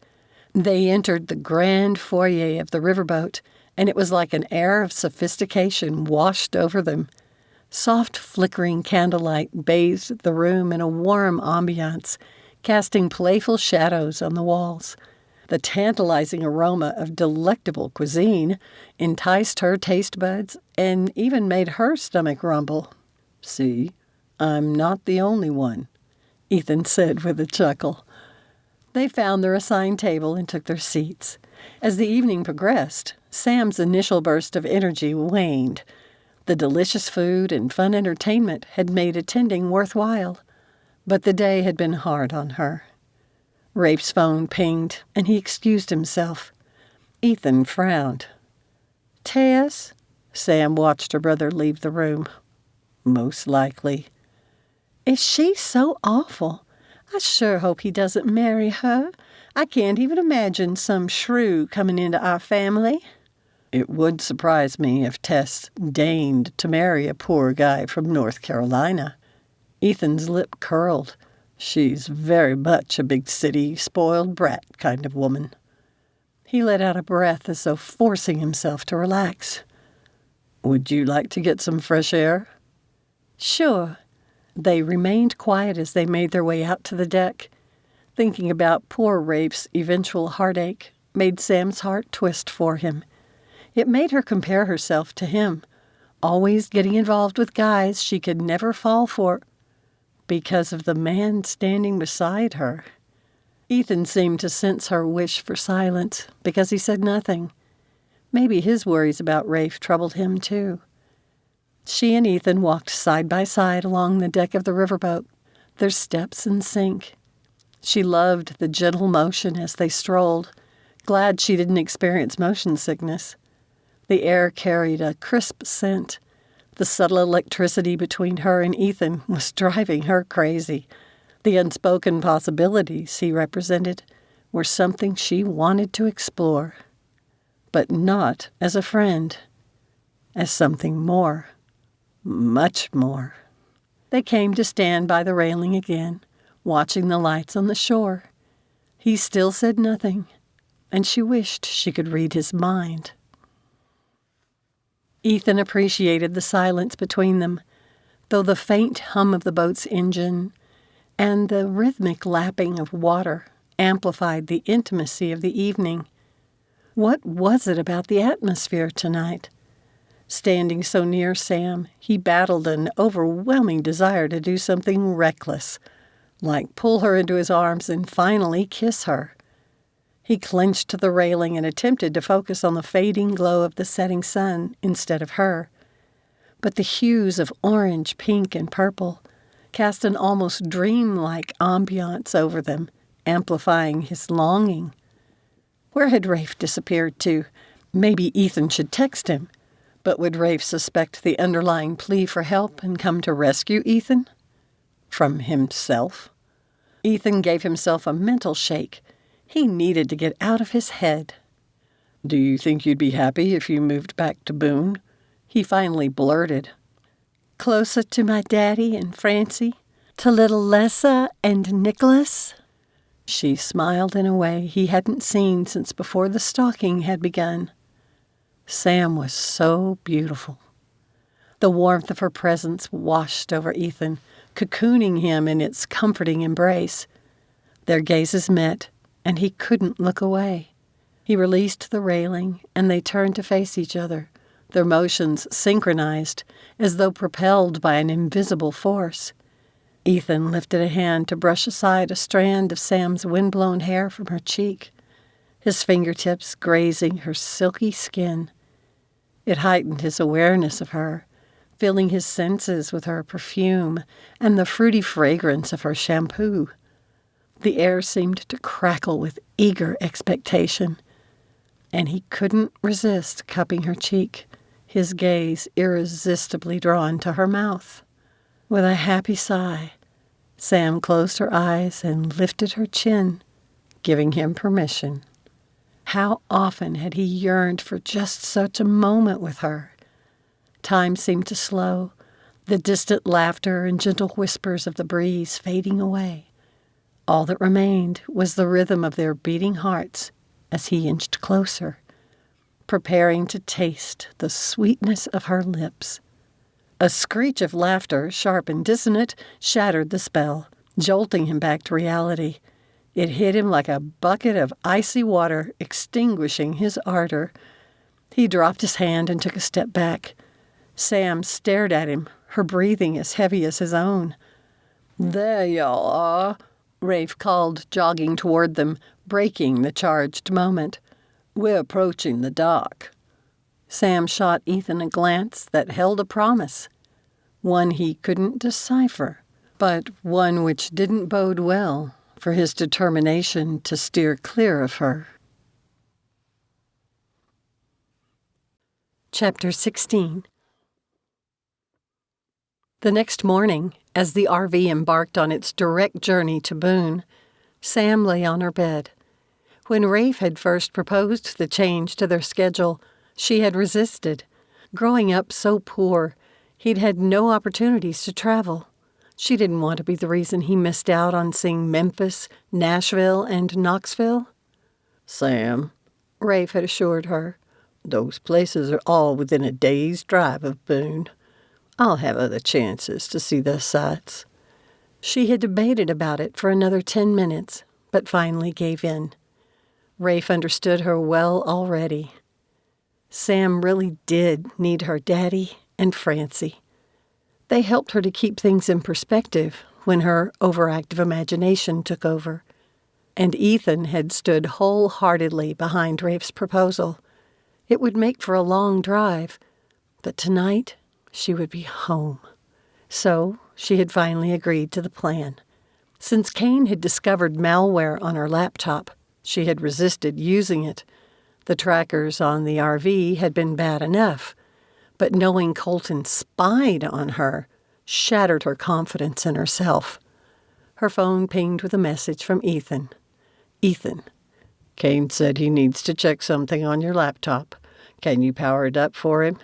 They entered the grand foyer of the riverboat, and it was like an air of sophistication washed over them. Soft flickering candlelight bathed the room in a warm ambiance, casting playful shadows on the walls. The tantalizing aroma of delectable cuisine enticed her taste buds and even made her stomach rumble. "See, I'm not the only one," Ethan said with a chuckle. They found their assigned table and took their seats. As the evening progressed, Sam's initial burst of energy waned. The delicious food and fun entertainment had made attending worthwhile, but the day had been hard on her. Rafe's phone pinged, and he excused himself. Ethan frowned. "Tess?" Sam watched her brother leave the room. "Most likely." "Is she so awful? I sure hope he doesn't marry her. I can't even imagine some shrew coming into our family." "It would surprise me if Tess deigned to marry a poor guy from North Carolina." Ethan's lip curled. "She's very much a big city, spoiled brat kind of woman." He let out a breath as though forcing himself to relax. "Would you like to get some fresh air?" "Sure." They remained quiet as they made their way out to the deck. Thinking about poor Rafe's eventual heartache made Sam's heart twist for him. It made her compare herself to him, always getting involved with guys she could never fall for because of the man standing beside her. Ethan seemed to sense her wish for silence because he said nothing. Maybe his worries about Rafe troubled him, too. She and Ethan walked side by side along the deck of the riverboat, their steps in sync. She loved the gentle motion as they strolled, glad she didn't experience motion sickness. The air carried a crisp scent. The subtle electricity between her and Ethan was driving her crazy. The unspoken possibilities he represented were something she wanted to explore, but not as a friend, as something more, much more. They came to stand by the railing again, watching the lights on the shore. He still said nothing, and she wished she could read his mind. Ethan appreciated the silence between them, though the faint hum of the boat's engine and the rhythmic lapping of water amplified the intimacy of the evening. What was it about the atmosphere tonight? Standing so near Sam, he battled an overwhelming desire to do something reckless, like pull her into his arms and finally kiss her. He clenched to the railing and attempted to focus on the fading glow of the setting sun instead of her. But the hues of orange, pink, and purple cast an almost dreamlike ambiance over them, amplifying his longing. Where had Rafe disappeared to? Maybe Ethan should text him. But would Rafe suspect the underlying plea for help and come to rescue Ethan? From himself? Ethan gave himself a mental shake. He needed to get out of his head. "Do you think you'd be happy if you moved back to Boone?" He finally blurted. "Closer to my daddy and Francie? To little Lessa and Nicholas?" She smiled in a way he hadn't seen since before the stalking had begun. Sam was so beautiful. The warmth of her presence washed over Ethan, cocooning him in its comforting embrace. Their gazes met, and he couldn't look away. He released the railing, and they turned to face each other, their motions synchronized, as though propelled by an invisible force. Ethan lifted a hand to brush aside a strand of Sam's windblown hair from her cheek, his fingertips grazing her silky skin. It heightened his awareness of her, filling his senses with her perfume and the fruity fragrance of her shampoo. The air seemed to crackle with eager expectation, and he couldn't resist cupping her cheek, his gaze irresistibly drawn to her mouth. With a happy sigh, Sam closed her eyes and lifted her chin, giving him permission. How often had he yearned for just such a moment with her? Time seemed to slow, the distant laughter and gentle whispers of the breeze fading away. All that remained was the rhythm of their beating hearts as he inched closer, preparing to taste the sweetness of her lips. A screech of laughter, sharp and dissonant, shattered the spell, jolting him back to reality. It hit him like a bucket of icy water, extinguishing his ardor. He dropped his hand and took a step back. Sam stared at him, her breathing as heavy as his own. "There y'all are," Rafe called, jogging toward them, breaking the charged moment. "We're approaching the dock." Sam shot Ethan a glance that held a promise, one he couldn't decipher, but one which didn't bode well for his determination to steer clear of her. Chapter 16. The next morning, as the RV embarked on its direct journey to Boone, Sam lay on her bed. When Rafe had first proposed the change to their schedule, she had resisted. Growing up so poor, he'd had no opportunities to travel. She didn't want to be the reason he missed out on seeing Memphis, Nashville, and Knoxville. "Sam," Rafe had assured her, "those places are all within a day's drive of Boone. I'll have other chances to see the sights." She had debated about it for another 10 minutes, but finally gave in. Rafe understood her well already. Sam really did need her daddy and Francie. They helped her to keep things in perspective when her overactive imagination took over. And Ethan had stood wholeheartedly behind Rafe's proposal. It would make for a long drive, but tonight she would be home. So she had finally agreed to the plan. Since Kane had discovered malware on her laptop, she had resisted using it. The trackers on the RV had been bad enough, but knowing Colton spied on her shattered her confidence in herself. Her phone pinged with a message from Ethan. "Ethan, Kane said he needs to check something on your laptop. Can you power it up for him?"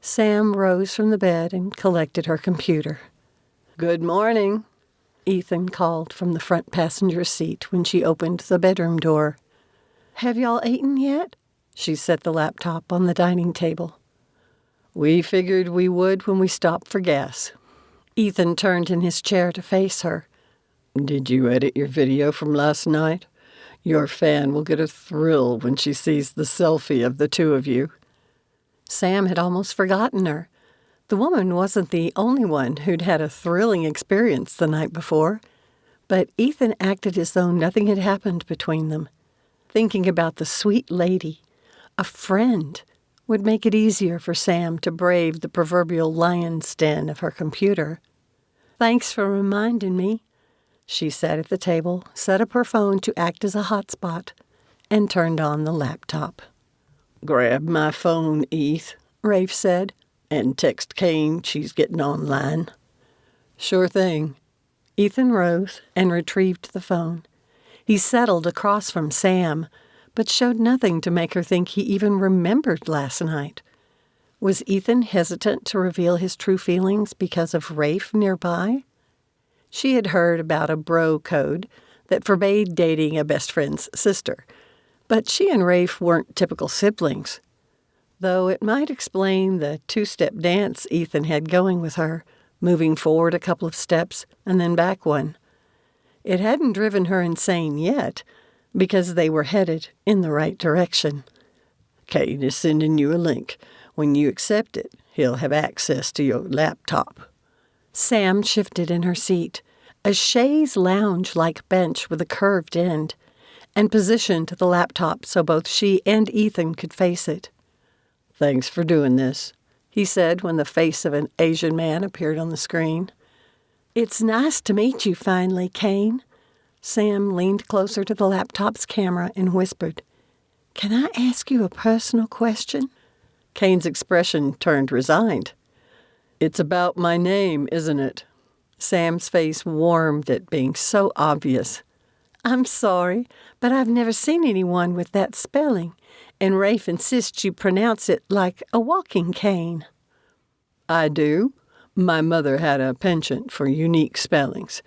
Sam rose from the bed and collected her computer. "Good morning," Ethan called from the front passenger seat when she opened the bedroom door. "Have y'all eaten yet?" She set the laptop on the dining table. "We figured we would when we stopped for gas." Ethan turned in his chair to face her. "Did you edit your video from last night? Your fan will get a thrill when she sees the selfie of the two of you." Sam had almost forgotten her. The woman wasn't the only one who'd had a thrilling experience the night before, but Ethan acted as though nothing had happened between them. Thinking about the sweet lady, a friend, would make it easier for Sam to brave the proverbial lion's den of her computer. "Thanks for reminding me." She sat at the table, set up her phone to act as a hotspot, and turned on the laptop. "Grab my phone, Eth," Rafe said. "and text Kane she's getting online." "Sure thing." Ethan rose and retrieved the phone. He settled across from Sam, but showed nothing to make her think he even remembered last night. Was Ethan hesitant to reveal his true feelings because of Rafe nearby? She had heard about a bro code that forbade dating a best friend's sister, but she and Rafe weren't typical siblings. Though it might explain the two-step dance Ethan had going with her, moving forward a couple of steps and then back one. It hadn't driven her insane yet, because they were headed in the right direction. "Kane is sending you a link. When you accept it, he'll have access to your laptop." Sam shifted in her seat, a chaise lounge-like bench with a curved end, and positioned the laptop so both she and Ethan could face it. "Thanks for doing this," he said when the face of an Asian man appeared on the screen. "It's nice to meet you finally, Kane." Sam leaned closer to the laptop's camera and whispered, "Can I ask you a personal question?" Kane's expression turned resigned. "It's about my name, isn't it?" Sam's face warmed at being so obvious. "I'm sorry, but I've never seen anyone with that spelling, and Rafe insists you pronounce it like a walking cane." "I do. My mother had a penchant for unique spellings.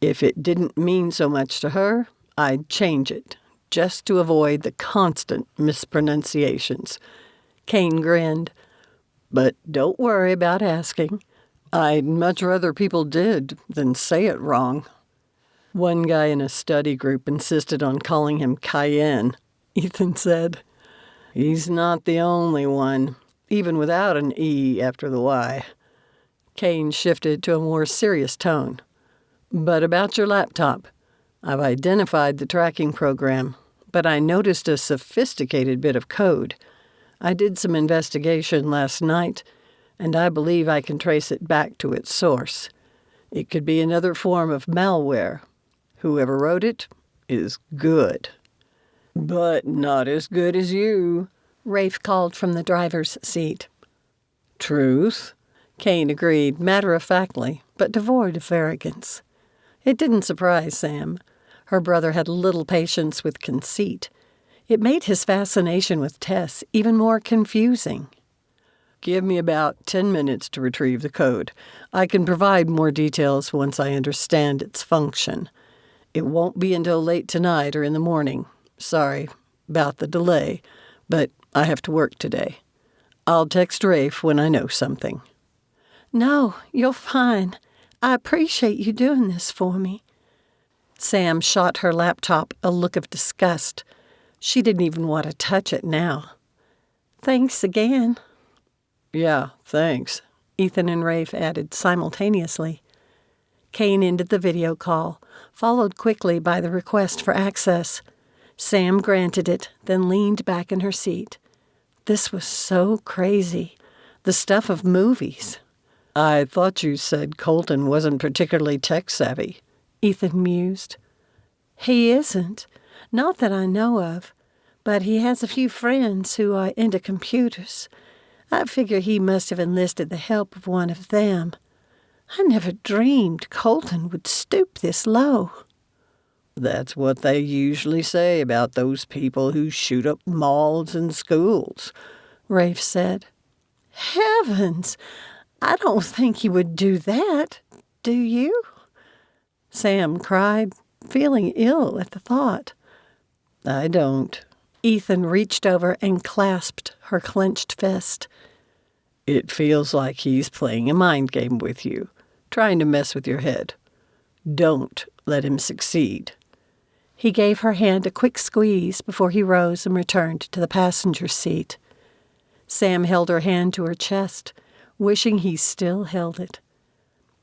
If it didn't mean so much to her, I'd change it, just to avoid the constant mispronunciations." Kane grinned. "But don't worry about asking. I'd much rather people did than say it wrong." "One guy in a study group insisted on calling him Cayenne," Ethan said. "He's not the only one, even without an E after the Y." Kane shifted to a more serious tone. "But about your laptop, I've identified the tracking program, but I noticed a sophisticated bit of code. I did some investigation last night, and I believe I can trace it back to its source. It could be another form of malware. Whoever wrote it is good." "But not as good as you," Rafe called from the driver's seat. "Truth," Kane agreed matter-of-factly, but devoid of arrogance. It didn't surprise Sam. Her brother had little patience with conceit. It made his fascination with Tess even more confusing. "Give me about 10 minutes to retrieve the code. I can provide more details once I understand its function. It won't be until late tonight or in the morning. Sorry about the delay, but I have to work today. I'll text Rafe when I know something." "No, you're fine. I appreciate you doing this for me." Sam shot her laptop a look of disgust. She didn't even want to touch it now. "Thanks again." "Yeah, thanks," Ethan and Rafe added simultaneously. Kane ended the video call, followed quickly by the request for access. Sam granted it, then leaned back in her seat. This was so crazy. The stuff of movies. "I thought you said Colton wasn't particularly tech-savvy," Ethan mused. "He isn't. Not that I know of. But he has a few friends who are into computers. I figure he must have enlisted the help of one of them. I never dreamed Colton would stoop this low." "That's what they usually say about those people who shoot up malls and schools," Rafe said. "Heavens! I don't think he would do that. Do you?" Sam cried, feeling ill at the thought. "I don't." Ethan reached over and clasped her clenched fist. "It feels like he's playing a mind game with you, trying to mess with your head. Don't let him succeed." He gave her hand a quick squeeze before he rose and returned to the passenger seat. Sam held her hand to her chest, wishing he still held it.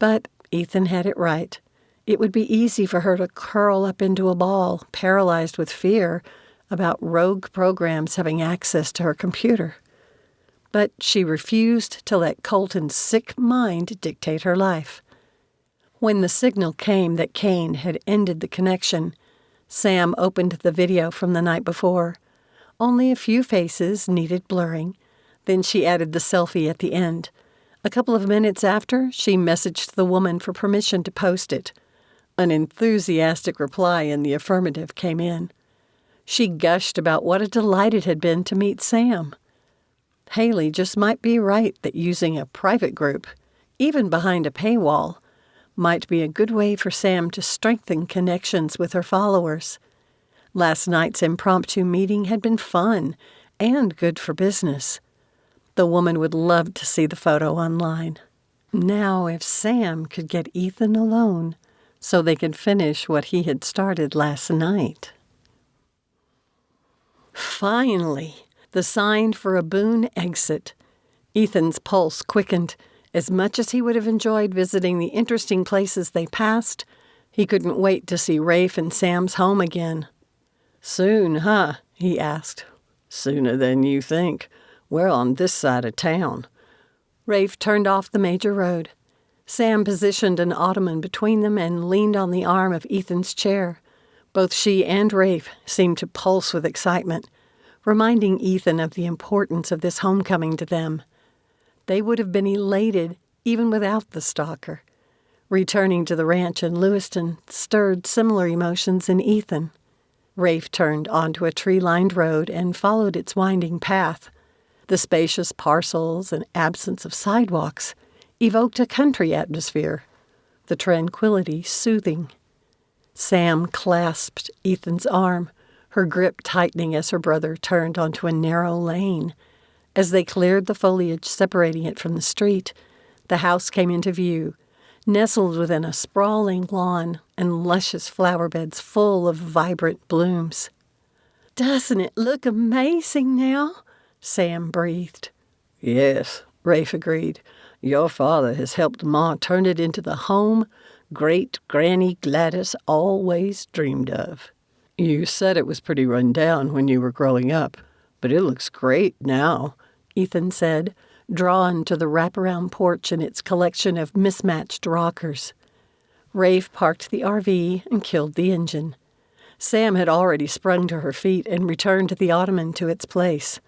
But Ethan had it right. It would be easy for her to curl up into a ball, paralyzed with fear about rogue programs having access to her computer. But she refused to let Colton's sick mind dictate her life. When the signal came that Kane had ended the connection, Sam opened the video from the night before. Only a few faces needed blurring. Then she added the selfie at the end. A couple of minutes after, she messaged the woman for permission to post it. An enthusiastic reply in the affirmative came in. She gushed about what a delight it had been to meet Sam. Haley just might be right that using a private group, even behind a paywall, might be a good way for Sam to strengthen connections with her followers. Last night's impromptu meeting had been fun and good for business. The woman would love to see the photo online. Now, if Sam could get Ethan alone so they could finish what he had started last night. Finally, the sign for a Boone exit. Ethan's pulse quickened. As much as he would have enjoyed visiting the interesting places they passed, he couldn't wait to see Rafe and Sam's home again. "Soon, huh?" he asked. "Sooner than you think. We're on this side of town." Rafe turned off the major road. Sam positioned an ottoman between them and leaned on the arm of Ethan's chair. Both she and Rafe seemed to pulse with excitement, reminding Ethan of the importance of this homecoming to them. They would have been elated even without the stalker. Returning to the ranch in Lewiston stirred similar emotions in Ethan. Rafe turned onto a tree-lined road and followed its winding path. The spacious parcels and absence of sidewalks evoked a country atmosphere, the tranquility soothing. Sam clasped Ethan's arm, her grip tightening as her brother turned onto a narrow lane. As they cleared the foliage separating it from the street, the house came into view, nestled within a sprawling lawn and luscious flower beds full of vibrant blooms. "Doesn't it look amazing now?" Sam breathed. "Yes," Rafe agreed. "Your father has helped Ma turn it into the home great-granny Gladys always dreamed of. You said it was pretty run down when you were growing up, but it looks great now," Ethan said, drawn to the wraparound porch and its collection of mismatched rockers. Rafe parked the RV and killed the engine. Sam had already sprung to her feet and returned the ottoman to its place.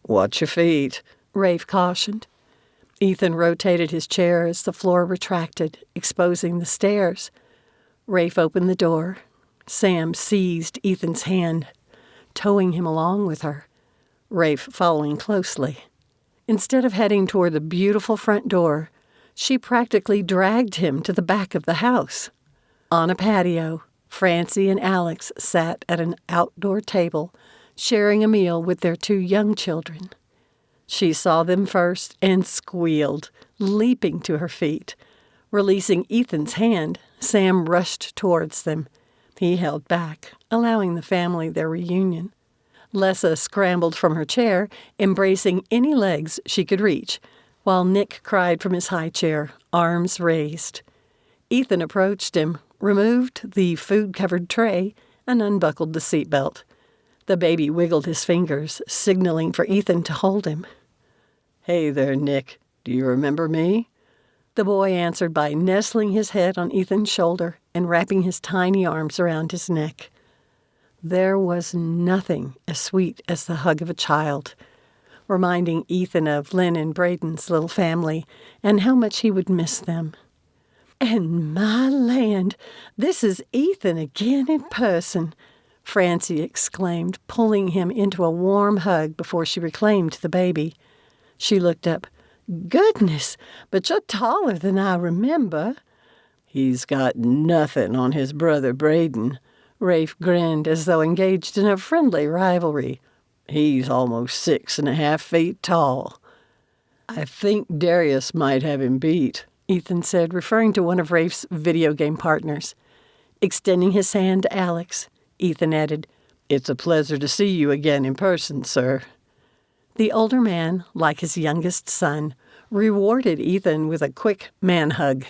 "Watch your feet," Rafe cautioned. Ethan rotated his chair as the floor retracted, exposing the stairs. Rafe opened the door. Sam seized Ethan's hand, towing him along with her, Rafe following closely. Instead of heading toward the beautiful front door, she practically dragged him to the back of the house. On a patio, Francie and Alex sat at an outdoor table, sharing a meal with their 2 young children. She saw them first and squealed, leaping to her feet. Releasing Ethan's hand, Sam rushed towards them. He held back, allowing the family their reunion. Lessa scrambled from her chair, embracing any legs she could reach, while Nick cried from his high chair, arms raised. Ethan approached him, removed the food-covered tray, and unbuckled the seatbelt. The baby wiggled his fingers, signaling for Ethan to hold him. "Hey there, Nick. Do you remember me?" The boy answered by nestling his head on Ethan's shoulder and wrapping his tiny arms around his neck. There was nothing as sweet as the hug of a child, reminding Ethan of Lynn and Braden's little family and how much he would miss them. "And my land, this is Ethan again in person," Francie exclaimed, pulling him into a warm hug before she reclaimed the baby. She looked up. "Goodness, but you're taller than I remember." "He's got nothing on his brother Braden." Rafe grinned as though engaged in a friendly rivalry. "He's almost 6.5 feet tall. I think Darius might have him beat," Ethan said, referring to one of Rafe's video game partners. Extending his hand to Alex, Ethan added, "It's a pleasure to see you again in person, sir." The older man, like his youngest son, rewarded Ethan with a quick man hug.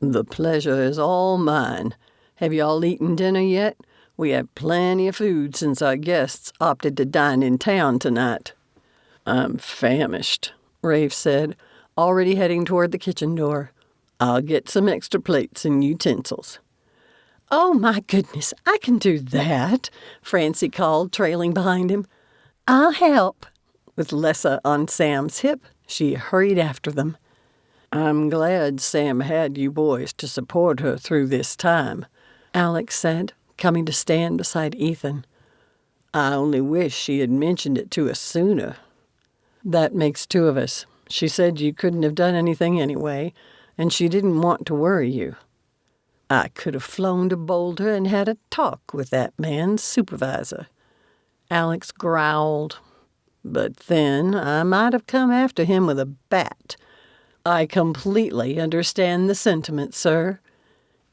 "The pleasure is all mine. Have you all eaten dinner yet? We have plenty of food since our guests opted to dine in town tonight." "I'm famished," Rafe said, already heading toward the kitchen door. "I'll get some extra plates and utensils." "Oh, my goodness, I can do that," Francie called, trailing behind him. "I'll help." With Lessa on Sam's hip, she hurried after them. "I'm glad Sam had you boys to support her through this time," Alex said, coming to stand beside Ethan. "I only wish she had mentioned it to us sooner." "That makes two of us. She said you couldn't have done anything anyway, and she didn't want to worry you." "I could have flown to Boulder and had a talk with that man's supervisor." Alex growled. "But then I might have come after him with a bat." "I completely understand the sentiment, sir."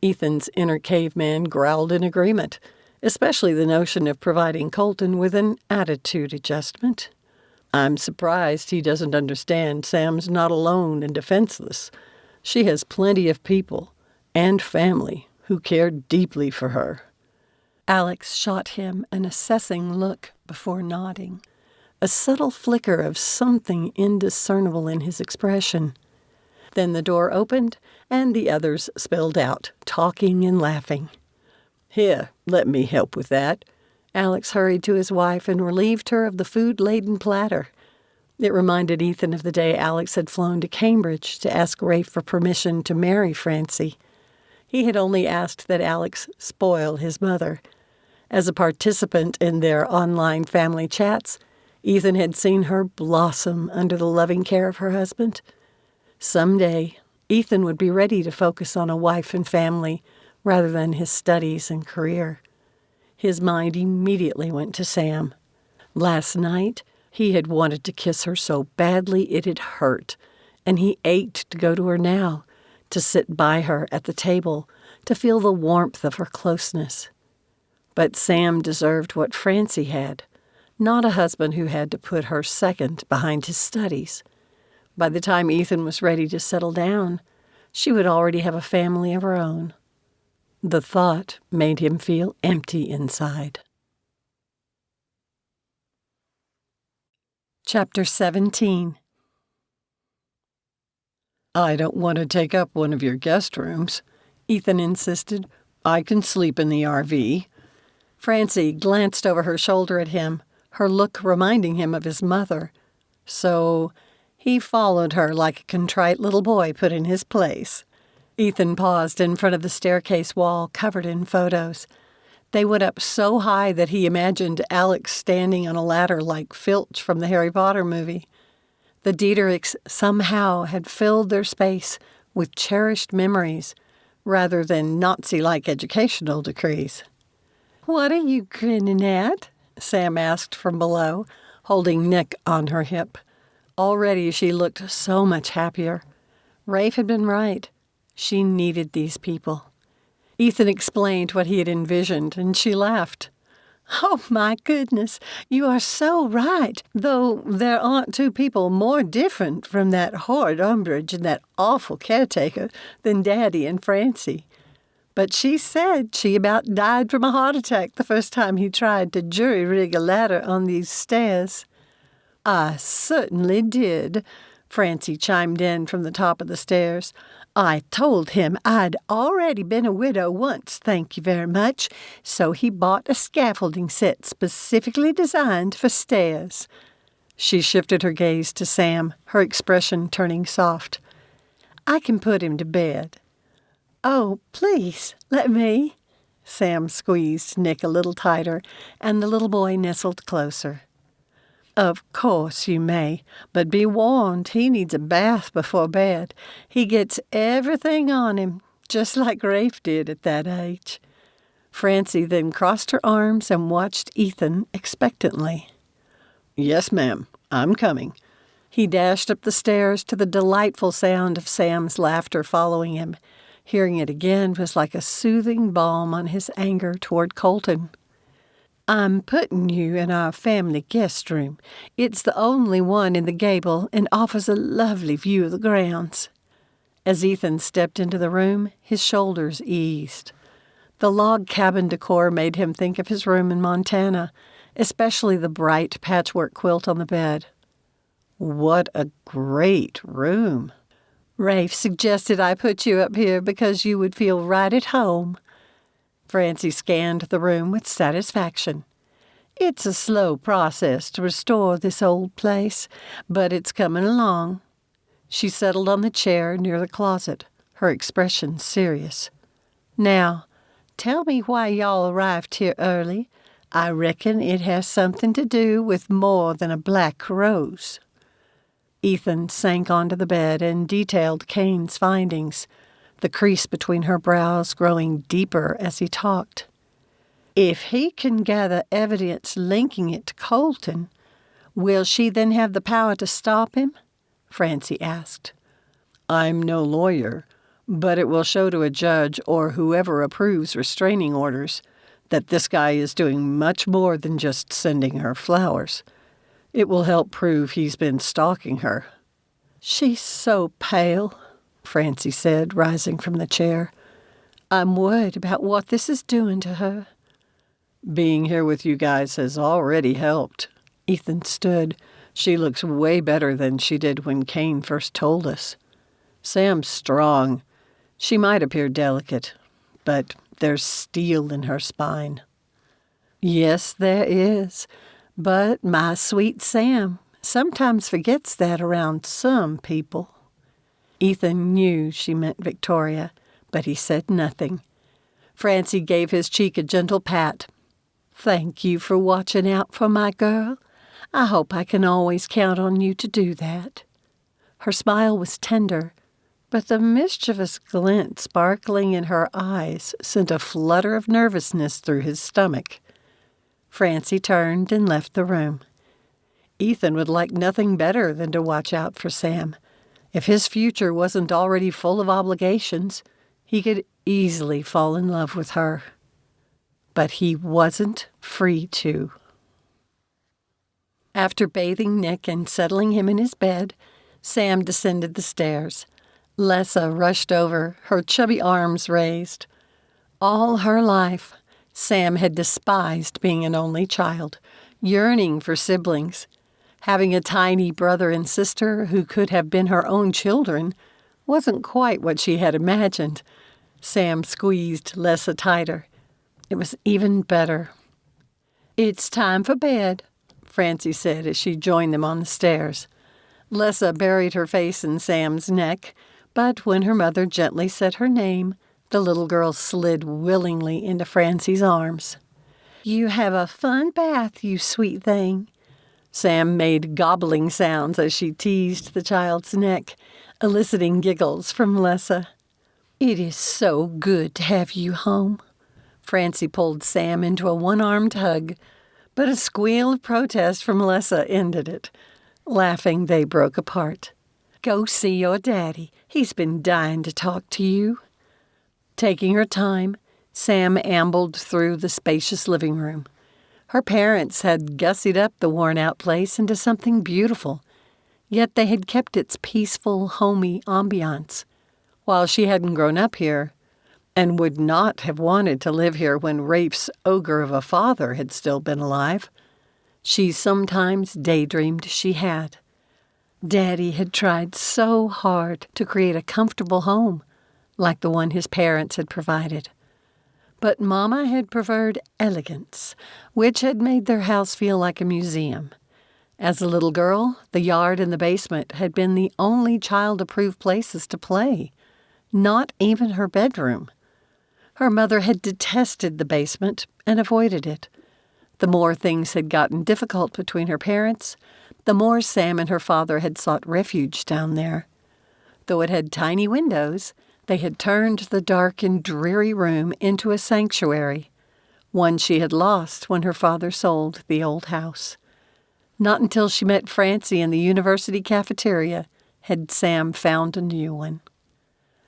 Ethan's inner caveman growled in agreement, especially the notion of providing Colton with an attitude adjustment. "I'm surprised he doesn't understand Sam's not alone and defenseless. She has plenty of people and family who care deeply for her." Alex shot him an assessing look before nodding, a subtle flicker of something indiscernible in his expression. Then the door opened, and the others spilled out, talking and laughing. "Here, let me help with that." Alex hurried to his wife and relieved her of the food-laden platter. It reminded Ethan of the day Alex had flown to Cambridge to ask Rafe for permission to marry Francie. He had only asked that Alex spoil his mother. As a participant in their online family chats, Ethan had seen her blossom under the loving care of her husband. Someday, Ethan would be ready to focus on a wife and family rather than his studies and career. His mind immediately went to Sam. Last night, he had wanted to kiss her so badly it had hurt, and he ached to go to her now, to sit by her at the table, to feel the warmth of her closeness. But Sam deserved what Francie had, not a husband who had to put her second behind his studies. By the time Ethan was ready to settle down, she would already have a family of her own. The thought made him feel empty inside. Chapter 17. "I don't want to take up one of your guest rooms," Ethan insisted. "I can sleep in the RV." Francie glanced over her shoulder at him, her look reminding him of his mother. So he followed her like a contrite little boy put in his place. Ethan paused in front of the staircase wall covered in photos. They went up so high that he imagined Alex standing on a ladder like Filch from the Harry Potter movie. The Diederiks somehow had filled their space with cherished memories rather than Nazi-like educational decrees. "What are you grinning at?" Sam asked from below, holding Nick on her hip. Already she looked so much happier. Rafe had been right. She needed these people. Ethan explained what he had envisioned, and she laughed. "Oh, my goodness, you are so right, though there aren't two people more different from that horrid Unabridged and that awful caretaker than Daddy and Francie. But she said she about died from a heart attack the first time he tried to jury-rig a ladder on these stairs." "I certainly did," Francie chimed in from the top of the stairs. "I told him I'd already been a widow once, thank you very much, so he bought a scaffolding set specifically designed for stairs." She shifted her gaze to Sam, her expression turning soft. "I can put him to bed." "Oh, please, let me." Sam squeezed Nick a little tighter, and the little boy nestled closer. "Of course you may, but be warned he needs a bath before bed. He gets everything on him, just like Rafe did at that age." Francie then crossed her arms and watched Ethan expectantly. "Yes, ma'am, I'm coming." He dashed up the stairs to the delightful sound of Sam's laughter following him. Hearing it again was like a soothing balm on his anger toward Colton. I'm putting you in our family guest room. It's the only one in the gable and offers a lovely view of the grounds." As Ethan stepped into the room, his shoulders eased. The log cabin decor made him think of his room in Montana, especially the bright patchwork quilt on the bed. What a great room. "Rafe suggested I put you up here because you would feel right at home." Francie scanned the room with satisfaction. "It's a slow process to restore this old place, but it's coming along." She settled on the chair near the closet, her expression serious. "Now, tell me why y'all arrived here early. I reckon it has something to do with more than a black rose." Ethan sank onto the bed and detailed Kane's findings, the crease between her brows growing deeper as he talked. "If he can gather evidence linking it to Colton, will she then have the power to stop him?" Francie asked. "I'm no lawyer, but it will show to a judge or whoever approves restraining orders that this guy is doing much more than just sending her flowers. It will help prove he's been stalking her." "She's so pale," Francie said, rising from the chair. "I'm worried about what this is doing to her." "Being here with you guys has already helped." Ethan stood. "She looks way better than she did when Kane first told us. Sam's strong. She might appear delicate, but there's steel in her spine." "Yes, there is. But my sweet Sam sometimes forgets that around some people." Ethan knew she meant Victoria, but he said nothing. Francie gave his cheek a gentle pat. "Thank you for watching out for my girl. I hope I can always count on you to do that." Her smile was tender, but the mischievous glint sparkling in her eyes sent a flutter of nervousness through his stomach. Francie turned and left the room. Ethan would like nothing better than to watch out for Sam. If his future wasn't already full of obligations, he could easily fall in love with her. But he wasn't free to. After bathing Nick and settling him in his bed, Sam descended the stairs. Lessa rushed over, her chubby arms raised. All her life, Sam had despised being an only child, yearning for siblings. Having a tiny brother and sister who could have been her own children wasn't quite what she had imagined. Sam squeezed Lessa tighter. It was even better. "It's time for bed," Francie said as she joined them on the stairs. Lessa buried her face in Sam's neck, but when her mother gently said her name, the little girl slid willingly into Francie's arms. "You have a fun bath, you sweet thing." Sam made gobbling sounds as she teased the child's neck, eliciting giggles from Lessa. "It is so good to have you home." Francie pulled Sam into a one-armed hug, but a squeal of protest from Lessa ended it. Laughing, they broke apart. "Go see your daddy. He's been dying to talk to you." Taking her time, Sam ambled through the spacious living room. Her parents had gussied up the worn-out place into something beautiful, yet they had kept its peaceful, homey ambiance. While she hadn't grown up here, and would not have wanted to live here when Rafe's ogre of a father had still been alive, she sometimes daydreamed she had. Daddy had tried so hard to create a comfortable home, like the one his parents had provided. But Mama had preferred elegance, which had made their house feel like a museum. As a little girl, the yard and the basement had been the only child-approved places to play, not even her bedroom. Her mother had detested the basement and avoided it. The more things had gotten difficult between her parents, the more Sam and her father had sought refuge down there. Though it had tiny windows, they had turned the dark and dreary room into a sanctuary, one she had lost when her father sold the old house. Not until she met Francie in the university cafeteria had Sam found a new one.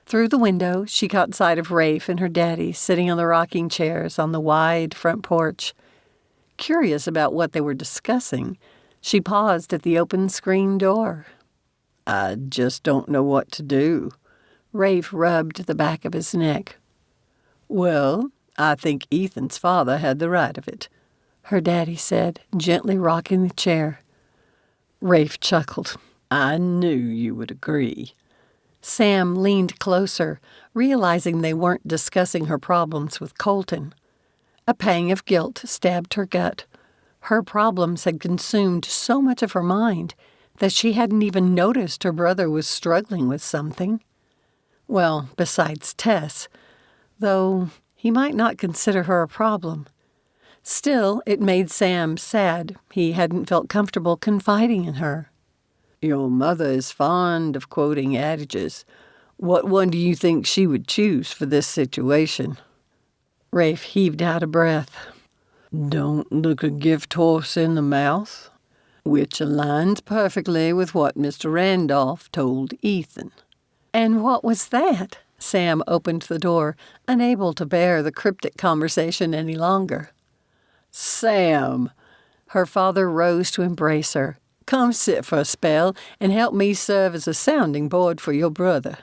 Through the window, she caught sight of Rafe and her daddy sitting on the rocking chairs on the wide front porch. Curious about what they were discussing, she paused at the open screen door. I just don't know what to do. Rafe rubbed the back of his neck. Well, I think Ethan's father had the right of it, her daddy said, gently rocking the chair. Rafe chuckled. I knew you would agree. Sam leaned closer, realizing they weren't discussing her problems with Colton. A pang of guilt stabbed her gut. Her problems had consumed so much of her mind that she hadn't even noticed her brother was struggling with something. Well, besides Tess, though he might not consider her a problem. Still, it made Sam sad he hadn't felt comfortable confiding in her. Your mother is fond of quoting adages. What one do you think she would choose for this situation? Rafe heaved out a breath. Don't look a gift horse in the mouth, which aligns perfectly with what Mr. Randolph told Ethan. And what was that? Sam opened the door, unable to bear the cryptic conversation any longer. Sam! Her father rose to embrace her. Come sit for a spell and help me serve as a sounding board for your brother.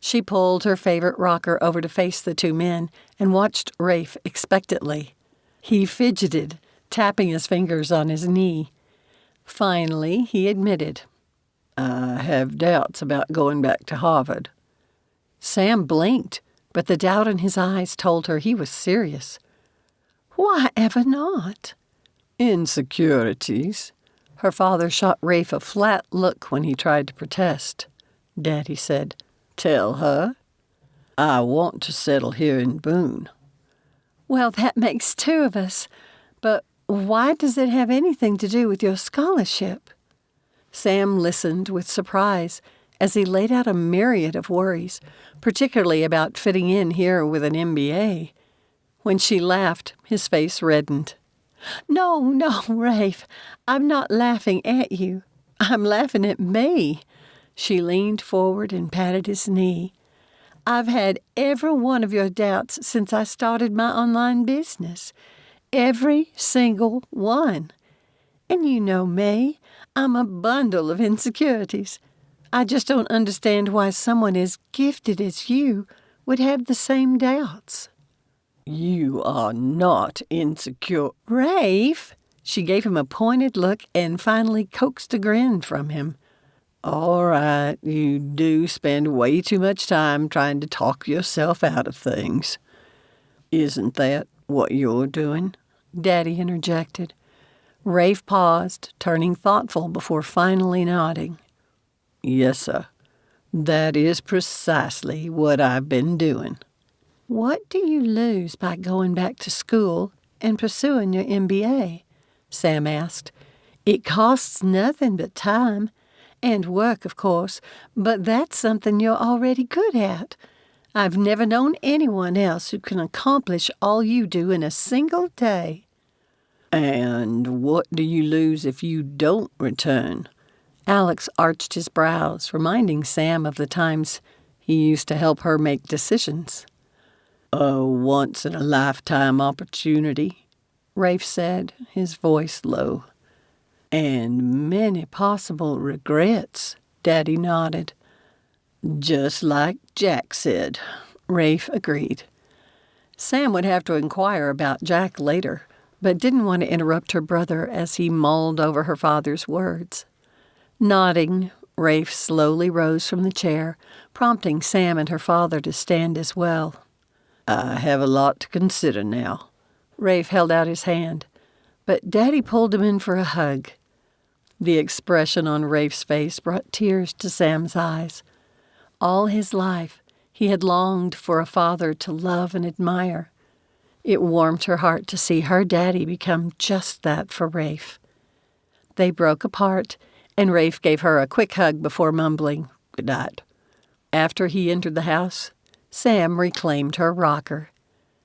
She pulled her favorite rocker over to face the two men and watched Rafe expectantly. He fidgeted, tapping his fingers on his knee. Finally, he admitted, I have doubts about going back to Harvard. Sam blinked, but the doubt in his eyes told her he was serious. Why ever not? Insecurities. Her father shot Rafe a flat look when he tried to protest. Daddy said, Tell her. I want to settle here in Boone. Well, that makes two of us. But why does it have anything to do with your scholarship? Sam listened with surprise as he laid out a myriad of worries, particularly about fitting in here with an MBA. When she laughed, his face reddened. No, Rafe, I'm not laughing at you. I'm laughing at me. She leaned forward and patted his knee. I've had every one of your doubts since I started my online business. Every single one. And you know me, I'm a bundle of insecurities. I just don't understand why someone as gifted as you would have the same doubts. You are not insecure. Rafe! She gave him a pointed look and finally coaxed a grin from him. All right, you do spend way too much time trying to talk yourself out of things. Isn't that what you're doing? Daddy interjected. Rafe paused, turning thoughtful before finally nodding. Yes, sir. That is precisely what I've been doing. What do you lose by going back to school and pursuing your MBA? Sam asked. It costs nothing but time. And work, of course, but that's something you're already good at. I've never known anyone else who can accomplish all you do in a single day. And what do you lose if you don't return? Alex arched his brows, reminding Sam of the times he used to help her make decisions. A once-in-a-lifetime opportunity, Rafe said, his voice low. And many possible regrets, Daddy nodded. Just like Jack said, Rafe agreed. Sam would have to inquire about Jack later, but didn't want to interrupt her brother as he mulled over her father's words. Nodding, Rafe slowly rose from the chair, prompting Sam and her father to stand as well. I have a lot to consider now. Rafe held out his hand, but Daddy pulled him in for a hug. The expression on Rafe's face brought tears to Sam's eyes. All his life, he had longed for a father to love and admire. It warmed her heart to see her daddy become just that for Rafe. They broke apart, and Rafe gave her a quick hug before mumbling, "Good night." After he entered the house, Sam reclaimed her rocker.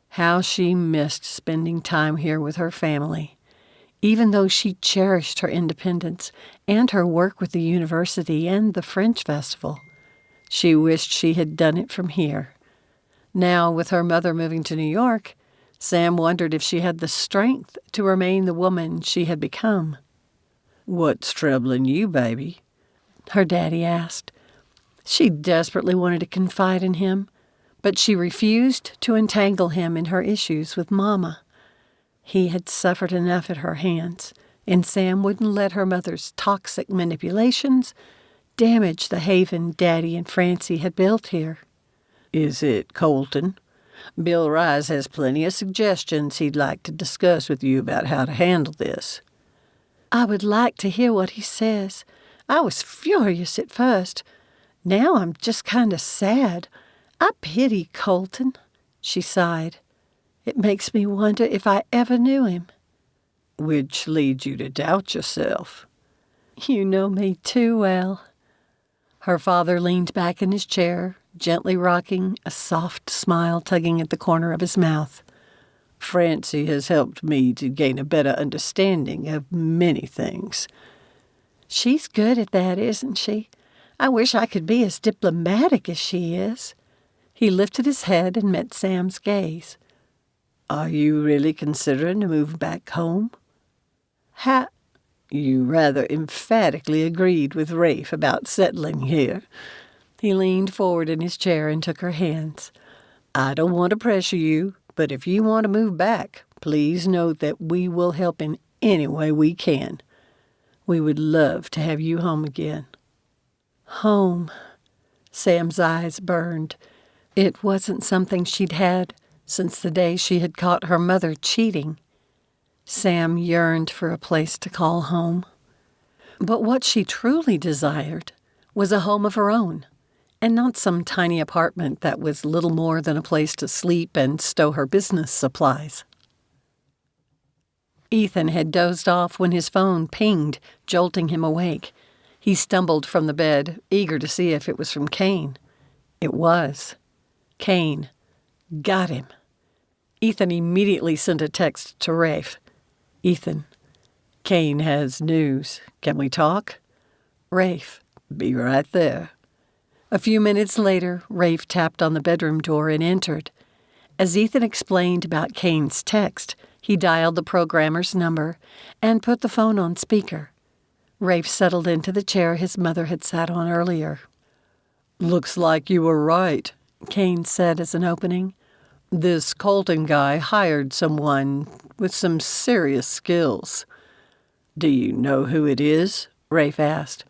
How she missed spending time here with her family. Even though she cherished her independence and her work with the university and the French festival, she wished she had done it from here. Now, with her mother moving to New York, Sam wondered if she had the strength to remain the woman she had become. "What's troubling you, baby?" her daddy asked. She desperately wanted to confide in him, but she refused to entangle him in her issues with Mama. He had suffered enough at her hands, and Sam wouldn't let her mother's toxic manipulations damage the haven Daddy and Francie had built here. "Is it Colton? Bill Rise has plenty of suggestions he'd like to discuss with you about how to handle this." I would like to hear what he says. I was furious at first. Now I'm just kind of sad. I pity Colton, she sighed. It makes me wonder if I ever knew him. Which leads you to doubt yourself. You know me too well. Her father leaned back in his chair, gently rocking, a soft smile tugging at the corner of his mouth. Francie has helped me to gain a better understanding of many things. She's good at that, isn't she? I wish I could be as diplomatic as she is. He lifted his head and met Sam's gaze. Are you really considering to move back home? You rather emphatically agreed with Rafe about settling here. He leaned forward in his chair and took her hands. I don't want to pressure you, but if you want to move back, please note that we will help in any way we can. We would love to have you home again. Home. Sam's eyes burned. It wasn't something she'd had since the day she had caught her mother cheating. Sam yearned for a place to call home. But what she truly desired was a home of her own, and not some tiny apartment that was little more than a place to sleep and stow her business supplies. Ethan had dozed off when his phone pinged, jolting him awake. He stumbled from the bed, eager to see if it was from Kane. It was. Kane. Got him. Ethan immediately sent a text to Rafe. Ethan. Kane has news. Can we talk? Rafe. Be right there. A few minutes later, Rafe tapped on the bedroom door and entered. As Ethan explained about Kane's text, he dialed the programmer's number and put the phone on speaker. Rafe settled into the chair his mother had sat on earlier. Looks like you were right, Kane said as an opening. This Colton guy hired someone with some serious skills. Do you know who it is? Rafe asked.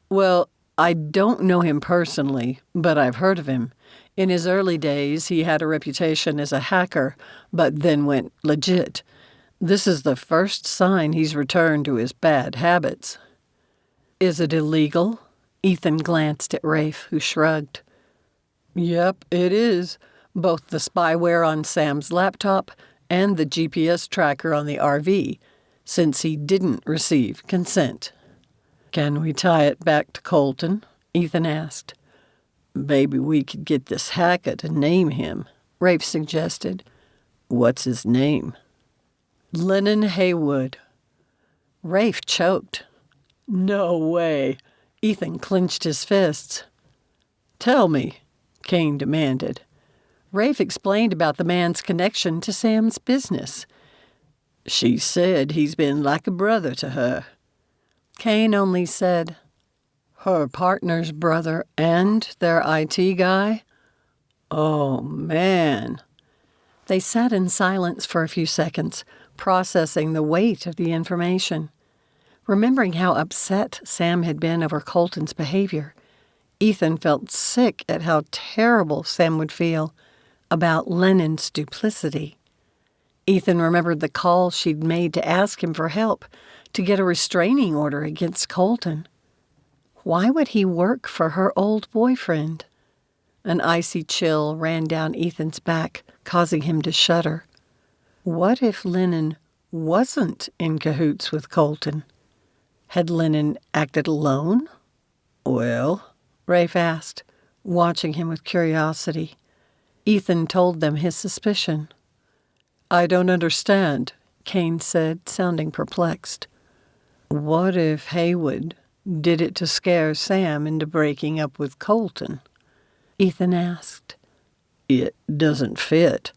Well, I don't know him personally, but I've heard of him. In his early days, he had a reputation as a hacker, but then went legit. This is the first sign he's returned to his bad habits. Is it illegal? Ethan glanced at Rafe, who shrugged. Yep, it is. Both the spyware on Sam's laptop and the GPS tracker on the RV, since he didn't receive consent. Can we tie it back to Colton? Ethan asked. Maybe we could get this hacker to name him, Rafe suggested. What's his name? Lennon Haywood. Rafe choked. No way. Ethan clenched his fists. Tell me, Kane demanded. Rafe explained about the man's connection to Sam's business. She said he's been like a brother to her. Kane only said, her partner's brother and their IT guy? Oh, man. They sat in silence for a few seconds, processing the weight of the information. Remembering how upset Sam had been over Colton's behavior, Ethan felt sick at how terrible Sam would feel about Lennon's duplicity. Ethan remembered the call she'd made to ask him for help to get a restraining order against Colton. Why would he work for her old boyfriend? An icy chill ran down Ethan's back, causing him to shudder. What if Lennon wasn't in cahoots with Colton? Had Lennon acted alone? Well, Rafe asked, watching him with curiosity. Ethan told them his suspicion. I don't understand, Kane said, sounding perplexed. What if Haywood did it to scare Sam into breaking up with Colton? Ethan asked. It doesn't fit.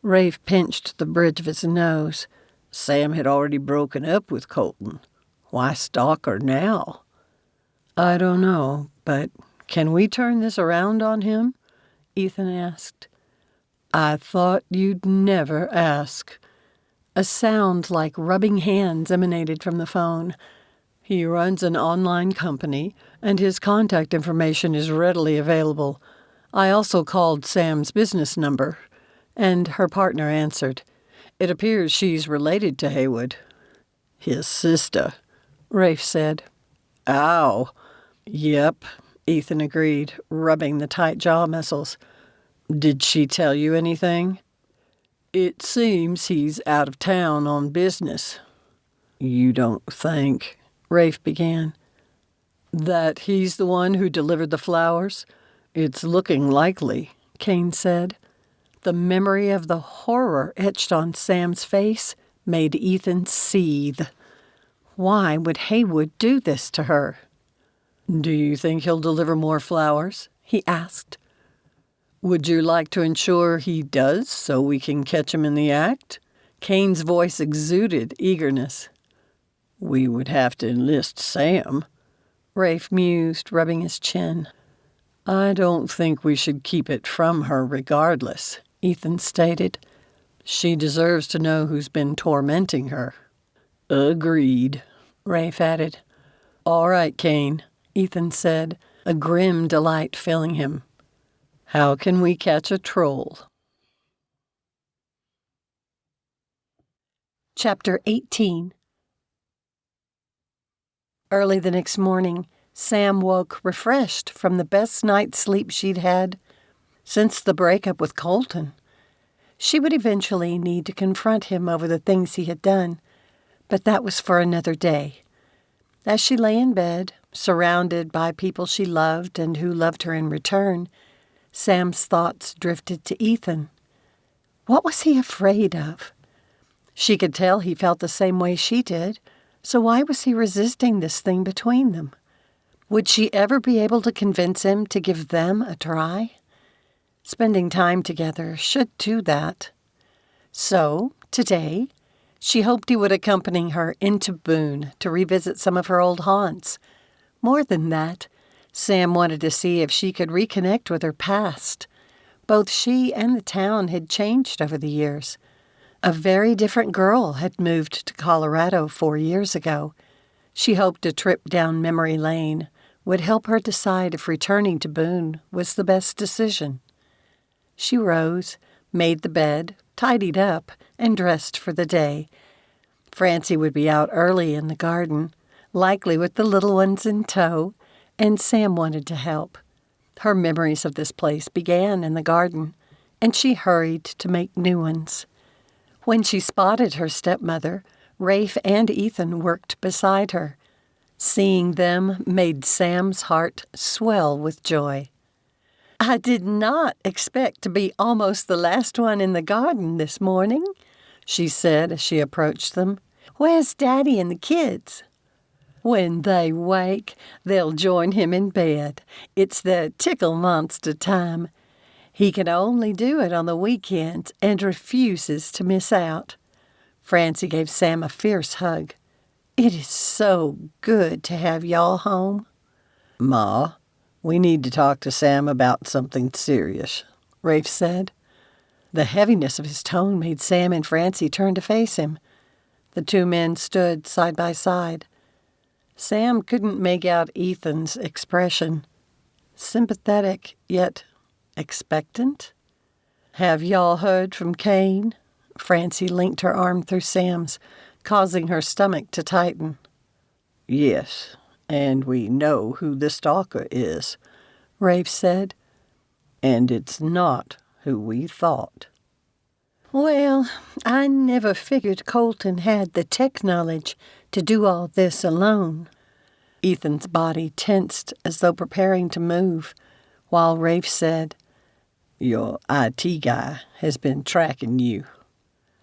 Rafe pinched the bridge of his nose. Sam had already broken up with Colton. Why stalk her now? I don't know, but can we turn this around on him? Ethan asked. I thought you'd never ask. A sound like rubbing hands emanated from the phone. He runs an online company, and his contact information is readily available. I also called Sam's business number, and her partner answered. It appears she's related to Haywood. His sister, Rafe said. Ow. Yep, Ethan agreed, rubbing the tight jaw muscles. Did she tell you anything? It seems he's out of town on business. You don't think, Rafe began, that he's the one who delivered the flowers? It's looking likely, Kane said. The memory of the horror etched on Sam's face made Ethan seethe. Why would Haywood do this to her? Do you think he'll deliver more flowers? He asked. Would you like to ensure he does so we can catch him in the act? Kane's voice exuded eagerness. We would have to enlist Sam, Rafe mused, rubbing his chin. I don't think we should keep it from her regardless, Ethan stated. She deserves to know who's been tormenting her. Agreed, Rafe added. All right, Kane, Ethan said, a grim delight filling him. How can we catch a troll? Chapter 18. Early the next morning, Sam woke refreshed from the best night's sleep she'd had since the breakup with Colton. She would eventually need to confront him over the things he had done, but that was for another day. As she lay in bed, surrounded by people she loved and who loved her in return, Sam's thoughts drifted to Ethan. What was he afraid of? She could tell he felt the same way she did, so why was he resisting this thing between them? Would she ever be able to convince him to give them a try? Spending time together should do that. So, today, she hoped he would accompany her into Boone to revisit some of her old haunts. More than that, Sam wanted to see if she could reconnect with her past. Both she and the town had changed over the years. A very different girl had moved to Colorado 4 years ago. She hoped a trip down memory lane would help her decide if returning to Boone was the best decision. She rose, made the bed, tidied up, and dressed for the day. Francie would be out early in the garden, likely with the little ones in tow, and Sam wanted to help. Her memories of this place began in the garden, and she hurried to make new ones. When she spotted her stepmother, Rafe and Ethan worked beside her. Seeing them made Sam's heart swell with joy. I did not expect to be almost the last one in the garden this morning, she said as she approached them. Where's Daddy and the kids? When they wake, they'll join him in bed. It's the tickle monster time. He can only do it on the weekends and refuses to miss out. Francie gave Sam a fierce hug. It is so good to have y'all home. Ma, we need to talk to Sam about something serious, Rafe said. The heaviness of his tone made Sam and Francie turn to face him. The two men stood side by side. Sam couldn't make out Ethan's expression. Sympathetic, yet expectant? Have y'all heard from Kane? Francie linked her arm through Sam's, causing her stomach to tighten. Yes, and we know who the stalker is, Rafe said. And it's not who we thought. Well, I never figured Colton had the tech knowledge to do all this alone. Ethan's body tensed as though preparing to move, while Rafe said, Your IT guy has been tracking you.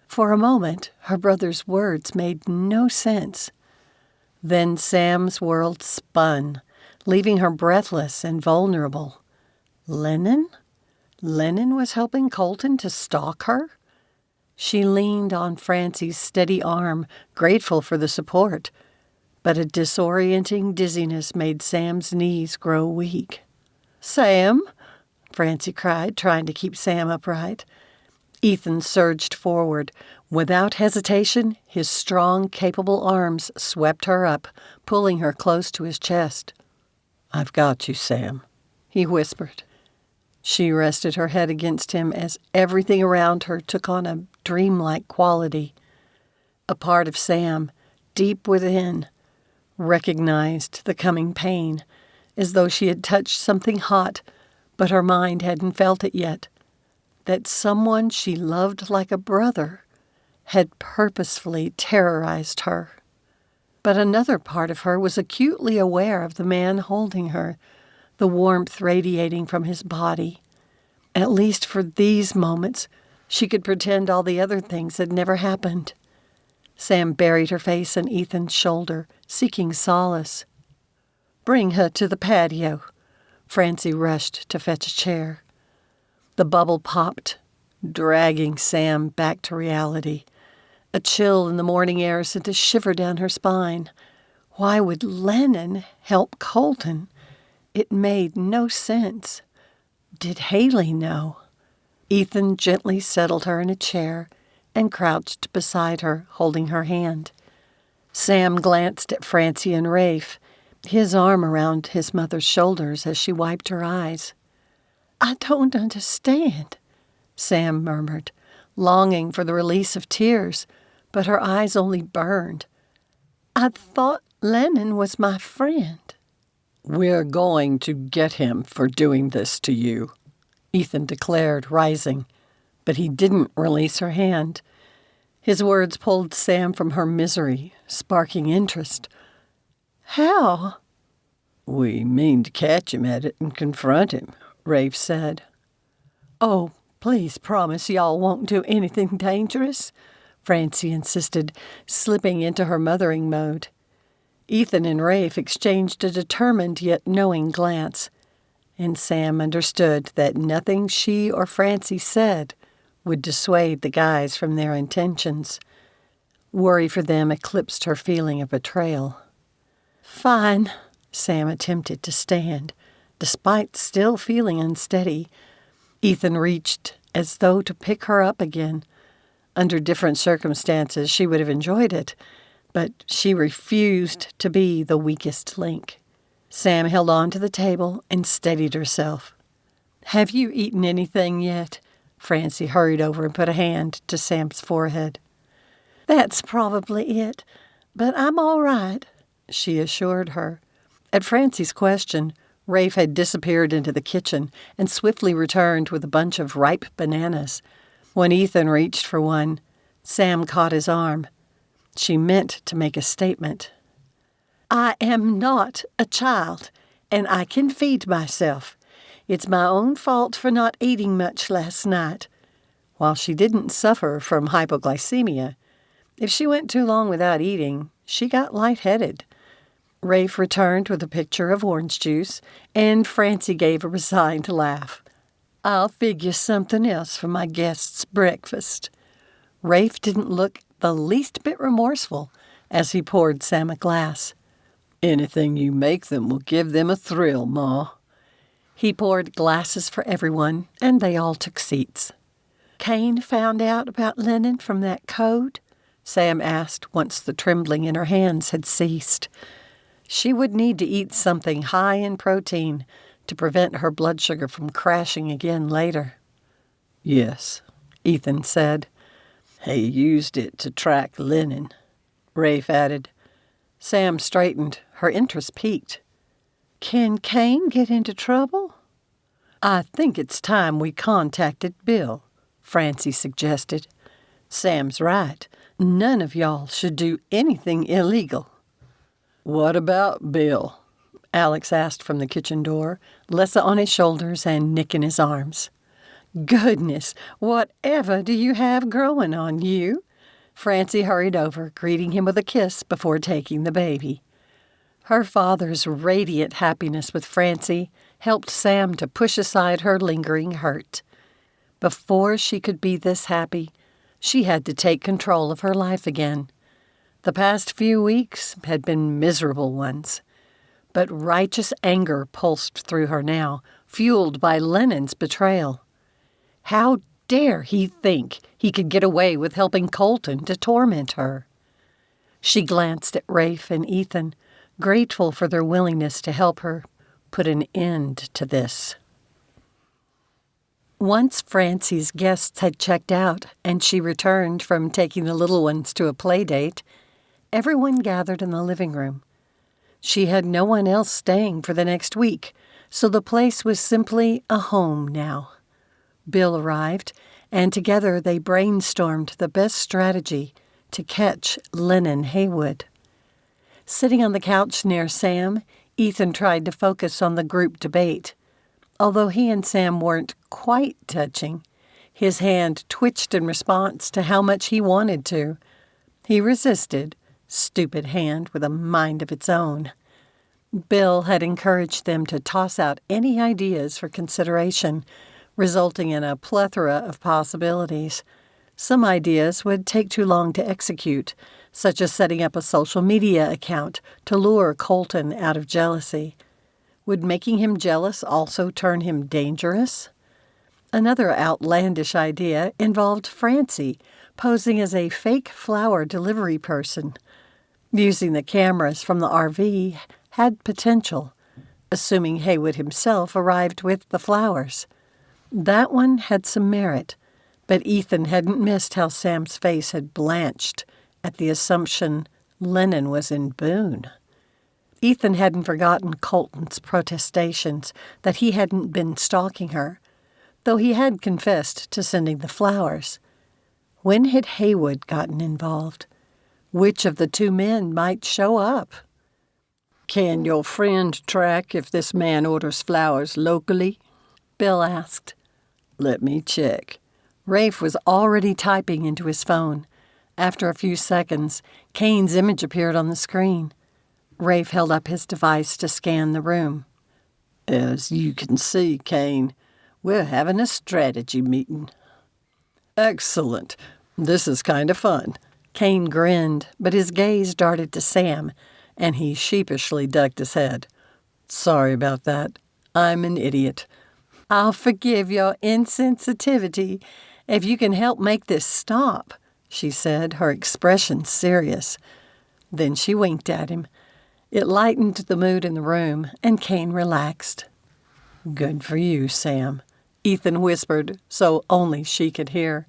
For a moment, her brother's words made no sense. Then Sam's world spun, leaving her breathless and vulnerable. Lennon? Lennon was helping Colton to stalk her? She leaned on Francie's steady arm, grateful for the support, but a disorienting dizziness made Sam's knees grow weak. "Sam!" Francie cried, trying to keep Sam upright. Ethan surged forward. Without hesitation, his strong, capable arms swept her up, pulling her close to his chest. "I've got you, Sam," he whispered. She rested her head against him as everything around her took on a dreamlike quality. A part of Sam, deep within, recognized the coming pain, as though she had touched something hot, but her mind hadn't felt it yet. That someone she loved like a brother had purposefully terrorized her. But another part of her was acutely aware of the man holding her, the warmth radiating from his body. At least for these moments, she could pretend all the other things had never happened. Sam buried her face on Ethan's shoulder, seeking solace. "Bring her to the patio." Francie rushed to fetch a chair. The bubble popped, dragging Sam back to reality. A chill in the morning air sent a shiver down her spine. Why would Lennon help Colton? It made no sense. Did Haley know? Ethan gently settled her in a chair and crouched beside her, holding her hand. Sam glanced at Francie and Rafe, his arm around his mother's shoulders as she wiped her eyes. "I don't understand," Sam murmured, longing for the release of tears, but her eyes only burned. "I thought Lennon was my friend." "We're going to get him for doing this to you," Ethan declared, rising, but he didn't release her hand. His words pulled Sam from her misery, sparking interest. "How?" "We mean to catch him at it and confront him," Rafe said. "Oh, please promise y'all won't do anything dangerous," Francie insisted, slipping into her mothering mode. Ethan and Rafe exchanged a determined yet knowing glance, and Sam understood that nothing she or Francie said would dissuade the guys from their intentions. Worry for them eclipsed her feeling of betrayal. "Fine," Sam attempted to stand, despite still feeling unsteady. Ethan reached as though to pick her up again. Under different circumstances, she would have enjoyed it, but she refused to be the weakest link. Sam held on to the table and steadied herself. "Have you eaten anything yet?" Francie hurried over and put a hand to Sam's forehead. "That's probably it, but I'm all right," she assured her. At Francie's question, Rafe had disappeared into the kitchen and swiftly returned with a bunch of ripe bananas. When Ethan reached for one, Sam caught his arm. She meant to make a statement. "I am not a child, and I can feed myself. It's my own fault for not eating much last night." While she didn't suffer from hypoglycemia, if she went too long without eating, she got lightheaded. Rafe returned with a pitcher of orange juice, and Francie gave a resigned laugh. "I'll figure something else for my guests' breakfast." Rafe didn't look the least bit remorseful as he poured Sam a glass. "Anything you make them will give them a thrill, Ma." He poured glasses for everyone, and they all took seats. "Kane found out about Lennon from that code?" Sam asked once the trembling in her hands had ceased. She would need to eat something high in protein to prevent her blood sugar from crashing again later. "Yes," Ethan said. "He used it to track Lennon," Rafe added. Sam straightened, her interest piqued. "Can Kane get into trouble?" "I think it's time we contacted Bill," Francie suggested. "Sam's right. None of y'all should do anything illegal." "What about Bill?" Alex asked from the kitchen door, Lessa on his shoulders and Nick in his arms. "Goodness, whatever do you have growing on you?" Francie hurried over, greeting him with a kiss before taking the baby. Her father's radiant happiness with Francie helped Sam to push aside her lingering hurt. Before she could be this happy, She had to take control of her life again. The past few weeks had been miserable ones. But righteous anger pulsed through her now, fueled by Lennon's betrayal. How dare he think he could get away with helping Colton to torment her? She glanced at Rafe and Ethan, grateful for their willingness to help her put an end to this. Once Francie's guests had checked out and she returned from taking the little ones to a play date, everyone gathered in the living room. She had no one else staying for the next week, so the place was simply a home now. Bill arrived, and together they brainstormed the best strategy to catch Lennon Haywood. Sitting on the couch near Sam, Ethan tried to focus on the group debate. Although he and Sam weren't quite touching, his hand twitched in response to how much he wanted to. He resisted, stupid hand with a mind of its own. Bill had encouraged them to toss out any ideas for consideration, resulting in a plethora of possibilities. Some ideas would take too long to execute, such as setting up a social media account to lure Colton out of jealousy. Would making him jealous also turn him dangerous? Another outlandish idea involved Francie posing as a fake flower delivery person. Using the cameras from the RV had potential, assuming Haywood himself arrived with the flowers. That one had some merit, but Ethan hadn't missed how Sam's face had blanched at the assumption Lennon was in Boone. Ethan hadn't forgotten Colton's protestations that he hadn't been stalking her, though he had confessed to sending the flowers. When had Haywood gotten involved? Which of the two men might show up? Can your friend track if this man orders flowers locally? Bill asked. Let me check. Rafe was already typing into his phone. After a few seconds, Kane's image appeared on the screen. Rafe held up his device to scan the room. As you can see, Kane, we're having a strategy meeting. Excellent. This is kind of fun. Kane grinned, but his gaze darted to Sam, and he sheepishly ducked his head. Sorry about that. I'm an idiot. I'll forgive your insensitivity if you can help make this stop, she said, her expression serious. Then she winked at him. It lightened the mood in the room, and Kane relaxed. Good for you, Sam, Ethan whispered, so only she could hear.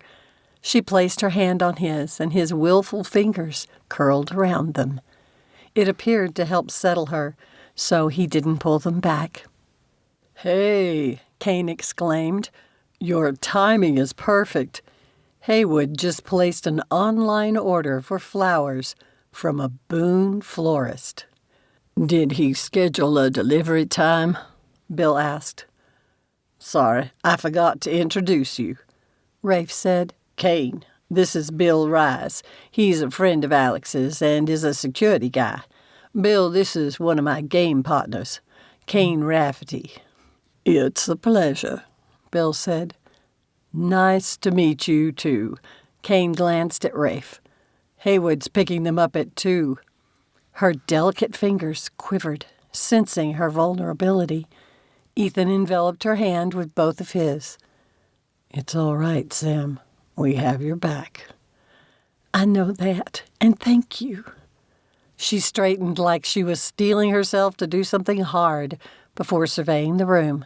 She placed her hand on his, and his willful fingers curled around them. It appeared to help settle her, so he didn't pull them back. Hey, Kane exclaimed, your timing is perfect. Haywood just placed an online order for flowers from a Boone florist. Did he schedule a delivery time? Bill asked. Sorry, I forgot to introduce you, Rafe said. Kane, this is Bill Rice. He's a friend of Alex's and is a security guy. Bill, this is one of my game partners, Kane Rafferty. It's a pleasure, Bill said. Nice to meet you, too. Kane glanced at Rafe. Haywood's picking them up at 2. Her delicate fingers quivered, sensing her vulnerability. Ethan enveloped her hand with both of his. It's all right, Sam. We have your back. I know that, and thank you. She straightened like she was steeling herself to do something hard before surveying the room.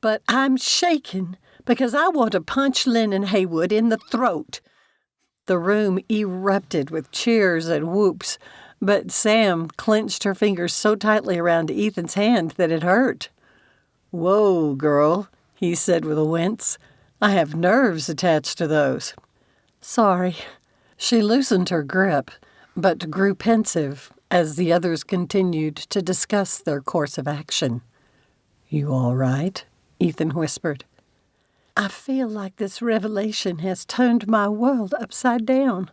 But I'm shaken because I want to punch Lennon Haywood in the throat. The room erupted with cheers and whoops, but Sam clenched her fingers so tightly around Ethan's hand that it hurt. Whoa, girl, he said with a wince. I have nerves attached to those. Sorry. She loosened her grip, but grew pensive as the others continued to discuss their course of action. You all right? Ethan whispered. I feel like this revelation has turned my world upside down,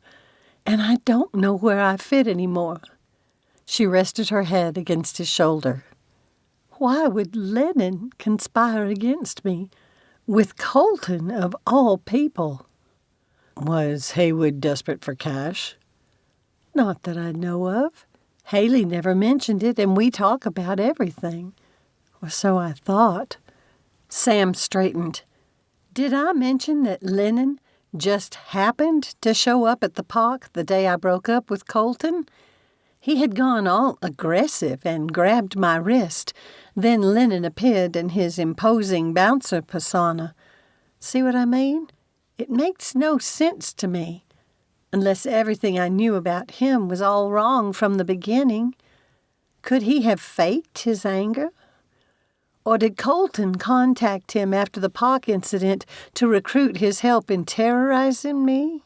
and I don't know where I fit anymore. She rested her head against his shoulder. Why would Lennon conspire against me, with Colton of all people? Was Haywood desperate for cash? Not that I know of. Haley never mentioned it, and we talk about everything. Or so I thought. Sam straightened. Did I mention that Lennon just happened to show up at the park the day I broke up with Colton? He had gone all aggressive and grabbed my wrist. Then Lennon appeared in his imposing bouncer persona. See what I mean? It makes no sense to me, unless everything I knew about him was all wrong from the beginning. Could he have faked his anger? Or did Colton contact him after the park incident to recruit his help in terrorizing me?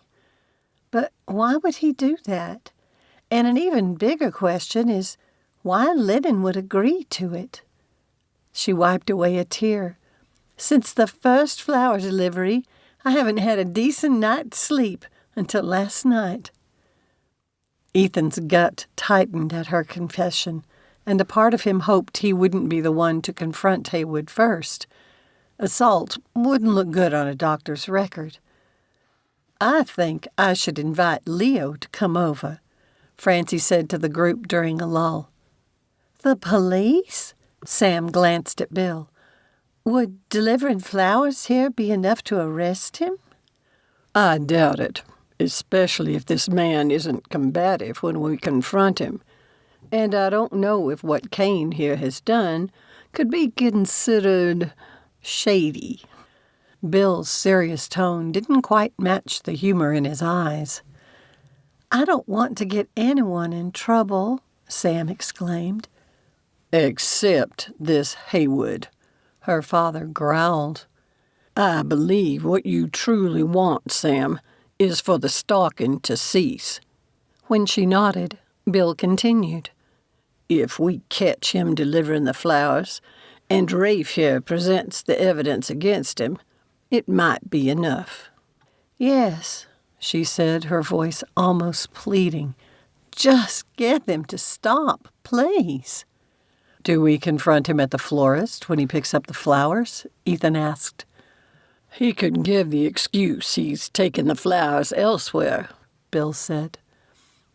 But why would he do that? And an even bigger question is why Lennon would agree to it. She wiped away a tear. Since the first flower delivery, I haven't had a decent night's sleep until last night. Ethan's gut tightened at her confession, and a part of him hoped he wouldn't be the one to confront Haywood first. Assault wouldn't look good on a doctor's record. I think I should invite Leo to come over, Francie said to the group during a lull. The police? Sam glanced at Bill. Would delivering flowers here be enough to arrest him? I doubt it, especially if this man isn't combative when we confront him. And I don't know if what Kane here has done could be considered shady. Bill's serious tone didn't quite match the humor in his eyes. I don't want to get anyone in trouble, Sam exclaimed. Except this Haywood, her father growled. I believe what you truly want, Sam, is for the stalking to cease. When she nodded, Bill continued. If we catch him delivering the flowers, and Rafe here presents the evidence against him, it might be enough. Yes, she said, her voice almost pleading. Just get them to stop, please. Do we confront him at the florist when he picks up the flowers? Ethan asked. He could give the excuse he's taken the flowers elsewhere, Bill said.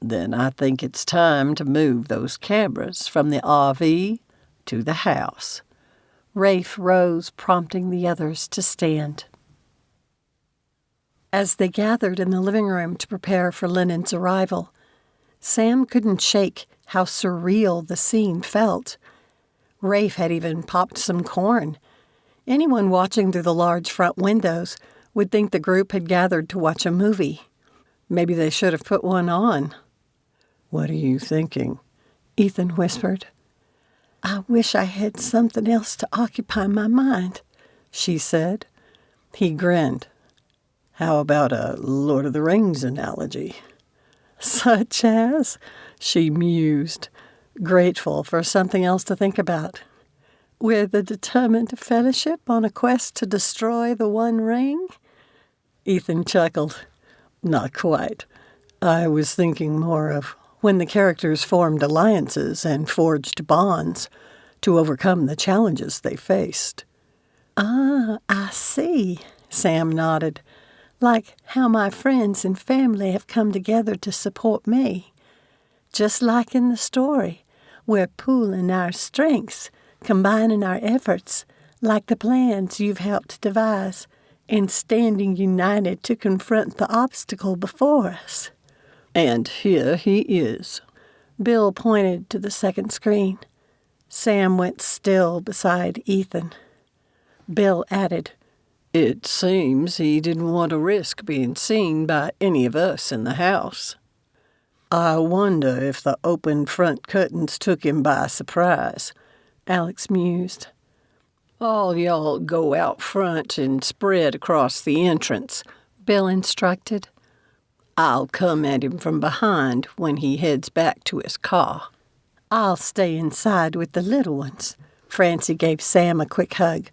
Then I think it's time to move those cameras from the RV to the house. Rafe rose, prompting the others to stand. As they gathered in the living room to prepare for Lennon's arrival, Sam couldn't shake how surreal the scene felt. Rafe had even popped some corn. Anyone watching through the large front windows would think the group had gathered to watch a movie. Maybe they should have put one on. What are you thinking? Ethan whispered. I wish I had something else to occupy my mind, she said. He grinned. How about a Lord of the Rings analogy? Such as? She mused, grateful for something else to think about. We're the determined fellowship on a quest to destroy the One Ring? Ethan chuckled. Not quite. I was thinking more of when the characters formed alliances and forged bonds to overcome the challenges they faced. Ah, I see, Sam nodded. Like how my friends and family have come together to support me. Just like in the story, we're pooling our strengths, combining our efforts, like the plans you've helped devise, and standing united to confront the obstacle before us. And here he is. Bill pointed to the second screen. Sam went still beside Ethan. Bill added, It seems he didn't want to risk being seen by any of us in the house. I wonder if the open front curtains took him by surprise, Alex mused. All y'all go out front and spread across the entrance, Bill instructed. I'll come at him from behind when he heads back to his car. I'll stay inside with the little ones. Francie gave Sam a quick hug.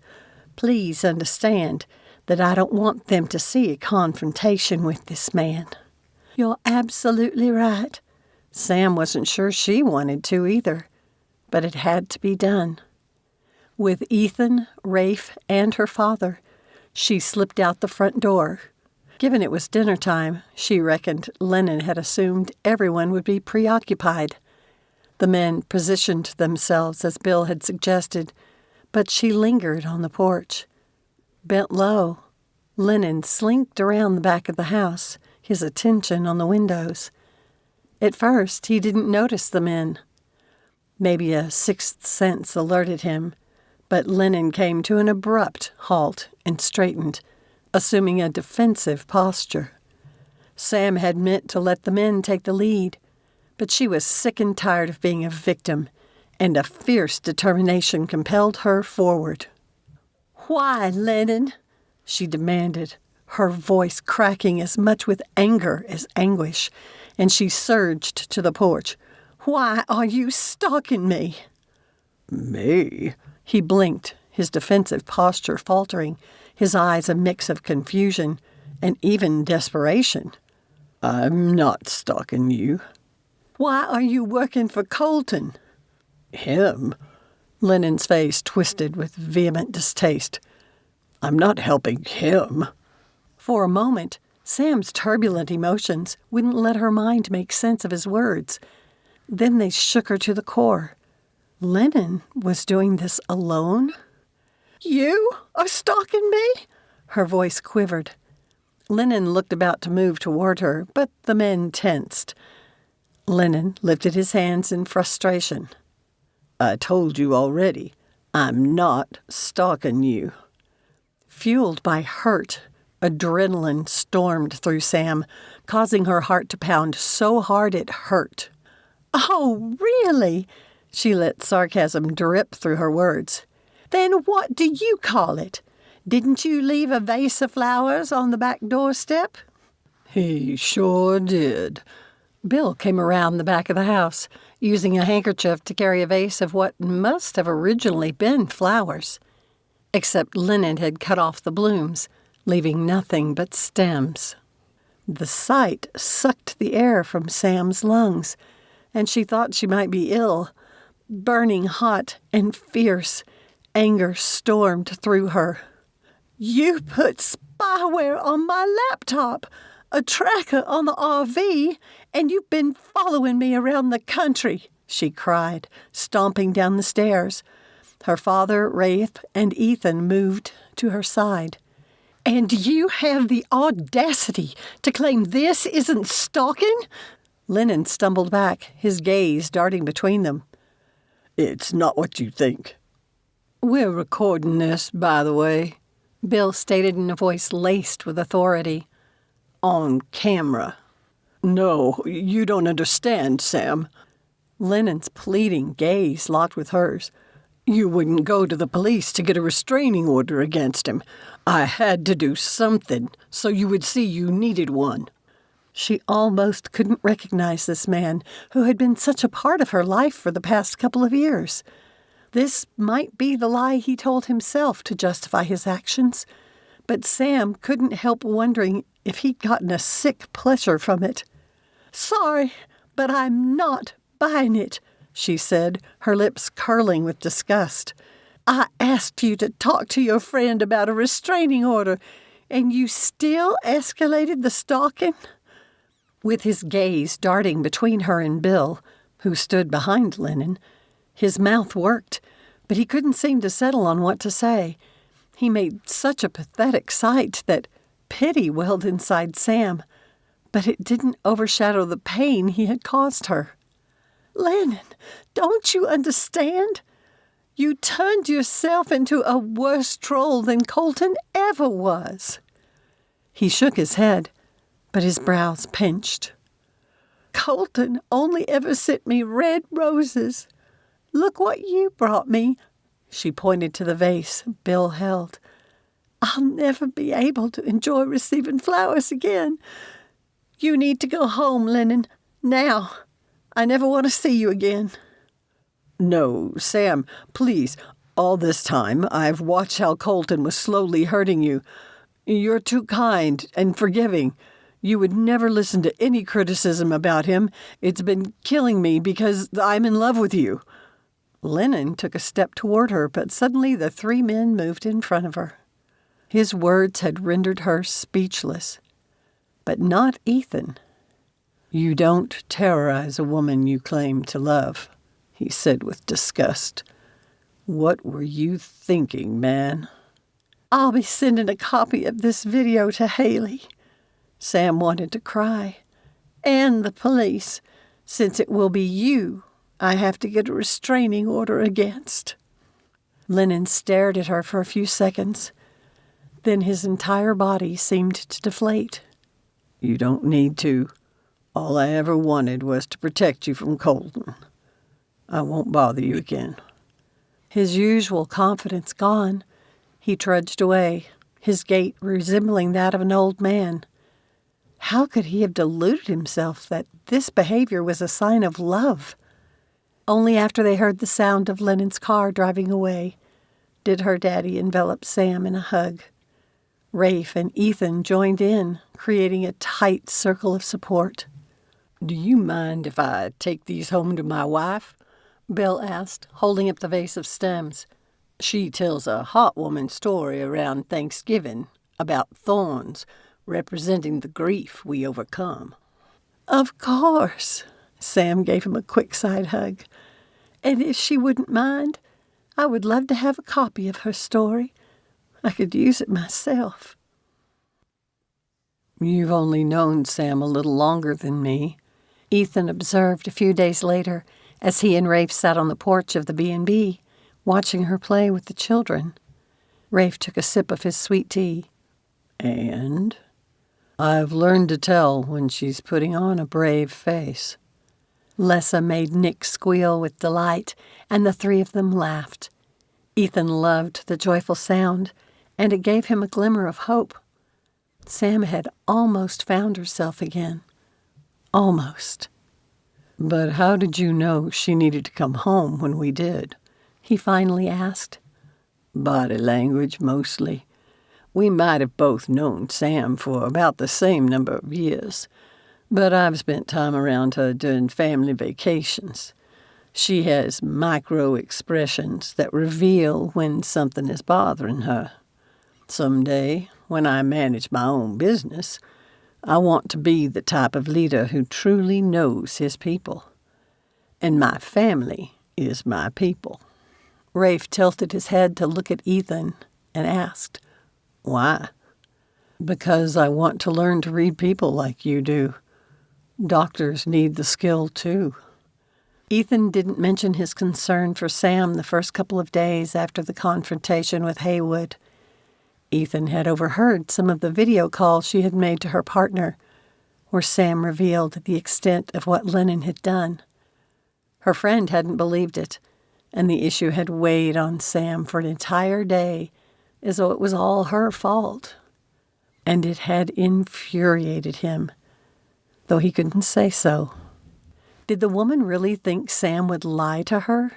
Please understand that I don't want them to see a confrontation with this man. You're absolutely right. Sam wasn't sure she wanted to either, but it had to be done. With Ethan, Rafe, and her father, she slipped out the front door. Given it was dinner time, she reckoned Lennon had assumed everyone would be preoccupied. The men positioned themselves as Bill had suggested, but she lingered on the porch. Bent low, Lennon slinked around the back of the house, his attention on the windows. At first, he didn't notice the men. Maybe a sixth sense alerted him, but Lennon came to an abrupt halt and straightened, assuming a defensive posture. Sam had meant to let the men take the lead, but she was sick and tired of being a victim, and a fierce determination compelled her forward. "Why, Lennon?" she demanded, her voice cracking as much with anger as anguish, and she surged to the porch. "Why are you stalking me?" Me? He blinked, his defensive posture faltering, his eyes a mix of confusion and even desperation. I'm not stalking you. "Why are you working for Colton?" Him? Lennon's face twisted with vehement distaste. I'm not helping him. For a moment, Sam's turbulent emotions wouldn't let her mind make sense of his words. Then they shook her to the core. Lennon was doing this alone? "You are stalking me?" Her voice quivered. Lennon looked about to move toward her, but the men tensed. Lennon lifted his hands in frustration. I told you already. I'm not stalking you. Fueled by hurt, adrenaline stormed through Sam, causing her heart to pound so hard it hurt. "Oh, really?" She let sarcasm drip through her words. "Then what do you call it? Didn't you leave a vase of flowers on the back doorstep?" He sure did. Bill came around the back of the house, using a handkerchief to carry a vase of what must have originally been flowers. Except Lennon had cut off the blooms, leaving nothing but stems. The sight sucked the air from Sam's lungs, and she thought she might be ill. Burning hot and fierce, anger stormed through her. "You put spyware on my laptop, a tracker on the RV, and you've been following me around the country," she cried, stomping down the stairs. Her father, Rafe, and Ethan moved to her side. "And you have the audacity to claim this isn't stalking?" Lennon stumbled back, his gaze darting between them. It's not what you think. "We're recording this, by the way," Bill stated in a voice laced with authority. "On camera." No, you don't understand, Sam. Lennon's pleading gaze locked with hers. You wouldn't go to the police to get a restraining order against him. I had to do something so you would see you needed one. She almost couldn't recognize this man who had been such a part of her life for the past couple of years. This might be the lie he told himself to justify his actions, but Sam couldn't help wondering if he'd gotten a sick pleasure from it. "Sorry, but I'm not buying it," she said, her lips curling with disgust. "I asked you to talk to your friend about a restraining order, and you still escalated the stalking?" With his gaze darting between her and Bill, who stood behind Lennon, his mouth worked, but he couldn't seem to settle on what to say. He made such a pathetic sight that pity welled inside Sam, but it didn't overshadow the pain he had caused her. "Lennon, don't you understand? You turned yourself into a worse troll than Colton ever was." He shook his head, but his brows pinched. "Colton only ever sent me red roses. Look what you brought me." She pointed to the vase Bill held. "I'll never be able to enjoy receiving flowers again. You need to go home, Lennon, now. I never want to see you again." No, Sam, please. All this time, I've watched how Colton was slowly hurting you. You're too kind and forgiving. You would never listen to any criticism about him. It's been killing me because I'm in love with you. Lennon took a step toward her, but suddenly the three men moved in front of her. His words had rendered her speechless. but not Ethan. "You don't terrorize a woman you claim to love," he said with disgust. "What were you thinking, man?" "I'll be sending a copy of this video to Haley," Sam wanted to cry, "and the police, since it will be you I have to get a restraining order against." Lennon stared at her for a few seconds. Then his entire body seemed to deflate. "You don't need to. All I ever wanted was to protect you from Colton. I won't bother you again." His usual confidence gone, he trudged away, his gait resembling that of an old man. How could he have deluded himself that this behavior was a sign of love? Only after they heard the sound of Lennon's car driving away did her daddy envelop Sam in a hug. Rafe and Ethan joined in, creating a tight circle of support. "Do you mind if I take these home to my wife?" Bill asked, holding up the vase of stems. "She tells a hot woman story around Thanksgiving about thorns representing the grief we overcome." "Of course." Sam gave him a quick side hug. "And if she wouldn't mind, I would love to have a copy of her story. I could use it myself." "You've only known Sam a little longer than me," Ethan observed a few days later as he and Rafe sat on the porch of the B&B, watching her play with the children. Rafe took a sip of his sweet tea. "And I've learned to tell when she's putting on a brave face." Lessa made Nick squeal with delight, and the three of them laughed. Ethan loved the joyful sound, and it gave him a glimmer of hope. Sam had almost found herself again. Almost. "But how did you know she needed to come home when we did?" he finally asked. "Body language, mostly. We might have both known Sam for about the same number of years, but I've spent time around her during family vacations. She has micro-expressions that reveal when something is bothering her. Someday, when I manage my own business, I want to be the type of leader who truly knows his people. And my family is my people." Rafe tilted his head to look at Ethan and asked, "Why?" "Because I want to learn to read people like you do. Doctors need the skill, too." Ethan didn't mention his concern for Sam the first couple of days after the confrontation with Haywood. Ethan had overheard some of the video calls she had made to her partner, where Sam revealed the extent of what Lennon had done. Her friend hadn't believed it, and the issue had weighed on Sam for an entire day, as though it was all her fault. And it had infuriated him, though he couldn't say so. Did the woman really think Sam would lie to her?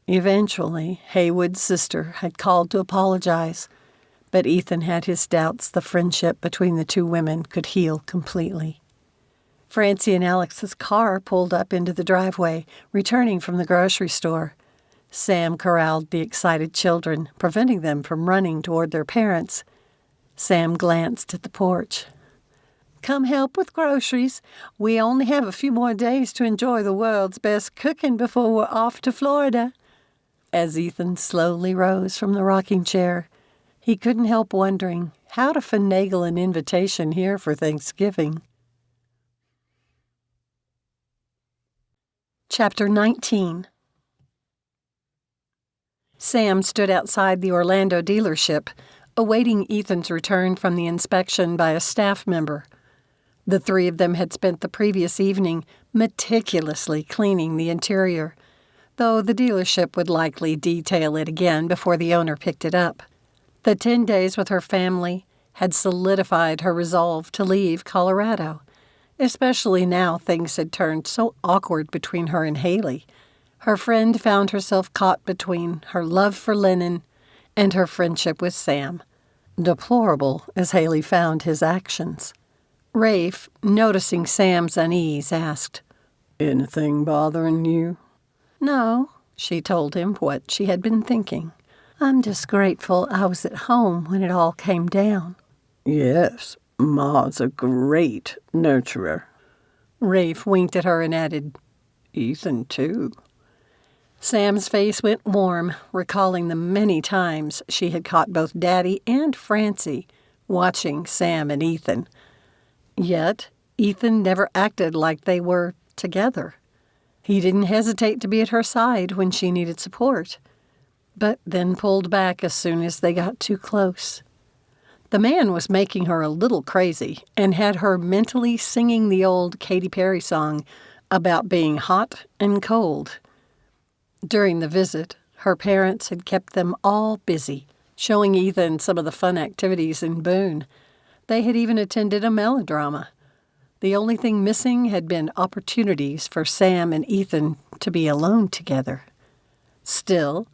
Eventually, Haywood's sister had called to apologize, but Ethan had his doubts the friendship between the two women could heal completely. Francie and Alex's car pulled up into the driveway, returning from the grocery store. Sam corralled the excited children, preventing them from running toward their parents. Sam glanced at the porch. "Come help with groceries. We only have a few more days to enjoy the world's best cooking before we're off to Florida." As Ethan slowly rose from the rocking chair, he couldn't help wondering how to finagle an invitation here for Thanksgiving. Chapter 19. Sam stood outside the Orlando dealership, awaiting Ethan's return from the inspection by a staff member. The three of them had spent the previous evening meticulously cleaning the interior, though the dealership would likely detail it again before the owner picked it up. The 10 days with her family had solidified her resolve to leave Colorado, especially now things had turned so awkward between her and Haley. Her friend found herself caught between her love for Lennon and her friendship with Sam, deplorable as Haley found his actions. Rafe, noticing Sam's unease, asked, "Anything bothering you?" "No," she told him what she had been thinking. "I'm just grateful I was at home when it all came down." "Yes, Ma's a great nurturer. Rafe winked at her and added, Ethan, too. Sam's face went warm, recalling the many times she had caught both Daddy and Francie watching Sam and Ethan. Yet, Ethan never acted like they were together. He didn't hesitate to be at her side when she needed support, but then pulled back as soon as they got too close. The man was making her a little crazy and had her mentally singing the old Katy Perry song about being hot and cold. During the visit, her parents had kept them all busy, showing Ethan some of the fun activities in Boone. They had even attended a melodrama. The only thing missing had been opportunities for Sam and Ethan to be alone together. Still,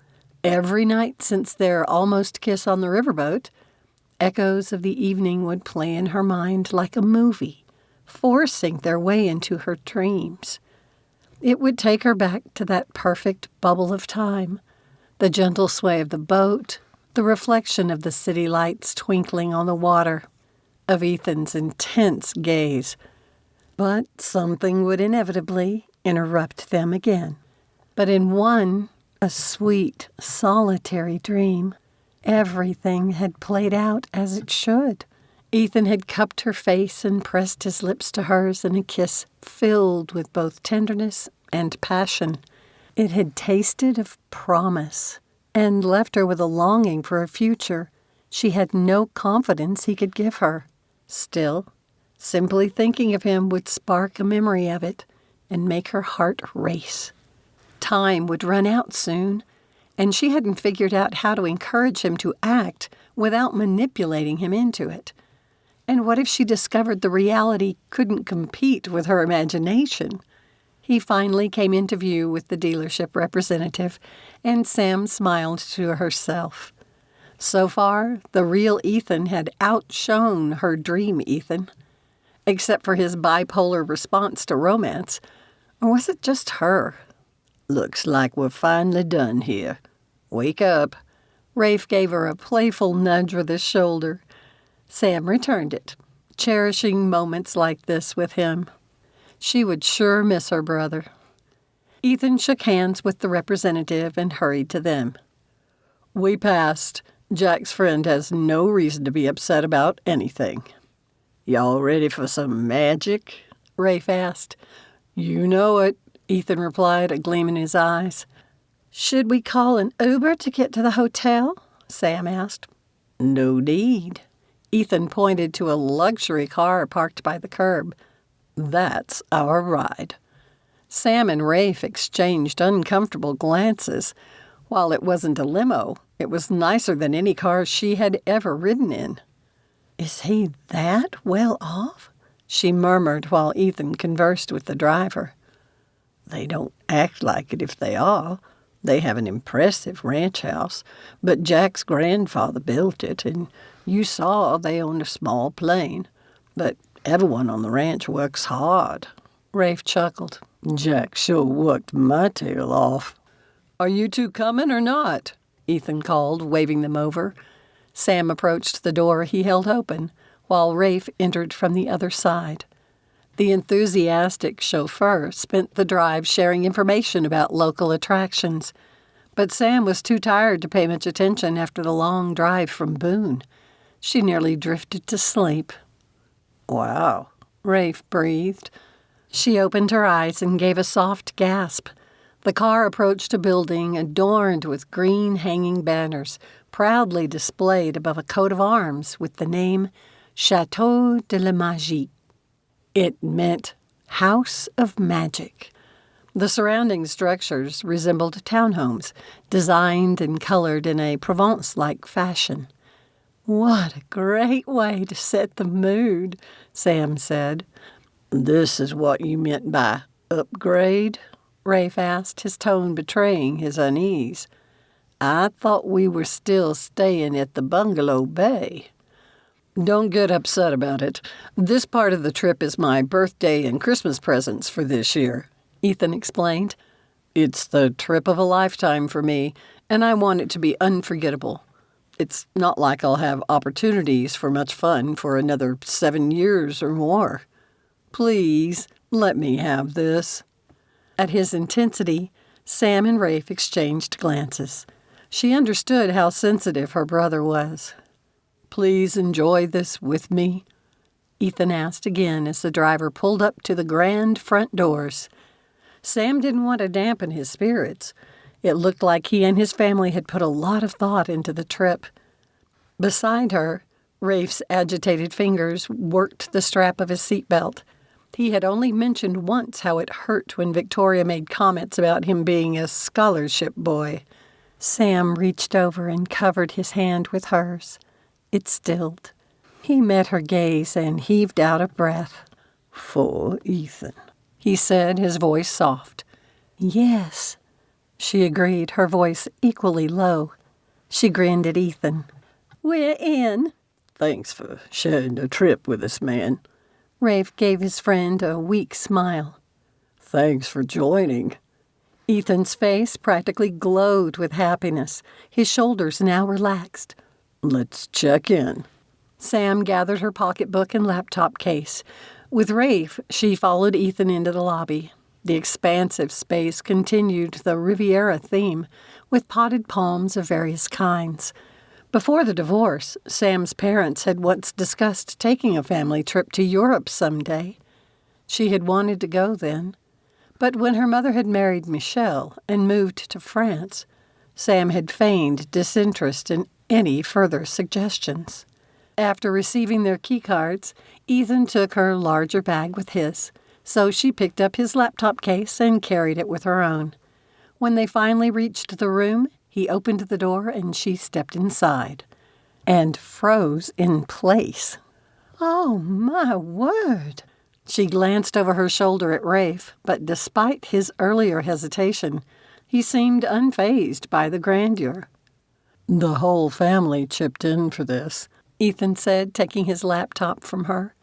every night since their almost kiss on the riverboat, echoes of the evening would play in her mind like a movie, forcing their way into her dreams. It would take her back to that perfect bubble of time, the gentle sway of the boat, the reflection of the city lights twinkling on the water, of Ethan's intense gaze. But something would inevitably interrupt them again. But in one, a sweet, solitary dream, everything had played out as it should. Ethan had cupped her face and pressed his lips to hers in a kiss filled with both tenderness and passion. It had tasted of promise and left her with a longing for a future she had no confidence he could give her. Still, simply thinking of him would spark a memory of it and make her heart race. Time would run out soon, and she hadn't figured out how to encourage him to act without manipulating him into it. And what if she discovered the reality couldn't compete with her imagination? He finally came into view with the dealership representative, and Sam smiled to herself. So far, the real Ethan had outshone her dream Ethan. Except for his bipolar response to romance. Or was it just her? Looks like we're finally done here. Wake up. Rafe gave her a playful nudge with his shoulder. Sam returned it, cherishing moments like this with him. She would sure miss her brother. Ethan shook hands with the representative and hurried to them. We passed. Jack's friend has no reason to be upset about anything. Y'all ready for some magic? Rafe asked. You know it, Ethan replied, a gleam in his eyes. Should we call an Uber to get to the hotel? Sam asked. No need. Ethan pointed to a luxury car parked by the curb. That's our ride. Sam and Rafe exchanged uncomfortable glances. While it wasn't a limo, it was nicer than any car she had ever ridden in. Is he that well off? She murmured while Ethan conversed with the driver. They don't act like it if they are. They have an impressive ranch house, but Jack's grandfather built it, and you saw they owned a small plane. But everyone on the ranch works hard. Rafe chuckled. Jack sure worked my tail off. Are you two coming or not? Ethan called, waving them over. Sam approached the door he held open, while Rafe entered from the other side. The enthusiastic chauffeur spent the drive sharing information about local attractions, but Sam was too tired to pay much attention after the long drive from Boone. She nearly drifted to sleep. Wow, Rafe breathed. She opened her eyes and gave a soft gasp. The car approached a building adorned with green hanging banners, proudly displayed above a coat of arms with the name Chateau de la Magie. It meant House of Magic. The surrounding structures resembled townhomes, designed and colored in a Provence-like fashion. What a great way to set the mood, Sam said. This is what you meant by upgrade? Rafe asked, his tone betraying his unease. I thought we were still staying at the Bungalow Bay. Don't get upset about it. This part of the trip is my birthday and Christmas presents for this year, Ethan explained. It's the trip of a lifetime for me, and I want it to be unforgettable. It's not like I'll have opportunities for much fun for another 7 years or more. Please, let me have this." At his intensity, Sam and Rafe exchanged glances. She understood how sensitive her brother was. "Please enjoy this with me," Ethan asked again as the driver pulled up to the grand front doors. Sam didn't want to dampen his spirits. It looked like he and his family had put a lot of thought into the trip. Beside her, Rafe's agitated fingers worked the strap of his seatbelt. He had only mentioned once how it hurt when Victoria made comments about him being a scholarship boy. Sam reached over and covered his hand with hers. It stilled. He met her gaze and heaved out a breath. "For Ethan," he said, his voice soft. "Yes," she agreed, her voice equally low. She grinned at Ethan. "We're in." "Thanks for sharing the trip with us, man." Rafe gave his friend a weak smile. "Thanks for joining." Ethan's face practically glowed with happiness. His shoulders now relaxed. "Let's check in." Sam gathered her pocketbook and laptop case. With Rafe, she followed Ethan into the lobby. The expansive space continued the Riviera theme, with potted palms of various kinds. Before the divorce, Sam's parents had once discussed taking a family trip to Europe someday. She had wanted to go then. But when her mother had married Michel and moved to France, Sam had feigned disinterest in any further suggestions. After receiving their keycards, Ethan took her larger bag with his, so she picked up his laptop case and carried it with her own. When they finally reached the room, he opened the door and she stepped inside and froze in place. "Oh, my word!" She glanced over her shoulder at Rafe, but despite his earlier hesitation, he seemed unfazed by the grandeur. "The whole family chipped in for this," Ethan said, taking his laptop from her.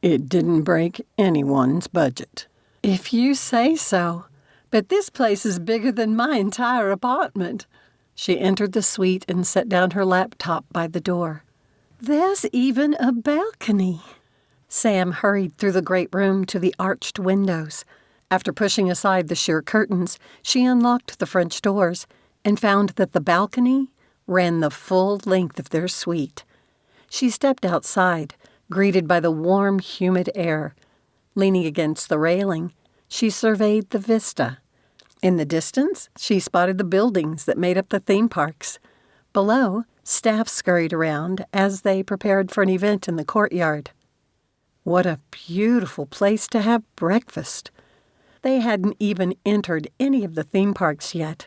"It didn't break anyone's budget." "If you say so. But this place is bigger than my entire apartment." She entered the suite and set down her laptop by the door. "There's even a balcony." Sam hurried through the great room to the arched windows. After pushing aside the sheer curtains, she unlocked the French doors and found that the balcony ran the full length of their suite. She stepped outside, greeted by the warm, humid air. Leaning against the railing, she surveyed the vista. In the distance, she spotted the buildings that made up the theme parks. Below, staff scurried around as they prepared for an event in the courtyard. What a beautiful place to have breakfast. They hadn't even entered any of the theme parks yet,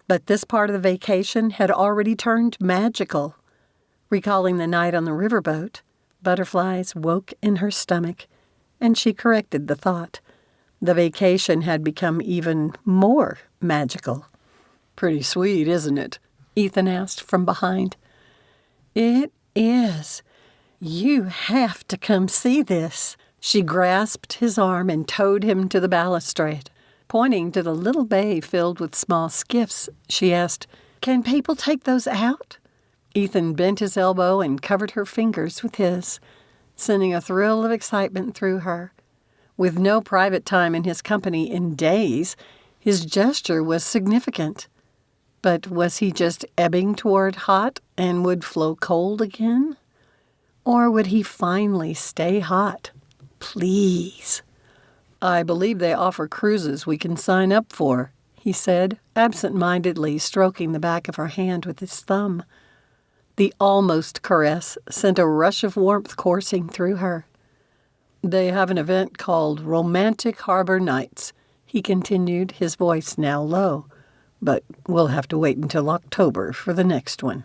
but this part of the vacation had already turned magical. Recalling the night on the riverboat, butterflies woke in her stomach, and she corrected the thought. The vacation had become even more magical. "Pretty sweet, isn't it?" Ethan asked from behind. "It is. You have to come see this." She grasped his arm and towed him to the balustrade. Pointing to the little bay filled with small skiffs, she asked, "Can people take those out?" Ethan bent his elbow and covered her fingers with his, sending a thrill of excitement through her. With no private time in his company in days, his gesture was significant. But was he just ebbing toward hot and would flow cold again? Or would he finally stay hot? Please. "I believe they offer cruises we can sign up for," he said, absent-mindedly stroking the back of her hand with his thumb. The almost caress sent a rush of warmth coursing through her. "They have an event called Romantic Harbor Nights," he continued, his voice now low. "But we'll have to wait until October for the next one."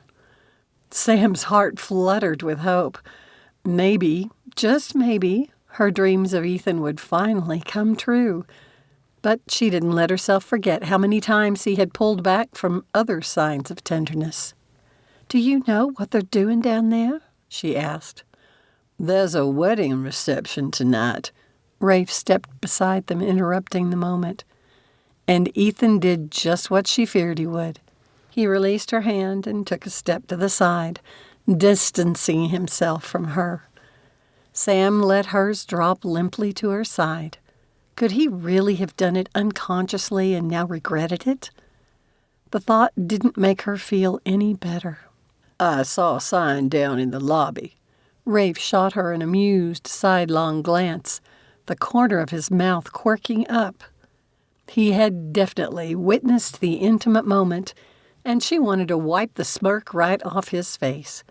Sam's heart fluttered with hope. Maybe, just maybe, her dreams of Ethan would finally come true. But she didn't let herself forget how many times he had pulled back from other signs of tenderness. "Do you know what they're doing down there?" she asked. "There's a wedding reception tonight." Rafe stepped beside them, interrupting the moment. And Ethan did just what she feared he would. He released her hand and took a step to the side, distancing himself from her. Sam let hers drop limply to her side. Could he really have done it unconsciously and now regretted it? The thought didn't make her feel any better. I saw a sign down in the lobby. Rafe shot her an amused, sidelong glance, the corner of his mouth quirking up. He had definitely witnessed the intimate moment, and she wanted to wipe the smirk right off his face,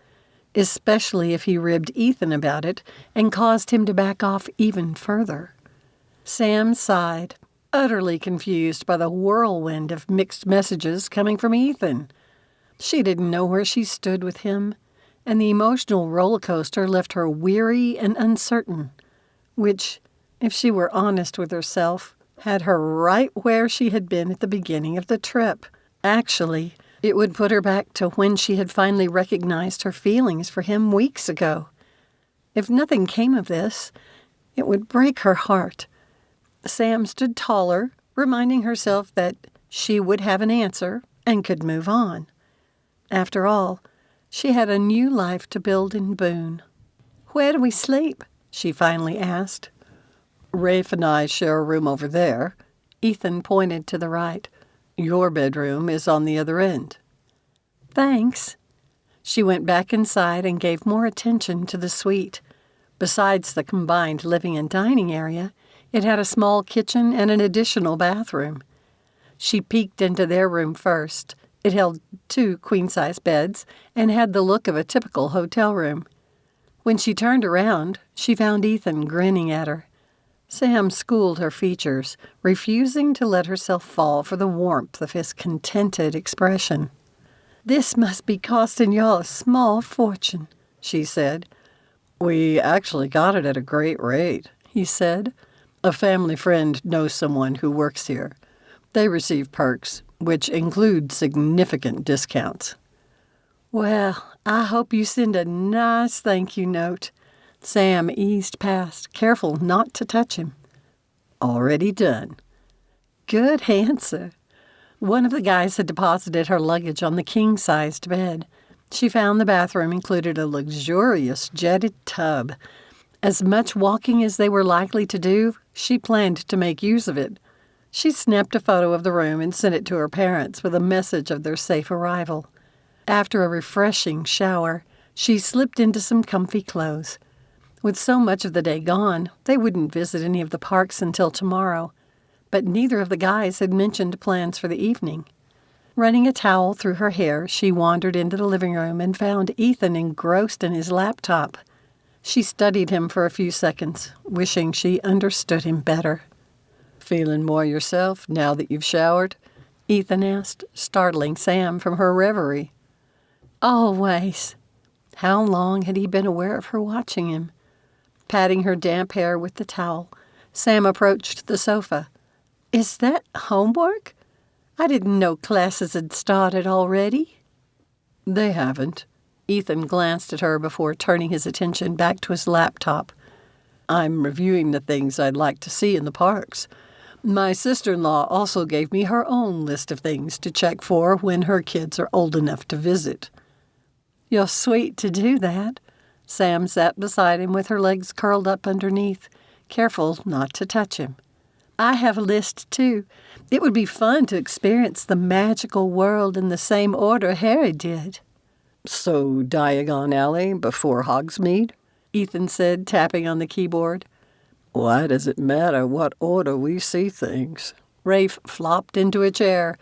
especially if he ribbed Ethan about it and caused him to back off even further. Sam sighed, utterly confused by the whirlwind of mixed messages coming from Ethan. She didn't know where she stood with him, and the emotional roller coaster left her weary and uncertain, which, if she were honest with herself, had her right where she had been at the beginning of the trip. Actually, it would put her back to when she had finally recognized her feelings for him weeks ago. If nothing came of this, it would break her heart. Sam stood taller, reminding herself that she would have an answer and could move on. After all, she had a new life to build in Boone. "Where do we sleep?" she finally asked. Rafe and I share a room over there. Ethan pointed to the right. Your bedroom is on the other end. Thanks. She went back inside and gave more attention to the suite. Besides the combined living and dining area, it had a small kitchen and an additional bathroom. She peeked into their room first. It held 2 queen-size beds and had the look of a typical hotel room. When she turned around, she found Ethan grinning at her. Sam schooled her features, refusing to let herself fall for the warmth of his contented expression. "This must be costing y'all a small fortune," she said. "We actually got it at a great rate," he said. "A family friend knows someone who works here. They receive perks, which include significant discounts." "Well, I hope you send a nice thank you note." Sam eased past, careful not to touch him. "Already done." "Good answer." One of the guys had deposited her luggage on the king-sized bed. She found the bathroom included a luxurious jetted tub. As much walking as they were likely to do, she planned to make use of it. She snapped a photo of the room and sent it to her parents with a message of their safe arrival. After a refreshing shower, she slipped into some comfy clothes. With so much of the day gone, they wouldn't visit any of the parks until tomorrow, but neither of the guys had mentioned plans for the evening. Running a towel through her hair, she wandered into the living room and found Ethan engrossed in his laptop. She studied him for a few seconds, wishing she understood him better. "Feeling more yourself now that you've showered?" Ethan asked, startling Sam from her reverie. "Always." How long had he been aware of her watching him? Patting her damp hair with the towel, Sam approached the sofa. "Is that homework? I didn't know classes had started already." "They haven't." Ethan glanced at her before turning his attention back to his laptop. "I'm reviewing the things I'd like to see in the parks. My sister-in-law also gave me her own list of things to check for when her kids are old enough to visit." "You're sweet to do that." Sam sat beside him with her legs curled up underneath, careful not to touch him. "I have a list, too. It would be fun to experience the magical world in the same order Harry did." "So Diagon Alley before Hogsmeade?" Ethan said, tapping on the keyboard. "Why does it matter what order we see things?" Rafe flopped into a chair.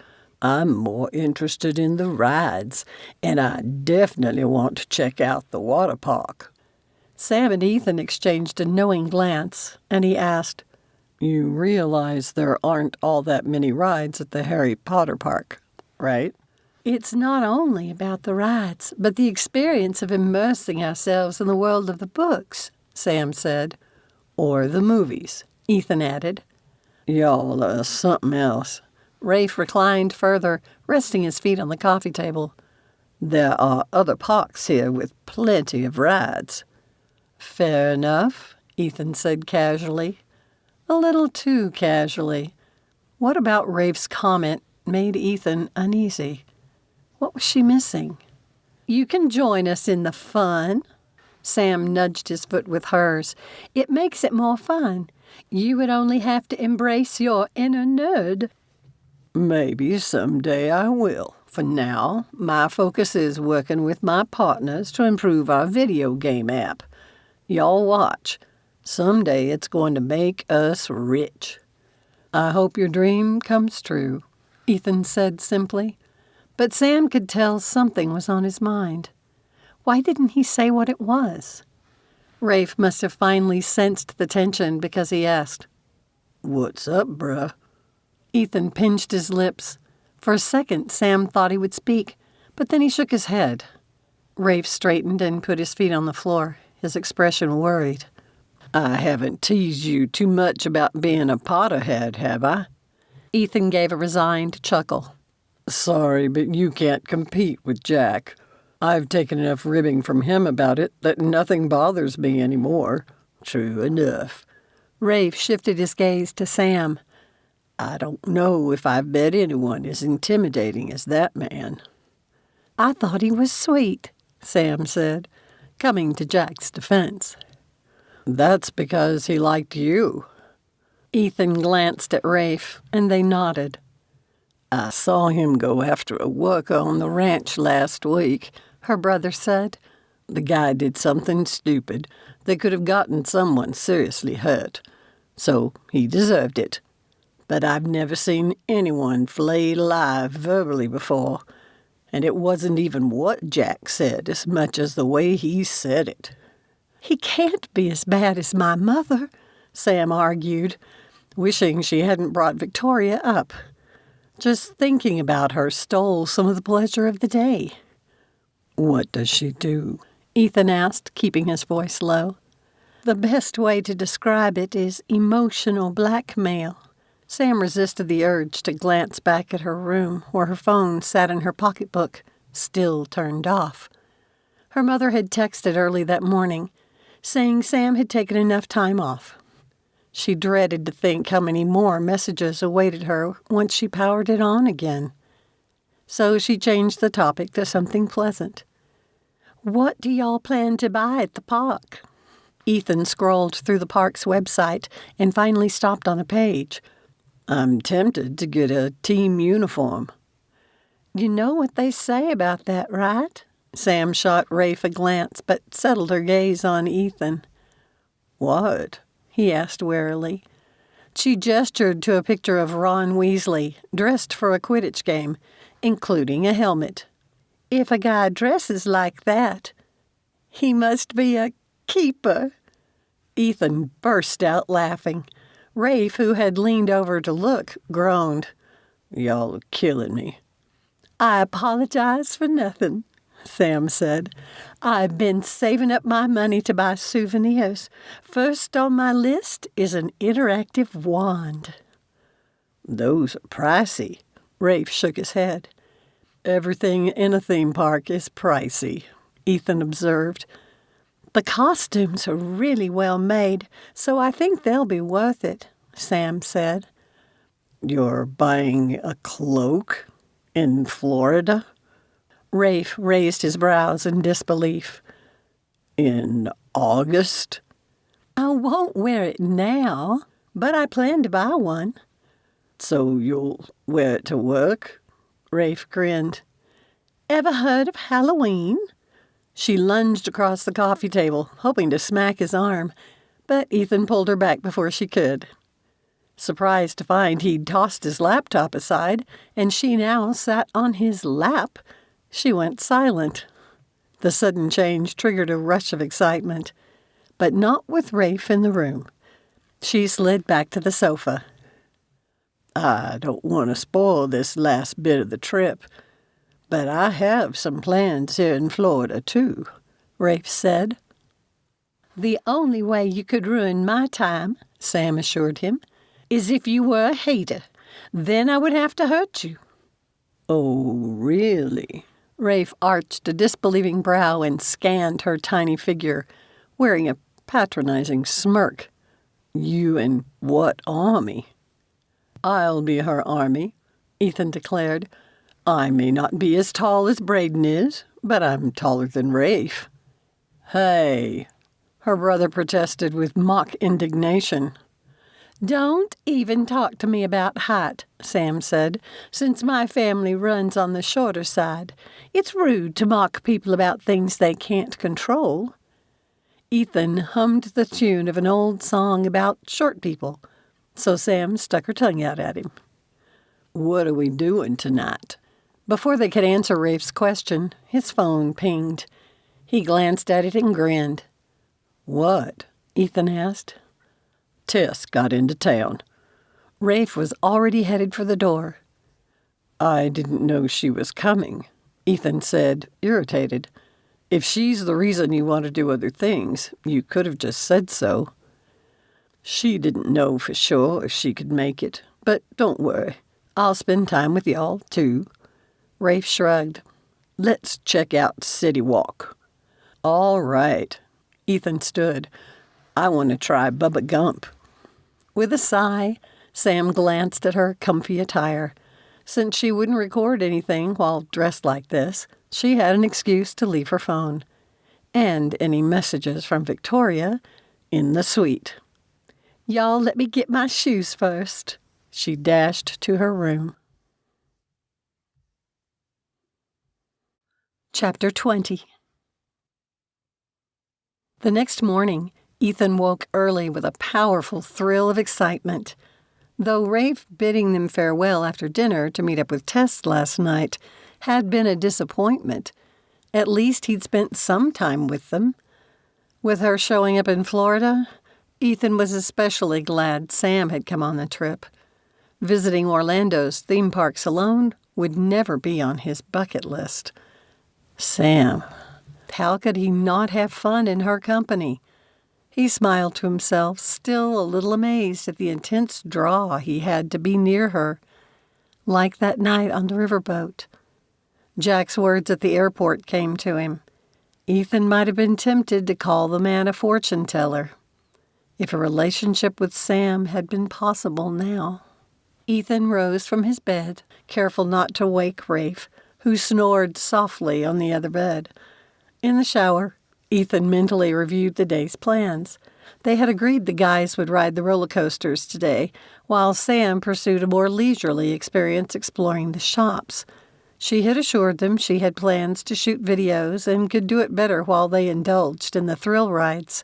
"I'm more interested in the rides, and I definitely want to check out the water park." Sam and Ethan exchanged a knowing glance, and he asked, "You realize there aren't all that many rides at the Harry Potter park, right?" "It's not only about the rides, but the experience of immersing ourselves in the world of the books," Sam said. "Or the movies," Ethan added. "Y'all are something else." Rafe reclined further, resting his feet on the coffee table. "There are other parks here with plenty of rides." "Fair enough," Ethan said casually. A little too casually. What about Rafe's comment made Ethan uneasy? What was she missing? You can join us in the fun. Sam nudged his foot with hers. It makes it more fun. You would only have to embrace your inner nerd. Maybe someday I will. For now, my focus is working with my partners to improve our video game app. Y'all watch. Someday it's going to make us rich. I hope your dream comes true, Ethan said simply. But Sam could tell something was on his mind. Why didn't he say what it was? Rafe must have finally sensed the tension because he asked, What's up, bruh? Ethan pinched his lips. For a second, Sam thought he would speak, but then he shook his head. Rafe straightened and put his feet on the floor, his expression worried. I haven't teased you too much about being a Potterhead, have I? Ethan gave a resigned chuckle. Sorry, but you can't compete with Jack. I've taken enough ribbing from him about it that nothing bothers me anymore. True enough. Rafe shifted his gaze to Sam. I don't know if I've met anyone as intimidating as that man. I thought he was sweet, Sam said, coming to Jack's defense. That's because he liked you. Ethan glanced at Rafe, and they nodded. I saw him go after a worker on the ranch last week, her brother said. The guy did something stupid that could have gotten someone seriously hurt, so he deserved it. But I've never seen anyone flayed alive verbally before, and it wasn't even what Jack said as much as the way he said it. He can't be as bad as my mother, Sam argued, wishing she hadn't brought Victoria up. Just thinking about her stole some of the pleasure of the day. What does she do? Ethan asked, keeping his voice low. The best way to describe it is emotional blackmail. Sam resisted the urge to glance back at her room, where her phone sat in her pocketbook, still turned off. Her mother had texted early that morning, saying Sam had taken enough time off. She dreaded to think how many more messages awaited her once she powered it on again. So she changed the topic to something pleasant. What do y'all plan to buy at the park? Ethan scrolled through the park's website and finally stopped on a page. I'm tempted to get a team uniform. You know what they say about that, right? Sam shot Rafe a glance, but settled her gaze on Ethan. What? He asked warily. She gestured to a picture of Ron Weasley, dressed for a Quidditch game, including a helmet. If a guy dresses like that, he must be a keeper. Ethan burst out laughing. Rafe, who had leaned over to look, groaned. Y'all are killing me. I apologize for nothing, Sam said. I've been saving up my money to buy souvenirs. First on my list is an interactive wand. Those are pricey. Rafe shook his head. Everything in a theme park is pricey, Ethan observed. The costumes are really well made, so I think they'll be worth it, Sam said. You're buying a cloak in Florida? Rafe raised his brows in disbelief. In August? I won't wear it now, but I plan to buy one. So you'll wear it to work? Rafe grinned. Ever heard of Halloween? She lunged across the coffee table, hoping to smack his arm, but Ethan pulled her back before she could. Surprised to find he'd tossed his laptop aside, and she now sat on his lap, she went silent. The sudden change triggered a rush of excitement, but not with Rafe in the room. She slid back to the sofa. I don't want to spoil this last bit of the trip, but I have some plans here in Florida, too, Rafe said. The only way you could ruin my time, Sam assured him, is if you were a hater. Then I would have to hurt you. Oh, really? Rafe arched a disbelieving brow and scanned her tiny figure, wearing a patronizing smirk. You and what army? I'll be her army, Ethan declared. I may not be as tall as Braden is, but I'm taller than Rafe. Hey, her brother protested with mock indignation. Don't even talk to me about height, Sam said, since my family runs on the shorter side. It's rude to mock people about things they can't control. Ethan hummed the tune of an old song about short people, so Sam stuck her tongue out at him. What are we doing tonight? Before they could answer Rafe's question, his phone pinged. He glanced at it and grinned. What? Ethan asked. Tess got into town. Rafe was already headed for the door. I didn't know she was coming, Ethan said, irritated. If she's the reason you want to do other things, you could have just said so. She didn't know for sure if she could make it, but don't worry. I'll spend time with y'all, too. Rafe shrugged. Let's check out City Walk. All right. Ethan stood. I want to try Bubba Gump. With a sigh, Sam glanced at her comfy attire. Since she wouldn't record anything while dressed like this, she had an excuse to leave her phone. And any messages from Victoria in the suite. Y'all let me get my shoes first. She dashed to her room. Chapter 20. The next morning, Ethan woke early with a powerful thrill of excitement. Though Rafe bidding them farewell after dinner to meet up with Tess last night had been a disappointment, at least he'd spent some time with them. With her showing up in Florida, Ethan was especially glad Sam had come on the trip. Visiting Orlando's theme parks alone would never be on his bucket list. Sam. How could he not have fun in her company? He smiled to himself, still a little amazed at the intense draw he had to be near her. Like that night on the riverboat. Jack's words at the airport came to him. Ethan might have been tempted to call the man a fortune teller. If a relationship with Sam had been possible now. Ethan rose from his bed, careful not to wake Rafe, who snored softly on the other bed. In the shower, Ethan mentally reviewed the day's plans. They had agreed the guys would ride the roller coasters today, while Sam pursued a more leisurely experience exploring the shops. She had assured them she had plans to shoot videos and could do it better while they indulged in the thrill rides.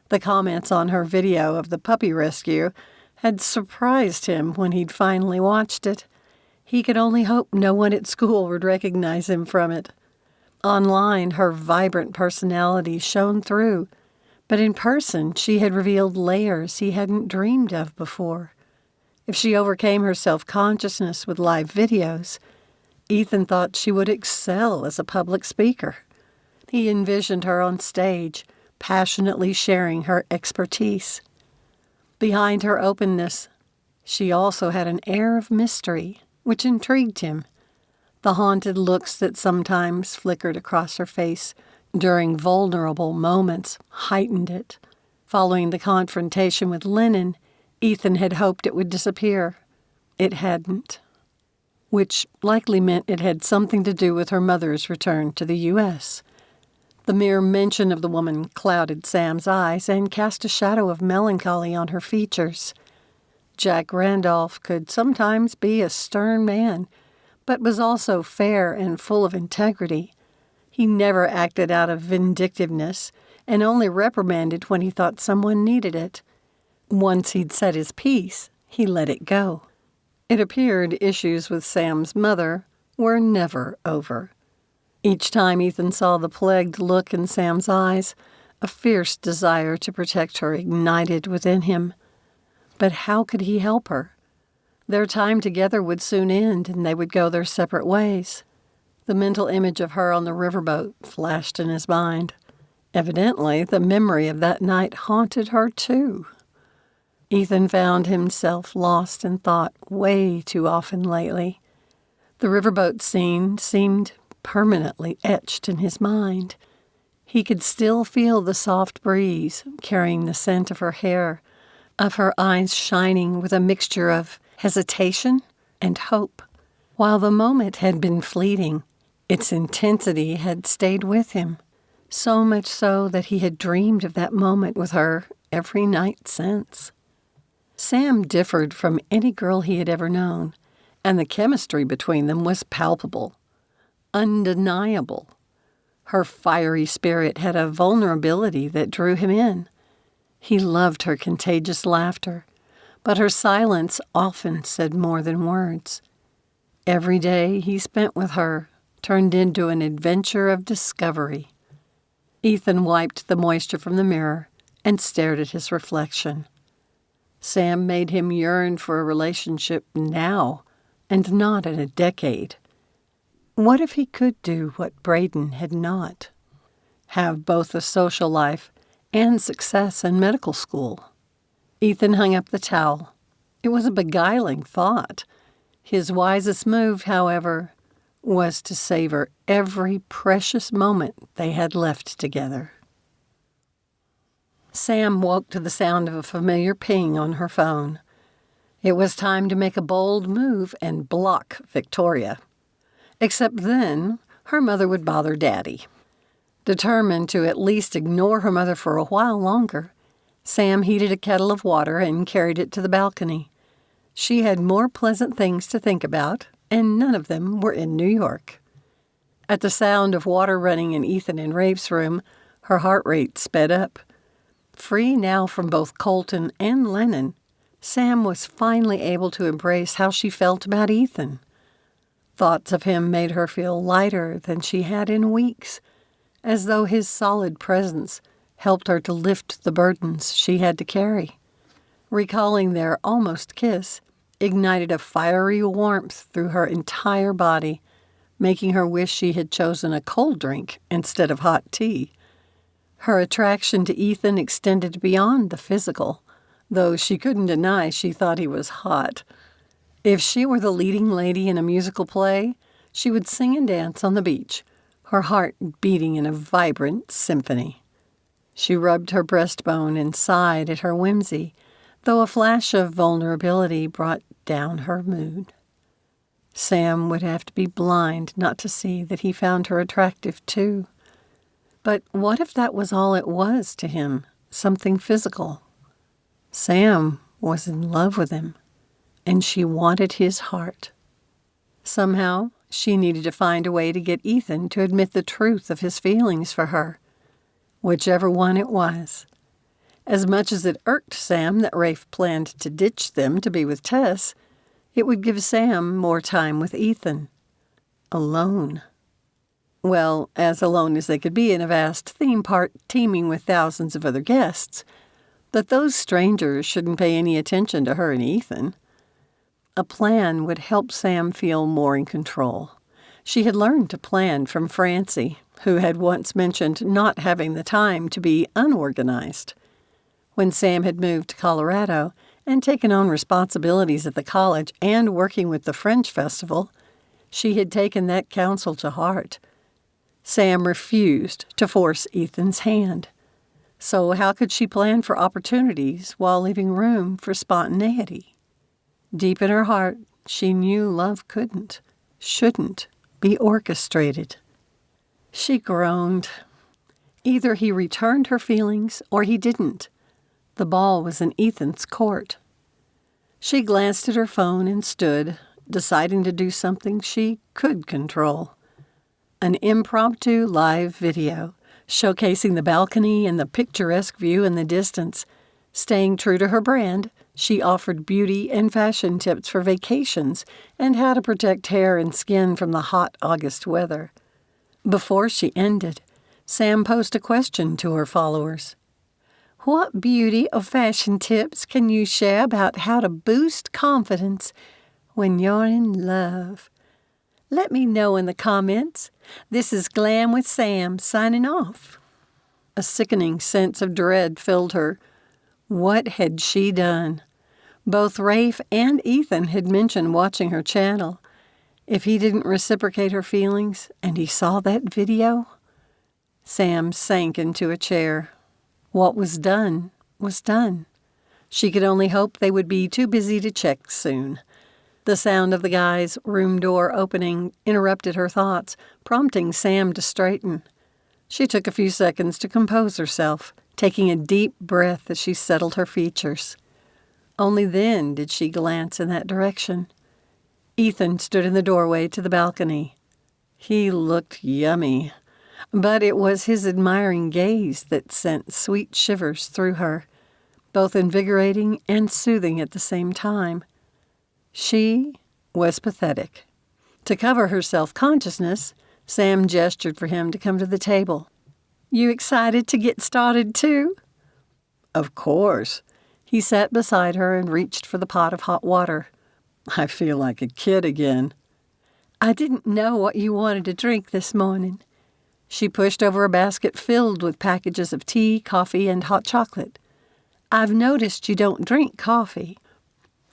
The comments on her video of the puppy rescue had surprised him when he'd finally watched it. He could only hope no one at school would recognize him from it. Online, her vibrant personality shone through, but in person she had revealed layers he hadn't dreamed of before. If she overcame her self-consciousness with live videos, Ethan thought she would excel as a public speaker. He envisioned her on stage, passionately sharing her expertise. Behind her openness, she also had an air of mystery, which intrigued him. The haunted looks that sometimes flickered across her face during vulnerable moments heightened it. Following the confrontation with Lennon, Ethan had hoped it would disappear. It hadn't. Which likely meant it had something to do with her mother's return to the U.S. The mere mention of the woman clouded Sam's eyes and cast a shadow of melancholy on her features. Jack Randolph could sometimes be a stern man, but was also fair and full of integrity. He never acted out of vindictiveness and only reprimanded when he thought someone needed it. Once he'd said his piece, he let it go. It appeared issues with Sam's mother were never over. Each time Ethan saw the plagued look in Sam's eyes, a fierce desire to protect her ignited within him. But how could he help her? Their time together would soon end, and they would go their separate ways. The mental image of her on the riverboat flashed in his mind. Evidently, the memory of that night haunted her, too. Ethan found himself lost in thought way too often lately. The riverboat scene seemed permanently etched in his mind. He could still feel the soft breeze carrying the scent of her hair, of her eyes shining with a mixture of hesitation and hope. While the moment had been fleeting, its intensity had stayed with him, so much so that he had dreamed of that moment with her every night since. Sam differed from any girl he had ever known, and the chemistry between them was palpable, undeniable. Her fiery spirit had a vulnerability that drew him in. He loved her contagious laughter, but her silence often said more than words. Every day he spent with her turned into an adventure of discovery. Ethan wiped the moisture from the mirror and stared at his reflection. Sam made him yearn for a relationship now and not in a decade. What if he could do what Braden had not? Have both a social life and success in medical school. Ethan hung up the towel. It was a beguiling thought. His wisest move, however, was to savor every precious moment they had left together. Sam woke to the sound of a familiar ping on her phone. It was time to make a bold move and block Victoria. Except then, her mother would bother Daddy. Determined to at least ignore her mother for a while longer, Sam heated a kettle of water and carried it to the balcony. She had more pleasant things to think about, and none of them were in New York. At the sound of water running in Ethan and Rafe's room, her heart rate sped up. Free now from both Colton and Lennon, Sam was finally able to embrace how she felt about Ethan. Thoughts of him made her feel lighter than she had in weeks, as though his solid presence helped her to lift the burdens she had to carry. Recalling their almost kiss ignited a fiery warmth through her entire body, making her wish she had chosen a cold drink instead of hot tea. Her attraction to Ethan extended beyond the physical, though she couldn't deny she thought he was hot. If she were the leading lady in a musical play, she would sing and dance on the beach, her heart beating in a vibrant symphony. She rubbed her breastbone and sighed at her whimsy, though a flash of vulnerability brought down her mood. Sam would have to be blind not to see that he found her attractive too. But what if that was all it was to him, something physical? Sam was in love with him, and she wanted his heart. Somehow, she needed to find a way to get Ethan to admit the truth of his feelings for her, whichever one it was. As much as it irked Sam that Rafe planned to ditch them to be with Tess, it would give Sam more time with Ethan. Alone. Well, as alone as they could be in a vast theme park teeming with thousands of other guests, but those strangers shouldn't pay any attention to her and Ethan. A plan would help Sam feel more in control. She had learned to plan from Francie, who had once mentioned not having the time to be unorganized. When Sam had moved to Colorado and taken on responsibilities at the college and working with the French Festival, she had taken that counsel to heart. Sam refused to force Ethan's hand. So how could she plan for opportunities while leaving room for spontaneity? Deep in her heart, she knew love couldn't, shouldn't be orchestrated. She groaned. Either he returned her feelings or he didn't. The ball was in Ethan's court. She glanced at her phone and stood, deciding to do something she could control. An impromptu live video showcasing the balcony and the picturesque view in the distance. Staying true to her brand, she offered beauty and fashion tips for vacations and how to protect hair and skin from the hot August weather. Before she ended, Sam posed a question to her followers. What beauty or fashion tips can you share about how to boost confidence when you're in love? Let me know in the comments. This is Glam with Sam, signing off. A sickening sense of dread filled her. What had she done? Both Rafe and Ethan had mentioned watching her channel. If he didn't reciprocate her feelings and he saw that video? Sam sank into a chair. What was done was done. She could only hope they would be too busy to check soon. The sound of the guy's room door opening interrupted her thoughts, prompting Sam to straighten. She took a few seconds to compose herself, taking a deep breath as she settled her features. Only then did she glance in that direction. Ethan stood in the doorway to the balcony. He looked yummy, but it was his admiring gaze that sent sweet shivers through her, both invigorating and soothing at the same time. She was pathetic. To cover her self-consciousness, Sam gestured for him to come to the table. "You excited to get started, too?" Of course. He sat beside her and reached for the pot of hot water. I feel like a kid again. "I didn't know what you wanted to drink this morning." She pushed over a basket filled with packages of tea, coffee, and hot chocolate. "I've noticed you don't drink coffee."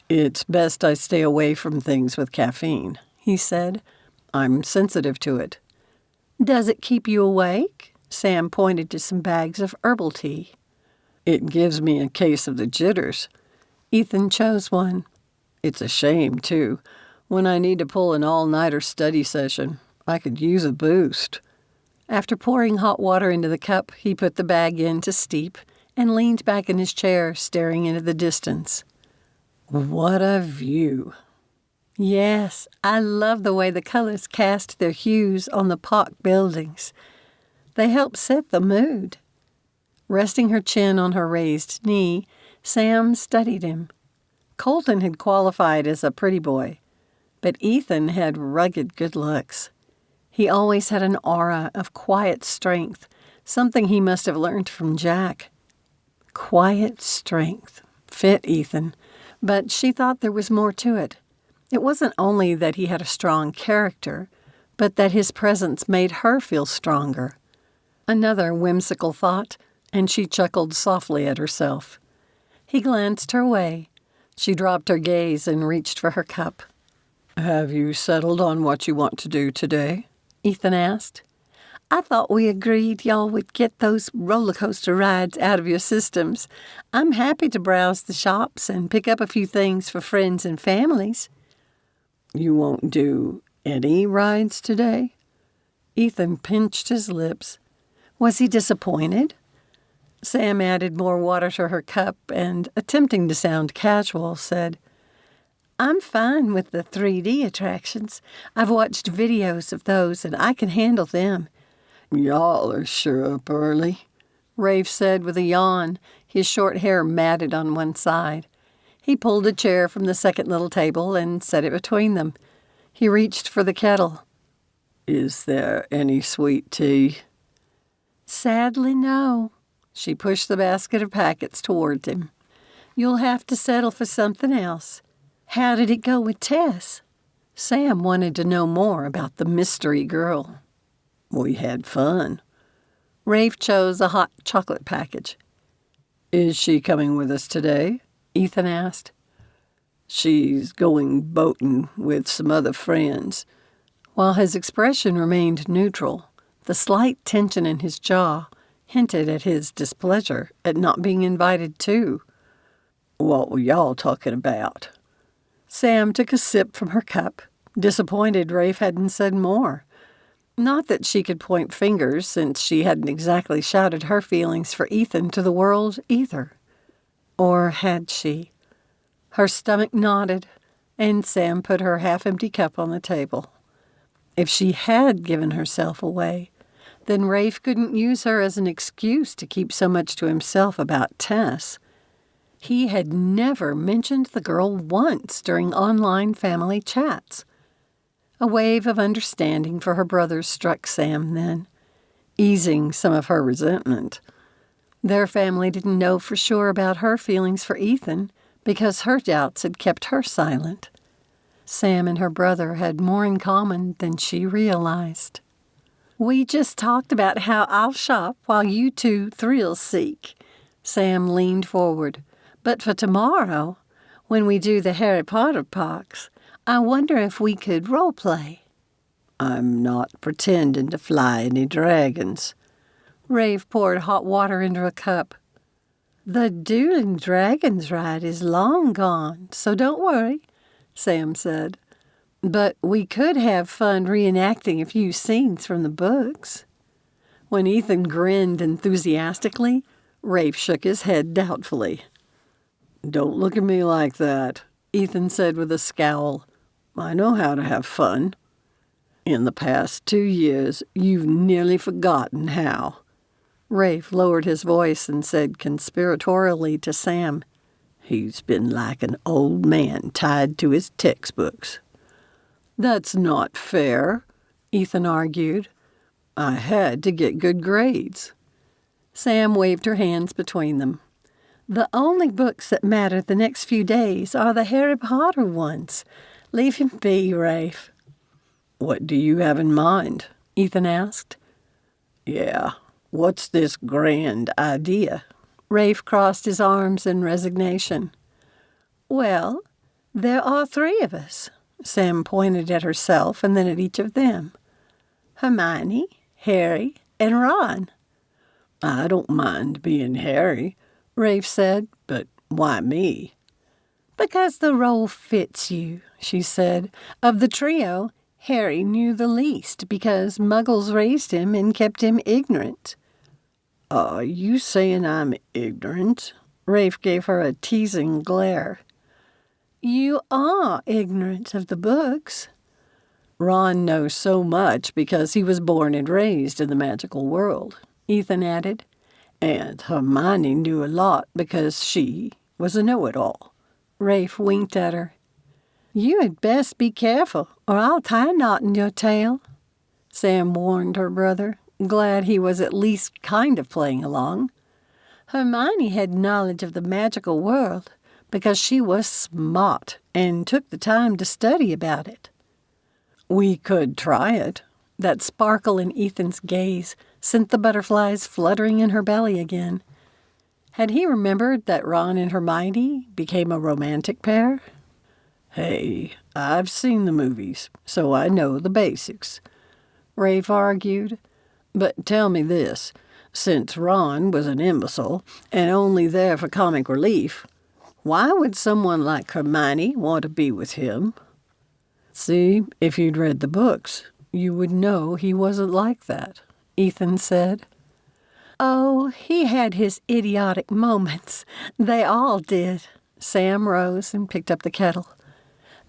It's best I stay away from things with caffeine, he said. I'm sensitive to it. "Does it keep you awake?" Sam pointed to some bags of herbal tea. It gives me a case of the jitters. Ethan chose one. It's a shame, too. When I need to pull an all-nighter study session, I could use a boost. After pouring hot water into the cup, he put the bag in to steep and leaned back in his chair, staring into the distance. What a view. Yes, I love the way the colors cast their hues on the park buildings. They help set the mood. Resting her chin on her raised knee, Sam studied him. Colton had qualified as a pretty boy, but Ethan had rugged good looks. He always had an aura of quiet strength, something he must have learned from Jack. Quiet strength fit Ethan, but she thought there was more to it. It wasn't only that he had a strong character, but that his presence made her feel stronger. Another whimsical thought, and she chuckled softly at herself. He glanced her way. She dropped her gaze and reached for her cup. Have you settled on what you want to do today? Ethan asked. "I thought we agreed y'all would get those roller coaster rides out of your systems. I'm happy to browse the shops and pick up a few things for friends and families." You won't do any rides today? Ethan pinched his lips. Was he disappointed? Sam added more water to her cup and, attempting to sound casual, said, "I'm fine with the 3D attractions. I've watched videos of those and I can handle them." Y'all are sure up early, Rafe said with a yawn, his short hair matted on one side. He pulled a chair from the second little table and set it between them. He reached for the kettle. Is there any sweet tea? Sadly, no. She pushed the basket of packets toward him. You'll have to settle for something else. How did it go with Tess? Sam wanted to know more about the mystery girl. We had fun. Rafe chose a hot chocolate package. Is she coming with us today? Ethan asked. She's going boating with some other friends. While his expression remained neutral, the slight tension in his jaw hinted at his displeasure at not being invited too. What were y'all talking about? Sam took a sip from her cup, disappointed Rafe hadn't said more. Not that she could point fingers, since she hadn't exactly shouted her feelings for Ethan to the world either. Or had she? Her stomach nodded, and Sam put her half-empty cup on the table. If she had given herself away, then Rafe couldn't use her as an excuse to keep so much to himself about Tess. He had never mentioned the girl once during online family chats. A wave of understanding for her brothers struck Sam then, easing some of her resentment. Their family didn't know for sure about her feelings for Ethan because her doubts had kept her silent. Sam and her brother had more in common than she realized. "We just talked about how I'll shop while you two thrill-seek." Sam leaned forward. "But for tomorrow, when we do the Harry Potter parks, I wonder if we could role-play." I'm not pretending to fly any dragons. Rafe poured hot water into a cup. "The Dueling Dragons ride is long gone, so don't worry." Sam said. But we could have fun reenacting a few scenes from the books. When Ethan grinned enthusiastically, Rafe shook his head doubtfully. Don't look at me like that, Ethan said with a scowl. I know how to have fun. In the past 2 years, you've nearly forgotten how. Rafe lowered his voice and said conspiratorially to Sam, He's been like an old man tied to his textbooks. That's not fair, Ethan argued. I had to get good grades. Sam waved her hands between them. The only books that matter the next few days are the Harry Potter ones. Leave him be, Rafe. What do you have in mind? Ethan asked. Yeah, what's this grand idea? Rafe crossed his arms in resignation. Well, there are 3 of us. Sam pointed at herself and then at each of them. Hermione, Harry, and Ron. I don't mind being Harry, Rafe said, but why me? Because the role fits you, she said. Of the trio, Harry knew the least because Muggles raised him and kept him ignorant. Are you saying I'm ignorant? Rafe gave her a teasing glare. You are ignorant of the books. Ron knows so much because he was born and raised in the magical world, Ethan added. And Hermione knew a lot because she was a know-it-all. Rafe winked at her. You had best be careful, or I'll tie a knot in your tail. Sam warned her brother, glad he was at least kind of playing along. Hermione had knowledge of the magical world because she was smart and took the time to study about it. We could try it. That sparkle in Ethan's gaze sent the butterflies fluttering in her belly again. Had he remembered that Ron and Hermione became a romantic pair? Hey, I've seen the movies, so I know the basics, Rafe argued. But tell me this, since Ron was an imbecile and only there for comic relief, why would someone like Hermione want to be with him? See, if you'd read the books, you would know he wasn't like that, Ethan said. Oh, he had his idiotic moments. They all did. Sam rose and picked up the kettle.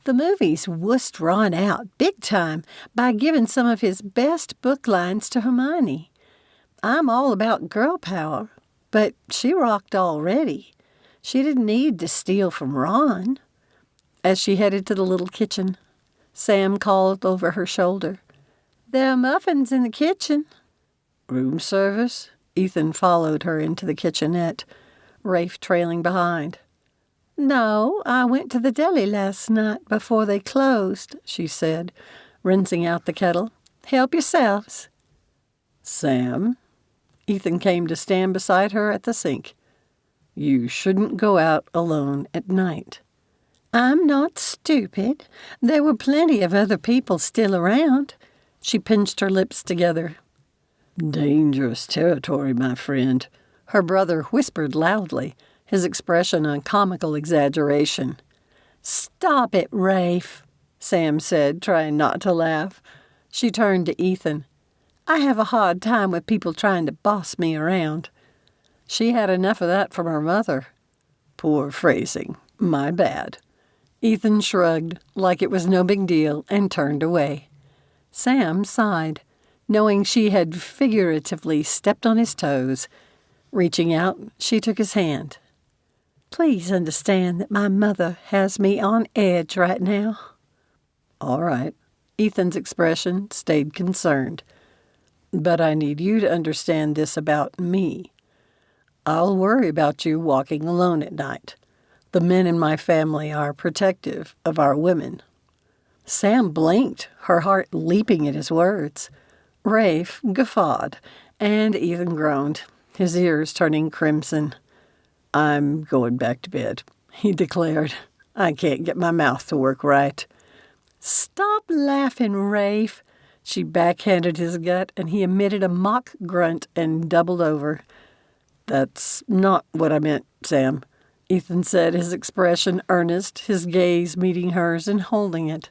The movies wussed Ron out big time by giving some of his best book lines to Hermione. I'm all about girl power, but she rocked already. She didn't need to steal from Ron. As she headed to the little kitchen, Sam called over her shoulder. There are muffins in the kitchen. Room service? Ethan followed her into the kitchenette, Rafe trailing behind. No, I went to the deli last night before they closed, she said, rinsing out the kettle. Help yourselves. Sam? Ethan came to stand beside her at the sink. You shouldn't go out alone at night. I'm not stupid. There were plenty of other people still around. She pinched her lips together. Dangerous territory, my friend, her brother whispered loudly, his expression a comical exaggeration. Stop it, Rafe, Sam said, trying not to laugh. She turned to Ethan. I have a hard time with people trying to boss me around. She had enough of that from her mother. Poor phrasing. My bad. Ethan shrugged, like it was no big deal, and turned away. Sam sighed, knowing she had figuratively stepped on his toes. Reaching out, she took his hand. Please understand that my mother has me on edge right now. All right. Ethan's expression stayed concerned. But I need you to understand this about me. I'll worry about you walking alone at night. The men in my family are protective of our women. Sam blinked, her heart leaping at his words. Rafe guffawed, and Ethan groaned, his ears turning crimson. I'm going back to bed, he declared. I can't get my mouth to work right. Stop laughing, Rafe. She backhanded his gut, and he emitted a mock grunt and doubled over. That's not what I meant, Sam. Ethan said, his expression earnest, his gaze meeting hers and holding it.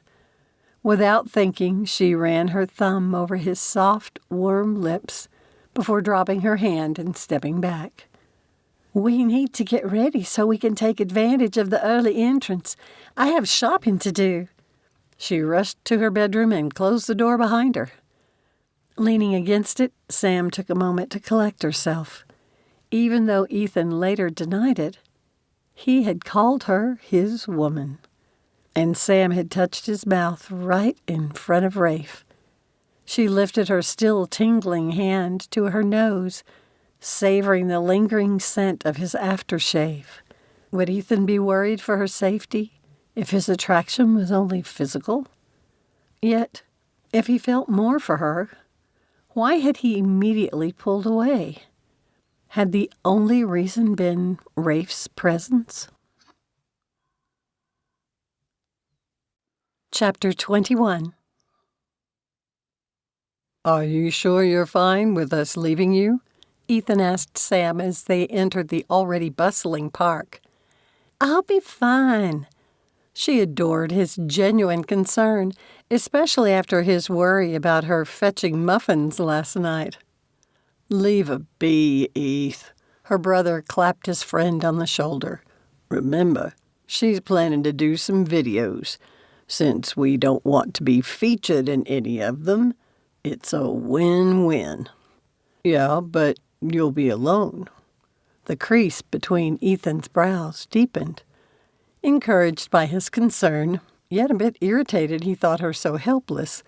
Without thinking, she ran her thumb over his soft, warm lips before dropping her hand and stepping back. "We need to get ready so we can take advantage of the early entrance. I have shopping to do." She rushed to her bedroom and closed the door behind her. Leaning against it, Sam took a moment to collect herself. Even though Ethan later denied it, he had called her his woman. And Sam had touched his mouth right in front of Rafe. She lifted her still tingling hand to her nose, savoring the lingering scent of his aftershave. Would Ethan be worried for her safety if his attraction was only physical? Yet, if he felt more for her, why had he immediately pulled away? Had the only reason been Rafe's presence? Chapter 21. "Are you sure you're fine with us leaving you?" Ethan asked Sam as they entered the already bustling park. "I'll be fine." She adored his genuine concern, especially after his worry about her fetching muffins last night. "Leave her be, Eth." Her brother clapped his friend on the shoulder. "Remember, she's planning to do some videos. Since we don't want to be featured in any of them, it's a win-win." "Yeah, but you'll be alone." The crease between Ethan's brows deepened. Encouraged by his concern, yet a bit irritated he thought her so helpless,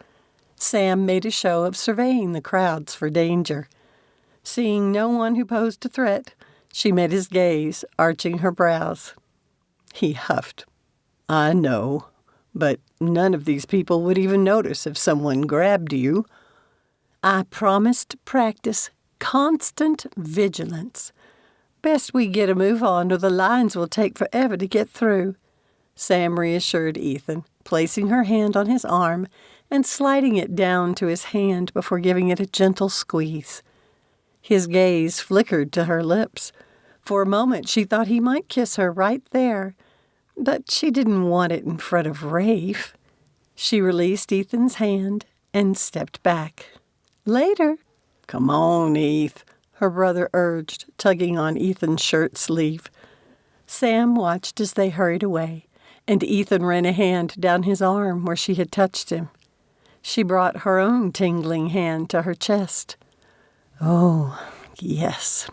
Sam made a show of surveying the crowds for danger. Seeing no one who posed a threat, she met his gaze, arching her brows. He huffed. "I know. But none of these people would even notice if someone grabbed you." "I promised to practice constant vigilance. Best we get a move on or the lines will take forever to get through," Sam reassured Ethan, placing her hand on his arm and sliding it down to his hand before giving it a gentle squeeze. His gaze flickered to her lips. For a moment she thought he might kiss her right there, but she didn't want it in front of Rafe. She released Ethan's hand and stepped back. "Later." "Come on, Eth," her brother urged, tugging on Ethan's shirt sleeve. Sam watched as they hurried away, and Ethan ran a hand down his arm where she had touched him. She brought her own tingling hand to her chest. Oh, yes.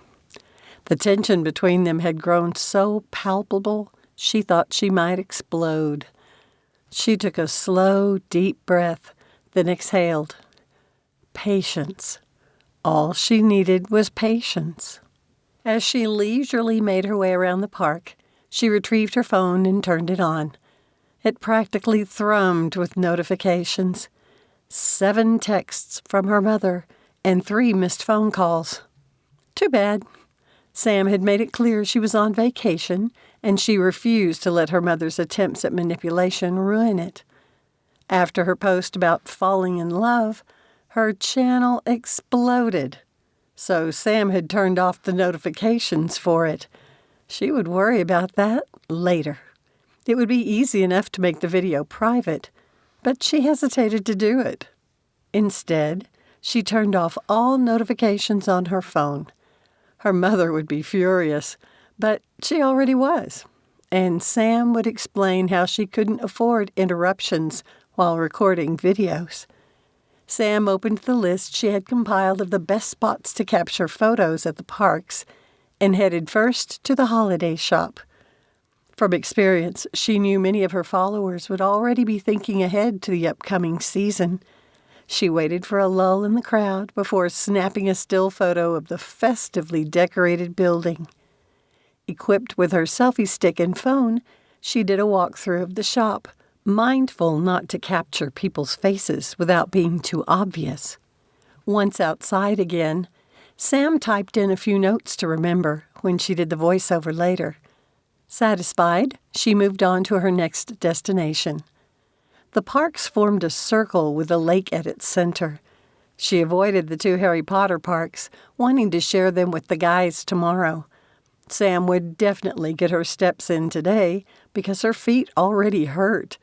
The tension between them had grown so palpable she thought she might explode. She took a slow, deep breath, then exhaled. Patience. All she needed was patience. As she leisurely made her way around the park, she retrieved her phone and turned it on. It practically thrummed with notifications. 7 texts from her mother and 3 missed phone calls. Too bad. Sam had made it clear she was on vacation, and she refused to let her mother's attempts at manipulation ruin it. After her post about falling in love, her channel exploded. So Sam had turned off the notifications for it. She would worry about that later. It would be easy enough to make the video private, but she hesitated to do it. Instead, she turned off all notifications on her phone. Her mother would be furious, but she already was. And Sam would explain how she couldn't afford interruptions while recording videos. Sam opened the list she had compiled of the best spots to capture photos at the parks and headed first to the holiday shop. From experience, she knew many of her followers would already be thinking ahead to the upcoming season. She waited for a lull in the crowd before snapping a still photo of the festively decorated building. Equipped with her selfie stick and phone, she did a walkthrough of the shop, mindful not to capture people's faces without being too obvious. Once outside again, Sam typed in a few notes to remember when she did the voiceover later. Satisfied, she moved on to her next destination. The parks formed a circle with a lake at its center. She avoided the 2 Harry Potter parks, wanting to share them with the guys tomorrow. Sam would definitely get her steps in today because her feet already hurt.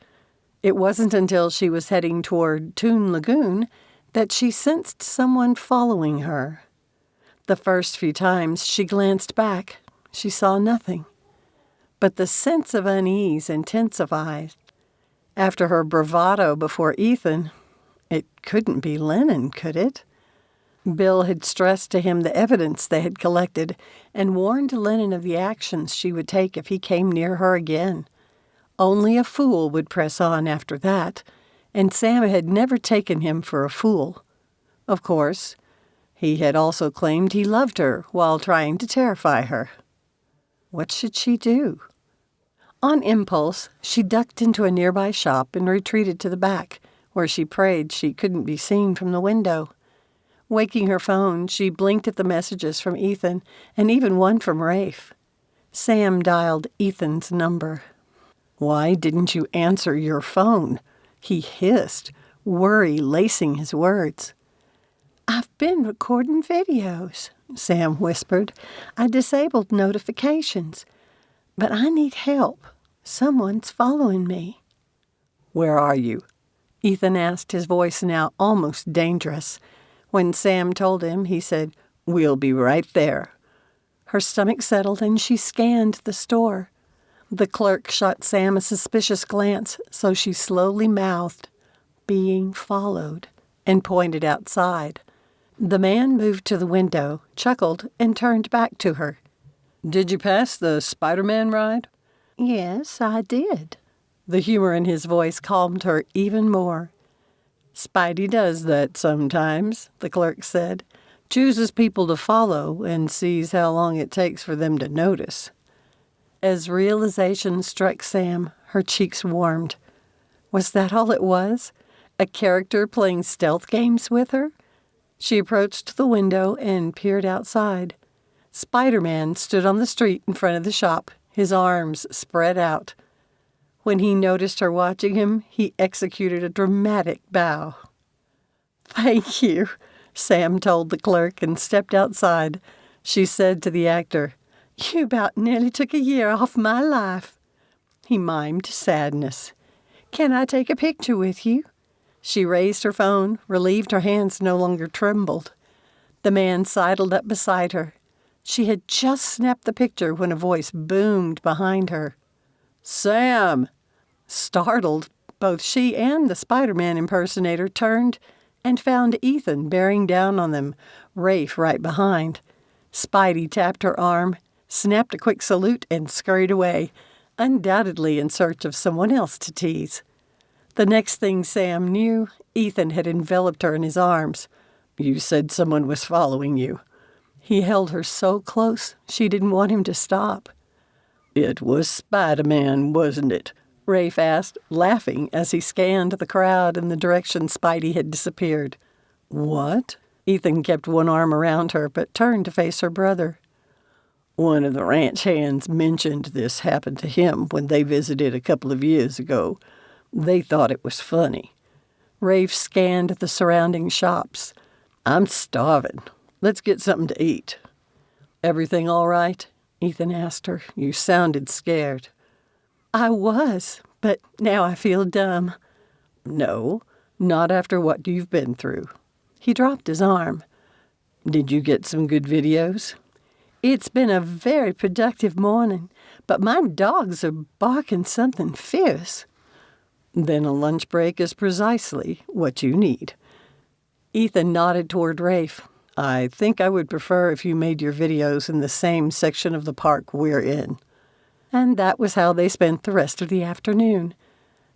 It wasn't until she was heading toward Toon Lagoon that she sensed someone following her. The first few times she glanced back, she saw nothing. But the sense of unease intensified. After her bravado before Ethan, it couldn't be Lennon, could it? Bill had stressed to him the evidence they had collected and warned Lennon of the actions she would take if he came near her again. Only a fool would press on after that, and Sam had never taken him for a fool. Of course, he had also claimed he loved her while trying to terrify her. What should she do? On impulse, she ducked into a nearby shop and retreated to the back, where she prayed she couldn't be seen from the window. Waking her phone, she blinked at the messages from Ethan and even one from Rafe. Sam dialed Ethan's number. "Why didn't you answer your phone?" he hissed, worry lacing his words. "I've been recording videos," Sam whispered. "I disabled notifications. But I need help. Someone's following me." "Where are you?" Ethan asked, his voice now almost dangerous. When Sam told him, he said, "We'll be right there." Her stomach settled and she scanned the store. The clerk shot Sam a suspicious glance, so she slowly mouthed, "Being followed," and pointed outside. The man moved to the window, chuckled, and turned back to her. "Did you pass the Spider-Man ride?" "Yes, I did." The humor in his voice calmed her even more. "Spidey does that sometimes," the clerk said. "Chooses people to follow and sees how long it takes for them to notice." As realization struck Sam, her cheeks warmed. Was that all it was? A character playing stealth games with her? She approached the window and peered outside. Spider-Man stood on the street in front of the shop, his arms spread out. When he noticed her watching him, he executed a dramatic bow. "Thank you," Sam told the clerk and stepped outside. She said to the actor, "You about nearly took a year off my life." He mimed sadness. "Can I take a picture with you?" She raised her phone, relieved her hands no longer trembled. The man sidled up beside her. She had just snapped the picture when a voice boomed behind her. "Sam!" Startled, both she and the Spider-Man impersonator turned and found Ethan bearing down on them, Rafe right behind. Spidey tapped her arm, snapped a quick salute, and scurried away, undoubtedly in search of someone else to tease. The next thing Sam knew, Ethan had enveloped her in his arms. "You said someone was following you." He held her so close she didn't want him to stop. "It was Spider-Man, wasn't it?" Rafe asked, laughing as he scanned the crowd in the direction Spidey had disappeared. "What?" Ethan kept one arm around her, but turned to face her brother. "One of the ranch hands mentioned this happened to him when they visited a couple of years ago. They thought it was funny." Rafe scanned the surrounding shops. "I'm starving. Let's get something to eat." "Everything all right?" Ethan asked her. "You sounded scared." "I was, but now I feel dumb." "No, not after what you've been through." He dropped his arm. "Did you get some good videos?" "It's been a very productive morning, but my dogs are barking something fierce." "Then a lunch break is precisely what you need." Ethan nodded toward Rafe. "I think I would prefer if you made your videos in the same section of the park we're in." And that was how they spent the rest of the afternoon.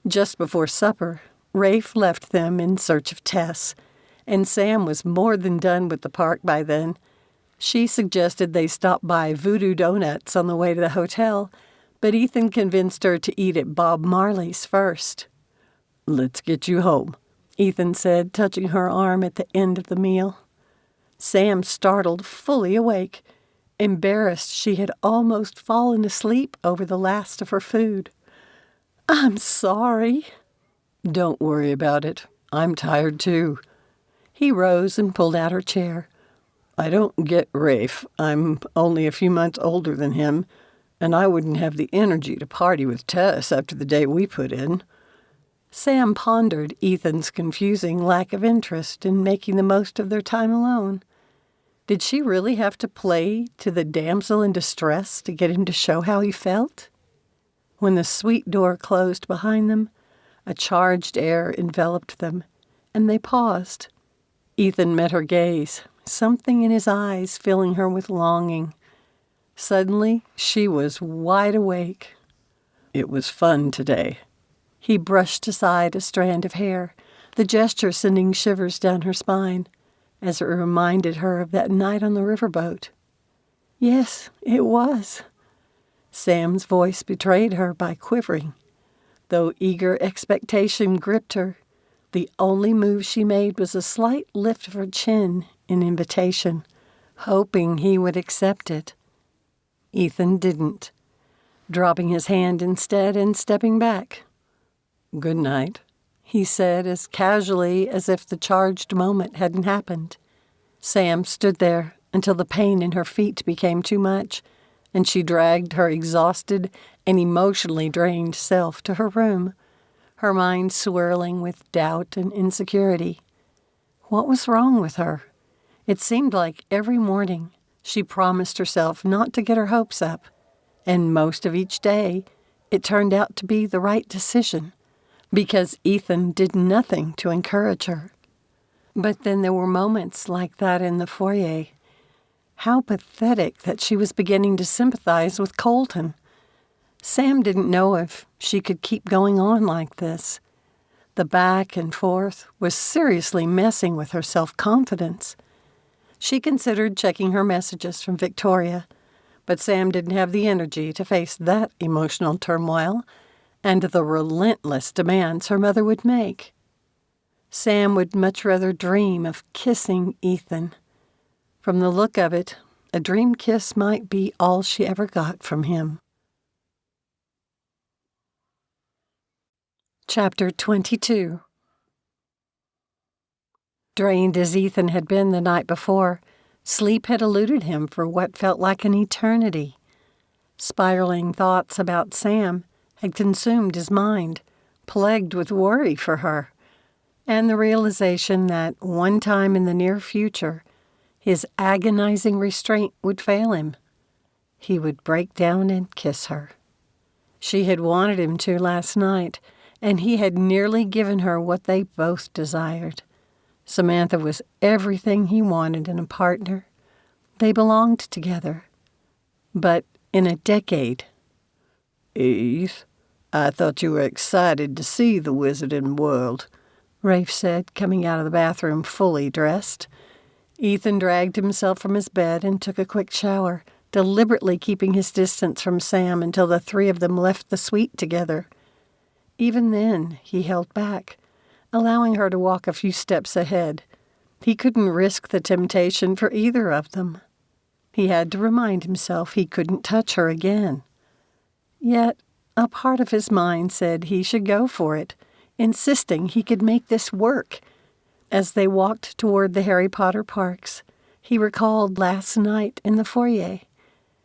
Just before supper, Rafe left them in search of Tess, and Sam was more than done with the park by then. She suggested they stop by Voodoo Donuts on the way to the hotel, but Ethan convinced her to eat at Bob Marley's first. "Let's get you home," Ethan said, touching her arm at the end of the meal. Sam startled, fully awake. Embarrassed, she had almost fallen asleep over the last of her food. "I'm sorry." "Don't worry about it. I'm tired too." He rose and pulled out her chair. I don't get Rafe. I'm only a few months older than him, and I wouldn't have the energy to party with Tess after the day we put in." Sam pondered Ethan's confusing lack of interest in making the most of their time alone. Did she really have to play to the damsel in distress to get him to show how he felt? When the suite door closed behind them, a charged air enveloped them, and they paused. Ethan met her gaze, something in his eyes filling her with longing. Suddenly, she was wide awake. "It was fun today." He brushed aside a strand of hair, the gesture sending shivers down her spine, as it reminded her of that night on the riverboat. Yes, it was. Sam's voice betrayed her by quivering. Though eager expectation gripped her, the only move she made was a slight lift of her chin in invitation, hoping he would accept it. Ethan didn't, dropping his hand instead and stepping back. "Good night," he said as casually as if the charged moment hadn't happened. Sam stood there until the pain in her feet became too much, and she dragged her exhausted and emotionally drained self to her room, her mind swirling with doubt and insecurity. What was wrong with her? It seemed like every morning she promised herself not to get her hopes up, and most of each day it turned out to be the right decision, because Ethan did nothing to encourage her. But then there were moments like that in the foyer. How pathetic that she was beginning to sympathize with Colton. Sam didn't know if she could keep going on like this. The back and forth was seriously messing with her self-confidence. She considered checking her messages from Victoria, but Sam didn't have the energy to face that emotional turmoil and the relentless demands her mother would make. Sam would much rather dream of kissing Ethan. From the look of it, a dream kiss might be all she ever got from him. Chapter 22. Drained as Ethan had been the night before, sleep had eluded him for what felt like an eternity. Spiraling thoughts about Sam had consumed his mind, plagued with worry for her, and the realization that one time in the near future, his agonizing restraint would fail him. He would break down and kiss her. She had wanted him to last night, and he had nearly given her what they both desired. Samantha was everything he wanted in a partner. They belonged together. But in a decade... "Eve, I thought you were excited to see the Wizarding World," Rafe said, coming out of the bathroom fully dressed. Ethan dragged himself from his bed and took a quick shower, deliberately keeping his distance from Sam until the three of them left the suite together. Even then, he held back, allowing her to walk a few steps ahead. He couldn't risk the temptation for either of them. He had to remind himself he couldn't touch her again. Yet, a part of his mind said he should go for it, insisting he could make this work. As they walked toward the Harry Potter parks, he recalled last night in the foyer.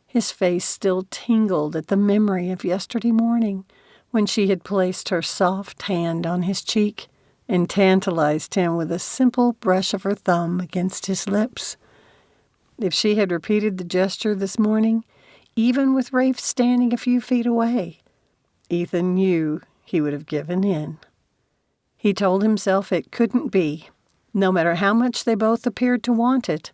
His face still tingled at the memory of yesterday morning, when she had placed her soft hand on his cheek and tantalized him with a simple brush of her thumb against his lips. If she had repeated the gesture this morning, even with Rafe standing a few feet away, Ethan knew he would have given in. He told himself it couldn't be, no matter how much they both appeared to want it.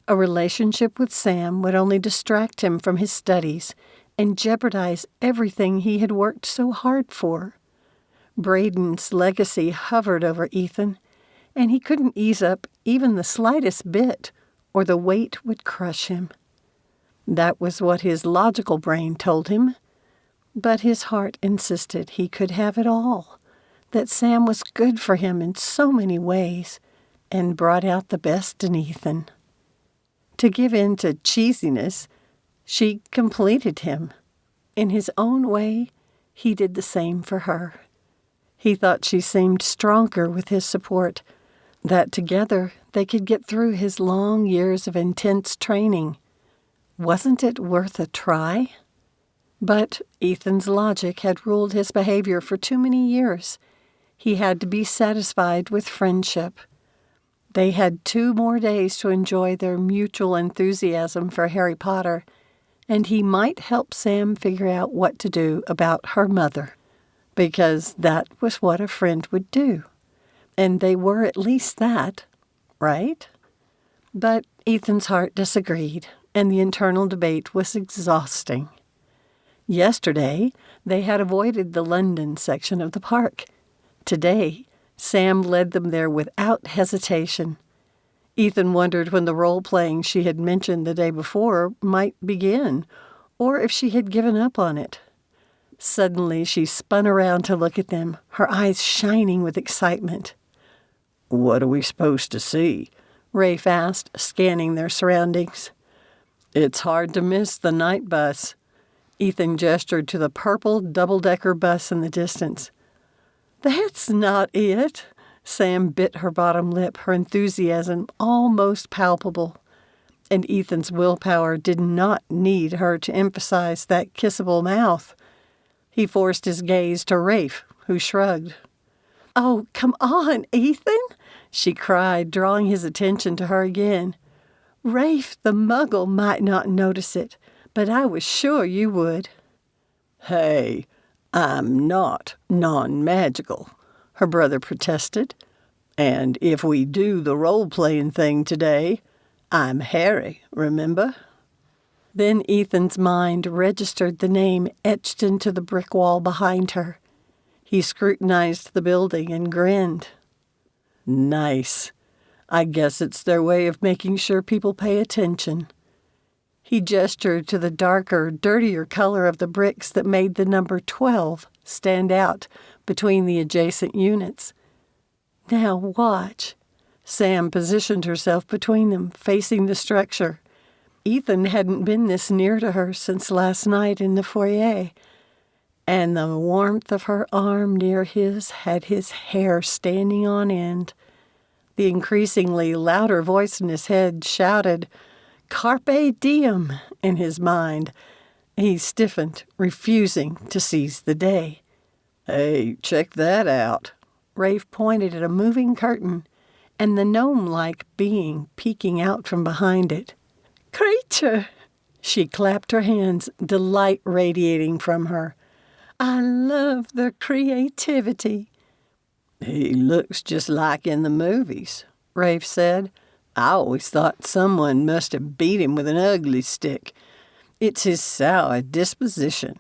A relationship with Sam would only distract him from his studies and jeopardize everything he had worked so hard for. Braden's legacy hovered over Ethan, and he couldn't ease up even the slightest bit, or the weight would crush him. That was what his logical brain told him, but his heart insisted he could have it all, that Sam was good for him in so many ways, and brought out the best in Ethan. To give in to cheesiness, she completed him. In his own way, he did the same for her. He thought she seemed stronger with his support, that together they could get through his long years of intense training. Wasn't it worth a try? But Ethan's logic had ruled his behavior for too many years. He had to be satisfied with friendship. They had 2 more days to enjoy their mutual enthusiasm for Harry Potter, and he might help Sam figure out what to do about her mother, because that was what a friend would do. And they were at least that, right? But Ethan's heart disagreed, and the internal debate was exhausting. Yesterday, they had avoided the London section of the park. Today, Sam led them there without hesitation. Ethan wondered when the role-playing she had mentioned the day before might begin, or if she had given up on it. Suddenly, she spun around to look at them, her eyes shining with excitement. "What are we supposed to see?" Rafe asked, scanning their surroundings. "It's hard to miss the night bus." Ethan gestured to the purple double-decker bus in the distance. "That's not it." Sam bit her bottom lip, her enthusiasm almost palpable. And Ethan's willpower did not need her to emphasize that kissable mouth. He forced his gaze to Rafe, who shrugged. "Oh, come on, Ethan," she cried, drawing his attention to her again. "Rafe the Muggle might not notice it, but I was sure you would." "Hey, I'm not non-magical," her brother protested. "And if we do the role-playing thing today, I'm Harry, remember?" Then Ethan's mind registered the name etched into the brick wall behind her. He scrutinized the building and grinned. "Nice. I guess it's their way of making sure people pay attention." He gestured to the darker, dirtier color of the bricks that made the number 12 stand out between the adjacent units. "Now watch." Sam positioned herself between them, facing the structure. Ethan hadn't been this near to her since last night in the foyer, and the warmth of her arm near his had his hair standing on end. The increasingly louder voice in his head shouted, "Carpe diem," in his mind. He stiffened, refusing to seize the day. "Hey, check that out." Rafe pointed at a moving curtain and the gnome-like being peeking out from behind it. "Creature!" She clapped her hands, delight radiating from her. "I love the creativity." "He looks just like in the movies," Rafe said. "I always thought someone must have beat him with an ugly stick. It's his sour disposition."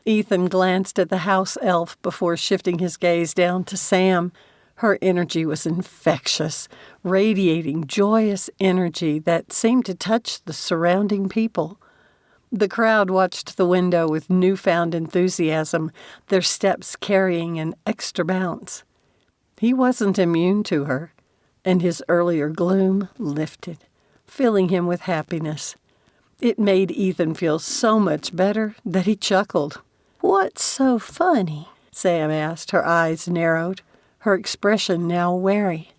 Ethan glanced at the house elf before shifting his gaze down to Sam. Her energy was infectious, radiating joyous energy that seemed to touch the surrounding people. The crowd watched the window with newfound enthusiasm, their steps carrying an extra bounce. He wasn't immune to her, and his earlier gloom lifted, filling him with happiness. It made Ethan feel so much better that he chuckled. "What's so funny?" Sam asked, her eyes narrowed, her expression now wary.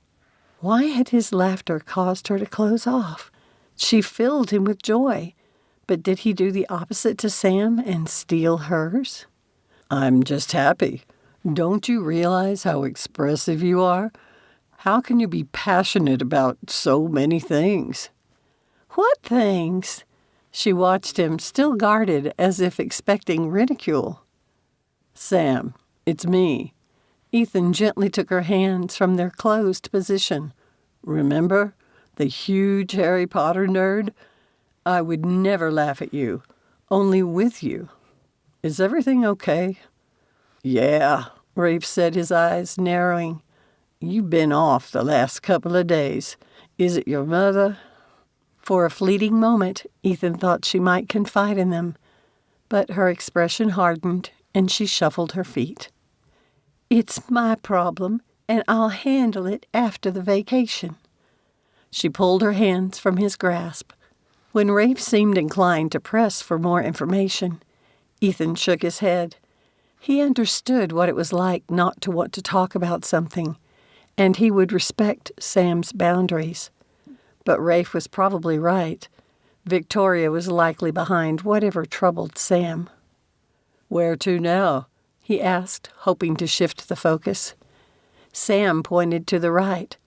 Why had his laughter caused her to close off? She filled him with joy, but did he do the opposite to Sam and steal hers? "I'm just happy. Don't you realize how expressive you are? How can you be passionate about so many things?" "What things?" She watched him, still guarded, as if expecting ridicule. "Sam, it's me." Ethan gently took her hands from their closed position. "Remember, the huge Harry Potter nerd? I would never laugh at you, only with you. Is everything okay?" "Yeah," Rafe said, his eyes narrowing. "You've been off the last couple of days. Is it your mother?" For a fleeting moment, Ethan thought she might confide in them, but her expression hardened, and she shuffled her feet. "It's my problem, and I'll handle it after the vacation." She pulled her hands from his grasp. When Rafe seemed inclined to press for more information, Ethan shook his head. He understood what it was like not to want to talk about something, and he would respect Sam's boundaries. But Rafe was probably right. Victoria was likely behind whatever troubled Sam. "Where to now?" he asked, hoping to shift the focus. Sam pointed to the right.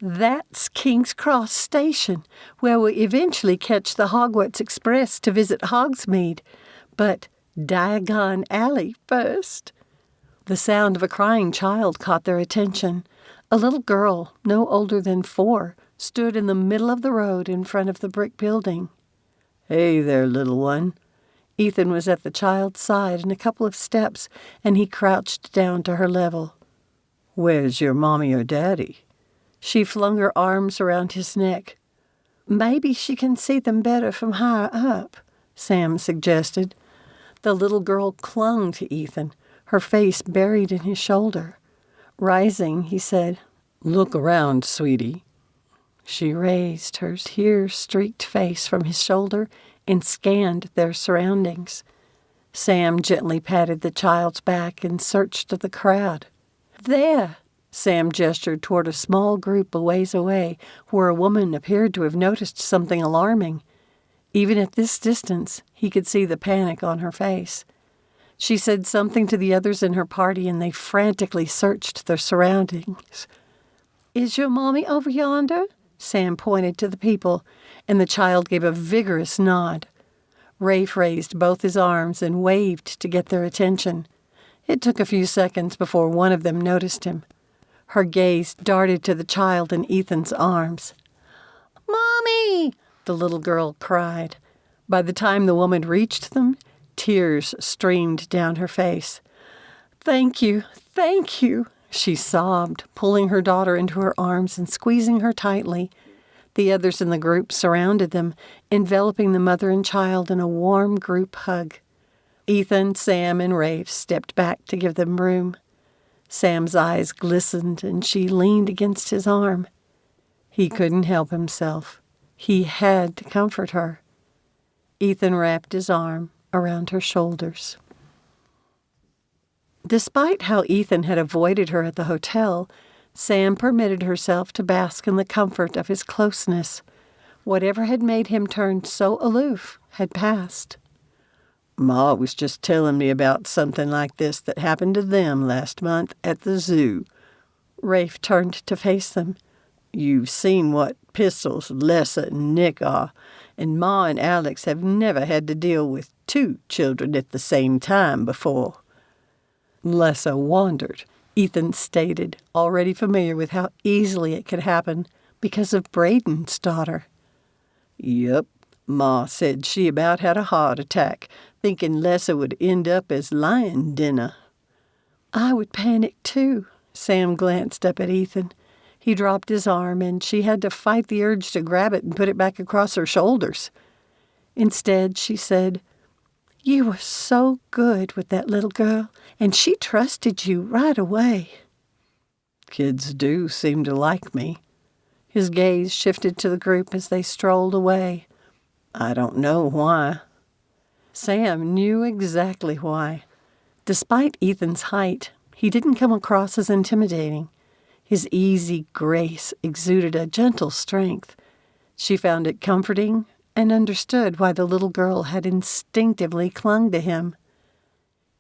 "That's King's Cross Station, where we eventually catch the Hogwarts Express to visit Hogsmeade. But Diagon Alley first." The sound of a crying child caught their attention. A little girl, no older than 4, stood in the middle of the road in front of the brick building. "Hey there, little one." Ethan was at the child's side in a couple of steps, and he crouched down to her level. "Where's your mommy or daddy?" She flung her arms around his neck. "Maybe she can see them better from higher up," Sam suggested. The little girl clung to Ethan, her face buried in his shoulder. Rising, he said, "Look around, sweetie." She raised her tear-streaked face from his shoulder and scanned their surroundings. Sam gently patted the child's back and searched the crowd. "There!" Sam gestured toward a small group a ways away, where a woman appeared to have noticed something alarming. Even at this distance, he could see the panic on her face. She said something to the others in her party, and they frantically searched their surroundings. "Is your mommy over yonder?" Sam pointed to the people, and the child gave a vigorous nod. Rafe raised both his arms and waved to get their attention. It took a few seconds before one of them noticed him. Her gaze darted to the child in Ethan's arms. "Mommy!" the little girl cried. By the time the woman reached them, tears streamed down her face. Thank you," she sobbed, pulling her daughter into her arms and squeezing her tightly. The others in the group surrounded them, enveloping the mother and child in a warm group hug. Ethan, Sam, and Rafe stepped back to give them room. Sam's eyes glistened, and she leaned against his arm. He couldn't help himself. He had to comfort her. Ethan wrapped his arm around her shoulders. Despite how Ethan had avoided her at the hotel, Sam permitted herself to bask in the comfort of his closeness. Whatever had made him turn so aloof had passed. "Ma was just telling me about something like this that happened to them last month at the zoo." Rafe turned to face them. "You've seen what pistols Lessa and Nick are, and Ma and Alex have never had to deal with 2 children at the same time before." Lessa wandered, Ethan stated, already familiar with how easily it could happen because of Braden's daughter. "Yup. Ma said she about had a heart attack, thinking Lessa would end up as lion dinner." "I would panic too." Sam glanced up at Ethan. He dropped his arm, and she had to fight the urge to grab it and put it back across her shoulders. Instead, she said, "You were so good with that little girl, and she trusted you right away." "Kids do seem to like me." His gaze shifted to the group as they strolled away. "I don't know why." Sam knew exactly why. Despite Ethan's height, he didn't come across as intimidating. His easy grace exuded a gentle strength. She found it comforting and understood why the little girl had instinctively clung to him.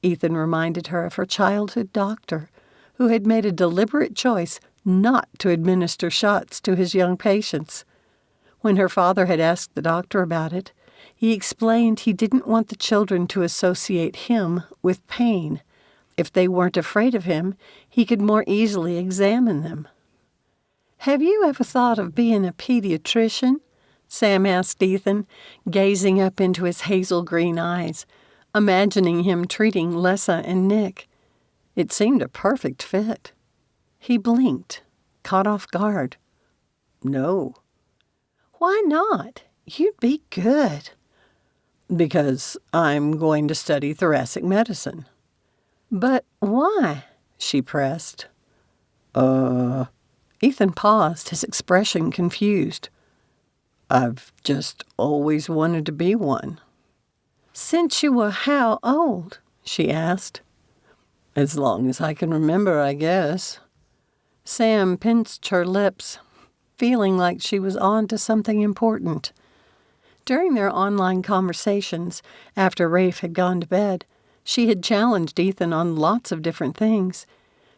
Ethan reminded her of her childhood doctor, who had made a deliberate choice not to administer shots to his young patients. When her father had asked the doctor about it, he explained he didn't want the children to associate him with pain. If they weren't afraid of him, he could more easily examine them. "Have you ever thought of being a pediatrician?" Sam asked Ethan, gazing up into his hazel green eyes, imagining him treating Lessa and Nick. It seemed a perfect fit. He blinked, caught off guard. "No." "Why not? You'd be good." "Because I'm going to study thoracic medicine." "But why?" she pressed. Ethan paused, his expression confused. "I've just always wanted to be one." "Since you were how old?" she asked. "As long as I can remember, I guess." Sam pinched her lips, feeling like she was on to something important. During their online conversations, after Rafe had gone to bed, she had challenged Ethan on lots of different things.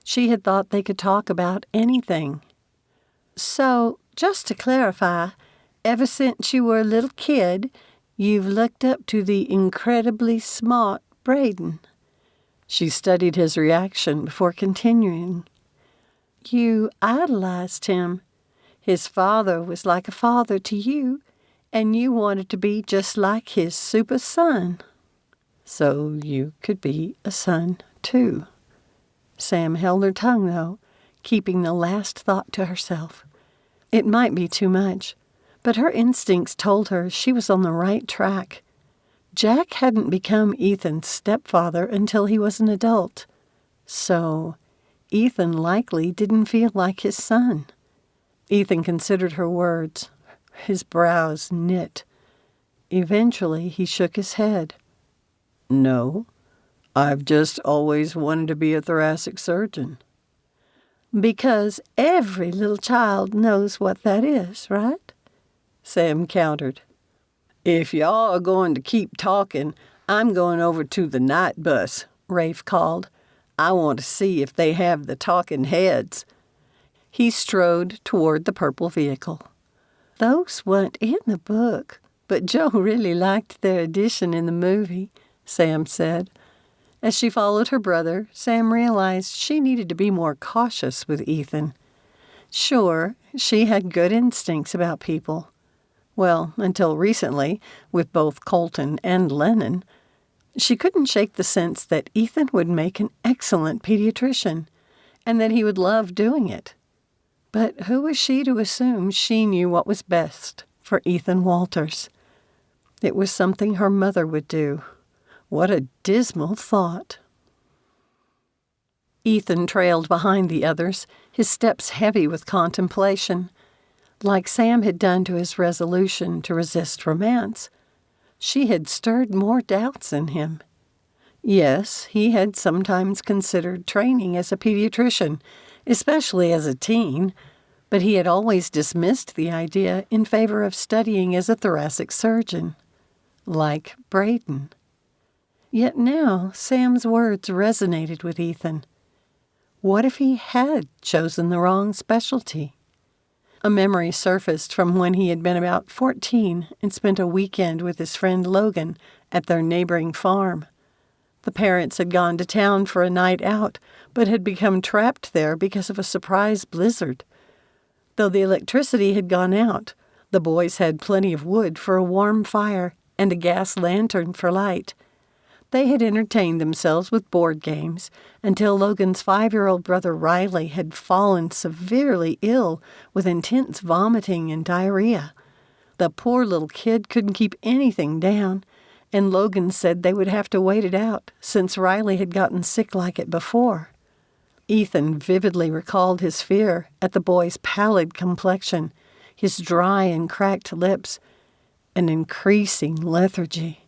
She had thought they could talk about anything. So, just to clarify, ever since you were a little kid, you've looked up to the incredibly smart Braden. She studied his reaction before continuing. You idolized him. His father was like a father to you, and you wanted to be just like his super son. So you could be a son, too. Sam held her tongue, though, keeping the last thought to herself. It might be too much, but her instincts told her she was on the right track. Jack hadn't become Ethan's stepfather until he was an adult. So Ethan likely didn't feel like his son. Ethan considered her words, his brows knit. Eventually, he shook his head. No, I've just always wanted to be a thoracic surgeon. Because every little child knows what that is, right? Sam countered. If y'all are going to keep talking, I'm going over to the night bus, Rafe called. I want to see if they have the talking heads. He strode toward the purple vehicle. Those weren't in the book, but Joe really liked their addition in the movie, Sam said. As she followed her brother, Sam realized she needed to be more cautious with Ethan. Sure, she had good instincts about people. Well, until recently, with both Colton and Lennon. She couldn't shake the sense that Ethan would make an excellent pediatrician, and that he would love doing it. But who was she to assume she knew what was best for Ethan Walters? It was something her mother would do. What a dismal thought. Ethan trailed behind the others, his steps heavy with contemplation. Like Sam had done to his resolution to resist romance, she had stirred more doubts in him. Yes, he had sometimes considered training as a pediatrician, especially as a teen, but he had always dismissed the idea in favor of studying as a thoracic surgeon, like Braden. Yet now Sam's words resonated with Ethan. What if he had chosen the wrong specialty? A memory surfaced from when he had been about 14 and spent a weekend with his friend Logan at their neighboring farm. The parents had gone to town for a night out, but had become trapped there because of a surprise blizzard. Though the electricity had gone out, the boys had plenty of wood for a warm fire and a gas lantern for light. They had entertained themselves with board games until Logan's 5-year-old brother Riley had fallen severely ill with intense vomiting and diarrhea. The poor little kid couldn't keep anything down, and Logan said they would have to wait it out since Riley had gotten sick like it before. Ethan vividly recalled his fear at the boy's pallid complexion, his dry and cracked lips, and increasing lethargy.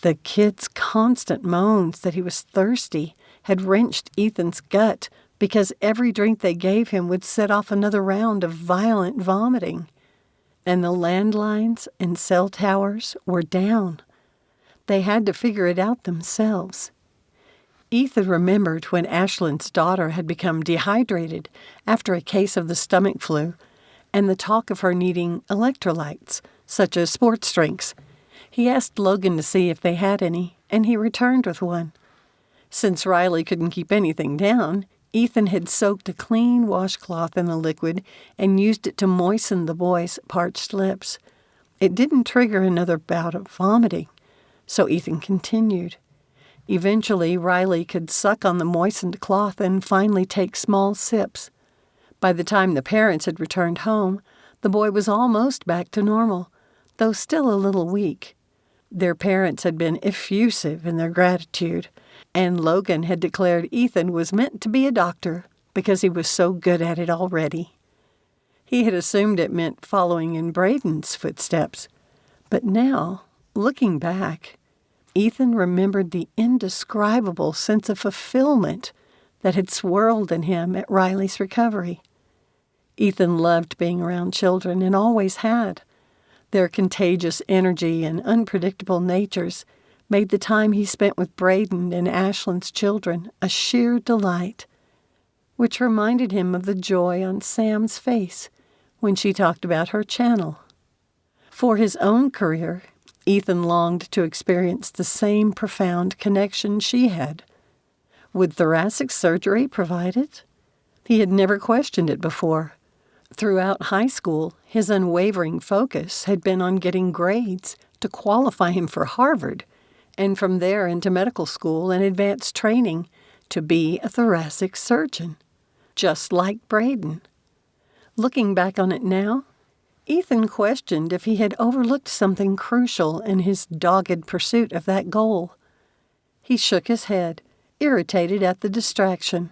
The kid's constant moans that he was thirsty had wrenched Ethan's gut because every drink they gave him would set off another round of violent vomiting. And the landlines and cell towers were down. They had to figure it out themselves. Ethan remembered when Ashlyn's daughter had become dehydrated after a case of the stomach flu, and the talk of her needing electrolytes, such as sports drinks. He asked Logan to see if they had any, and he returned with one. Since Riley couldn't keep anything down, Ethan had soaked a clean washcloth in the liquid and used it to moisten the boy's parched lips. It didn't trigger another bout of vomiting, so Ethan continued. Eventually, Riley could suck on the moistened cloth and finally take small sips. By the time the parents had returned home, the boy was almost back to normal, though still a little weak. Their parents had been effusive in their gratitude, and Logan had declared Ethan was meant to be a doctor because he was so good at it already. He had assumed it meant following in Braden's footsteps, but now, looking back, Ethan remembered the indescribable sense of fulfillment that had swirled in him at Riley's recovery. Ethan loved being around children and always had. Their contagious energy and unpredictable natures made the time he spent with Braden and Ashlyn's children a sheer delight, which reminded him of the joy on Sam's face when she talked about her channel. For his own career, Ethan longed to experience the same profound connection she had. Would thoracic surgery provide it? He had never questioned it before. Throughout high school, his unwavering focus had been on getting grades to qualify him for Harvard, and from there into medical school and advanced training to be a thoracic surgeon, just like Braden. Looking back on it now, Ethan questioned if he had overlooked something crucial in his dogged pursuit of that goal. He shook his head, irritated at the distraction.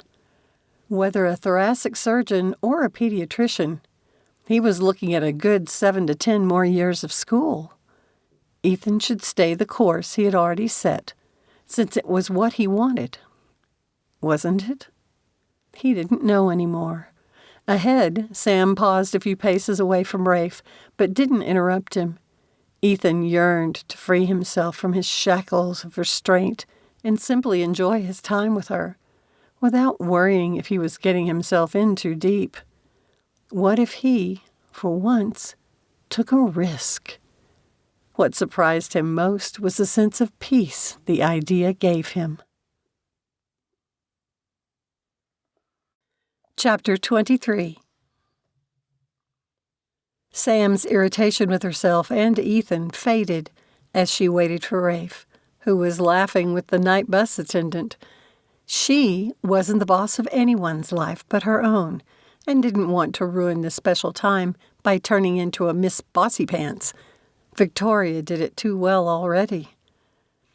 Whether a thoracic surgeon or a pediatrician, he was looking at a good 7 to 10 more years of school. Ethan should stay the course he had already set, since it was what he wanted. Wasn't it? He didn't know anymore. Ahead, Sam paused a few paces away from Rafe, but didn't interrupt him. Ethan yearned to free himself from his shackles of restraint and simply enjoy his time with her, without worrying if he was getting himself in too deep. What if he, for once, took a risk? What surprised him most was the sense of peace the idea gave him. Chapter 23. Sam's irritation with herself and Ethan faded as she waited for Rafe, who was laughing with the night bus attendant. She wasn't the boss of anyone's life but her own, and didn't want to ruin the special time by turning into a Miss Bossy Pants. Victoria did it too well already.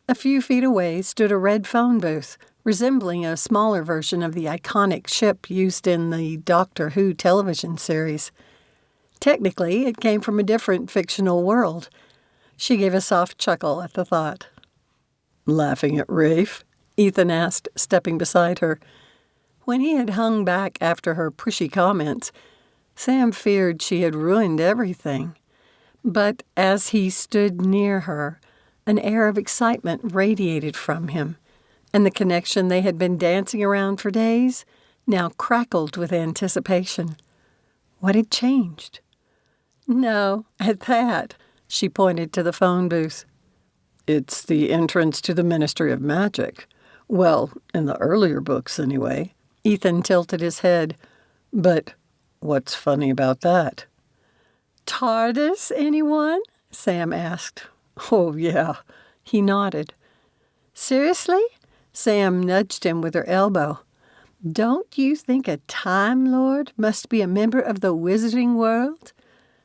A few feet away stood a red phone booth, resembling a smaller version of the iconic ship used in the Doctor Who television series. Technically, it came from a different fictional world. She gave a soft chuckle at the thought. "Laughing at Rafe?" Ethan asked, stepping beside her. When he had hung back after her pushy comments, Sam feared she had ruined everything. But as he stood near her, an air of excitement radiated from him, and the connection they had been dancing around for days now crackled with anticipation. What had changed? No, at that, she pointed to the phone booth. "It's the entrance to the Ministry of Magic. Well, in the earlier books, anyway." Ethan tilted his head. "But what's funny about that?" "TARDIS, anyone?" Sam asked. "Oh, yeah." He nodded. "Seriously?" Sam nudged him with her elbow. "Don't you think a Time Lord must be a member of the wizarding world?"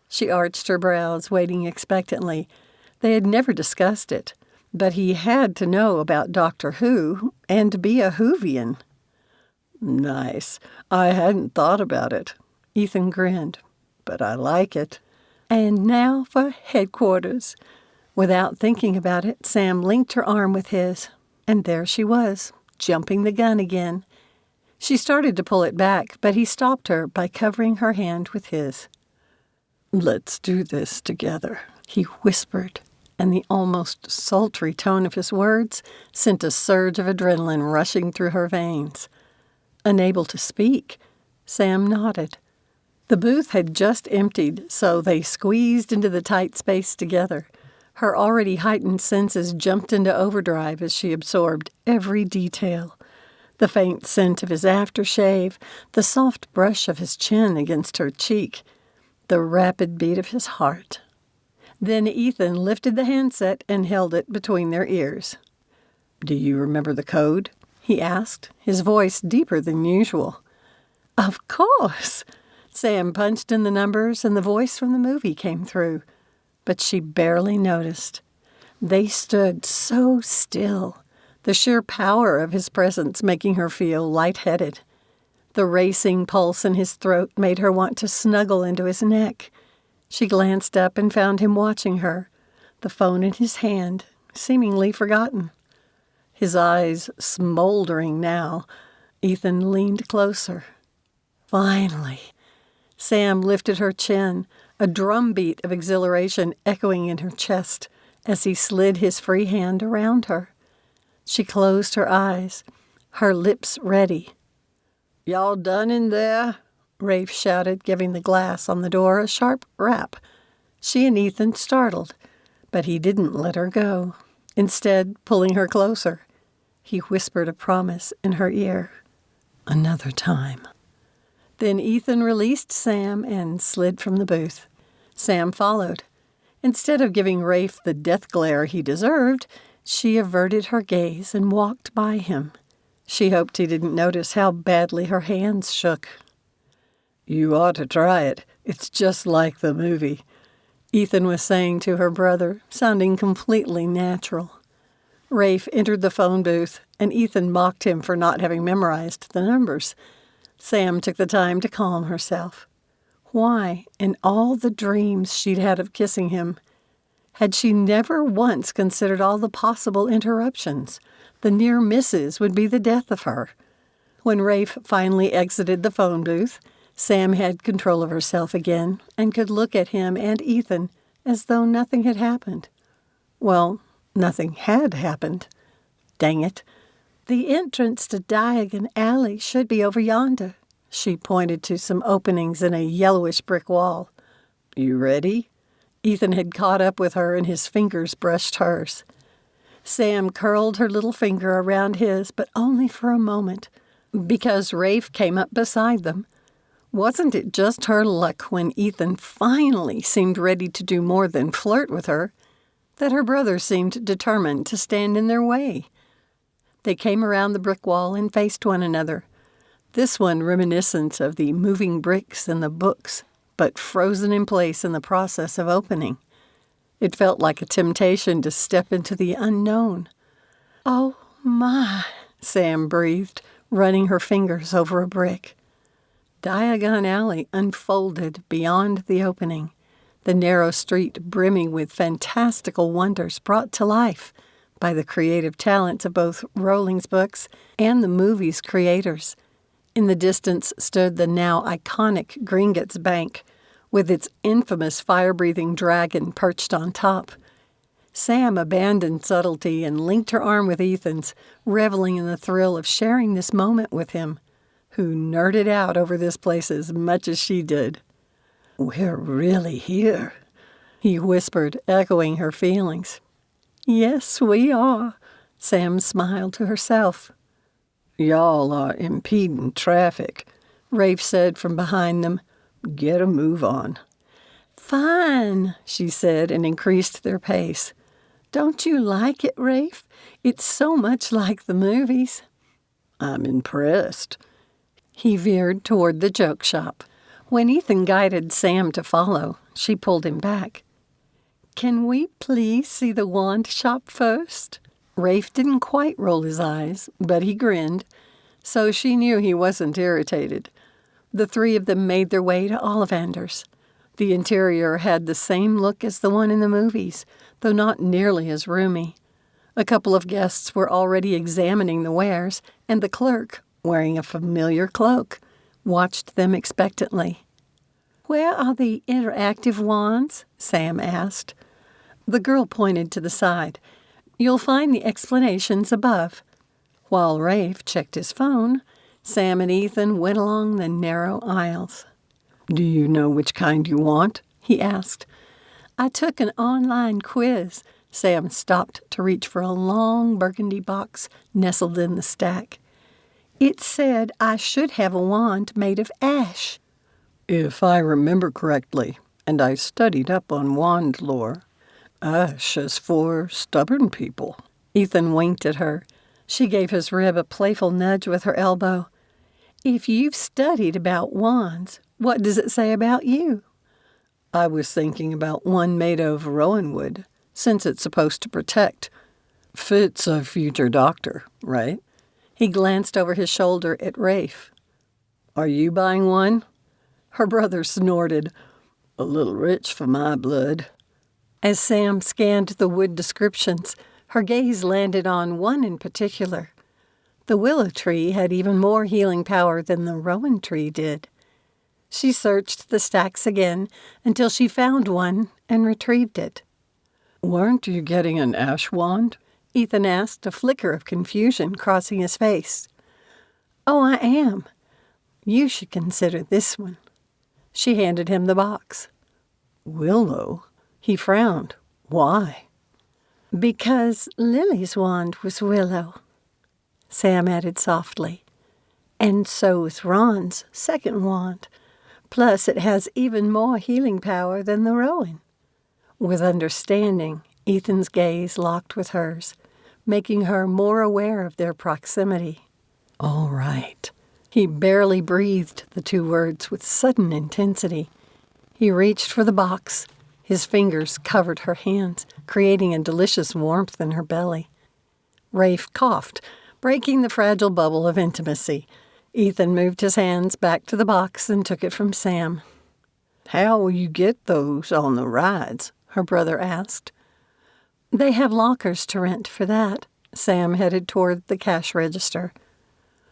She arched her brows, waiting expectantly. They had never discussed it, but he had to know about Doctor Who and be a Whovian. "Nice. I hadn't thought about it." Ethan grinned. "But I like it." "And now for headquarters." Without thinking about it, Sam linked her arm with his, and there she was, jumping the gun again. She started to pull it back, but he stopped her by covering her hand with his. "Let's do this together," he whispered, and the almost sultry tone of his words sent a surge of adrenaline rushing through her veins. Unable to speak, Sam nodded. The booth had just emptied, so they squeezed into the tight space together. Her already heightened senses jumped into overdrive as she absorbed every detail. The faint scent of his aftershave, the soft brush of his chin against her cheek, the rapid beat of his heart. Then Ethan lifted the handset and held it between their ears. "Do you remember the code?" he asked, his voice deeper than usual. "Of course!" Sam punched in the numbers, and the voice from the movie came through. But she barely noticed. They stood so still, the sheer power of his presence making her feel lightheaded. The racing pulse in his throat made her want to snuggle into his neck. She glanced up and found him watching her, the phone in his hand, seemingly forgotten. His eyes smoldering now, Ethan leaned closer. Finally. Sam lifted her chin, a drumbeat of exhilaration echoing in her chest as he slid his free hand around her. She closed her eyes, her lips ready. "Y'all done in there?" Rafe shouted, giving the glass on the door a sharp rap. She and Ethan startled, but he didn't let her go. Instead, pulling her closer, he whispered a promise in her ear. Another time. Then Ethan released Sam and slid from the booth. Sam followed. Instead of giving Rafe the death glare he deserved, she averted her gaze and walked by him. She hoped he didn't notice how badly her hands shook. "You ought to try it. It's just like the movie," Ethan was saying to her brother, sounding completely natural. Rafe entered the phone booth, and Ethan mocked him for not having memorized the numbers. Sam took the time to calm herself. Why, in all the dreams she'd had of kissing him, had she never once considered all the possible interruptions? The near misses would be the death of her. When Rafe finally exited the phone booth, Sam had control of herself again and could look at him and Ethan as though nothing had happened. Well, nothing had happened. Dang it. The entrance to Diagon Alley should be over yonder. She pointed to some openings in a yellowish brick wall. "You ready?" Ethan had caught up with her and his fingers brushed hers. Sam curled her little finger around his, but only for a moment, because Rafe came up beside them. Wasn't it just her luck when Ethan finally seemed ready to do more than flirt with her, that her brother seemed determined to stand in their way? They came around the brick wall and faced one another, this one reminiscent of the moving bricks in the books, but frozen in place in the process of opening. It felt like a temptation to step into the unknown. "Oh, my," Sam breathed, running her fingers over a brick. Diagon Alley unfolded beyond the opening, the narrow street brimming with fantastical wonders brought to life by the creative talents of both Rowling's books and the movie's creators. In the distance stood the now iconic Gringotts Bank, with its infamous fire-breathing dragon perched on top. Sam abandoned subtlety and linked her arm with Ethan's, reveling in the thrill of sharing this moment with him, who nerded out over this place as much as she did. "We're really here," he whispered, echoing her feelings. "Yes, we are," Sam smiled to herself. "Y'all are impeding traffic," Rafe said from behind them. "Get a move on." "Fine," she said, and increased their pace. "Don't you like it, Rafe? It's so much like the movies." "I'm impressed." He veered toward the joke shop. When Ethan guided Sam to follow, she pulled him back. "Can we please see the wand shop first?" Rafe didn't quite roll his eyes, but he grinned, so she knew he wasn't irritated. The three of them made their way to Ollivander's. The interior had the same look as the one in the movies, though not nearly as roomy. A couple of guests were already examining the wares, and the clerk, wearing a familiar cloak, watched them expectantly. "Where are the interactive wands?" Sam asked. The girl pointed to the side. "You'll find the explanations above." While Rafe checked his phone, Sam and Ethan went along the narrow aisles. "Do you know which kind you want?" he asked. "I took an online quiz." Sam stopped to reach for a long burgundy box nestled in the stack. "It said I should have a wand made of ash." "If I remember correctly, and I studied up on wand lore, ash is for stubborn people." Ethan winked at her. She gave his rib a playful nudge with her elbow. "If you've studied about wands, what does it say about you?" "I was thinking about one made of rowanwood, since it's supposed to protect. Fits a future doctor, right?" He glanced over his shoulder at Rafe. "Are you buying one?" Her brother snorted. "A little rich for my blood." As Sam scanned the wood descriptions, her gaze landed on one in particular. The willow tree had even more healing power than the rowan tree did. She searched the stacks again until she found one and retrieved it. "Weren't you getting an ash wand?" Ethan asked, a flicker of confusion crossing his face. "Oh, I am. You should consider this one." She handed him the box. "Willow?" He frowned. "Why?" "Because Lily's wand was willow," Sam added softly. "And so is Ron's second wand. Plus, it has even more healing power than the rowan." With understanding, Ethan's gaze locked with hers, making her more aware of their proximity. "All right." He barely breathed the two words with sudden intensity. He reached for the box. His fingers covered her hands, creating a delicious warmth in her belly. Rafe coughed, breaking the fragile bubble of intimacy. Ethan moved his hands back to the box and took it from Sam. "How will you get those on the rides?" her brother asked. "They have lockers to rent for that." Sam headed toward the cash register.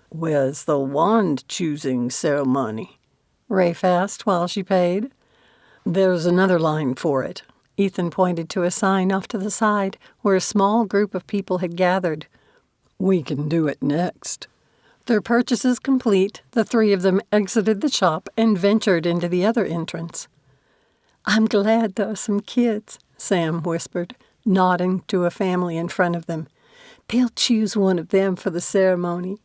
"Where's the wand-choosing ceremony?" Rafe asked while she paid. "There's another line for it." Ethan pointed to a sign off to the side where a small group of people had gathered. "We can do it next." Their purchases complete, the three of them exited the shop and ventured into the other entrance. "I'm glad there are some kids," Sam whispered, nodding to a family in front of them. "They'll choose one of them for the ceremony."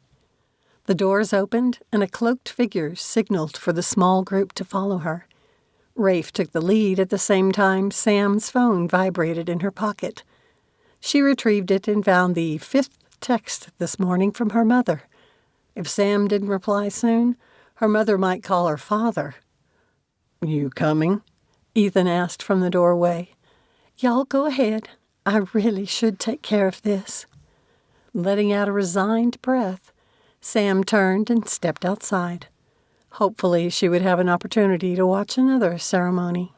The doors opened, and a cloaked figure signaled for the small group to follow her. Rafe took the lead at the same time Sam's phone vibrated in her pocket. She retrieved it and found the 5th text this morning from her mother. If Sam didn't reply soon, her mother might call her father. "You coming?" Ethan asked from the doorway. "Y'all go ahead. I really should take care of this." Letting out a resigned breath, Sam turned and stepped outside. Hopefully she would have an opportunity to watch another ceremony.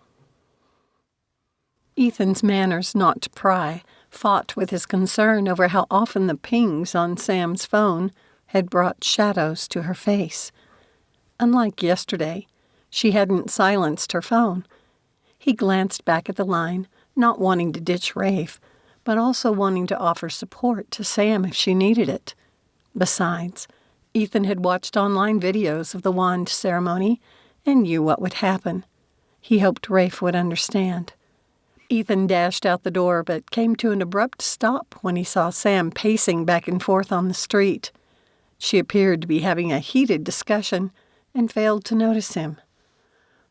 Ethan's manners not to pry fought with his concern over how often the pings on Sam's phone had brought shadows to her face. Unlike yesterday, she hadn't silenced her phone. He glanced back at the line, not wanting to ditch Rafe, but also wanting to offer support to Sam if she needed it. Besides, Ethan had watched online videos of the wand ceremony and knew what would happen. He hoped Rafe would understand. Ethan dashed out the door but came to an abrupt stop when he saw Sam pacing back and forth on the street. She appeared to be having a heated discussion and failed to notice him.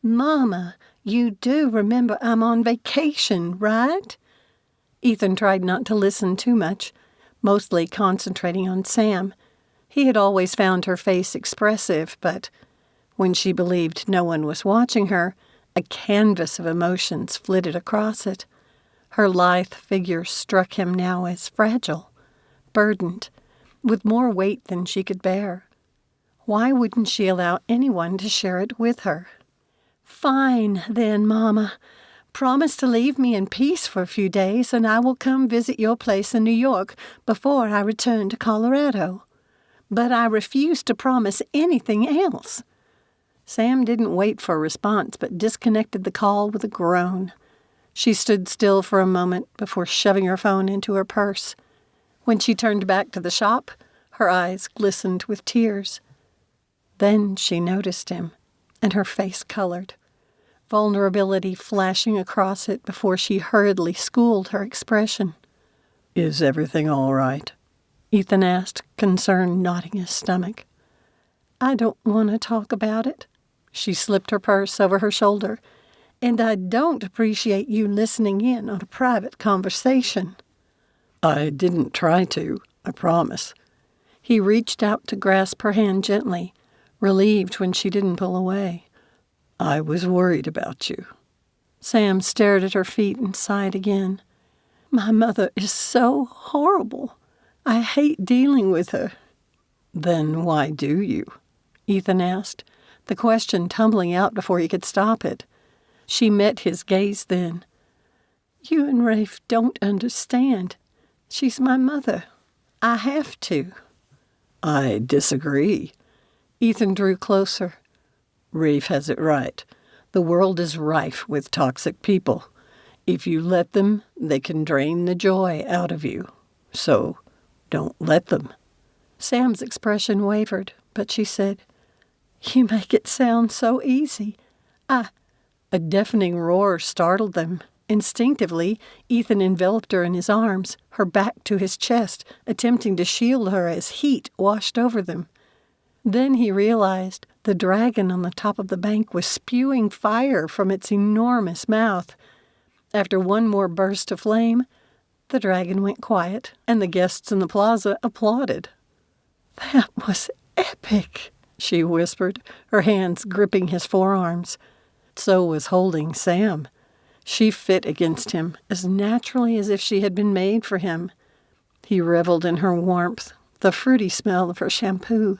"Mama, you do remember I'm on vacation, right?" Ethan tried not to listen too much, mostly concentrating on Sam. He had always found her face expressive, but when she believed no one was watching her, a canvas of emotions flitted across it. Her lithe figure struck him now as fragile, burdened, with more weight than she could bear. Why wouldn't she allow anyone to share it with her? "Fine, then, Mama. Promise to leave me in peace for a few days, and I will come visit your place in New York before I return to Colorado. But I refuse to promise anything else." Sam didn't wait for a response, but disconnected the call with a groan. She stood still for a moment before shoving her phone into her purse. When she turned back to the shop, her eyes glistened with tears. Then she noticed him, and her face colored, vulnerability flashing across it before she hurriedly schooled her expression. "Is everything all right?" Ethan asked, concern knotting his stomach. "I don't want to talk about it." She slipped her purse over her shoulder. "And I don't appreciate you listening in on a private conversation." "I didn't try to, I promise." He reached out to grasp her hand gently, relieved when she didn't pull away. "I was worried about you." Sam stared at her feet and sighed again. "My mother is so horrible. I hate dealing with her." "Then why do you?" Ethan asked, the question tumbling out before he could stop it. She met his gaze then. "You and Rafe don't understand. She's my mother. I have to." I disagree. Ethan drew closer. Rafe has it right. The world is rife with toxic people. If you let them, they can drain the joy out of you. So, don't let them. Sam's expression wavered, but she said, "You make it sound so easy. A deafening roar startled them. Instinctively, Ethan enveloped her in his arms, her back to his chest, attempting to shield her as heat washed over them. Then he realized the dragon on the top of the bank was spewing fire from its enormous mouth. After one more burst of flame, the dragon went quiet, and the guests in the plaza applauded. "That was epic," she whispered, her hands gripping his forearms. So was holding Sam. She fit against him as naturally as if she had been made for him. He reveled in her warmth, the fruity smell of her shampoo,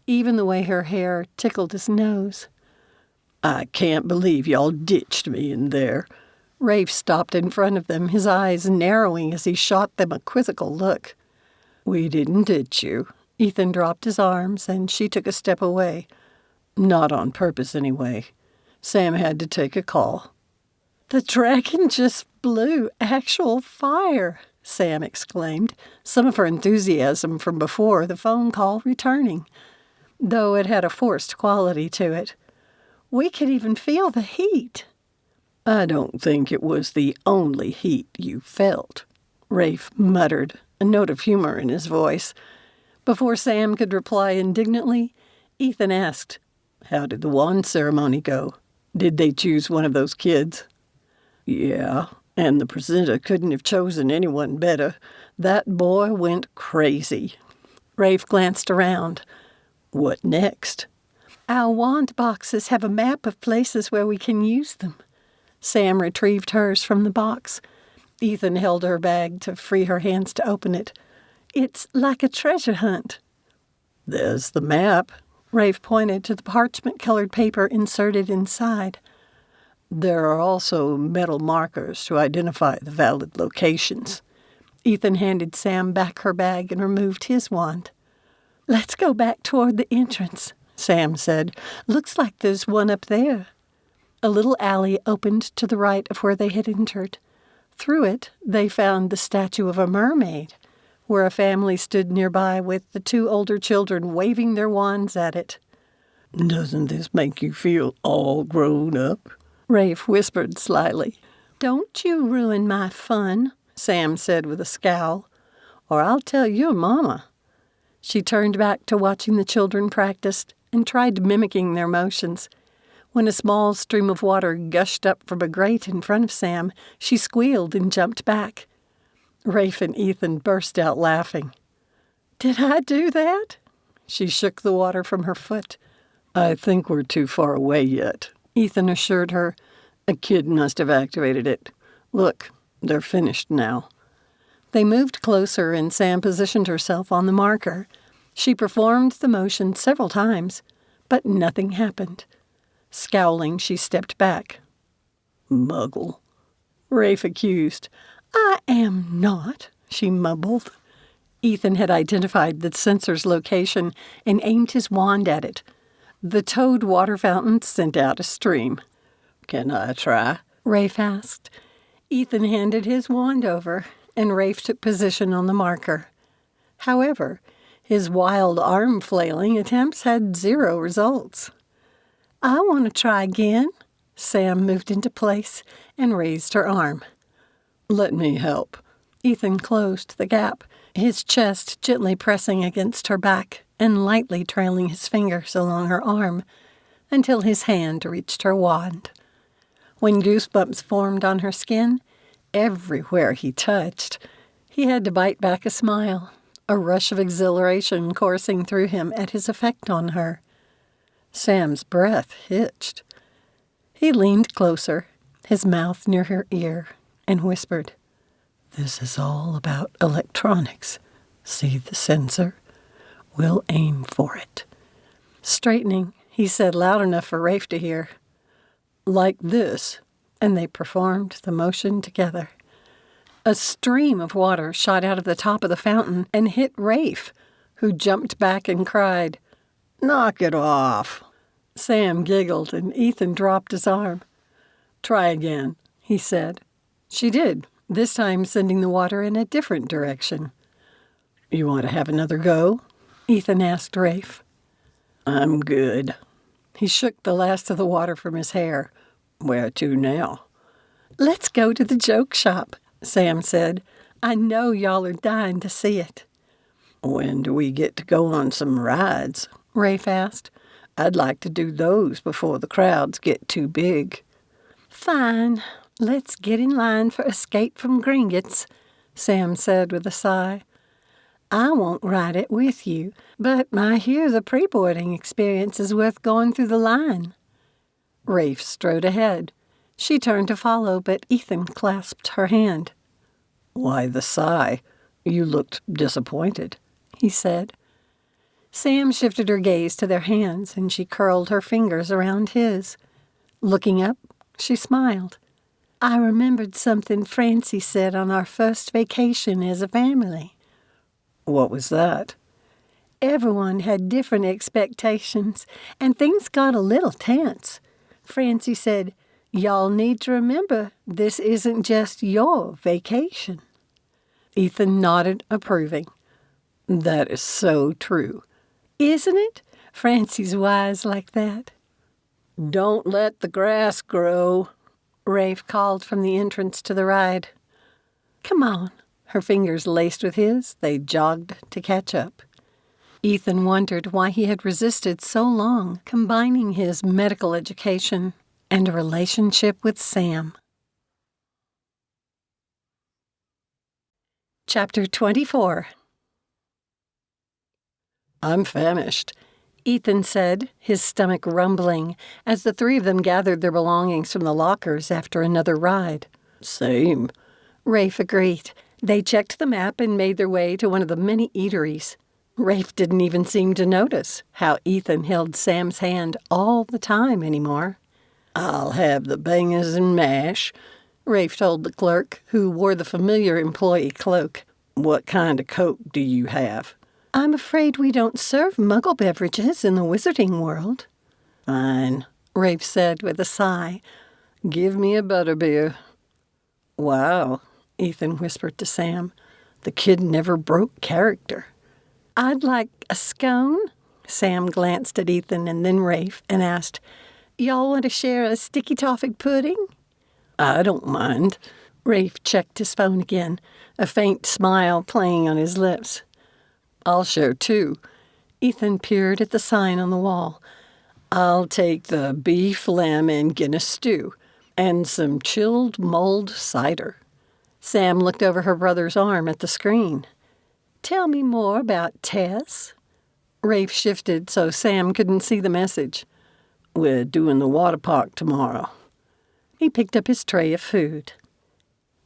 even the way her hair tickled his nose. I can't believe y'all ditched me in there. Rafe stopped in front of them, his eyes narrowing as he shot them a quizzical look. We didn't ditch you. Ethan dropped his arms, and she took a step away. Not on purpose, anyway. Sam had to take a call. "The dragon just blew actual fire," Sam exclaimed, some of her enthusiasm from before the phone call returning, though it had a forced quality to it. "We could even feel the heat." I don't think it was the only heat you felt, Rafe muttered, a note of humor in his voice. Before Sam could reply indignantly, Ethan asked, "How did the wand ceremony go? Did they choose one of those kids?" "Yeah, and the presenter couldn't have chosen anyone better. That boy went crazy." Rafe glanced around. "What next?" "Our wand boxes have a map of places where we can use them." Sam retrieved hers from the box. Ethan held her bag to free her hands to open it. "It's like a treasure hunt." "There's the map." Rafe pointed to the parchment-colored paper inserted inside. "There are also metal markers to identify the valid locations." Ethan handed Sam back her bag and removed his wand. "Let's go back toward the entrance," Sam said. "Looks like there's one up there." A little alley opened to the right of where they had entered. Through it, they found the statue of a mermaid, where a family stood nearby with the two older children waving their wands at it. "Doesn't this make you feel all grown up?" Rafe whispered slyly. "Don't you ruin my fun," Sam said with a scowl, "or I'll tell your mama." She turned back to watching the children practice and tried mimicking their motions. When a small stream of water gushed up from a grate in front of Sam, she squealed and jumped back. Rafe and Ethan burst out laughing. "Did I do that?" She shook the water from her foot. "I think we're too far away yet," Ethan assured her. "A kid must have activated it. Look, they're finished now." They moved closer, and Sam positioned herself on the marker. She performed the motion several times, but nothing happened. Scowling, she stepped back. "Muggle," Rafe accused. "I am not," she mumbled. Ethan had identified the sensor's location and aimed his wand at it. The toad water fountain sent out a stream. "Can I try?" Rafe asked. Ethan handed his wand over, and Rafe took position on the marker. However, his wild arm-flailing attempts had 0 results. "I want to try again." Sam moved into place and raised her arm. "Let me help." Ethan closed the gap, his chest gently pressing against her back and lightly trailing his fingers along her arm until his hand reached her wand. When goosebumps formed on her skin, everywhere he touched, he had to bite back a smile, a rush of exhilaration coursing through him at his effect on her. Sam's breath hitched. He leaned closer, his mouth near her ear, and whispered, "This is all about electronics. See the sensor? We'll aim for it." Straightening, he said loud enough for Rafe to hear, "Like this," and they performed the motion together. A stream of water shot out of the top of the fountain and hit Rafe, who jumped back and cried, "Knock it off." Sam giggled, and Ethan dropped his arm. "Try again," he said. She did, this time sending the water in a different direction. "You want to have another go?" Ethan asked Rafe. "I'm good." He shook the last of the water from his hair. "Where to now?" "Let's go to the joke shop," Sam said. "I know y'all are dying to see it." "When do we get to go on some rides?" Rafe asked. "I'd like to do those before the crowds get too big." "Fine. Let's get in line for Escape from Gringotts," Sam said with a sigh. "I won't ride it with you, but I hear the pre-boarding experience is worth going through the line." Rafe strode ahead. She turned to follow, but Ethan clasped her hand. "Why the sigh? You looked disappointed," he said. Sam shifted her gaze to their hands, and she curled her fingers around his. Looking up, she smiled. "I remembered something Francie said on our first vacation as a family." "What was that?" "Everyone had different expectations, and things got a little tense. Francie said, 'Y'all need to remember this isn't just your vacation.'" Ethan nodded, approving. "That is so true." "Isn't it? Francie's wise like that." "Don't let the grass grow," Rafe called from the entrance to the ride. "Come on." Her fingers laced with his, they jogged to catch up. Ethan wondered why he had resisted so long, combining his medical education and a relationship with Sam. Chapter 24. "I'm famished," Ethan said, his stomach rumbling, as the three of them gathered their belongings from the lockers after another ride. "Same," Rafe agreed. They checked the map and made their way to one of the many eateries. Rafe didn't even seem to notice how Ethan held Sam's hand all the time anymore. "I'll have the bangers and mash," Rafe told the clerk, who wore the familiar employee cloak. "What kind of Coke do you have?" "I'm afraid we don't serve muggle beverages in the wizarding world." "Fine," Rafe said with a sigh. "Give me a butterbeer." "Wow," Ethan whispered to Sam. The kid never broke character. "I'd like a scone." Sam glanced at Ethan and then Rafe and asked, "Y'all want to share a sticky toffee pudding?" "I don't mind." Rafe checked his phone again, a faint smile playing on his lips. "I'll share too." Ethan peered at the sign on the wall. "I'll take the beef, lamb, and Guinness stew, and some chilled mulled cider." Sam looked over her brother's arm at the screen. "Tell me more about Tess." Rafe shifted so Sam couldn't see the message. "We're doing the water park tomorrow." He picked up his tray of food.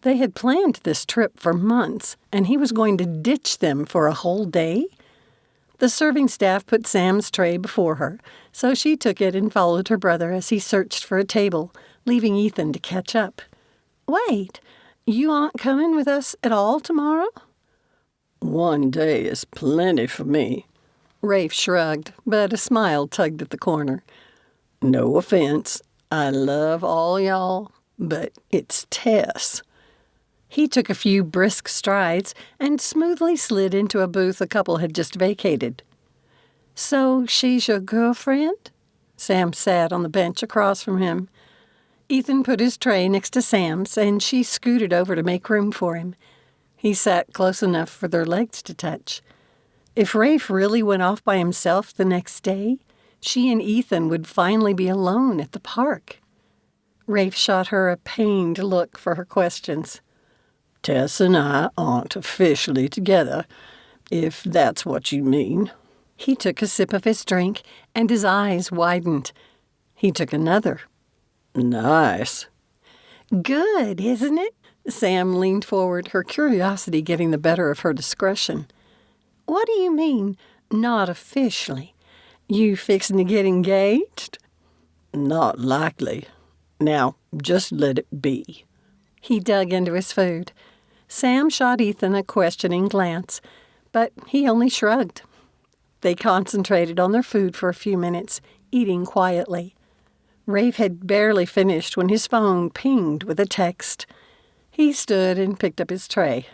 They had planned this trip for months, and he was going to ditch them for a whole day? The serving staff put Sam's tray before her, so she took it and followed her brother as he searched for a table, leaving Ethan to catch up. "Wait, you aren't coming with us at all tomorrow?" "One day is plenty for me." Rafe shrugged, but a smile tugged at the corner. "No offense. I love all y'all, but it's Tess." He took a few brisk strides and smoothly slid into a booth a couple had just vacated. "So she's your girlfriend?" Sam sat on the bench across from him. Ethan put his tray next to Sam's, and she scooted over to make room for him. He sat close enough for their legs to touch. If Rafe really went off by himself the next day, she and Ethan would finally be alone at the park. Rafe shot her a pained look for her questions. "Tess and I aren't officially together, if that's what you mean." He took a sip of his drink, and his eyes widened. He took another. "Nice." "Good, isn't it?" Sam leaned forward, her curiosity getting the better of her discretion. "What do you mean, not officially? You fixing to get engaged?" "Not likely. Now, just let it be." He dug into his food. Sam shot Ethan a questioning glance, but he only shrugged. They concentrated on their food for a few minutes, eating quietly. Rafe had barely finished when his phone pinged with a text. He stood and picked up his tray.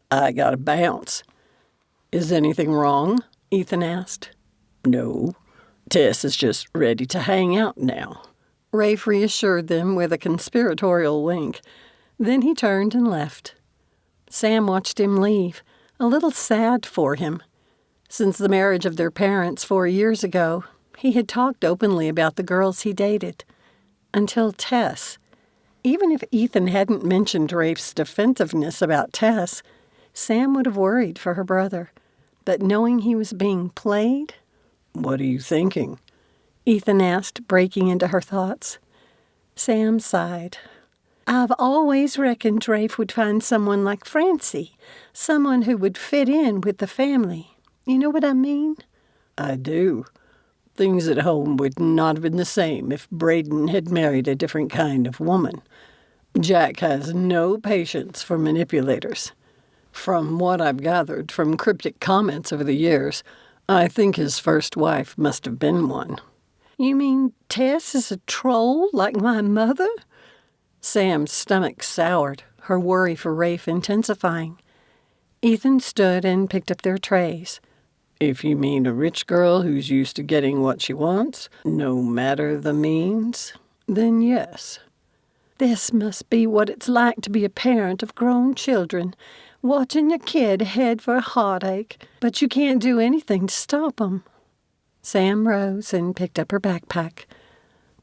"I gotta bounce." "Is anything wrong?" Ethan asked. "No. Tess is just ready to hang out now." Rafe reassured them with a conspiratorial wink. Then he turned and left. Sam watched him leave, a little sad for him. Since the marriage of their parents 4 years ago, he had talked openly about the girls he dated. Until Tess. Even if Ethan hadn't mentioned Rafe's defensiveness about Tess, Sam would have worried for her brother. But knowing he was being played... "What are you thinking?" Ethan asked, breaking into her thoughts. Sam sighed. "I've always reckoned Rafe would find someone like Francie, someone who would fit in with the family. You know what I mean?" "I do. Things at home would not have been the same if Braden had married a different kind of woman. Jack has no patience for manipulators. From what I've gathered from cryptic comments over the years, I think his first wife must have been one." "You mean Tess is a troll like my mother?" Sam's stomach soured, her worry for Rafe intensifying. Ethan stood and picked up their trays. "If you mean a rich girl who's used to getting what she wants, no matter the means, then yes." "This must be what it's like to be a parent of grown children, watching your kid head for a heartache, but you can't do anything to stop 'em." Sam rose and picked up her backpack.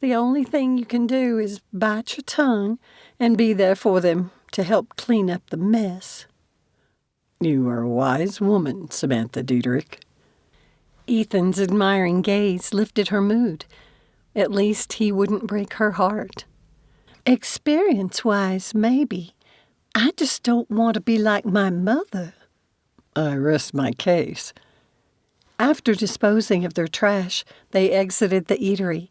"The only thing you can do is bite your tongue and be there for them to help clean up the mess." "You are a wise woman, Samantha Diederik." Ethan's admiring gaze lifted her mood. At least he wouldn't break her heart. "Experience-wise, maybe. I just don't want to be like my mother." "I rest my case." After disposing of their trash, they exited the eatery.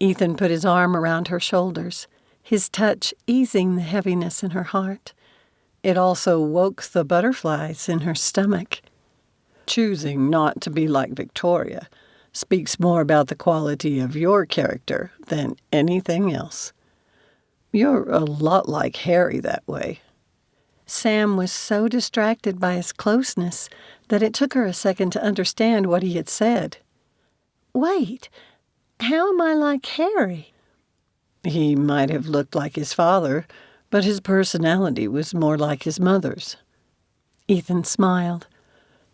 Ethan put his arm around her shoulders, his touch easing the heaviness in her heart. It also woke the butterflies in her stomach. "Choosing not to be like Victoria speaks more about the quality of your character than anything else. You're a lot like Harry that way." Sam was so distracted by his closeness that it took her a second to understand what he had said. "Wait, how am I like Harry?" "He might have looked like his father, but his personality was more like his mother's." Ethan smiled.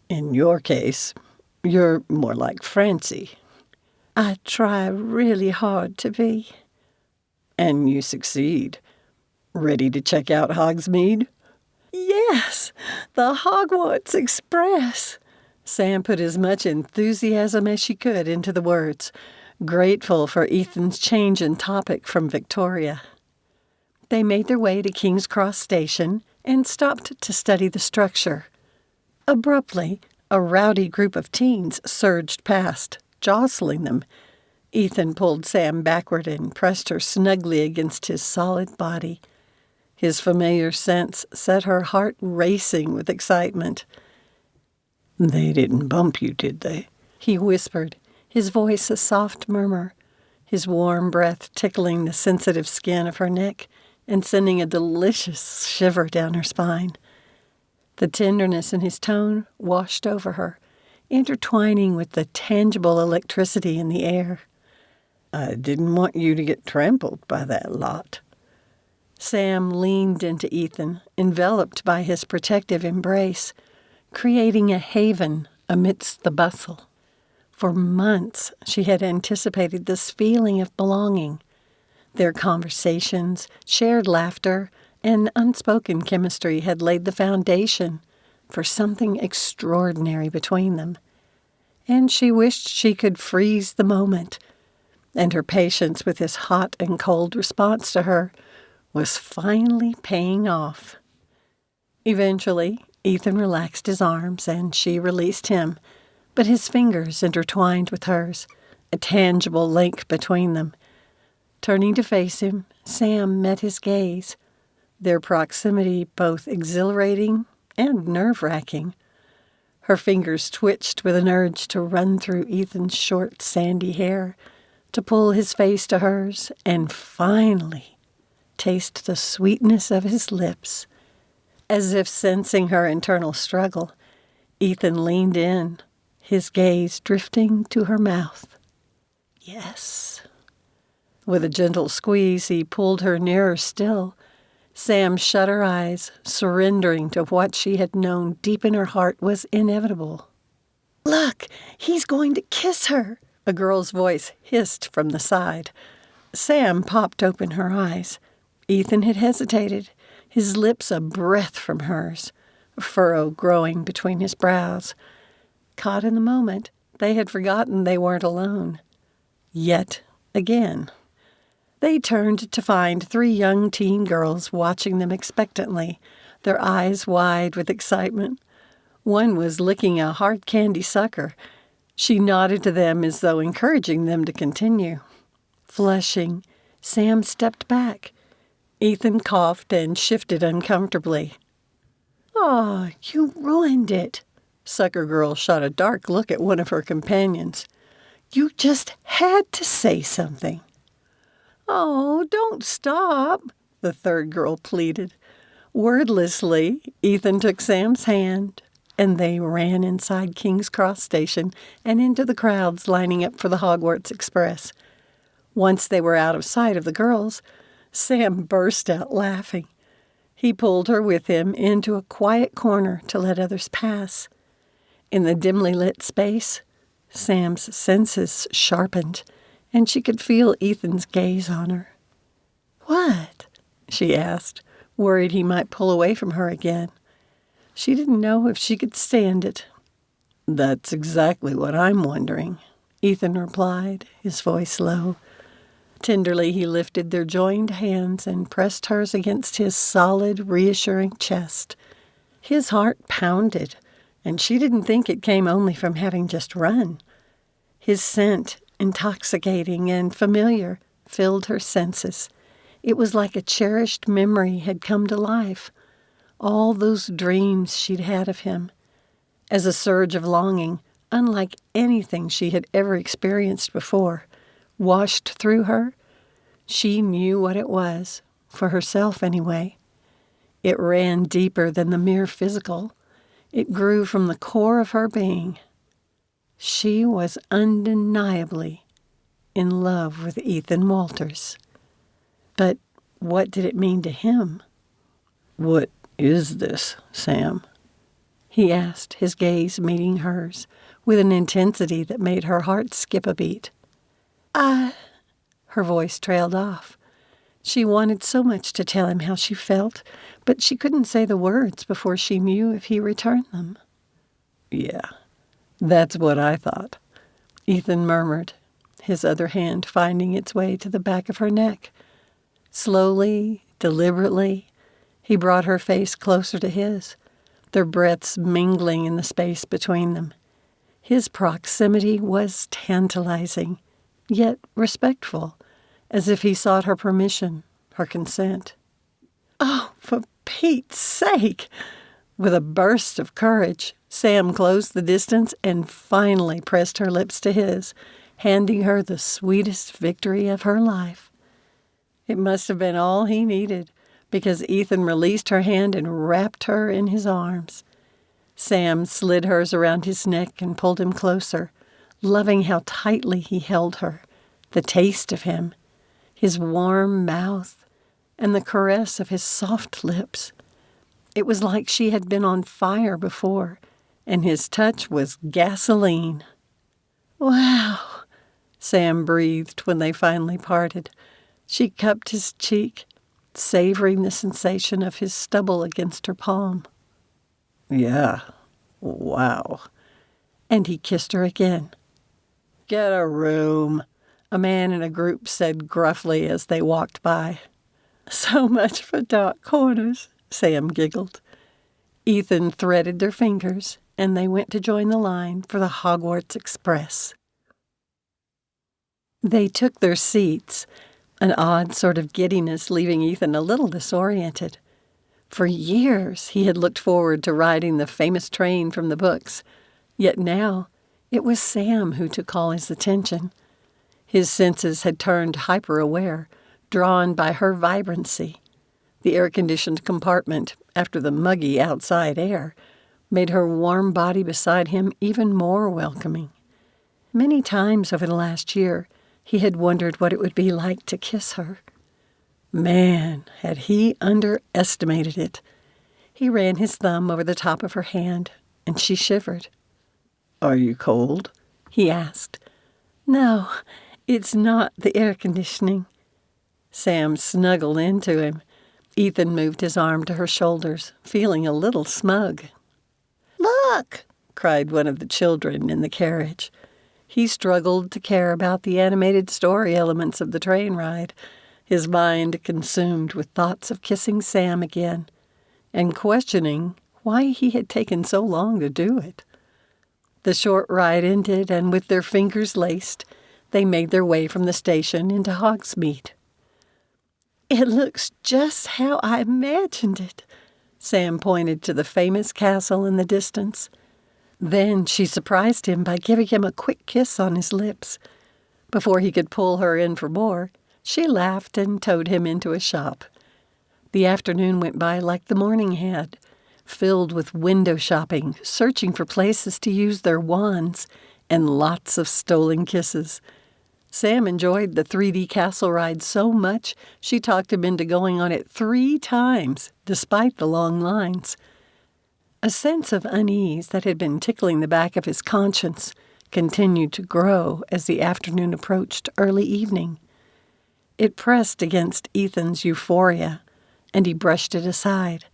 "In your case, you're more like Francie." "I try really hard to be." "And you succeed. Ready to check out Hogsmeade?" "Yes, the Hogwarts Express." Sam put as much enthusiasm as she could into the words, grateful for Ethan's change in topic from Victoria. They made their way to King's Cross Station and stopped to study the structure. Abruptly, a rowdy group of teens surged past, jostling them. Ethan pulled Sam backward and pressed her snugly against his solid body. His familiar scents set her heart racing with excitement. "They didn't bump you, did they?" he whispered, his voice a soft murmur, his warm breath tickling the sensitive skin of her neck and sending a delicious shiver down her spine. The tenderness in his tone washed over her, intertwining with the tangible electricity in the air. "I didn't want you to get trampled by that lot." Sam leaned into Ethan, enveloped by his protective embrace, creating a haven amidst the bustle. For months, she had anticipated this feeling of belonging. Their conversations, shared laughter, and unspoken chemistry had laid the foundation for something extraordinary between them. And she wished she could freeze the moment. And her patience with his hot and cold response to her was finally paying off. Eventually, Ethan relaxed his arms and she released him, but his fingers intertwined with hers, a tangible link between them. Turning to face him, Sam met his gaze, their proximity both exhilarating and nerve-wracking. Her fingers twitched with an urge to run through Ethan's short, sandy hair, to pull his face to hers, and finally taste the sweetness of his lips. As if sensing her internal struggle, Ethan leaned in, his gaze drifting to her mouth. Yes. With a gentle squeeze, he pulled her nearer still. Sam shut her eyes, surrendering to what she had known deep in her heart was inevitable. "Look, he's going to kiss her," a girl's voice hissed from the side. Sam popped open her eyes. Ethan had hesitated, his lips a breath from hers, a furrow growing between his brows. Caught in the moment, they had forgotten they weren't alone. Yet again. They turned to find 3 young teen girls watching them expectantly, their eyes wide with excitement. One was licking a hard candy sucker. She nodded to them as though encouraging them to continue. Flushing, Sam stepped back. Ethan coughed and shifted uncomfortably. "Oh, you ruined it." Sucker Girl shot a dark look at one of her companions. "You just had to say something." "Oh, don't stop," the third girl pleaded. Wordlessly, Ethan took Sam's hand, and they ran inside King's Cross Station and into the crowds lining up for the Hogwarts Express. Once they were out of sight of the girls, Sam burst out laughing. He pulled her with him into a quiet corner to let others pass. In the dimly lit space, Sam's senses sharpened, and she could feel Ethan's gaze on her. "What?" she asked, worried he might pull away from her again. She didn't know if she could stand it. "That's exactly what I'm wondering," Ethan replied, his voice low. Tenderly he lifted their joined hands and pressed hers against his solid, reassuring chest. His heart pounded, and she didn't think it came only from having just run. His scent, intoxicating and familiar, filled her senses. It was like a cherished memory had come to life. All those dreams she'd had of him. As a surge of longing, unlike anything she had ever experienced before, washed through her, she knew what it was, for herself anyway. It ran deeper than the mere physical. It grew from the core of her being. She was undeniably in love with Ethan Walters. But what did it mean to him? "What is this, Sam?" he asked, his gaze meeting hers, with an intensity that made her heart skip a beat. Her voice trailed off. She wanted so much to tell him how she felt, but she couldn't say the words before she knew if he returned them. "Yeah, that's what I thought," Ethan murmured, his other hand finding its way to the back of her neck. Slowly, deliberately, he brought her face closer to his, their breaths mingling in the space between them. His proximity was tantalizing, yet respectful, as if he sought her permission, her consent. "Oh, for Pete's sake!" With a burst of courage, Sam closed the distance and finally pressed her lips to his, handing her the sweetest victory of her life. It must have been all he needed, because Ethan released her hand and wrapped her in his arms. Sam slid hers around his neck and pulled him closer, loving how tightly he held her, the taste of him, his warm mouth, and the caress of his soft lips. It was like she had been on fire before, and his touch was gasoline. "Wow," Sam breathed when they finally parted. She cupped his cheek, savoring the sensation of his stubble against her palm. "Yeah, wow." And he kissed her again. "Get a room," a man in a group said gruffly as they walked by. "So much for dark corners," Sam giggled. Ethan threaded their fingers, and they went to join the line for the Hogwarts Express. They took their seats, an odd sort of giddiness leaving Ethan a little disoriented. For years he had looked forward to riding the famous train from the books, yet now it was Sam who took all his attention. His senses had turned hyper-aware, drawn by her vibrancy. The air-conditioned compartment, after the muggy outside air, made her warm body beside him even more welcoming. Many times over the last year, he had wondered what it would be like to kiss her. Man, had he underestimated it. He ran his thumb over the top of her hand, and she shivered. "Are you cold?" he asked. "No, it's not the air conditioning." Sam snuggled into him. Ethan moved his arm to her shoulders, feeling a little smug. "Look!" cried one of the children in the carriage. He struggled to care about the animated story elements of the train ride, his mind consumed with thoughts of kissing Sam again, and questioning why he had taken so long to do it. The short ride ended, and with their fingers laced, they made their way from the station into Hogsmeade. "It looks just how I imagined it." Sam pointed to the famous castle in the distance. Then she surprised him by giving him a quick kiss on his lips. Before he could pull her in for more, she laughed and towed him into a shop. The afternoon went by like the morning had, filled with window shopping, searching for places to use their wands, and lots of stolen kisses. Sam enjoyed the 3D castle ride so much she talked him into going on it 3 times, despite the long lines. A sense of unease that had been tickling the back of his conscience continued to grow as the afternoon approached early evening. It pressed against Ethan's euphoria, and he brushed it aside.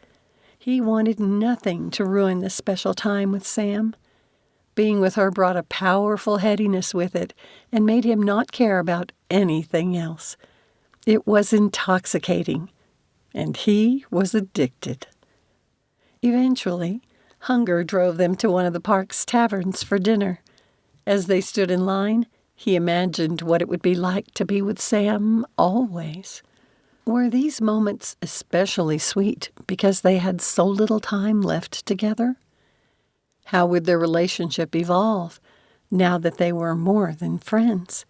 He wanted nothing to ruin this special time with Sam. Being with her brought a powerful headiness with it and made him not care about anything else. It was intoxicating, and he was addicted. Eventually, hunger drove them to one of the park's taverns for dinner. As they stood in line, he imagined what it would be like to be with Sam always. Were these moments especially sweet because they had so little time left together? How would their relationship evolve now that they were more than friends?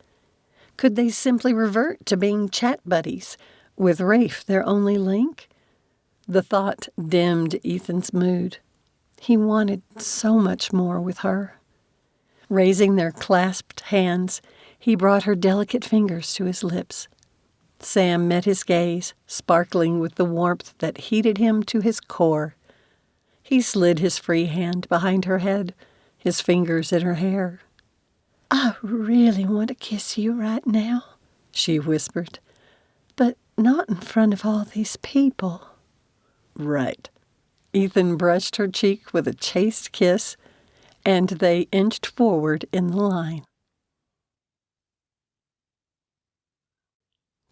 Could they simply revert to being chat buddies, with Rafe their only link? The thought dimmed Ethan's mood. He wanted so much more with her. Raising their clasped hands, he brought her delicate fingers to his lips. Sam met his gaze, sparkling with the warmth that heated him to his core. He slid his free hand behind her head, his fingers in her hair. "I really want to kiss you right now," she whispered, "but not in front of all these people." "Right." Ethan brushed her cheek with a chaste kiss, and they inched forward in the line.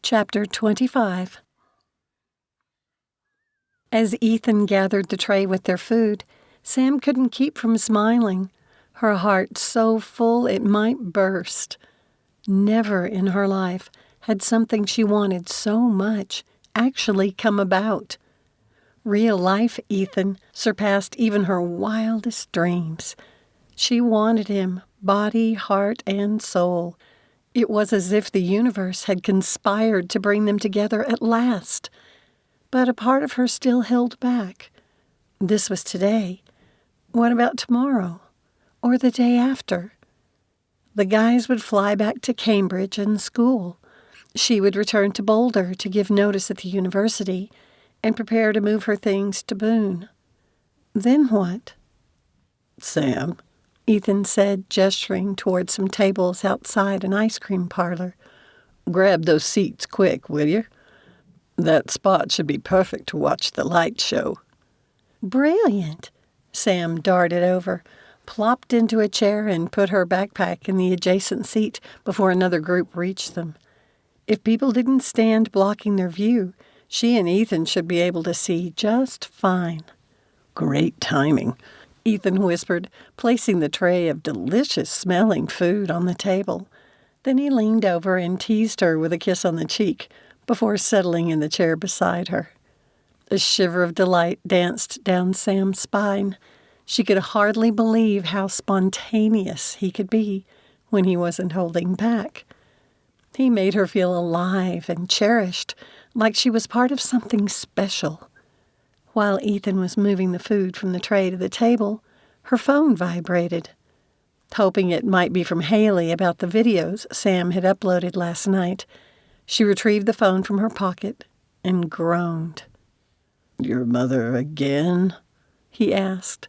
Chapter 25. As Ethan gathered the tray with their food, Sam couldn't keep from smiling, her heart so full it might burst. Never in her life had something she wanted so much actually come about. Real-life Ethan surpassed even her wildest dreams. She wanted him, body, heart, and soul. It was as if the universe had conspired to bring them together at last. But a part of her still held back. This was today. What about tomorrow? Or the day after? The guys would fly back to Cambridge and school. She would return to Boulder to give notice at the university and prepare to move her things to Boone. Then what? "Sam," Ethan said, gesturing toward some tables outside an ice cream parlor. "Grab those seats quick, will you? That spot should be perfect to watch the light show." "Brilliant!" Sam darted over, plopped into a chair, and put her backpack in the adjacent seat before another group reached them. If people didn't stand blocking their view, she and Ethan should be able to see just fine. "Great timing," Ethan whispered, placing the tray of delicious-smelling food on the table. Then he leaned over and teased her with a kiss on the cheek before settling in the chair beside her. A shiver of delight danced down Sam's spine. She could hardly believe how spontaneous he could be when he wasn't holding back. He made her feel alive and cherished, like she was part of something special. While Ethan was moving the food from the tray to the table, her phone vibrated. Hoping it might be from Haley about the videos Sam had uploaded last night, she retrieved the phone from her pocket and groaned. "Your mother again?" he asked.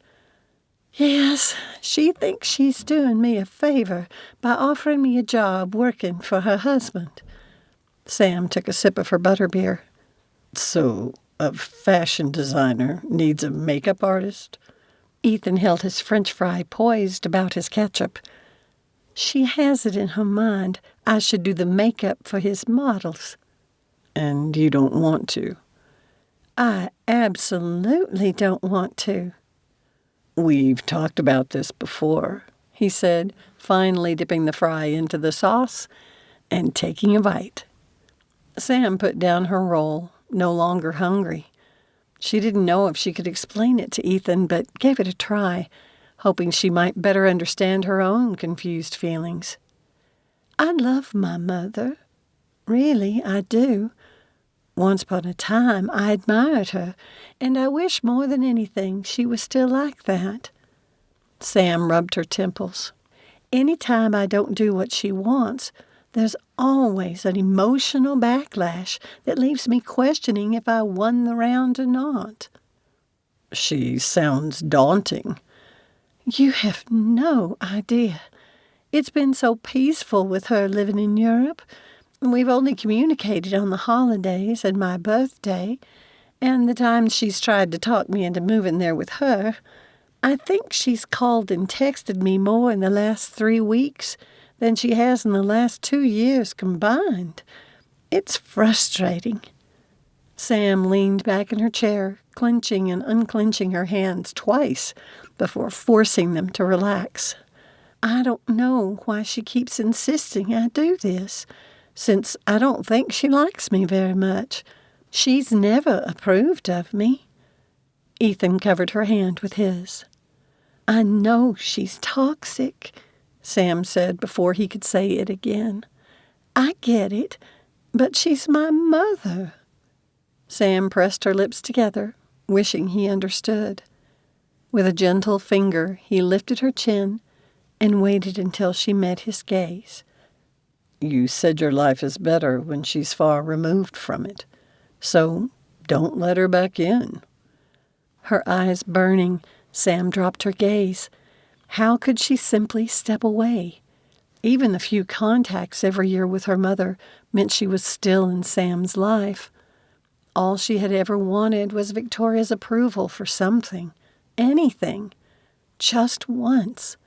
Yes, she thinks she's doing me a favor by offering me a job working for her husband. Sam took a sip of her butterbeer. "So, a fashion designer needs a makeup artist?" Ethan held his French fry poised about his ketchup. She has it in her mind I should do the makeup for his models. "And you don't want to?" I absolutely don't want to. "We've talked about this before," he said, finally dipping the fry into the sauce and taking a bite. Sam put down her roll, no longer hungry. She didn't know if she could explain it to Ethan, but gave it a try, hoping she might better understand her own confused feelings. I love my mother. Really, I do. Once upon a time, I admired her, and I wish more than anything she was still like that. Sam rubbed her temples. Any time I don't do what she wants, there's always an emotional backlash that leaves me questioning if I won the round or not. "She sounds daunting." You have no idea. It's been so peaceful with her living in Europe. We've only communicated on the holidays and my birthday, and the times she's tried to talk me into moving there with her. I think she's called and texted me more in the last 3 weeks than she has in the last 2 years combined. It's frustrating. Sam leaned back in her chair, clenching and unclenching her hands twice before forcing them to relax. I don't know why she keeps insisting I do this, since I don't think she likes me very much. She's never approved of me. Ethan covered her hand with his. I know she's toxic, Sam said before he could say it again. I get it, but she's my mother. Sam pressed her lips together, wishing he understood. With a gentle finger, he lifted her chin and waited until she met his gaze. "You said your life is better when she's far removed from it, so don't let her back in." Her eyes burning, Sam dropped her gaze. How could she simply step away? Even the few contacts every year with her mother meant she was still in Sam's life. All she had ever wanted was Victoria's approval for something, anything, just once.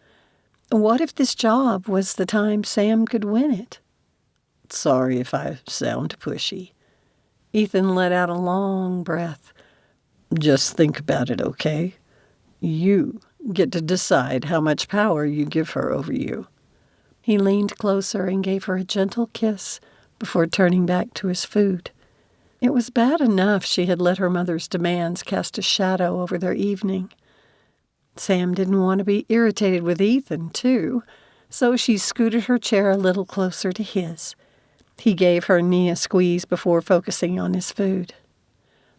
What if this job was the time Sam could win it? "Sorry if I sound pushy." Ethan let out a long breath. "Just think about it, okay? You get to decide how much power you give her over you." He leaned closer and gave her a gentle kiss before turning back to his food. It was bad enough she had let her mother's demands cast a shadow over their evening. Sam didn't want to be irritated with Ethan, too, so she scooted her chair a little closer to his. He gave her knee a squeeze before focusing on his food.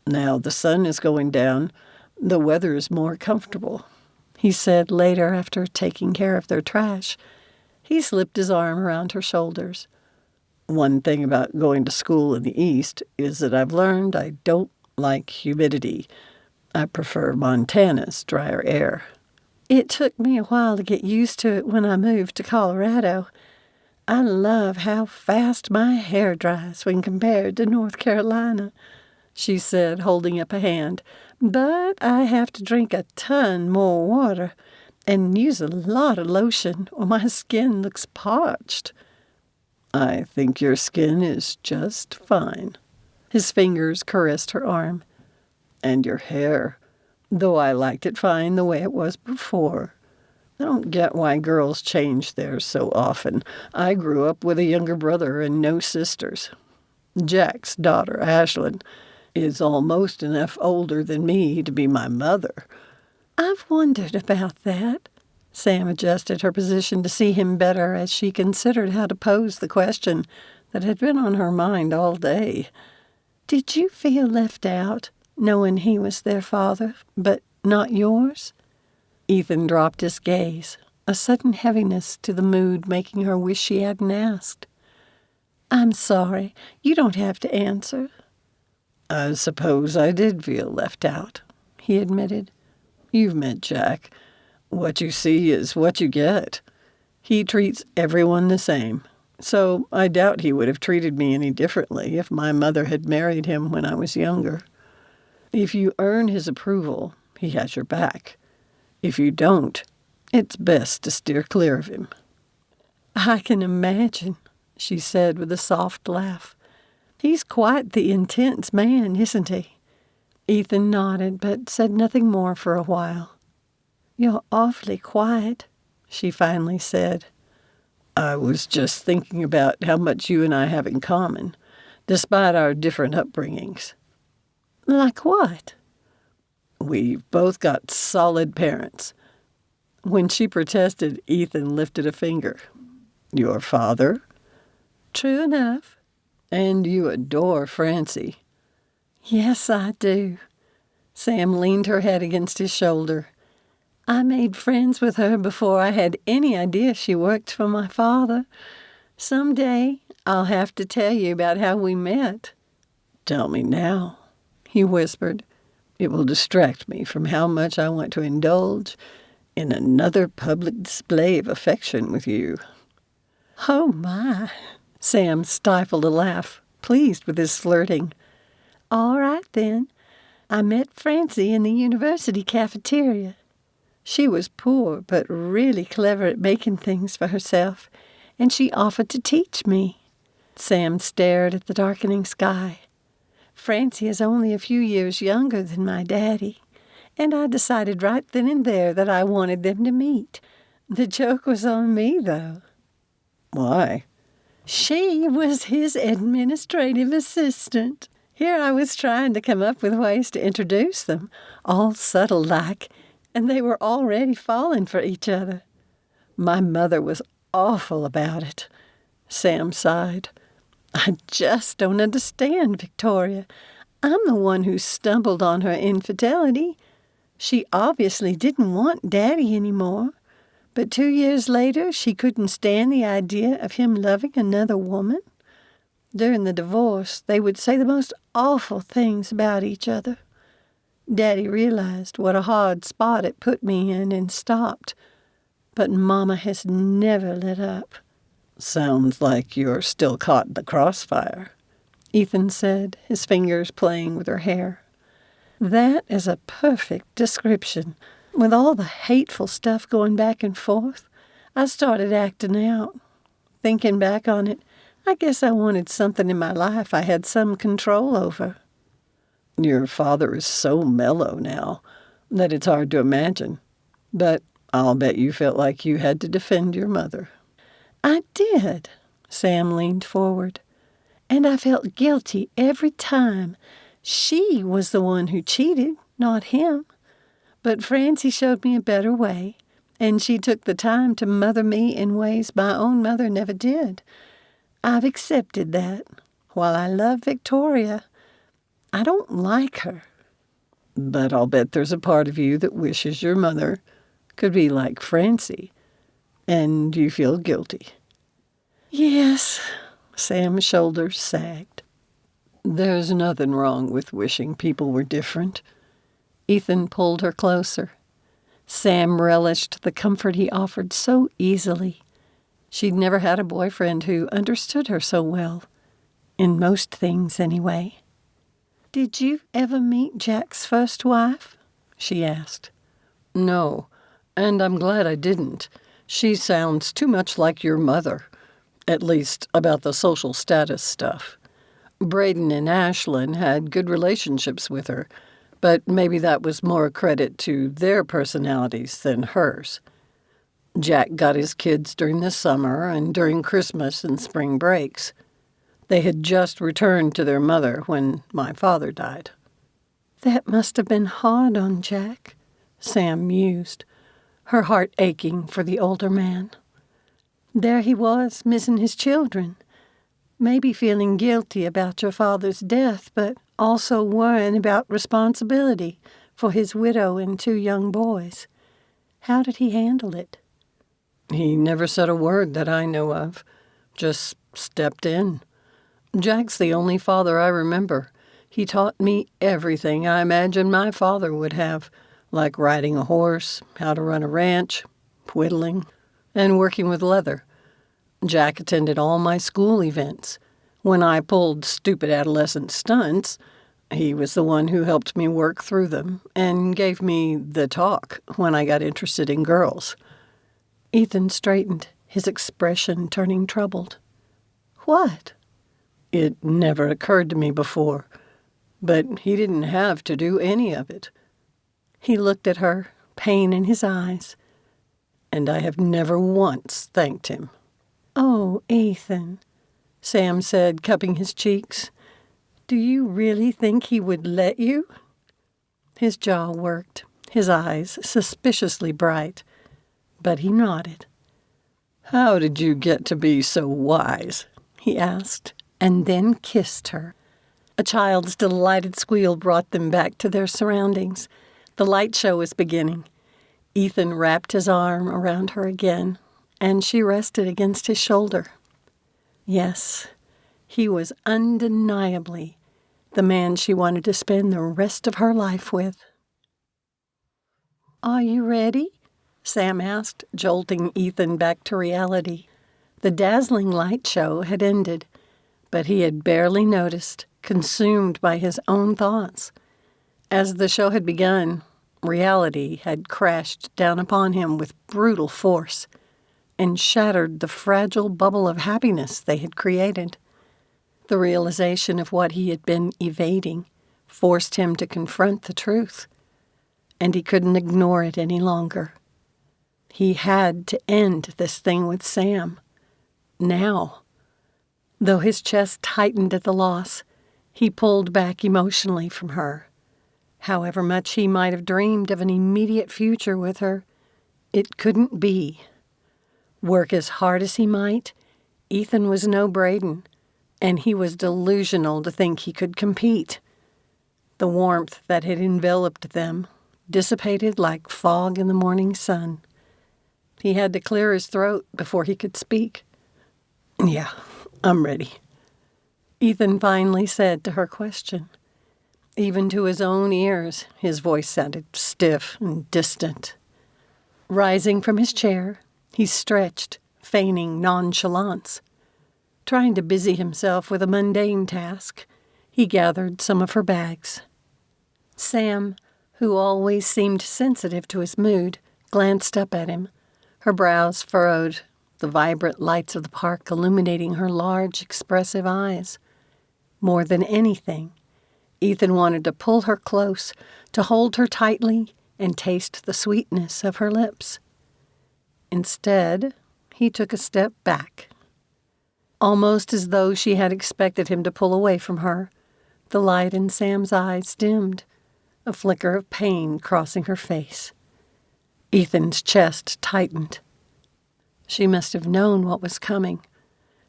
"Now the sun is going down. The weather is more comfortable," he said later after taking care of their trash. He slipped his arm around her shoulders. "One thing about going to school in the East is that I've learned I don't like humidity. I prefer Montana's drier air." It took me a while to get used to it when I moved to Colorado. I love how fast my hair dries when compared to North Carolina, she said, holding up a hand. But I have to drink a ton more water and use a lot of lotion or my skin looks parched. "I think your skin is just fine." His fingers caressed her arm. "And your hair, though I liked it fine the way it was before. I don't get why girls change theirs so often. I grew up with a younger brother and no sisters. Jack's daughter, Ashlyn, is almost enough older than me to be my mother. I've wondered about that. Sam adjusted her position to see him better as she considered how to pose the question that had been on her mind all day. Did you feel left out, knowing he was their father, but not yours? Ethan dropped his gaze, a sudden heaviness to the mood making her wish she hadn't asked. I'm sorry. You don't have to answer. I suppose I did feel left out, he admitted. You've met Jack. What you see is what you get. He treats everyone the same, so I doubt he would have treated me any differently if my mother had married him when I was younger. If you earn his approval, he has your back. If you don't, it's best to steer clear of him. I can imagine, she said with a soft laugh. He's quite the intense man, isn't he? Ethan nodded, but said nothing more for a while. You're awfully quiet, she finally said. I was just thinking about how much you and I have in common, despite our different upbringings. Like what? We've both got solid parents. When she protested, Ethan lifted a finger. Your father? True enough. And you adore Francie. Yes, I do. Sam leaned her head against his shoulder. I made friends with her before I had any idea she worked for my father. Someday I'll have to tell you about how we met. Tell me now, he whispered. It will distract me from how much I want to indulge in another public display of affection with you. Oh, my. Sam stifled a laugh, pleased with his flirting. All right, then. I met Francie in the university cafeteria. She was poor, but really clever at making things for herself, and she offered to teach me. Sam stared at the darkening sky. Francie is only a few years younger than my daddy, and I decided right then and there that I wanted them to meet. The joke was on me, though. Why? She was his administrative assistant. Here I was trying to come up with ways to introduce them, all subtle-like, and they were already falling for each other. My mother was awful about it. Sam sighed. I just don't understand, Victoria. I'm the one who stumbled on her infidelity. She obviously didn't want Daddy anymore, but 2 years later she couldn't stand the idea of him loving another woman. During the divorce, they would say the most awful things about each other. Daddy realized what a hard spot it put me in and stopped. But Mama has never let up. Sounds like you're still caught in the crossfire, Ethan said, his fingers playing with her hair. That is a perfect description. With all the hateful stuff going back and forth, I started acting out. Thinking back on it, I guess I wanted something in my life I had some control over. Your father is so mellow now that it's hard to imagine. But I'll bet you felt like you had to defend your mother. I did, Sam leaned forward. And I felt guilty every time. She was the one who cheated, not him. But Francie showed me a better way, and she took the time to mother me in ways my own mother never did. I've accepted that. While I love Victoria, I don't like her. But I'll bet there's a part of you that wishes your mother could be like Francie, and you feel guilty. Yes, Sam's shoulders sagged. There's nothing wrong with wishing people were different. Ethan pulled her closer. Sam relished the comfort he offered so easily. She'd never had a boyfriend who understood her so well. In most things, anyway. Did you ever meet Jack's first wife? She asked. No, and I'm glad I didn't. She sounds too much like your mother, at least about the social status stuff. Braden and Ashlyn had good relationships with her, but maybe that was more credit to their personalities than hers. Jack got his kids during the summer and during Christmas and spring breaks. They had just returned to their mother when my father died. That must have been hard on Jack, Sam mused, her heart aching for the older man. There he was, missing his children, maybe feeling guilty about your father's death, but also worrying about responsibility for his widow and 2 young boys. How did he handle it? He never said a word that I know of, just stepped in. Jack's the only father I remember. He taught me everything I imagined my father would have, like riding a horse, how to run a ranch, whittling, and working with leather. Jack attended all my school events. When I pulled stupid adolescent stunts, he was the one who helped me work through them and gave me the talk when I got interested in girls. Ethan straightened, his expression turning troubled. What? It never occurred to me before, but he didn't have to do any of it. He looked at her, pain in his eyes. And I have never once thanked him. Oh, Ethan, Sam said, cupping his cheeks. Do you really think he would let you? His jaw worked, his eyes suspiciously bright, but he nodded. How did you get to be so wise? He asked, and then kissed her. A child's delighted squeal brought them back to their surroundings. The light show was beginning. Ethan wrapped his arm around her again, and she rested against his shoulder. Yes, he was undeniably the man she wanted to spend the rest of her life with. Are you ready? Sam asked, jolting Ethan back to reality. The dazzling light show had ended, but he had barely noticed, consumed by his own thoughts. As the show had begun, reality had crashed down upon him with brutal force and shattered the fragile bubble of happiness they had created. The realization of what he had been evading forced him to confront the truth, and he couldn't ignore it any longer. He had to end this thing with Sam. Now. Though his chest tightened at the loss, he pulled back emotionally from her. However much he might have dreamed of an immediate future with her, it couldn't be. Work as hard as he might, Ethan was no Braden, and he was delusional to think he could compete. The warmth that had enveloped them dissipated like fog in the morning sun. He had to clear his throat before he could speak. Yeah, I'm ready, Ethan finally said to her question. Even to his own ears, his voice sounded stiff and distant. Rising from his chair, he stretched, feigning nonchalance. Trying to busy himself with a mundane task, he gathered some of her bags. Sam, who always seemed sensitive to his mood, glanced up at him, her brows furrowed, the vibrant lights of the park illuminating her large, expressive eyes. More than anything, Ethan wanted to pull her close, to hold her tightly and taste the sweetness of her lips. Instead, he took a step back. Almost as though she had expected him to pull away from her, the light in Sam's eyes dimmed, a flicker of pain crossing her face. Ethan's chest tightened. She must have known what was coming.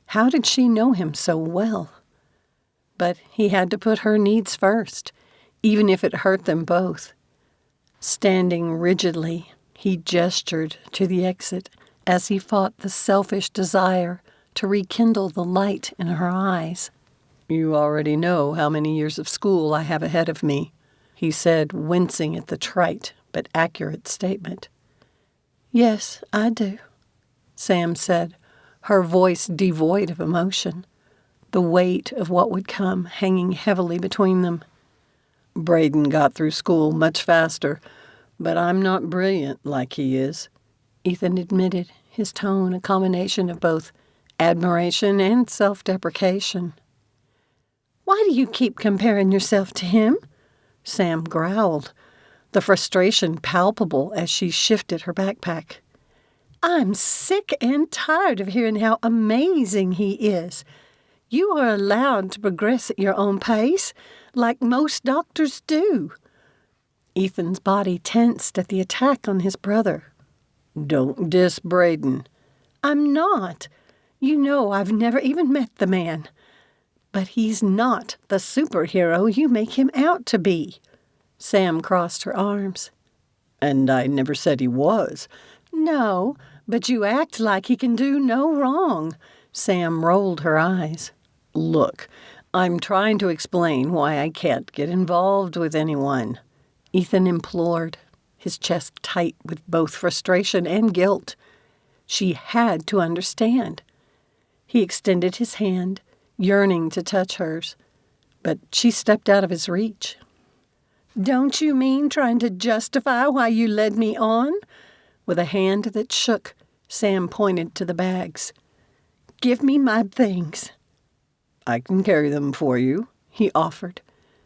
How did she know him so well? But he had to put her needs first, even if it hurt them both. Standing rigidly, he gestured to the exit as he fought the selfish desire to rekindle the light in her eyes. You already know how many years of school I have ahead of me, he said, wincing at the trite but accurate statement. Yes, I do, Sam said, her voice devoid of emotion, the weight of what would come hanging heavily between them. Braden got through school much faster, but I'm not brilliant like he is, Ethan admitted, his tone a combination of both admiration and self-deprecation. Why do you keep comparing yourself to him? Sam growled, the frustration palpable as she shifted her backpack. I'm sick and tired of hearing how amazing he is. You are allowed to progress at your own pace, like most doctors do." Ethan's body tensed at the attack on his brother. "Don't diss Braden." "I'm not. You know I've never even met the man. But he's not the superhero you make him out to be." Sam crossed her arms. "And I never said he was." "No, but you act like he can do no wrong." Sam rolled her eyes. "Look, I'm trying to explain why I can't get involved with anyone," Ethan implored, his chest tight with both frustration and guilt. She had to understand. He extended his hand, yearning to touch hers, but she stepped out of his reach. "Don't you mean trying to justify why you led me on?" With a hand that shook, Sam pointed to the bags. "Give me my things." "I can carry them for you," he offered.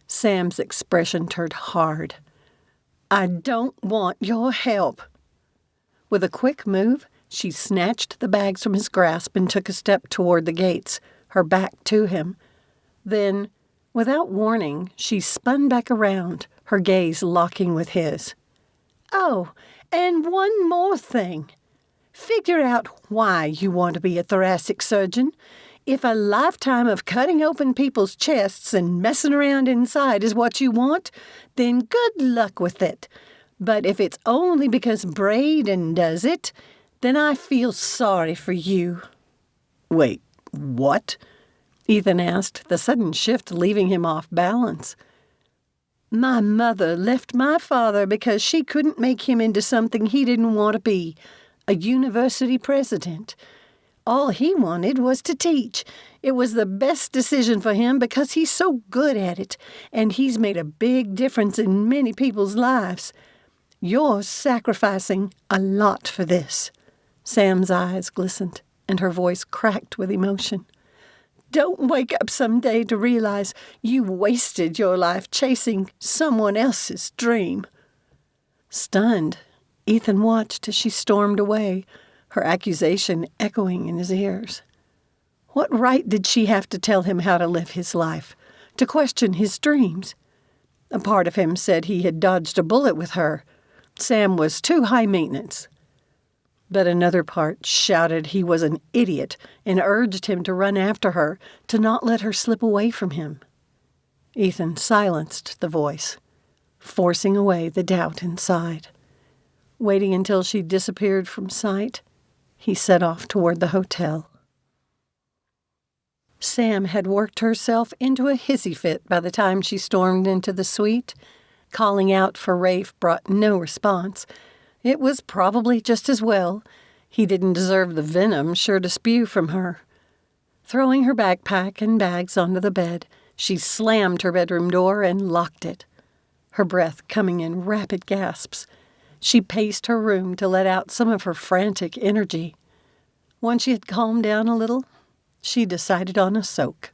Sam's expression turned hard. "I don't want your help." With a quick move, she snatched the bags from his grasp and took a step toward the gates, her back to him. Then, without warning, she spun back around, her gaze locking with his. "Oh, and one more thing. Figure out why you want to be a thoracic surgeon. If a lifetime of cutting open people's chests and messing around inside is what you want, then good luck with it. But if it's only because Braden does it, then I feel sorry for you." "Wait, what?" Ethan asked, the sudden shift leaving him off balance. "My mother left my father because she couldn't make him into something he didn't want to be, a university president. All he wanted was to teach. It was the best decision for him because he's so good at it, and he's made a big difference in many people's lives. You're sacrificing a lot for this." Sam's eyes glistened, and her voice cracked with emotion. "Don't wake up someday to realize you wasted your life chasing someone else's dream." Stunned, Ethan watched as she stormed away, her accusation echoing in his ears. What right did she have to tell him how to live his life, to question his dreams? A part of him said he had dodged a bullet with her. Sam was too high maintenance. But another part shouted he was an idiot and urged him to run after her, to not let her slip away from him. Ethan silenced the voice, forcing away the doubt inside. Waiting until she disappeared from sight, he set off toward the hotel. Sam had worked herself into a hissy fit by the time she stormed into the suite. Calling out for Rafe brought no response. It was probably just as well. He didn't deserve the venom sure to spew from her. Throwing her backpack and bags onto the bed, she slammed her bedroom door and locked it, her breath coming in rapid gasps. She paced her room to let out some of her frantic energy. Once she had calmed down a little, she decided on a soak.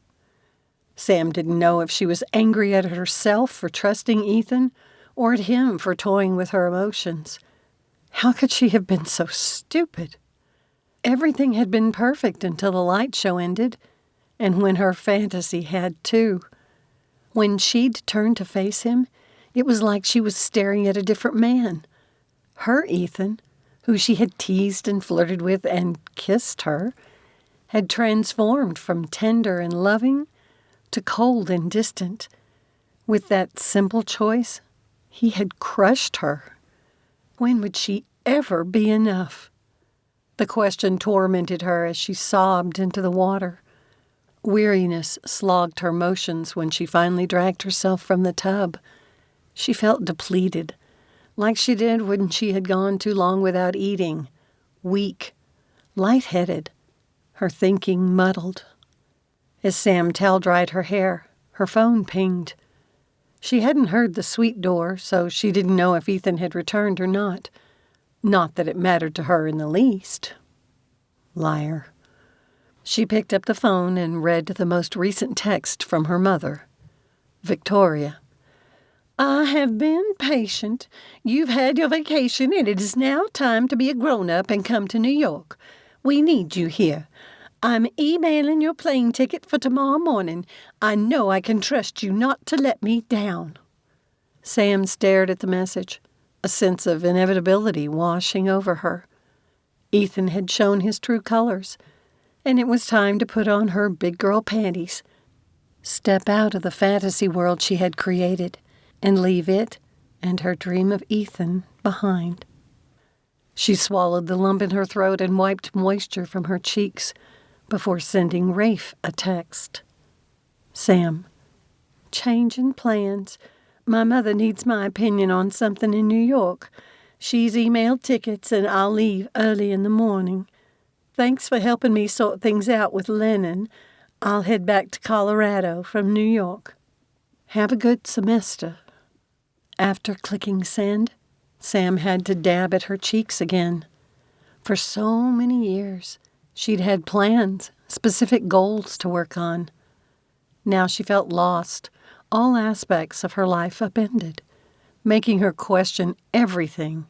Sam didn't know if she was angry at herself for trusting Ethan or at him for toying with her emotions. How could she have been so stupid? Everything had been perfect until the light show ended, and when her fantasy had too. When she'd turned to face him, it was like she was staring at a different man. Her Ethan, who she had teased and flirted with and kissed her, had transformed from tender and loving to cold and distant. With that simple choice, he had crushed her. When would she ever be enough? The question tormented her as she sobbed into the water. Weariness slogged her motions when she finally dragged herself from the tub. She felt depleted, like she did when she had gone too long without eating, weak, lightheaded, her thinking muddled. As Sam towel-dried her hair, her phone pinged. She hadn't heard the suite door, so she didn't know if Ethan had returned or not. Not that it mattered to her in the least. Liar. She picked up the phone and read the most recent text from her mother. Victoria. "I have been patient. You've had your vacation, and it is now time to be a grown-up and come to New York. We need you here. I'm emailing your plane ticket for tomorrow morning. I know I can trust you not to let me down." Sam stared at the message, a sense of inevitability washing over her. Ethan had shown his true colors, and it was time to put on her big girl panties, step out of the fantasy world she had created, and leave it and her dream of Ethan behind. She swallowed the lump in her throat and wiped moisture from her cheeks before sending Rafe a text. "Sam, changing plans. My mother needs my opinion on something in New York. She's emailed tickets and I'll leave early in the morning. Thanks for helping me sort things out with Lennon. I'll head back to Colorado from New York. Have a good semester." After clicking send, Sam had to dab at her cheeks again. For so many years, she'd had plans, specific goals to work on. Now she felt lost, all aspects of her life upended, making her question everything,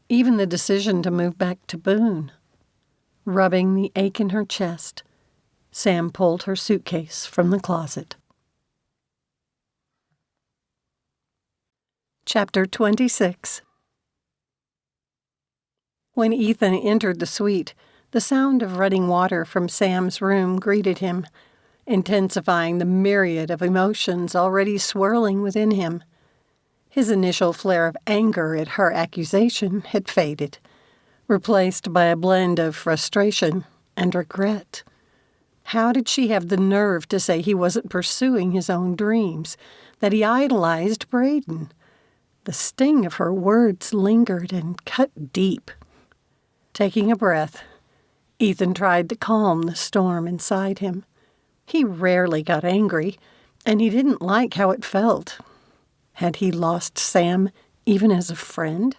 even the decision to move back to Boone. Rubbing the ache in her chest, Sam pulled her suitcase from the closet. Chapter 26. When Ethan entered the suite, the sound of running water from Sam's room greeted him, intensifying the myriad of emotions already swirling within him. His initial flare of anger at her accusation had faded, replaced by a blend of frustration and regret. How did she have the nerve to say he wasn't pursuing his own dreams, that he idolized Braden? The sting of her words lingered and cut deep. Taking a breath, Ethan tried to calm the storm inside him. He rarely got angry, and he didn't like how it felt. Had he lost Sam even as a friend?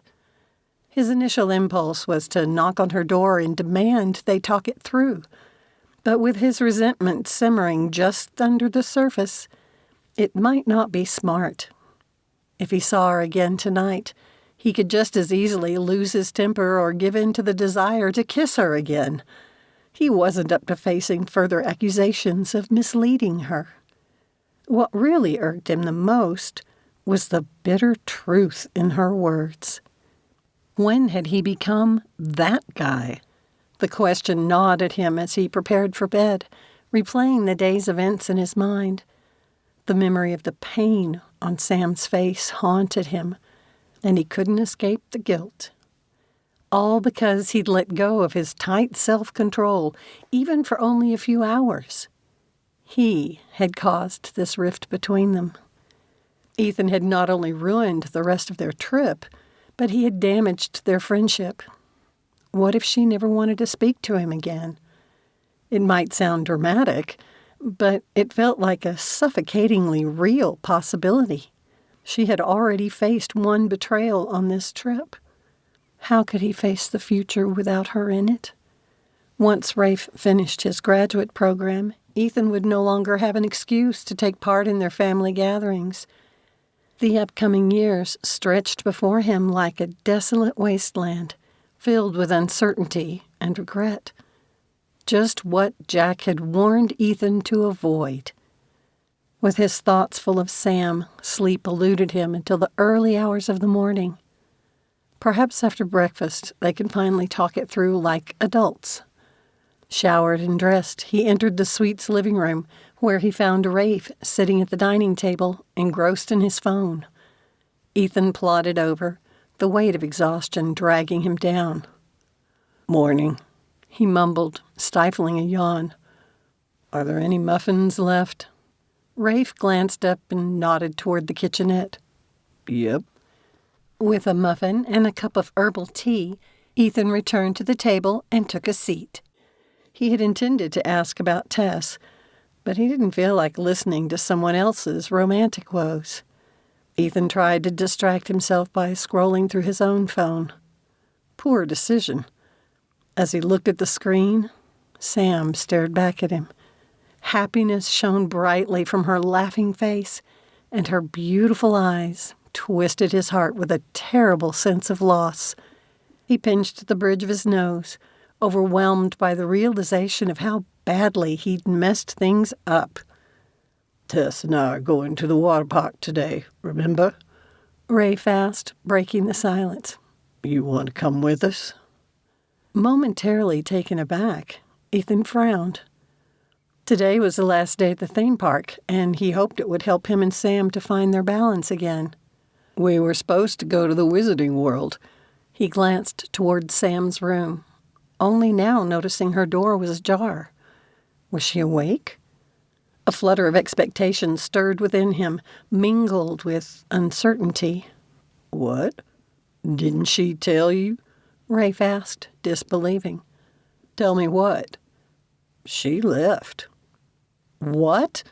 His initial impulse was to knock on her door and demand they talk it through. But with his resentment simmering just under the surface, it might not be smart. If he saw her again tonight, he could just as easily lose his temper or give in to the desire to kiss her again. He wasn't up to facing further accusations of misleading her. What really irked him the most was the bitter truth in her words. When had he become that guy? The question gnawed at him as he prepared for bed, replaying the day's events in his mind. The memory of the pain on Sam's face haunted him, and he couldn't escape the guilt. All because he'd let go of his tight self-control, even for only a few hours. He had caused this rift between them. Ethan had not only ruined the rest of their trip, but he had damaged their friendship. What if she never wanted to speak to him again? It might sound dramatic, but it felt like a suffocatingly real possibility. She had already faced one betrayal on this trip. How could he face the future without her in it? Once Rafe finished his graduate program, Ethan would no longer have an excuse to take part in their family gatherings. The upcoming years stretched before him like a desolate wasteland, filled with uncertainty and regret. Just what Jack had warned Ethan to avoid. With his thoughts full of Sam, sleep eluded him until the early hours of the morning. Perhaps after breakfast, they could finally talk it through like adults. Showered and dressed, he entered the suite's living room, where he found Rafe sitting at the dining table, engrossed in his phone. Ethan plodded over, the weight of exhaustion dragging him down. "Morning," he mumbled, stifling a yawn. "Are there any muffins left?" Rafe glanced up and nodded toward the kitchenette. "Yep." With a muffin and a cup of herbal tea, Ethan returned to the table and took a seat. He had intended to ask about Tess, but he didn't feel like listening to someone else's romantic woes. Ethan tried to distract himself by scrolling through his own phone. Poor decision. As he looked at the screen, Sam stared back at him. Happiness shone brightly from her laughing face, and her beautiful eyes twisted his heart with a terrible sense of loss. He pinched the bridge of his nose, overwhelmed by the realization of how badly he'd messed things up. Tess and I are going to the water park today, remember? Rafe asked, breaking the silence. You want to come with us? Momentarily taken aback, Ethan frowned. Today was the last day at the theme park, and he hoped it would help him and Sam to find their balance again. We were supposed to go to the Wizarding World. He glanced toward Sam's room, only now noticing her door was ajar. Was she awake? A flutter of expectation stirred within him, mingled with uncertainty. What? Didn't she tell you? Rafe asked, disbelieving. Tell me what? She left. What?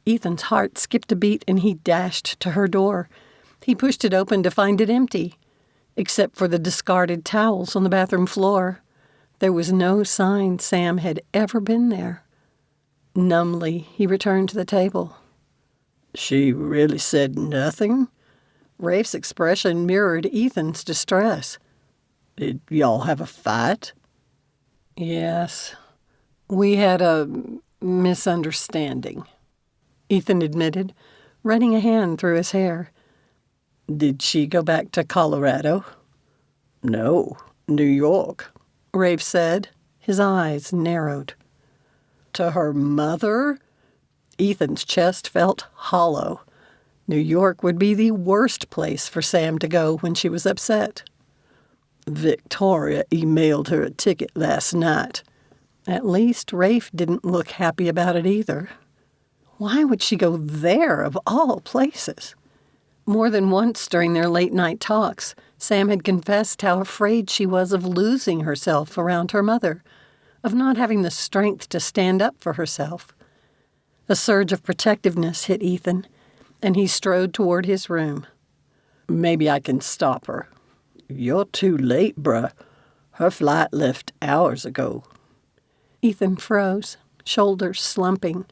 Ethan's heart skipped a beat and he dashed to her door. He pushed it open to find it empty, except for the discarded towels on the bathroom floor. There was no sign Sam had ever been there. Numbly, he returned to the table. She really said nothing? Rafe's expression mirrored Ethan's distress. Did y'all have a fight? Yes. We had a misunderstanding, Ethan admitted, running a hand through his hair. Did she go back to Colorado? No, New York, Rafe said, his eyes narrowed. To her mother? Ethan's chest felt hollow. New York would be the worst place for Sam to go when she was upset. Victoria emailed her a ticket last night. At least Rafe didn't look happy about it either. Why would she go there, of all places? More than once during their late-night talks, Sam had confessed how afraid she was of losing herself around her mother, of not having the strength to stand up for herself. A surge of protectiveness hit Ethan, and he strode toward his room. Maybe I can stop her. You're too late, bruh. Her flight left hours ago. Ethan froze, shoulders slumping,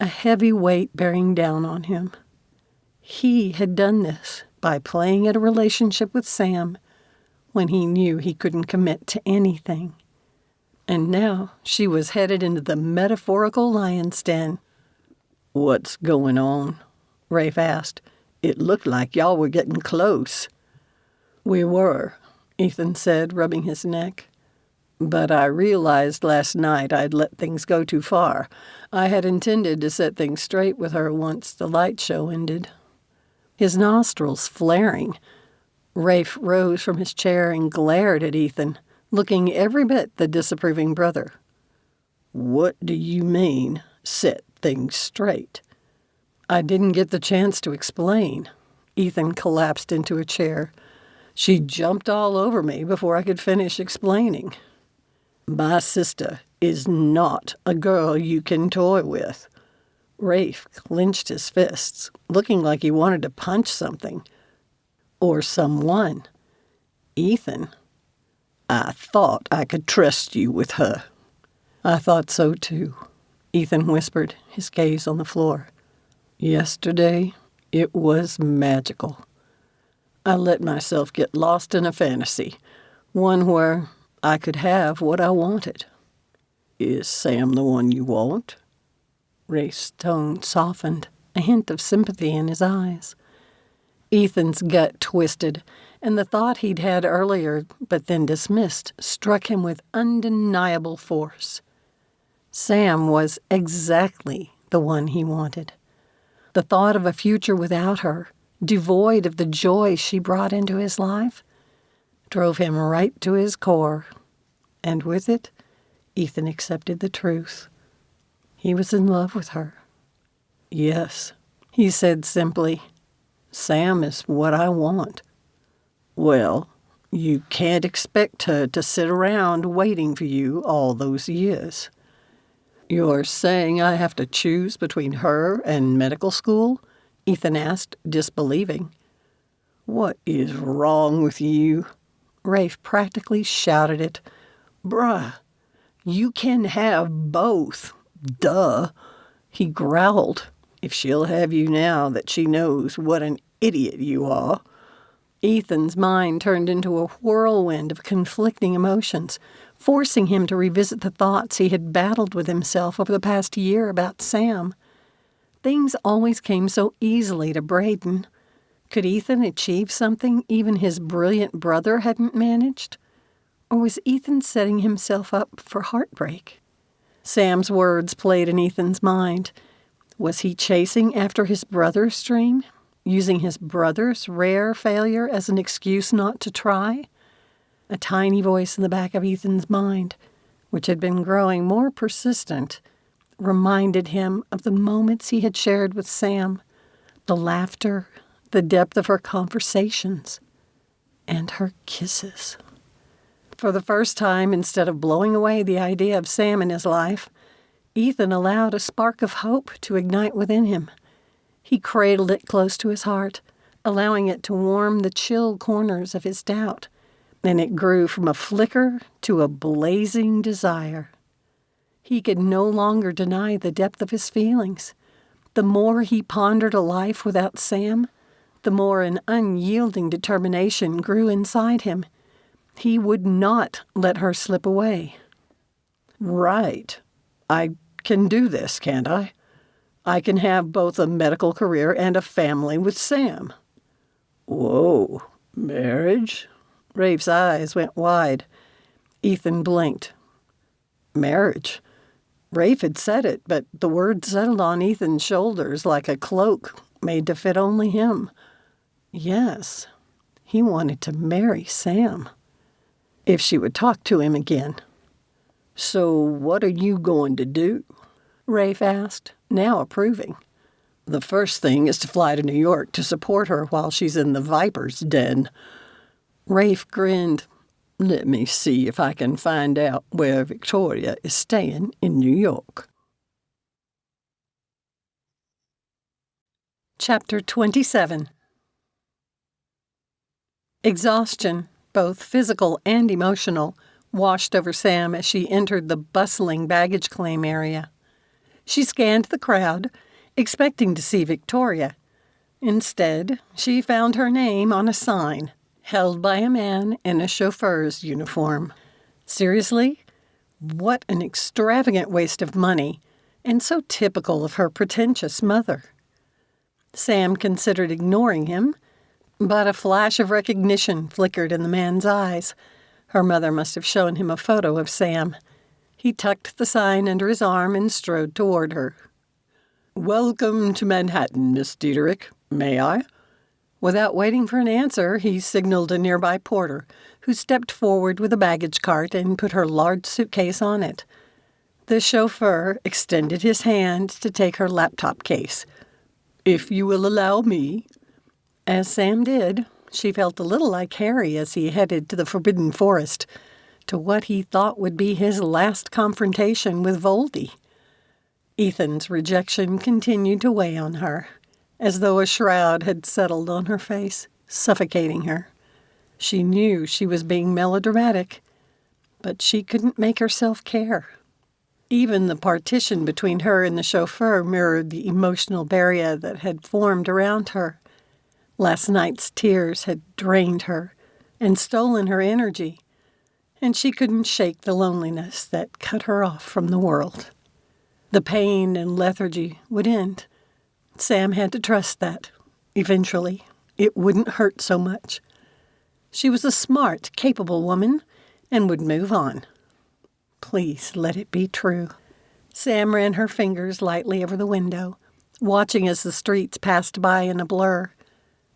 a heavy weight bearing down on him. He had done this by playing at a relationship with Sam when he knew he couldn't commit to anything. And now she was headed into the metaphorical lion's den. What's going on? Rafe asked. It looked like y'all were getting close. We were, Ethan said, rubbing his neck. But I realized last night I'd let things go too far. I had intended to set things straight with her once the light show ended. His nostrils flaring, Rafe rose from his chair and glared at Ethan, looking every bit the disapproving brother. What do you mean, set things straight? I didn't get the chance to explain. Ethan collapsed into a chair. She jumped all over me before I could finish explaining. My sister is not a girl you can toy with. Rafe clenched his fists, looking like he wanted to punch something. Or someone. Ethan. I thought I could trust you with her. I thought so too, Ethan whispered, his gaze on the floor. Yesterday, it was magical. I let myself get lost in a fantasy, one where I could have what I wanted. Is Sam the one you want? Rafe's tone softened, a hint of sympathy in his eyes. Ethan's gut twisted, and the thought he'd had earlier, but then dismissed, struck him with undeniable force. Sam was exactly the one he wanted. The thought of a future without her, devoid of the joy she brought into his life, drove him right to his core. And with it, Ethan accepted the truth. He was in love with her. Yes, he said simply. Sam is what I want. Well, you can't expect her to sit around waiting for you all those years. You're saying I have to choose between her and medical school? Ethan asked, disbelieving. What is wrong with you? Rafe practically shouted it. Bruh, you can have both. Duh. He growled. If she'll have you now that she knows what an idiot you are. Ethan's mind turned into a whirlwind of conflicting emotions, forcing him to revisit the thoughts he had battled with himself over the past year about Sam. Things always came so easily to Braden. Could Ethan achieve something even his brilliant brother hadn't managed? Or was Ethan setting himself up for heartbreak? Sam's words played in Ethan's mind. Was he chasing after his brother's dream, using his brother's rare failure as an excuse not to try? A tiny voice in the back of Ethan's mind, which had been growing more persistent, reminded him of the moments he had shared with Sam, the laughter, the depth of her conversations, and her kisses. For the first time, instead of blowing away the idea of Sam in his life, Ethan allowed a spark of hope to ignite within him. He cradled it close to his heart, allowing it to warm the chill corners of his doubt, and it grew from a flicker to a blazing desire. He could no longer deny the depth of his feelings. The more he pondered a life without Sam, the more an unyielding determination grew inside him. He would not let her slip away. Right. I can do this, can't I? I can have both a medical career and a family with Sam. Whoa, marriage? Rafe's eyes went wide. Ethan blinked. Marriage? Rafe had said it, but the word settled on Ethan's shoulders like a cloak made to fit only him. Yes, he wanted to marry Sam. If she would talk to him again. So what are you going to do? Rafe asked, now approving. The first thing is to fly to New York to support her while she's in the Viper's den. Rafe grinned. Let me see if I can find out where Victoria is staying in New York. Chapter 27. Exhaustion, both physical and emotional, washed over Sam as she entered the bustling baggage claim area. She scanned the crowd, expecting to see Victoria. Instead, she found her name on a sign, held by a man in a chauffeur's uniform. Seriously? What an extravagant waste of money, and so typical of her pretentious mother. Sam considered ignoring him, but a flash of recognition flickered in the man's eyes. Her mother must have shown him a photo of Sam. He tucked the sign under his arm and strode toward her. Welcome to Manhattan, Miss Diederik. May I? Without waiting for an answer, he signaled a nearby porter, who stepped forward with a baggage cart and put her large suitcase on it. The chauffeur extended his hand to take her laptop case. If you will allow me. As Sam did, she felt a little like Harry as he headed to the Forbidden Forest, to what he thought would be his last confrontation with Voldy. Ethan's rejection continued to weigh on her, as though a shroud had settled on her face, suffocating her. She knew she was being melodramatic, but she couldn't make herself care. Even the partition between her and the chauffeur mirrored the emotional barrier that had formed around her. Last night's tears had drained her and stolen her energy, and she couldn't shake the loneliness that cut her off from the world. The pain and lethargy would end. Sam had to trust that. Eventually, it wouldn't hurt so much. She was a smart, capable woman and would move on. Please let it be true. Sam ran her fingers lightly over the window, watching as the streets passed by in a blur.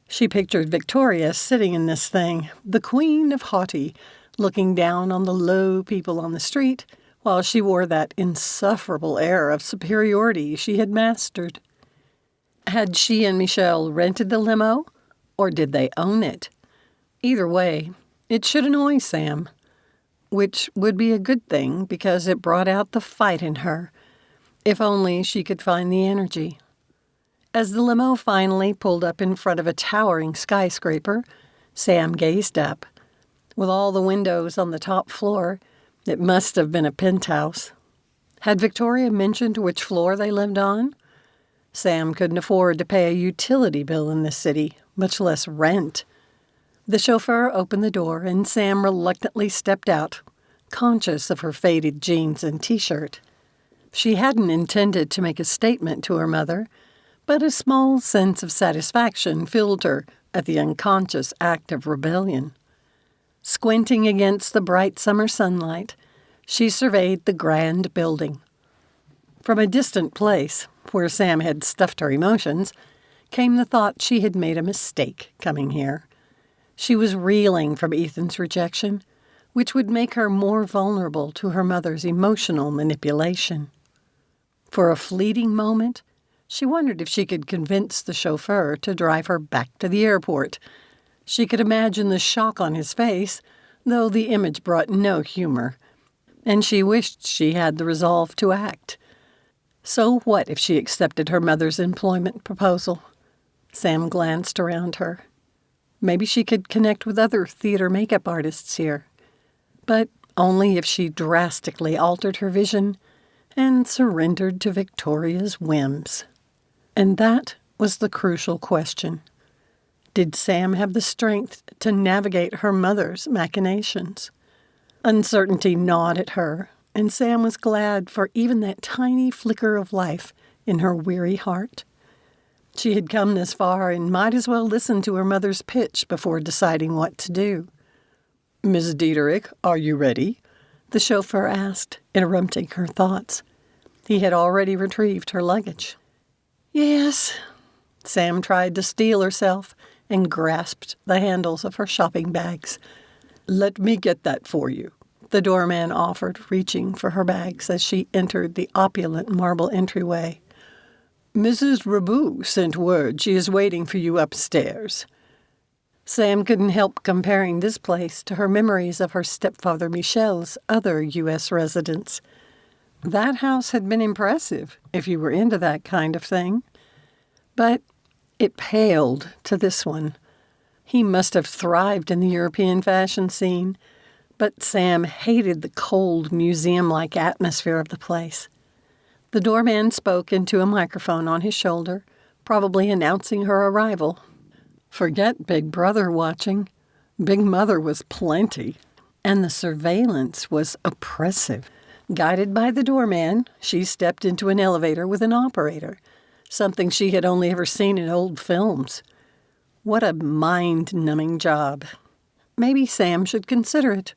She pictured Victoria sitting in this thing, the queen of haughty, looking down on the low people on the street while she wore that insufferable air of superiority she had mastered. Had she and Michelle rented the limo, or did they own it? Either way, it should annoy Sam, which would be a good thing because it brought out the fight in her, if only she could find the energy. As the limo finally pulled up in front of a towering skyscraper, Sam gazed up. With all the windows on the top floor, it must have been a penthouse. Had Victoria mentioned which floor they lived on? Sam couldn't afford to pay a utility bill in this city, much less rent. The chauffeur opened the door, and Sam reluctantly stepped out, conscious of her faded jeans and T-shirt. She hadn't intended to make a statement to her mother, but a small sense of satisfaction filled her at the unconscious act of rebellion. Squinting against the bright summer sunlight, she surveyed the grand building. From a distant place, where Sam had stuffed her emotions, came the thought she had made a mistake coming here. She was reeling from Ethan's rejection, which would make her more vulnerable to her mother's emotional manipulation. For a fleeting moment, she wondered if she could convince the chauffeur to drive her back to the airport. She could imagine the shock on his face, though the image brought no humor, and she wished she had the resolve to act. So what if she accepted her mother's employment proposal? Sam glanced around her. Maybe she could connect with other theater makeup artists here, but only if she drastically altered her vision and surrendered to Victoria's whims. And that was the crucial question. Did Sam have the strength to navigate her mother's machinations? Uncertainty gnawed at her, and Sam was glad for even that tiny flicker of life in her weary heart. She had come this far and might as well listen to her mother's pitch before deciding what to do. "Miss Diederik, are you ready?" the chauffeur asked, interrupting her thoughts. He had already retrieved her luggage. "Yes." Sam tried to steel herself and grasped the handles of her shopping bags. "Let me get that for you," the doorman offered, reaching for her bags as she entered the opulent marble entryway. "Mrs. Rabou sent word she is waiting for you upstairs." Sam couldn't help comparing this place to her memories of her stepfather Michel's other U.S. residence. That house had been impressive, if you were into that kind of thing. But it paled to this one. He must have thrived in the European fashion scene, but Sam hated the cold, museum-like atmosphere of the place. The doorman spoke into a microphone on his shoulder, probably announcing her arrival. Forget Big Brother watching. Big Mother was plenty, and the surveillance was oppressive. Guided by the doorman, she stepped into an elevator with an operator, something she had only ever seen in old films. What a mind-numbing job. Maybe Sam should consider it,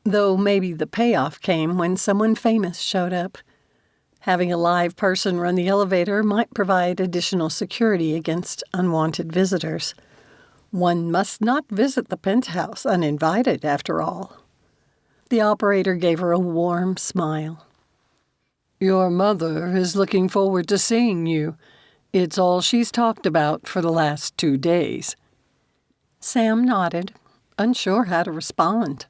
though maybe the payoff came when someone famous showed up. Having a live person run the elevator might provide additional security against unwanted visitors. One must not visit the penthouse uninvited, after all. The operator gave her a warm smile. "Your mother is looking forward to seeing you. It's all she's talked about for the last 2 days." Sam nodded, unsure how to respond.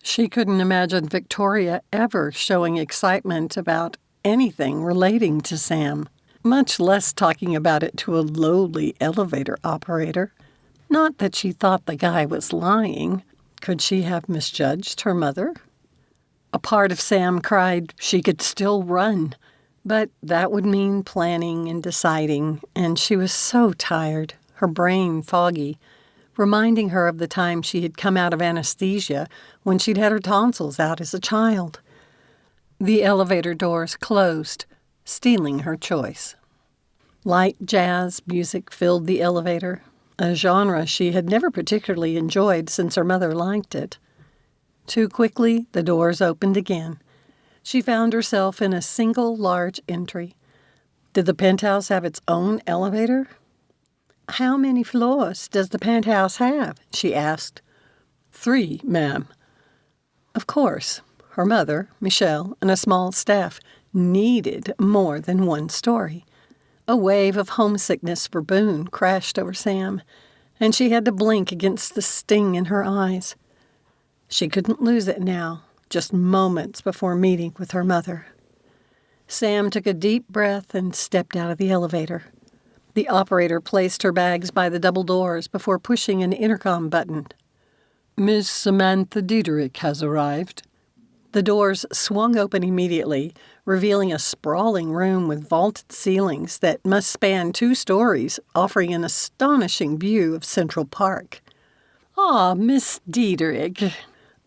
She couldn't imagine Victoria ever showing excitement about anything relating to Sam, much less talking about it to a lowly elevator operator. Not that she thought the guy was lying. Could she have misjudged her mother? A part of Sam cried she could still run, but that would mean planning and deciding, and she was so tired, her brain foggy, reminding her of the time she had come out of anesthesia when she'd had her tonsils out as a child. The elevator doors closed, stealing her choice. Light jazz music filled the elevator, a genre she had never particularly enjoyed since her mother liked it. Too quickly, the doors opened again. She found herself in a single large entry. Did the penthouse have its own elevator? "How many floors does the penthouse have?" she asked. 3, ma'am." Of course. Her mother, Michelle, and a small staff needed more than one story. A wave of homesickness for Boone crashed over Sam, and she had to blink against the sting in her eyes. She couldn't lose it now, just moments before meeting with her mother. Sam took a deep breath and stepped out of the elevator. The operator placed her bags by the double doors before pushing an intercom button. "Miss Samantha Diederik has arrived." The doors swung open immediately, revealing a sprawling room with vaulted ceilings that must span 2 stories, offering an astonishing view of Central Park. "Ah, Miss Diederik."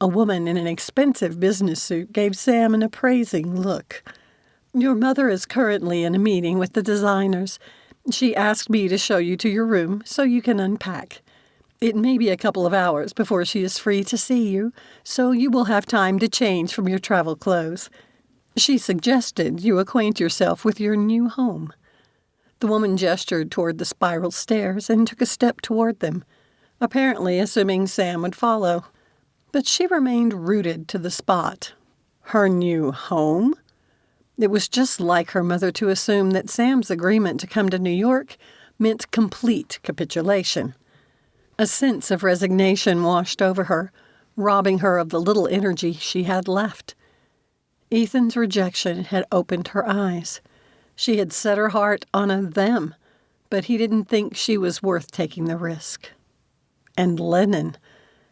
A woman in an expensive business suit gave Sam an appraising look. "Your mother is currently in a meeting with the designers. She asked me to show you to your room so you can unpack. It may be a couple of hours before she is free to see you, so you will have time to change from your travel clothes. She suggested you acquaint yourself with your new home." The woman gestured toward the spiral stairs and took a step toward them, apparently assuming Sam would follow. But she remained rooted to the spot. Her new home? It was just like her mother to assume that Sam's agreement to come to New York meant complete capitulation. A sense of resignation washed over her, robbing her of the little energy she had left. Ethan's rejection had opened her eyes. She had set her heart on a them, but he didn't think she was worth taking the risk. And Lennon.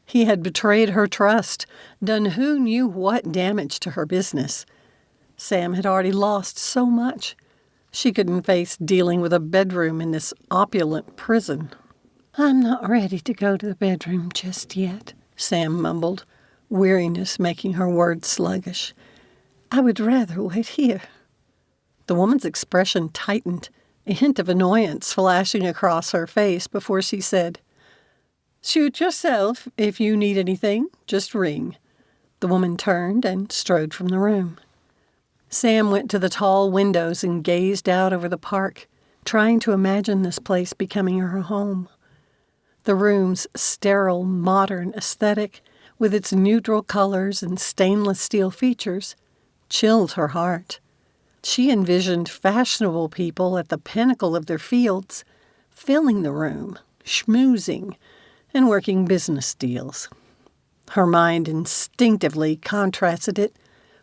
He had betrayed her trust, done who knew what damage to her business. Sam had already lost so much. She couldn't face dealing with a bedroom in this opulent prison. "I'm not ready to go to the bedroom just yet," Sam mumbled, weariness making her words sluggish. "I would rather wait here." The woman's expression tightened, a hint of annoyance flashing across her face before she said, "Suit yourself. If you need anything, just ring." The woman turned and strode from the room. Sam went to the tall windows and gazed out over the park, trying to imagine this place becoming her home. The room's sterile, modern aesthetic, with its neutral colors and stainless steel features, chilled her heart. She envisioned fashionable people at the pinnacle of their fields, filling the room, schmoozing, and working business deals. Her mind instinctively contrasted it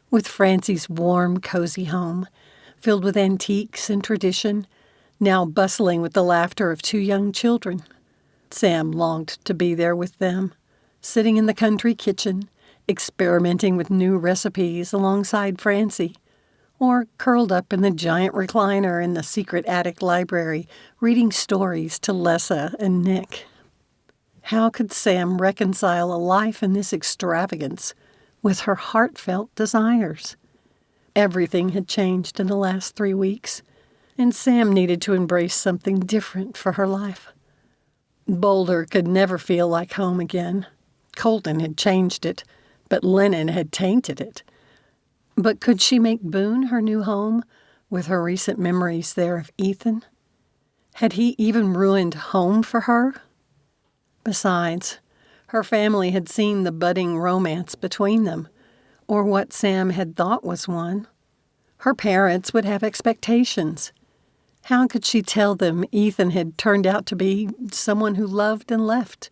with Francie's warm, cozy home, filled with antiques and tradition, now bustling with the laughter of 2 young children. Sam longed to be there with them, sitting in the country kitchen, experimenting with new recipes alongside Francie, or curled up in the giant recliner in the secret attic library, reading stories to Lessa and Nick. How could Sam reconcile a life in this extravagance with her heartfelt desires? Everything had changed in the last 3 weeks, and Sam needed to embrace something different for her life. Boulder could never feel like home again. Colton had changed it, but Lennon had tainted it. But could she make Boone her new home, with her recent memories there of Ethan? Had he even ruined home for her? Besides, her family had seen the budding romance between them, or what Sam had thought was one. Her parents would have expectations. How could she tell them Ethan had turned out to be someone who loved and left,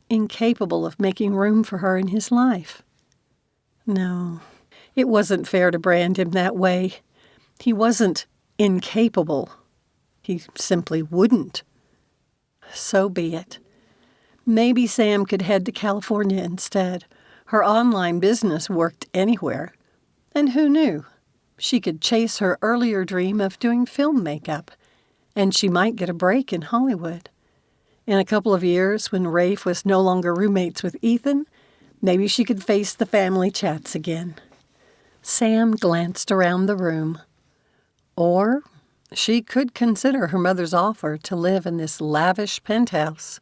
incapable of making room for her in his life? No. It wasn't fair to brand him that way. He wasn't incapable. He simply wouldn't. So be it. Maybe Sam could head to California instead. Her online business worked anywhere. And who knew? She could chase her earlier dream of doing film makeup, and she might get a break in Hollywood. In a couple of years, when Rafe was no longer roommates with Ethan, maybe she could face the family chats again. Sam glanced around the room. Or she could consider her mother's offer to live in this lavish penthouse.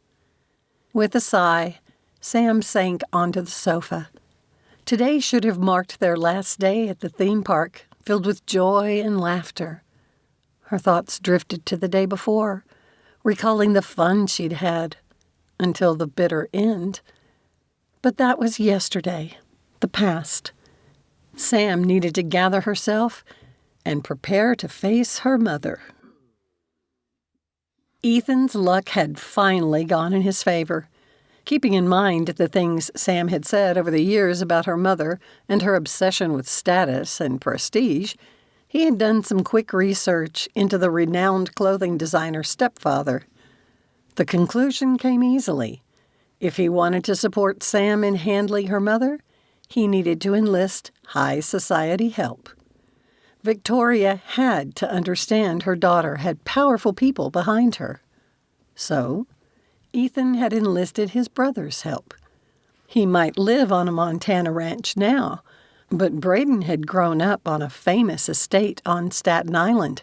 With a sigh, Sam sank onto the sofa. Today should have marked their last day at the theme park, filled with joy and laughter. Her thoughts drifted to the day before, recalling the fun she'd had, until the bitter end. But that was yesterday, the past. Sam needed to gather herself and prepare to face her mother. Ethan's luck had finally gone in his favor. Keeping in mind the things Sam had said over the years about her mother and her obsession with status and prestige, he had done some quick research into the renowned clothing designer's stepfather. The conclusion came easily. If he wanted to support Sam in handling her mother, he needed to enlist high society help. Victoria had to understand her daughter had powerful people behind her. So, Ethan had enlisted his brother's help. He might live on a Montana ranch now, but Braden had grown up on a famous estate on Staten Island,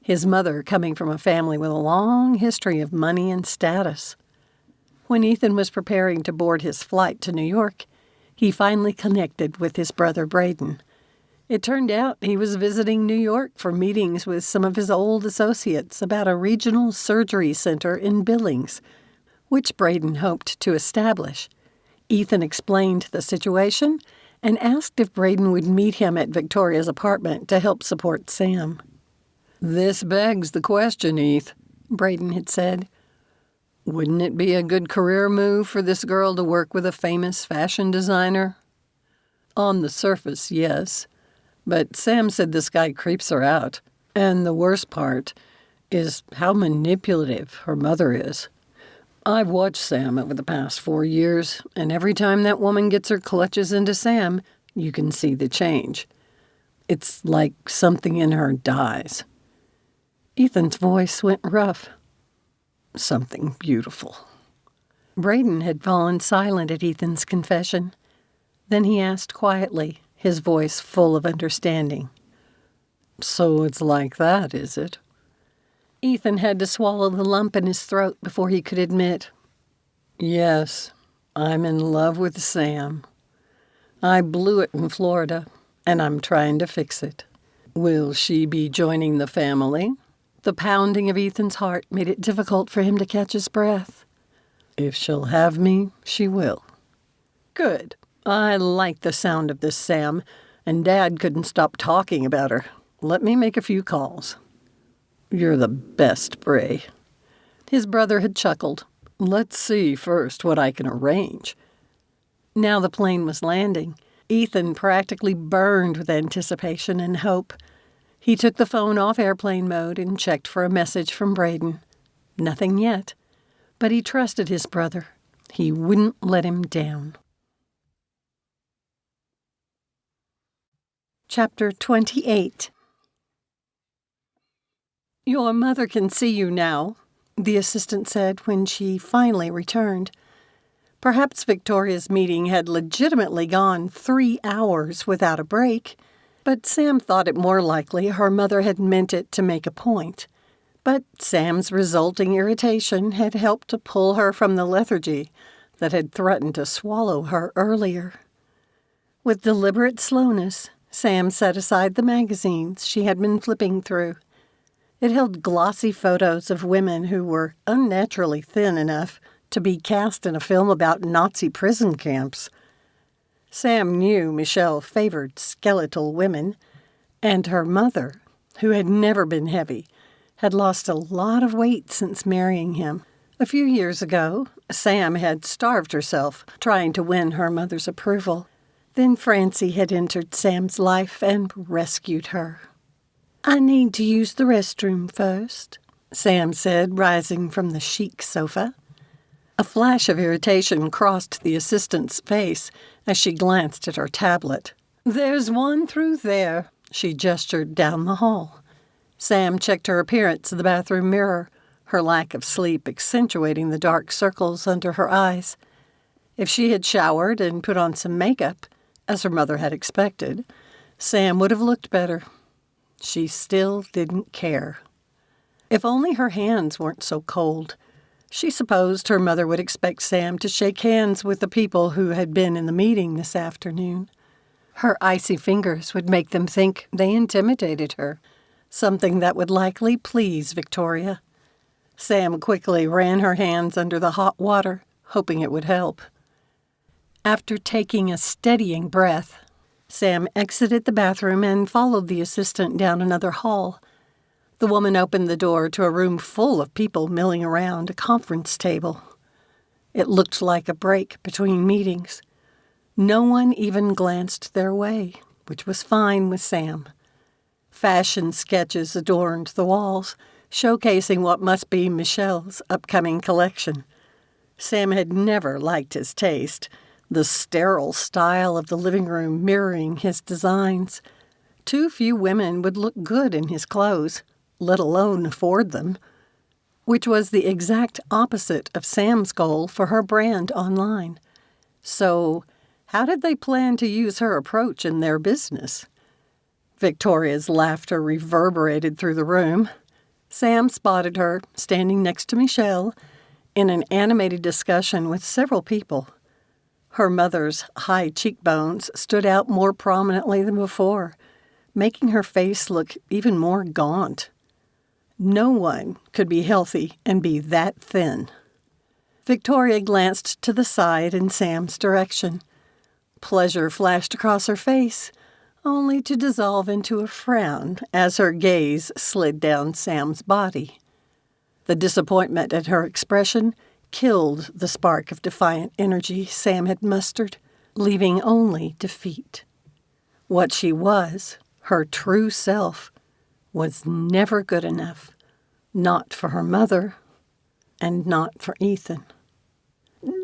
his mother coming from a family with a long history of money and status. When Ethan was preparing to board his flight to New York, he finally connected with his brother Braden. It turned out he was visiting New York for meetings with some of his old associates about a regional surgery center in Billings, which Braden hoped to establish. Ethan explained the situation and asked if Braden would meet him at Victoria's apartment to help support Sam. "This begs the question, Eth," Braden had said. "Wouldn't it be a good career move for this girl to work with a famous fashion designer?" On the surface, yes. But Sam said this guy creeps her out. And the worst part is how manipulative her mother is. I've watched Sam over the past 4 years, and every time that woman gets her clutches into Sam, you can see the change. It's like something in her dies. Ethan's voice went rough. Something beautiful. Braden had fallen silent at Ethan's confession. Then he asked quietly, his voice full of understanding. "So it's like that, is it?" Ethan had to swallow the lump in his throat before he could admit, "Yes, I'm in love with Sam. I blew it in Florida, and I'm trying to fix it." "Will she be joining the family?" The pounding of Ethan's heart made it difficult for him to catch his breath. "If she'll have me, she will." "Good. I like the sound of this, Sam, and Dad couldn't stop talking about her. Let me make a few calls." "You're the best, Bray." His brother had chuckled. "Let's see first what I can arrange." Now the plane was landing. Ethan practically burned with anticipation and hope. He took the phone off airplane mode and checked for a message from Braden. Nothing yet, but he trusted his brother. He wouldn't let him down. Chapter 28. "Your mother can see you now," the assistant said when she finally returned. Perhaps Victoria's meeting had legitimately gone 3 hours without a break, but Sam thought it more likely her mother had meant it to make a point. But Sam's resulting irritation had helped to pull her from the lethargy that had threatened to swallow her earlier. With deliberate slowness, Sam set aside the magazines she had been flipping through. It held glossy photos of women who were unnaturally thin enough to be cast in a film about Nazi prison camps. Sam knew Michelle favored skeletal women, and her mother, who had never been heavy, had lost a lot of weight since marrying him. A few years ago, Sam had starved herself trying to win her mother's approval. Then Francie had entered Sam's life and rescued her. "I need to use the restroom first," Sam said, rising from the chic sofa. A flash of irritation crossed the assistant's face as she glanced at her tablet. "There's one through there," she gestured down the hall. Sam checked her appearance in the bathroom mirror, her lack of sleep accentuating the dark circles under her eyes. If she had showered and put on some makeup, as her mother had expected, Sam would have looked better. She still didn't care. If only her hands weren't so cold. She supposed her mother would expect Sam to shake hands with the people who had been in the meeting this afternoon. Her icy fingers would make them think they intimidated her, something that would likely please Victoria. Sam quickly ran her hands under the hot water, hoping it would help. After taking a steadying breath, Sam exited the bathroom and followed the assistant down another hall. The woman opened the door to a room full of people milling around a conference table. It looked like a break between meetings. No one even glanced their way, which was fine with Sam. Fashion sketches adorned the walls, showcasing what must be Michelle's upcoming collection. Sam had never liked his taste, the sterile style of the living room mirroring his designs. Too few women would look good in his clothes, let alone afford them. which was the exact opposite of Sam's goal for her brand online. So, how did they plan to use her approach in their business? Victoria's laughter reverberated through the room. Sam spotted her, standing next to Michelle, in an animated discussion with several people. Her mother's high cheekbones stood out more prominently than before, making her face look even more gaunt. No one could be healthy and be that thin. Victoria glanced to the side in Sam's direction. Pleasure flashed across her face, only to dissolve into a frown as her gaze slid down Sam's body. The disappointment at her expression killed the spark of defiant energy Sam had mustered, leaving only defeat. What she was, her true self, was never good enough. Not for her mother, and not for Ethan.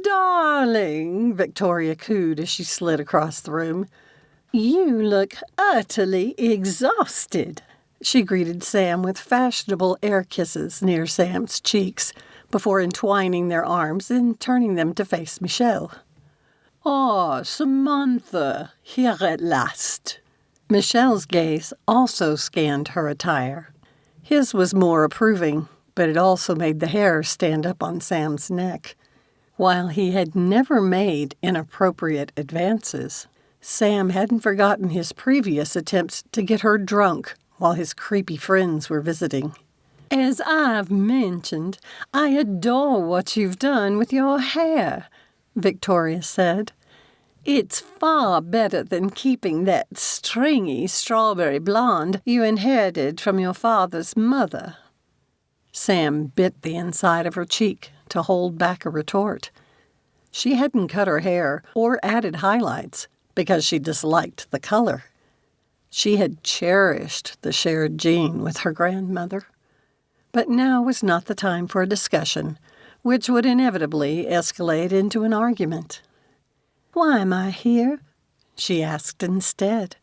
"Darling," Victoria cooed as she slid across the room, "you look utterly exhausted." She greeted Sam with fashionable air kisses near Sam's cheeks before entwining their arms and turning them to face Michelle. "Ah, Samantha, here at last." Michelle's gaze also scanned her attire. His was more approving, but it also made the hair stand up on Sam's neck. While he had never made inappropriate advances, Sam hadn't forgotten his previous attempts to get her drunk while his creepy friends were visiting. "As I've mentioned, I adore what you've done with your hair," Victoria said. "It's far better than keeping that stringy strawberry blonde you inherited from your father's mother." Sam bit the inside of her cheek to hold back a retort. She hadn't cut her hair or added highlights because she disliked the color. She had cherished the shared gene with her grandmother. But now was not the time for a discussion, which would inevitably escalate into an argument. "Why am I here?" she asked instead.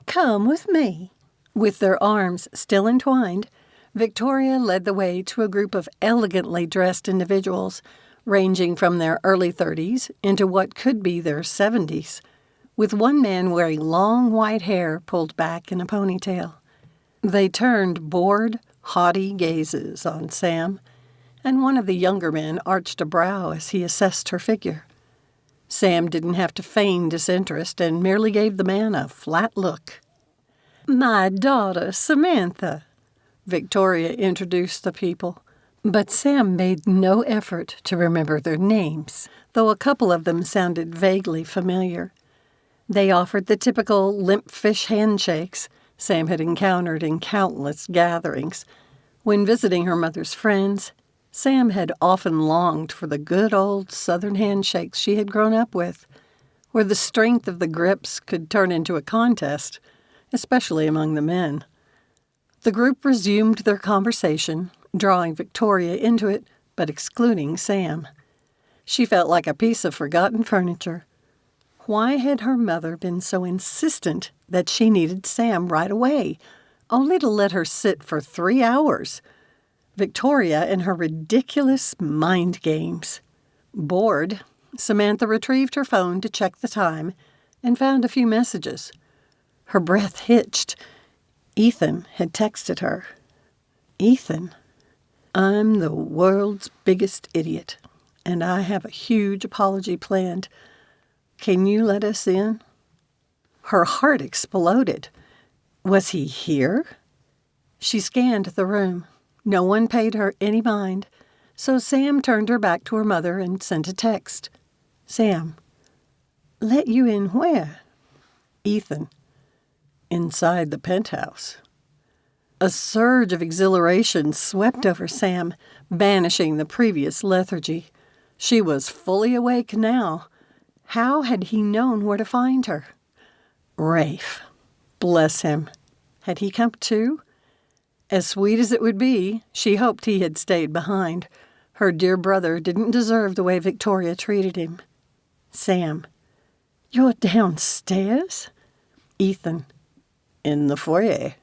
"Come with me." With their arms still entwined, Victoria led the way to a group of elegantly dressed individuals, ranging from their early 30s into what could be their 70s, with one man wearing long white hair pulled back in a ponytail. They turned bored, haughty gazes on Sam, and one of the younger men arched a brow as he assessed her figure. Sam didn't have to feign disinterest and merely gave the man a flat look. "My daughter, Samantha," Victoria introduced the people, but Sam made no effort to remember their names, though a couple of them sounded vaguely familiar. They offered the typical limp fish handshakes Sam had encountered in countless gatherings. When visiting her mother's friends, Sam had often longed for the good old Southern handshakes she had grown up with, where the strength of the grips could turn into a contest, especially among the men. The group resumed their conversation, drawing Victoria into it, but excluding Sam. She felt like a piece of forgotten furniture. Why had her mother been so insistent that she needed Sam right away, only to let her sit for 3 hours? Victoria and her ridiculous mind games. Bored, Samantha retrieved her phone to check the time and found a few messages. Her breath hitched. Ethan had texted her. "Ethan, I'm the world's biggest idiot, and I have a huge apology planned. Can you let us in?" Her heart exploded. Was he here? She scanned the room. No one paid her any mind, so Sam turned her back to her mother and sent a text. "Sam, let you in where?" "Ethan, inside the penthouse." A surge of exhilaration swept over Sam, banishing the previous lethargy. She was fully awake now. How had he known where to find her? Rafe. Bless him. Had he come too? As sweet as it would be, she hoped he had stayed behind. Her dear brother didn't deserve the way Victoria treated him. "Sam, you're downstairs?" "Ethan, in the foyer."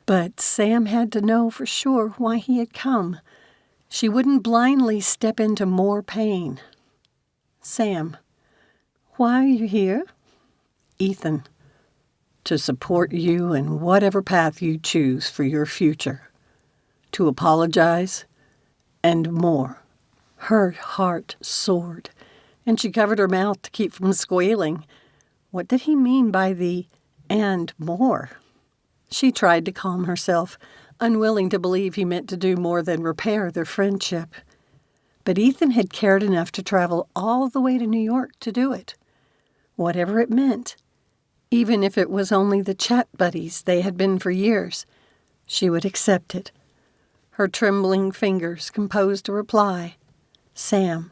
But Sam had to know for sure why he had come. She wouldn't blindly step into more pain. Sam, why are you here? Ethan, to support you in whatever path you choose for your future. To apologize, and more. Her heart soared, and she covered her mouth to keep from squealing. What did he mean by the "and more"? She tried to calm herself, unwilling to believe he meant to do more than repair their friendship. But Ethan had cared enough to travel all the way to New York to do it. Whatever it meant, even if it was only the chat buddies they had been for years, she would accept it. Her trembling fingers composed a reply. Sam,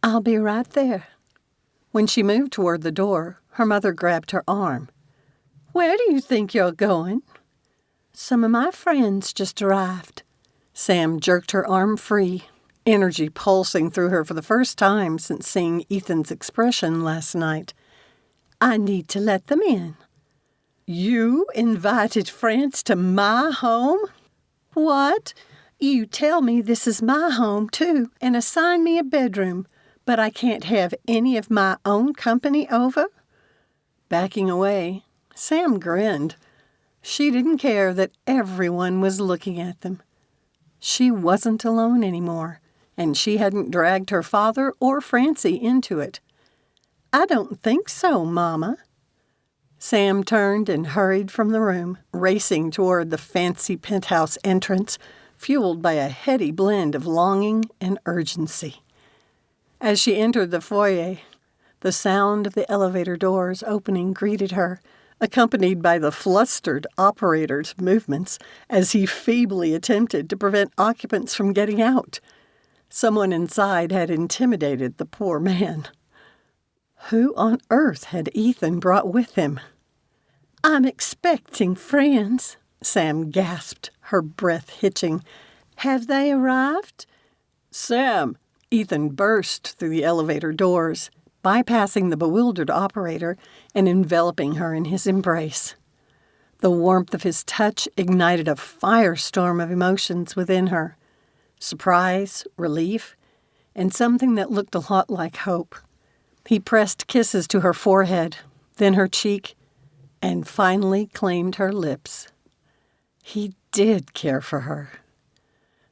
I'll be right there. When she moved toward the door, her mother grabbed her arm. Where do you think you're going? Some of my friends just arrived. Sam jerked her arm free, energy pulsing through her for the first time since seeing Ethan's expression last night. I need to let them in. You invited friends to my home? What? You tell me this is my home, too, and assign me a bedroom, but I can't have any of my own company over? Backing away, Sam grinned. She didn't care that everyone was looking at them. She wasn't alone anymore, and she hadn't dragged her father or Francie into it. I don't think so, Mama. Sam turned and hurried from the room, racing toward the fancy penthouse entrance, fueled by a heady blend of longing and urgency. As she entered the foyer, the sound of the elevator doors opening greeted her, accompanied by the flustered operator's movements as he feebly attempted to prevent occupants from getting out. Someone inside had intimidated the poor man. Who on earth had Ethan brought with him? I'm expecting friends, Sam gasped, her breath hitching. Have they arrived? Sam, Ethan burst through the elevator doors, bypassing the bewildered operator and enveloping her in his embrace. The warmth of his touch ignited a firestorm of emotions within her. Surprise, relief, and something that looked a lot like hope. He pressed kisses to her forehead, then her cheek, and finally claimed her lips. He did care for her.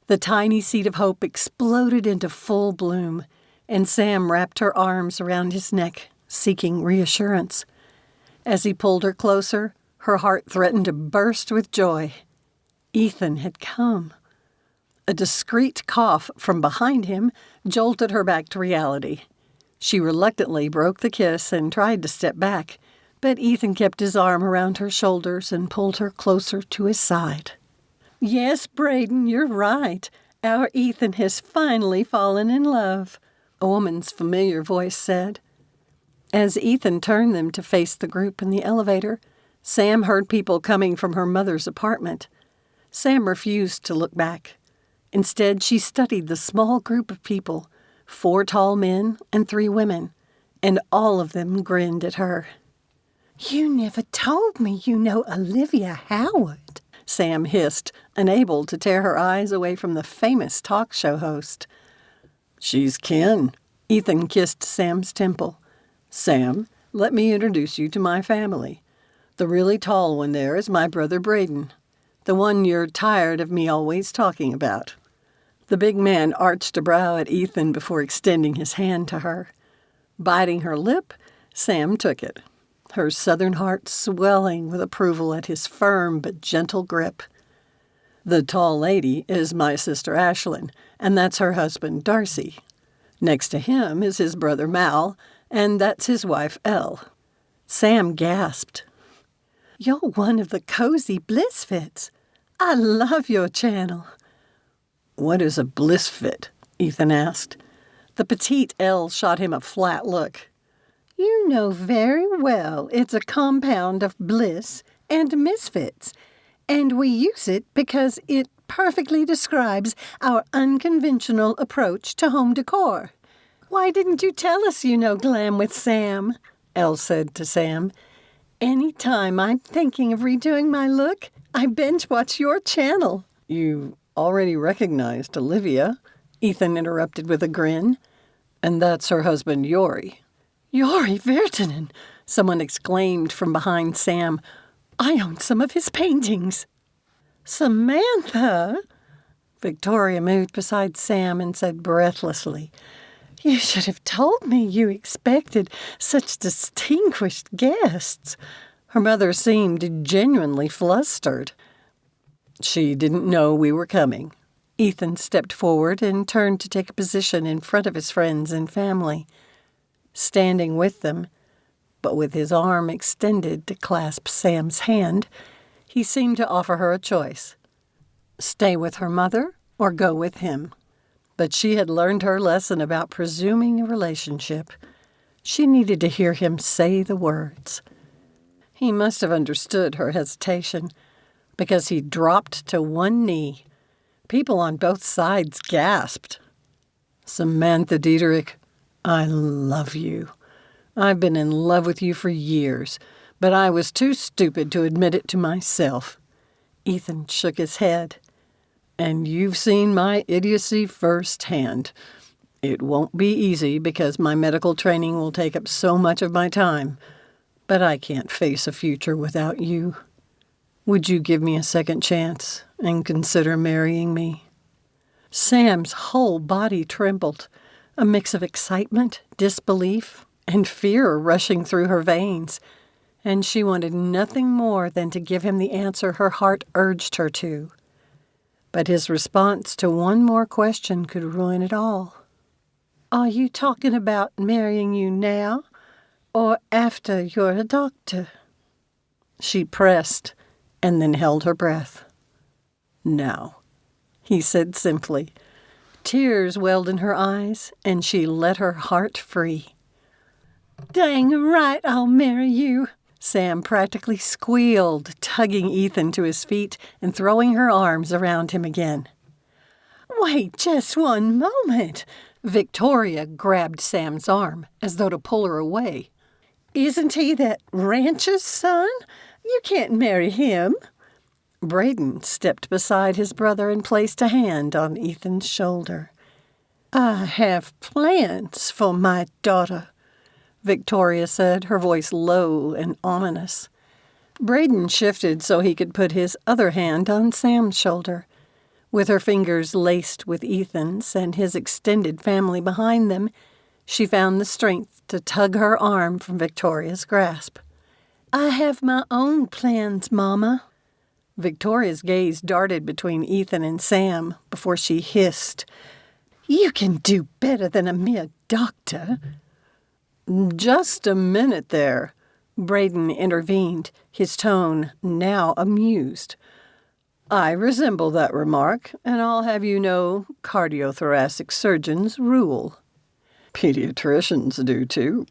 The tiny seed of hope exploded into full bloom, and Sam wrapped her arms around his neck, seeking reassurance. As he pulled her closer, her heart threatened to burst with joy. Ethan had come. A discreet cough from behind him jolted her back to reality. She reluctantly broke the kiss and tried to step back, but Ethan kept his arm around her shoulders and pulled her closer to his side. Yes, Braden, you're right. Our Ethan has finally fallen in love, a woman's familiar voice said. As Ethan turned them to face the group in the elevator, Sam heard people coming from her mother's apartment. Sam refused to look back. Instead, she studied the small group of people, 4 tall men and 3 women, and all of them grinned at her. You never told me you know Olivia Howard, Sam hissed, unable to tear her eyes away from the famous talk show host. She's kin. Ethan kissed Sam's temple. Sam, let me introduce you to my family. The really tall one there is my brother Braden, the one you're tired of me always talking about. The big man arched a brow at Ethan before extending his hand to her. Biting her lip, Sam took it, her southern heart swelling with approval at his firm but gentle grip. The tall lady is my sister Ashlyn, and that's her husband Darcy. Next to him is his brother Mal, and that's his wife Elle. Sam gasped. You're one of the cozy Blissfits. I love your channel. What is a Blissfit? Ethan asked. The petite Elle shot him a flat look. You know very well it's a compound of bliss and misfits, and we use it because it perfectly describes our unconventional approach to home decor. Why didn't you tell us you know glam with Sam? Elle said to Sam. Any time I'm thinking of redoing my look, I binge watch your channel. You already recognized Olivia, Ethan interrupted with a grin. And that's her husband, Yori. Yori Virtanen, someone exclaimed from behind Sam. I own some of his paintings. Samantha! Victoria moved beside Sam and said breathlessly, You should have told me you expected such distinguished guests. Her mother seemed genuinely flustered. She didn't know we were coming. Ethan stepped forward and turned to take a position in front of his friends and family. Standing with them, but with his arm extended to clasp Sam's hand, he seemed to offer her a choice. Stay with her mother or go with him. But she had learned her lesson about presuming a relationship. She needed to hear him say the words. He must have understood her hesitation, because he dropped to one knee. People on both sides gasped. Samantha Diederik, I love you. I've been in love with you for years, but I was too stupid to admit it to myself. Ethan shook his head. And you've seen my idiocy firsthand. It won't be easy because my medical training will take up so much of my time, but I can't face a future without you. Would you give me a second chance and consider marrying me? Sam's whole body trembled, a mix of excitement, disbelief, and fear rushing through her veins, and she wanted nothing more than to give him the answer her heart urged her to. But his response to one more question could ruin it all. Are you talking about marrying you now or after you're a doctor? She pressed and then held her breath. Now, he said simply. Tears welled in her eyes, and she let her heart free. Dang right I'll marry you, Sam practically squealed, tugging Ethan to his feet and throwing her arms around him again. Wait just one moment. Victoria grabbed Sam's arm, as though to pull her away. Isn't he that rancher's son? You can't marry him. Braden stepped beside his brother and placed a hand on Ethan's shoulder. I have plans for my daughter, Victoria said, her voice low and ominous. Braden shifted so he could put his other hand on Sam's shoulder. With her fingers laced with Ethan's and his extended family behind them, she found the strength to tug her arm from Victoria's grasp. I have my own plans, Mama. Victoria's gaze darted between Ethan and Sam before she hissed, You can do better than a mere doctor. Just a minute there, Braden intervened, his tone now amused. I resemble that remark, and I'll have you know cardiothoracic surgeons rule. Pediatricians do too.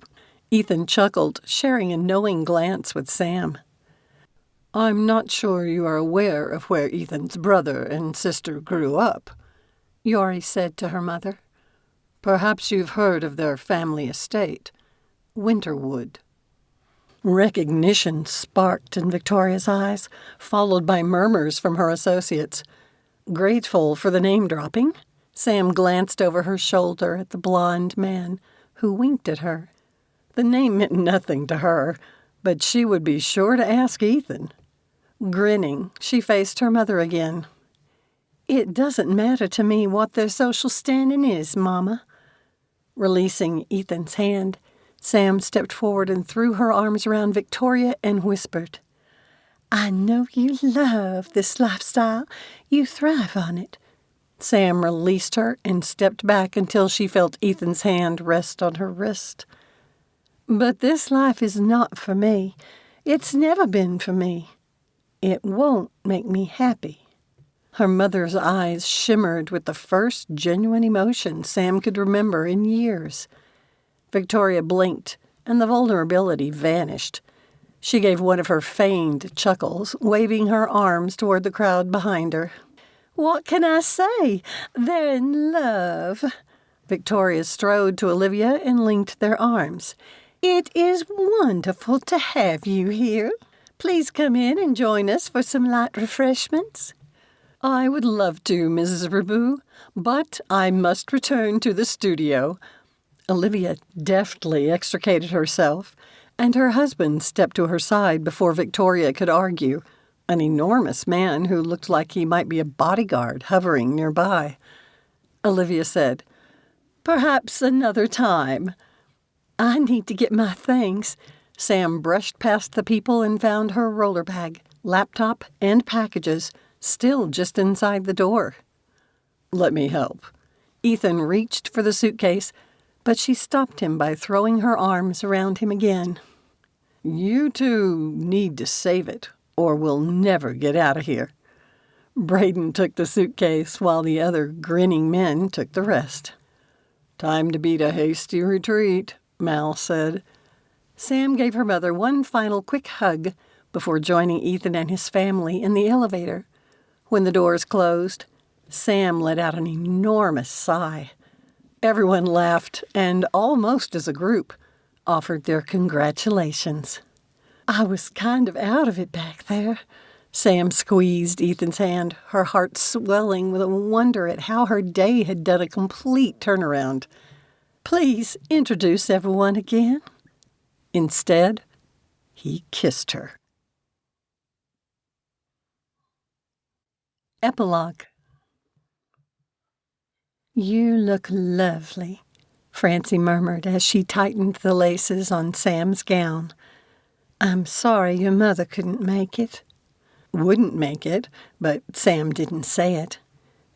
Ethan chuckled, sharing a knowing glance with Sam. I'm not sure you are aware of where Ethan's brother and sister grew up, Yori said to her mother. Perhaps you've heard of their family estate, Winterwood. Recognition sparked in Victoria's eyes, followed by murmurs from her associates. Grateful for the name-dropping, Sam glanced over her shoulder at the blond man, who winked at her. The name meant nothing to her, but she would be sure to ask Ethan. Grinning, she faced her mother again. It doesn't matter to me what their social standing is, Mama. Releasing Ethan's hand, Sam stepped forward and threw her arms around Victoria and whispered, I know you love this lifestyle. You thrive on it. Sam released her and stepped back until she felt Ethan's hand rest on her wrist. But this life is not for me. It's never been for me. It won't make me happy. Her mother's eyes shimmered with the first genuine emotion Sam could remember in years. Victoria blinked, and the vulnerability vanished. She gave one of her feigned chuckles, waving her arms toward the crowd behind her. What can I say? They're in love. Victoria strode to Olivia and linked their arms. It is wonderful to have you here. Please come in and join us for some light refreshments. I would love to, Mrs. Rabu, but I must return to the studio. Olivia deftly extricated herself, and her husband stepped to her side before Victoria could argue, an enormous man who looked like he might be a bodyguard hovering nearby. Olivia said, "Perhaps another time." "I need to get my things." Sam brushed past the people and found her roller bag, laptop, and packages, still just inside the door. "Let me help." Ethan reached for the suitcase, but she stopped him by throwing her arms around him again. "You two need to save it, or we'll never get out of here." Braden took the suitcase while the other grinning men took the rest. "Time to beat a hasty retreat," Mal said. Sam gave her mother one final quick hug before joining Ethan and his family in the elevator. When the doors closed, Sam let out an enormous sigh. Everyone laughed, and almost as a group, offered their congratulations. "I was kind of out of it back there." Sam squeezed Ethan's hand, her heart swelling with a wonder at how her day had done a complete turnaround. "Please introduce everyone again." Instead, he kissed her. Epilogue. "You look lovely," Francie murmured as she tightened the laces on Sam's gown. "I'm sorry your mother couldn't make it." Wouldn't make it, but Sam didn't say it.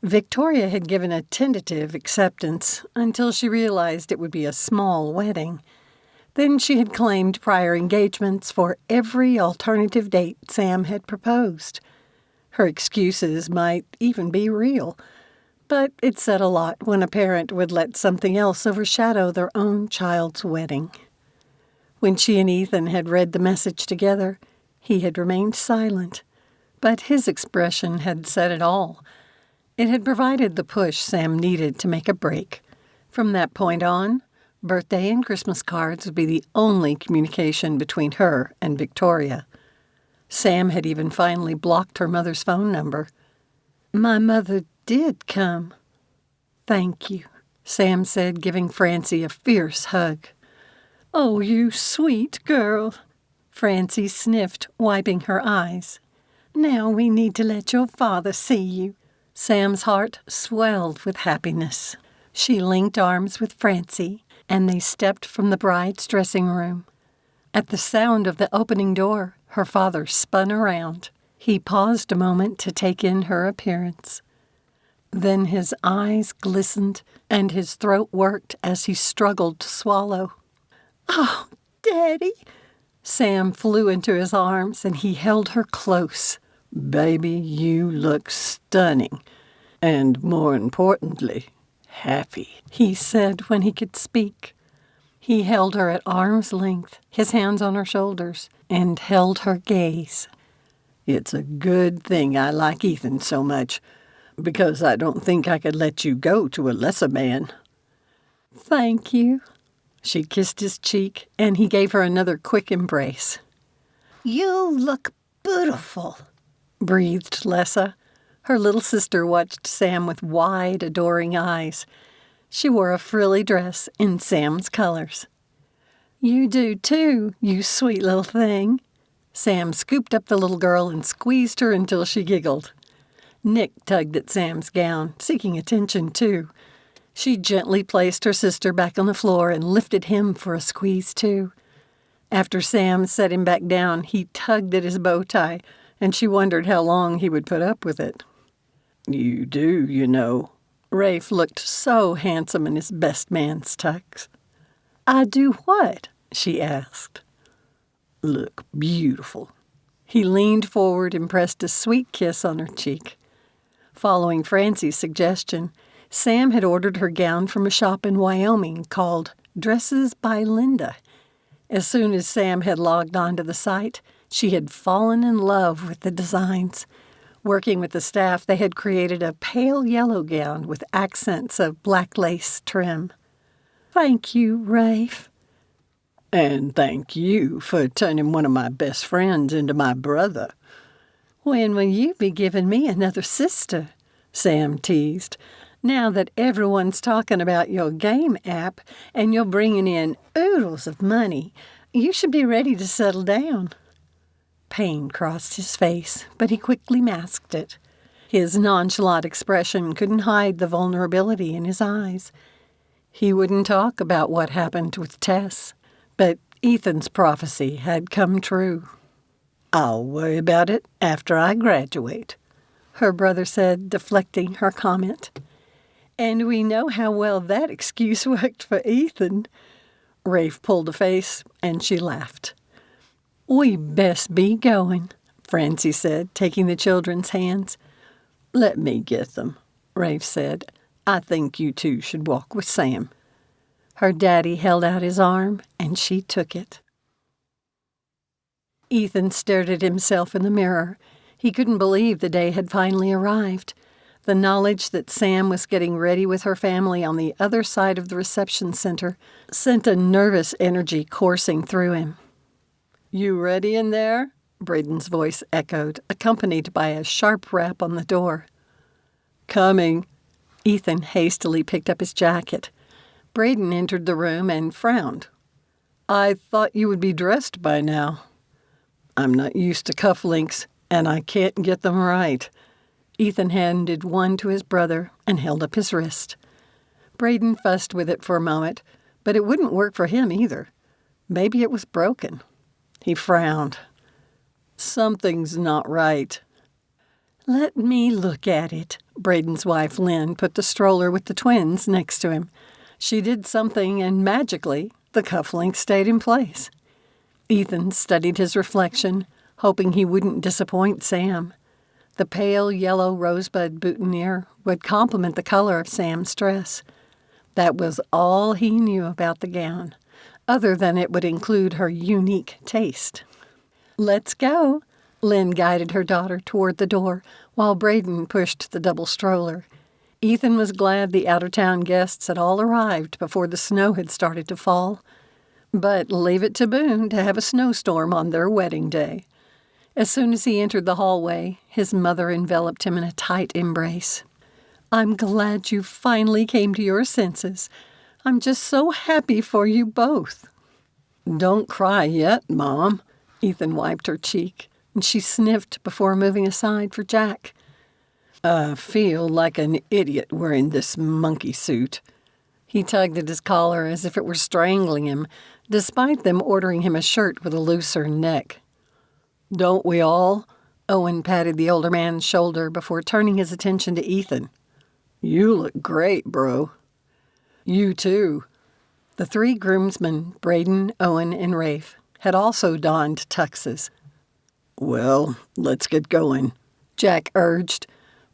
Victoria had given a tentative acceptance until she realized it would be a small wedding. Then she had claimed prior engagements for every alternative date Sam had proposed. Her excuses might even be real, but it said a lot when a parent would let something else overshadow their own child's wedding. When she and Ethan had read the message together, he had remained silent, but his expression had said it all. It had provided the push Sam needed to make a break. From that point on, birthday and Christmas cards would be the only communication between her and Victoria. Sam had even finally blocked her mother's phone number. "My mother did come." "Thank you," Sam said, giving Francie a fierce hug. "Oh, you sweet girl," Francie sniffed, wiping her eyes. "Now we need to let your father see you." Sam's heart swelled with happiness. She linked arms with Francie, and they stepped from the bride's dressing room. At the sound of the opening door, her father spun around. He paused a moment to take in her appearance. Then his eyes glistened and his throat worked as he struggled to swallow. "Oh, Daddy!" Sam flew into his arms and he held her close. "Baby, you look stunning, and more importantly, happy," he said when he could speak. He held her at arm's length, his hands on her shoulders, and held her gaze. "It's a good thing I like Ethan so much, because I don't think I could let you go to a lesser man." "Thank you." She kissed his cheek, and he gave her another quick embrace. "You look beautiful," breathed Lessa. Her little sister watched Sam with wide, adoring eyes. She wore a frilly dress in Sam's colors. "You do too, you sweet little thing." Sam scooped up the little girl and squeezed her until she giggled. Nick tugged at Sam's gown, seeking attention too. She gently placed her sister back on the floor and lifted him for a squeeze too. After Sam set him back down, he tugged at his bow tie, and she wondered how long he would put up with it. "You do, you know." Rafe looked so handsome in his best man's tux. "I do what?" she asked. "Look beautiful." He leaned forward and pressed a sweet kiss on her cheek. Following Francie's suggestion, Sam had ordered her gown from a shop in Wyoming called Dresses by Linda. As soon as Sam had logged onto the site, she had fallen in love with the designs. Working with the staff, they had created a pale yellow gown with accents of black lace trim. "Thank you, Rafe." "And thank you for turning one of my best friends into my brother." When will you be giving me another sister? Sam teased. Now that everyone's talking about your game app and you're bringing in oodles of money, you should be ready to settle down. Pain crossed his face, but he quickly masked it. His nonchalant expression couldn't hide the vulnerability in his eyes. He wouldn't talk about what happened with Tess, but Ethan's prophecy had come true. "I'll worry about it after I graduate," her brother said, deflecting her comment. "And we know how well that excuse worked for Ethan." Rafe pulled a face, and she laughed. "We best be going," Francie said, taking the children's hands. "Let me get them," Rafe said. "I think you two should walk with Sam." Her daddy held out his arm, and she took it. Ethan stared at himself in the mirror. He couldn't believe the day had finally arrived. The knowledge that Sam was getting ready with her family on the other side of the reception center sent a nervous energy coursing through him. "You ready in there?" Braden's voice echoed, accompanied by a sharp rap on the door. "Coming." Ethan hastily picked up his jacket. Braden entered the room and frowned. "I thought you would be dressed by now." "I'm not used to cufflinks, and I can't get them right." Ethan handed one to his brother and held up his wrist. Braden fussed with it for a moment, but it wouldn't work for him either. Maybe it was broken. He frowned. "Something's not right." "Let me look at it." Braden's wife, Lynn, put the stroller with the twins next to him. She did something, and magically, the cufflink stayed in place. Ethan studied his reflection, hoping he wouldn't disappoint Sam. The pale yellow rosebud boutonniere would complement the color of Sam's dress. That was all he knew about the gown, other than it would include her unique taste. "Let's go." Lynn guided her daughter toward the door, while Braden pushed the double stroller. Ethan was glad the out-of-town guests had all arrived before the snow had started to fall. But leave it to Boone to have a snowstorm on their wedding day. As soon as he entered the hallway, his mother enveloped him in a tight embrace. "I'm glad you finally came to your senses. I'm just so happy for you both." "Don't cry yet, Mom." Ethan wiped her cheek, and she sniffed before moving aside for Jack. "I feel like an idiot wearing this monkey suit." He tugged at his collar as if it were strangling him, despite them ordering him a shirt with a looser neck. "Don't we all?" Owen patted the older man's shoulder before turning his attention to Ethan. "You look great, bro." "You too." The three groomsmen, Braden, Owen, and Rafe, had also donned tuxes. "Well, let's get going," Jack urged.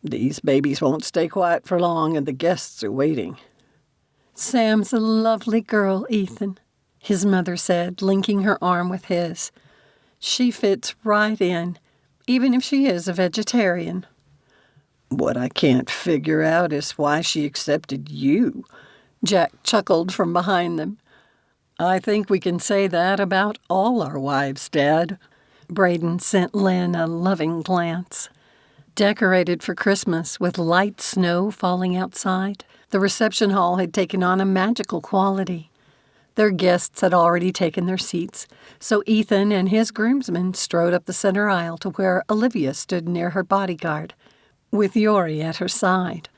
"These babies won't stay quiet for long, and the guests are waiting." "Sam's a lovely girl, Ethan," his mother said, linking her arm with his. "She fits right in, even if she is a vegetarian." "What I can't figure out is why she accepted you," Jack chuckled from behind them. "I think we can say that about all our wives, Dad." Braden sent Lynn a loving glance. Decorated for Christmas with light snow falling outside, the reception hall had taken on a magical quality. Their guests had already taken their seats, so Ethan and his groomsmen strode up the center aisle to where Olivia stood near her bodyguard, with Yori at her side.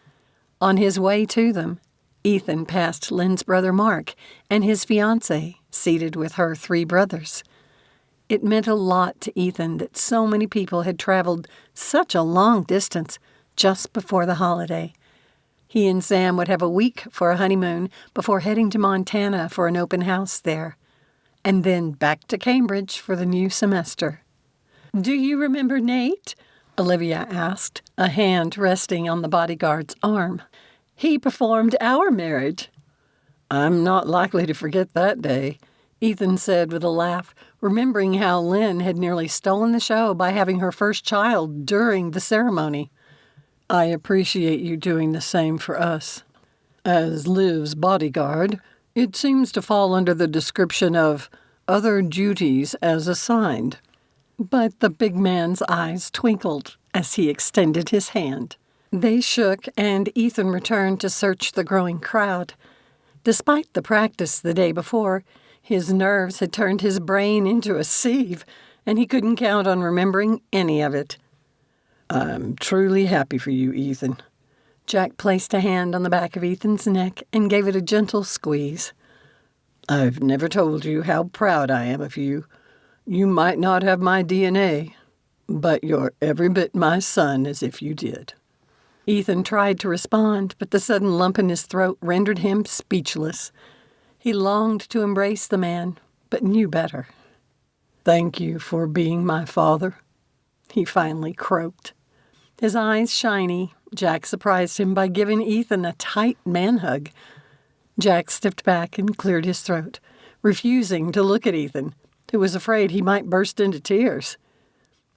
On his way to them, Ethan passed Lynn's brother Mark and his fiancée, seated with her three brothers. It meant a lot to Ethan that so many people had traveled such a long distance just before the holiday. He and Sam would have a week for a honeymoon before heading to Montana for an open house there, and then back to Cambridge for the new semester. "Do you remember Nate?" Olivia asked, a hand resting on the bodyguard's arm. "He performed our marriage." "I'm not likely to forget that day," Ethan said with a laugh, remembering how Lynn had nearly stolen the show by having her first child during the ceremony. "I appreciate you doing the same for us. As Liv's bodyguard, it seems to fall under the description of other duties as assigned." But the big man's eyes twinkled as he extended his hand. They shook, and Ethan returned to search the growing crowd. Despite the practice the day before, his nerves had turned his brain into a sieve, and he couldn't count on remembering any of it. I'm truly happy for you, Ethan. Jack placed a hand on the back of Ethan's neck and gave it a gentle squeeze. I've never told you how proud I am of you. You might not have my DNA, but you're every bit my son as if you did. Ethan tried to respond, but the sudden lump in his throat rendered him speechless. He longed to embrace the man, but knew better. Thank you for being my father, he finally croaked. His eyes shiny, Jack surprised him by giving Ethan a tight man-hug. Jack stepped back and cleared his throat, refusing to look at Ethan, who was afraid he might burst into tears.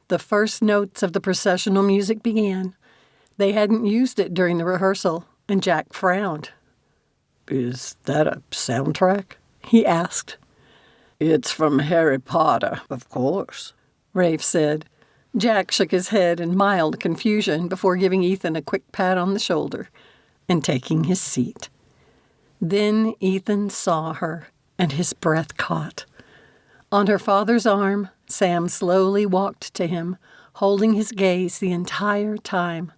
The first notes of the processional music began. They hadn't used it during the rehearsal, and Jack frowned. Is that a soundtrack? He asked. It's from Harry Potter, of course, Rafe said. Jack shook his head in mild confusion before giving Ethan a quick pat on the shoulder and taking his seat. Then Ethan saw her, and his breath caught. On her father's arm, Sam slowly walked to him, holding his gaze the entire time.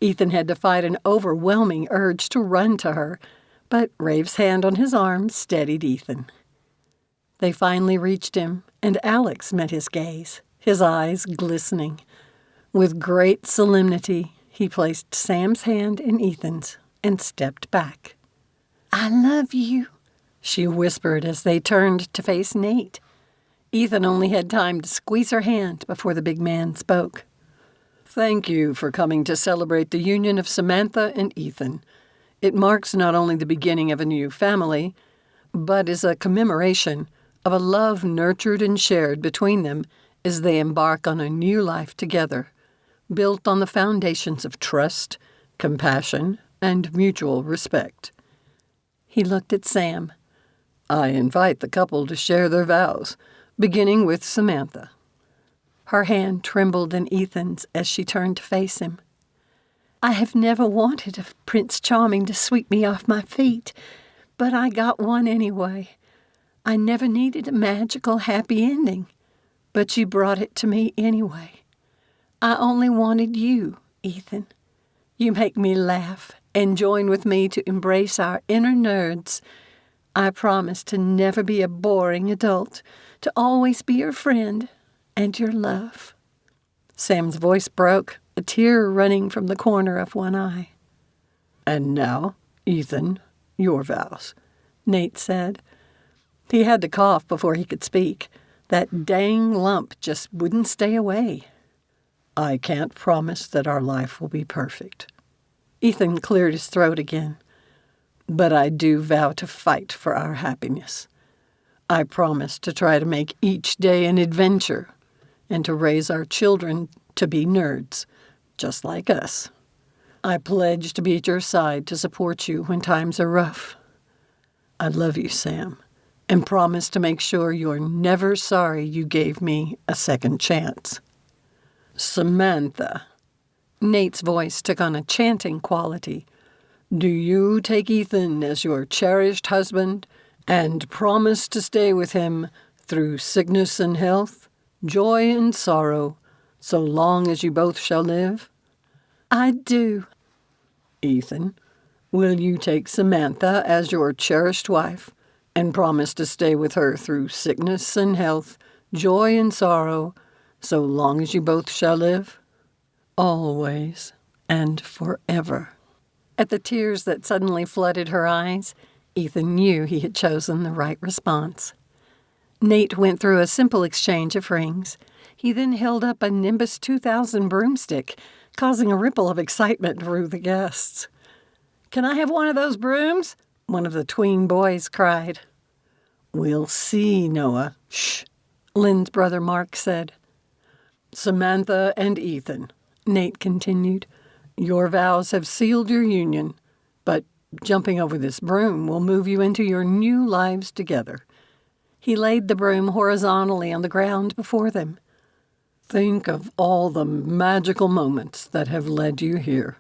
Ethan had to fight an overwhelming urge to run to her, but Rafe's hand on his arm steadied Ethan. They finally reached him, and Alex met his gaze, his eyes glistening. With great solemnity, he placed Sam's hand in Ethan's and stepped back. "I love you," she whispered as they turned to face Nate. Ethan only had time to squeeze her hand before the big man spoke. Thank you for coming to celebrate the union of Samantha and Ethan. It marks not only the beginning of a new family, but is a commemoration of a love nurtured and shared between them as they embark on a new life together, built on the foundations of trust, compassion, and mutual respect. He looked at Sam. I invite the couple to share their vows, beginning with Samantha. Her hand trembled in Ethan's as she turned to face him. "I have never wanted a Prince Charming to sweep me off my feet, but I got one anyway. I never needed a magical happy ending, but you brought it to me anyway. I only wanted you, Ethan. You make me laugh and join with me to embrace our inner nerds. I promise to never be a boring adult, to always be your friend and your love." Sam's voice broke, a tear running from the corner of one eye. "And now, Ethan, your vows," Nate said. He had to cough before he could speak. That dang lump just wouldn't stay away. "I can't promise that our life will be perfect." Ethan cleared his throat again. "But I do vow to fight for our happiness. I promise to try to make each day an adventure and to raise our children to be nerds, just like us. I pledge to be at your side to support you when times are rough. I love you, Sam, and promise to make sure you're never sorry you gave me a second chance. Samantha." Nate's voice took on a chanting quality. "Do you take Ethan as your cherished husband and promise to stay with him through sickness and health, joy and sorrow, so long as you both shall live?" "I do." "Ethan, will you take Samantha as your cherished wife and promise to stay with her through sickness and health, joy and sorrow, so long as you both shall live?" "Always and forever." At the tears that suddenly flooded her eyes, Ethan knew he had chosen the right response. Nate went through a simple exchange of rings. He then held up a Nimbus 2000 broomstick, causing a ripple of excitement through the guests. "Can I have one of those brooms?" one of the tween boys cried. "We'll see, Noah." "Shh," Lynn's brother Mark said. "Samantha and Ethan," Nate continued, "your vows have sealed your union, but jumping over this broom will move you into your new lives together." He laid the broom horizontally on the ground before them. Think of all the magical moments that have led you here.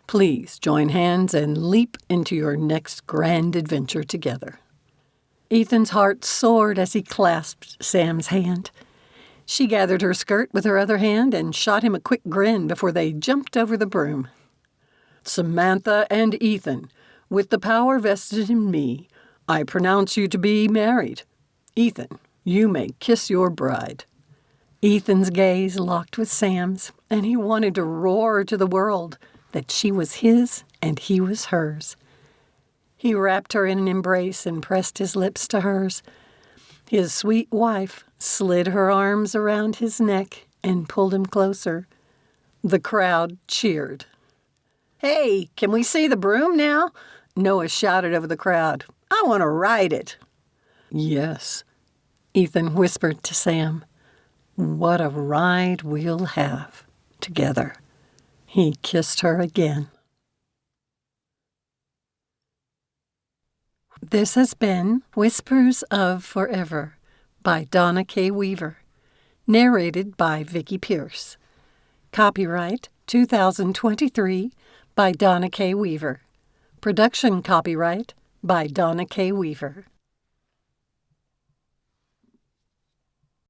Please join hands and leap into your next grand adventure together. Ethan's heart soared as he clasped Sam's hand. She gathered her skirt with her other hand and shot him a quick grin before they jumped over the broom. Samantha and Ethan, with the power vested in me, I pronounce you to be married. Ethan, you may kiss your bride. Ethan's gaze locked with Sam's, and he wanted to roar to the world that she was his and he was hers. He wrapped her in an embrace and pressed his lips to hers. His sweet wife slid her arms around his neck and pulled him closer. The crowd cheered. "Hey, can we see the broom now?" Noah shouted over the crowd. "I want to ride it." "Yes," Ethan whispered to Sam. "What a ride we'll have together." He kissed her again. This has been Whispers of Forever by Donna K. Weaver, narrated by Vickie Pierce. Copyright 2023 by Donna K. Weaver. Production copyright by Donna K. Weaver.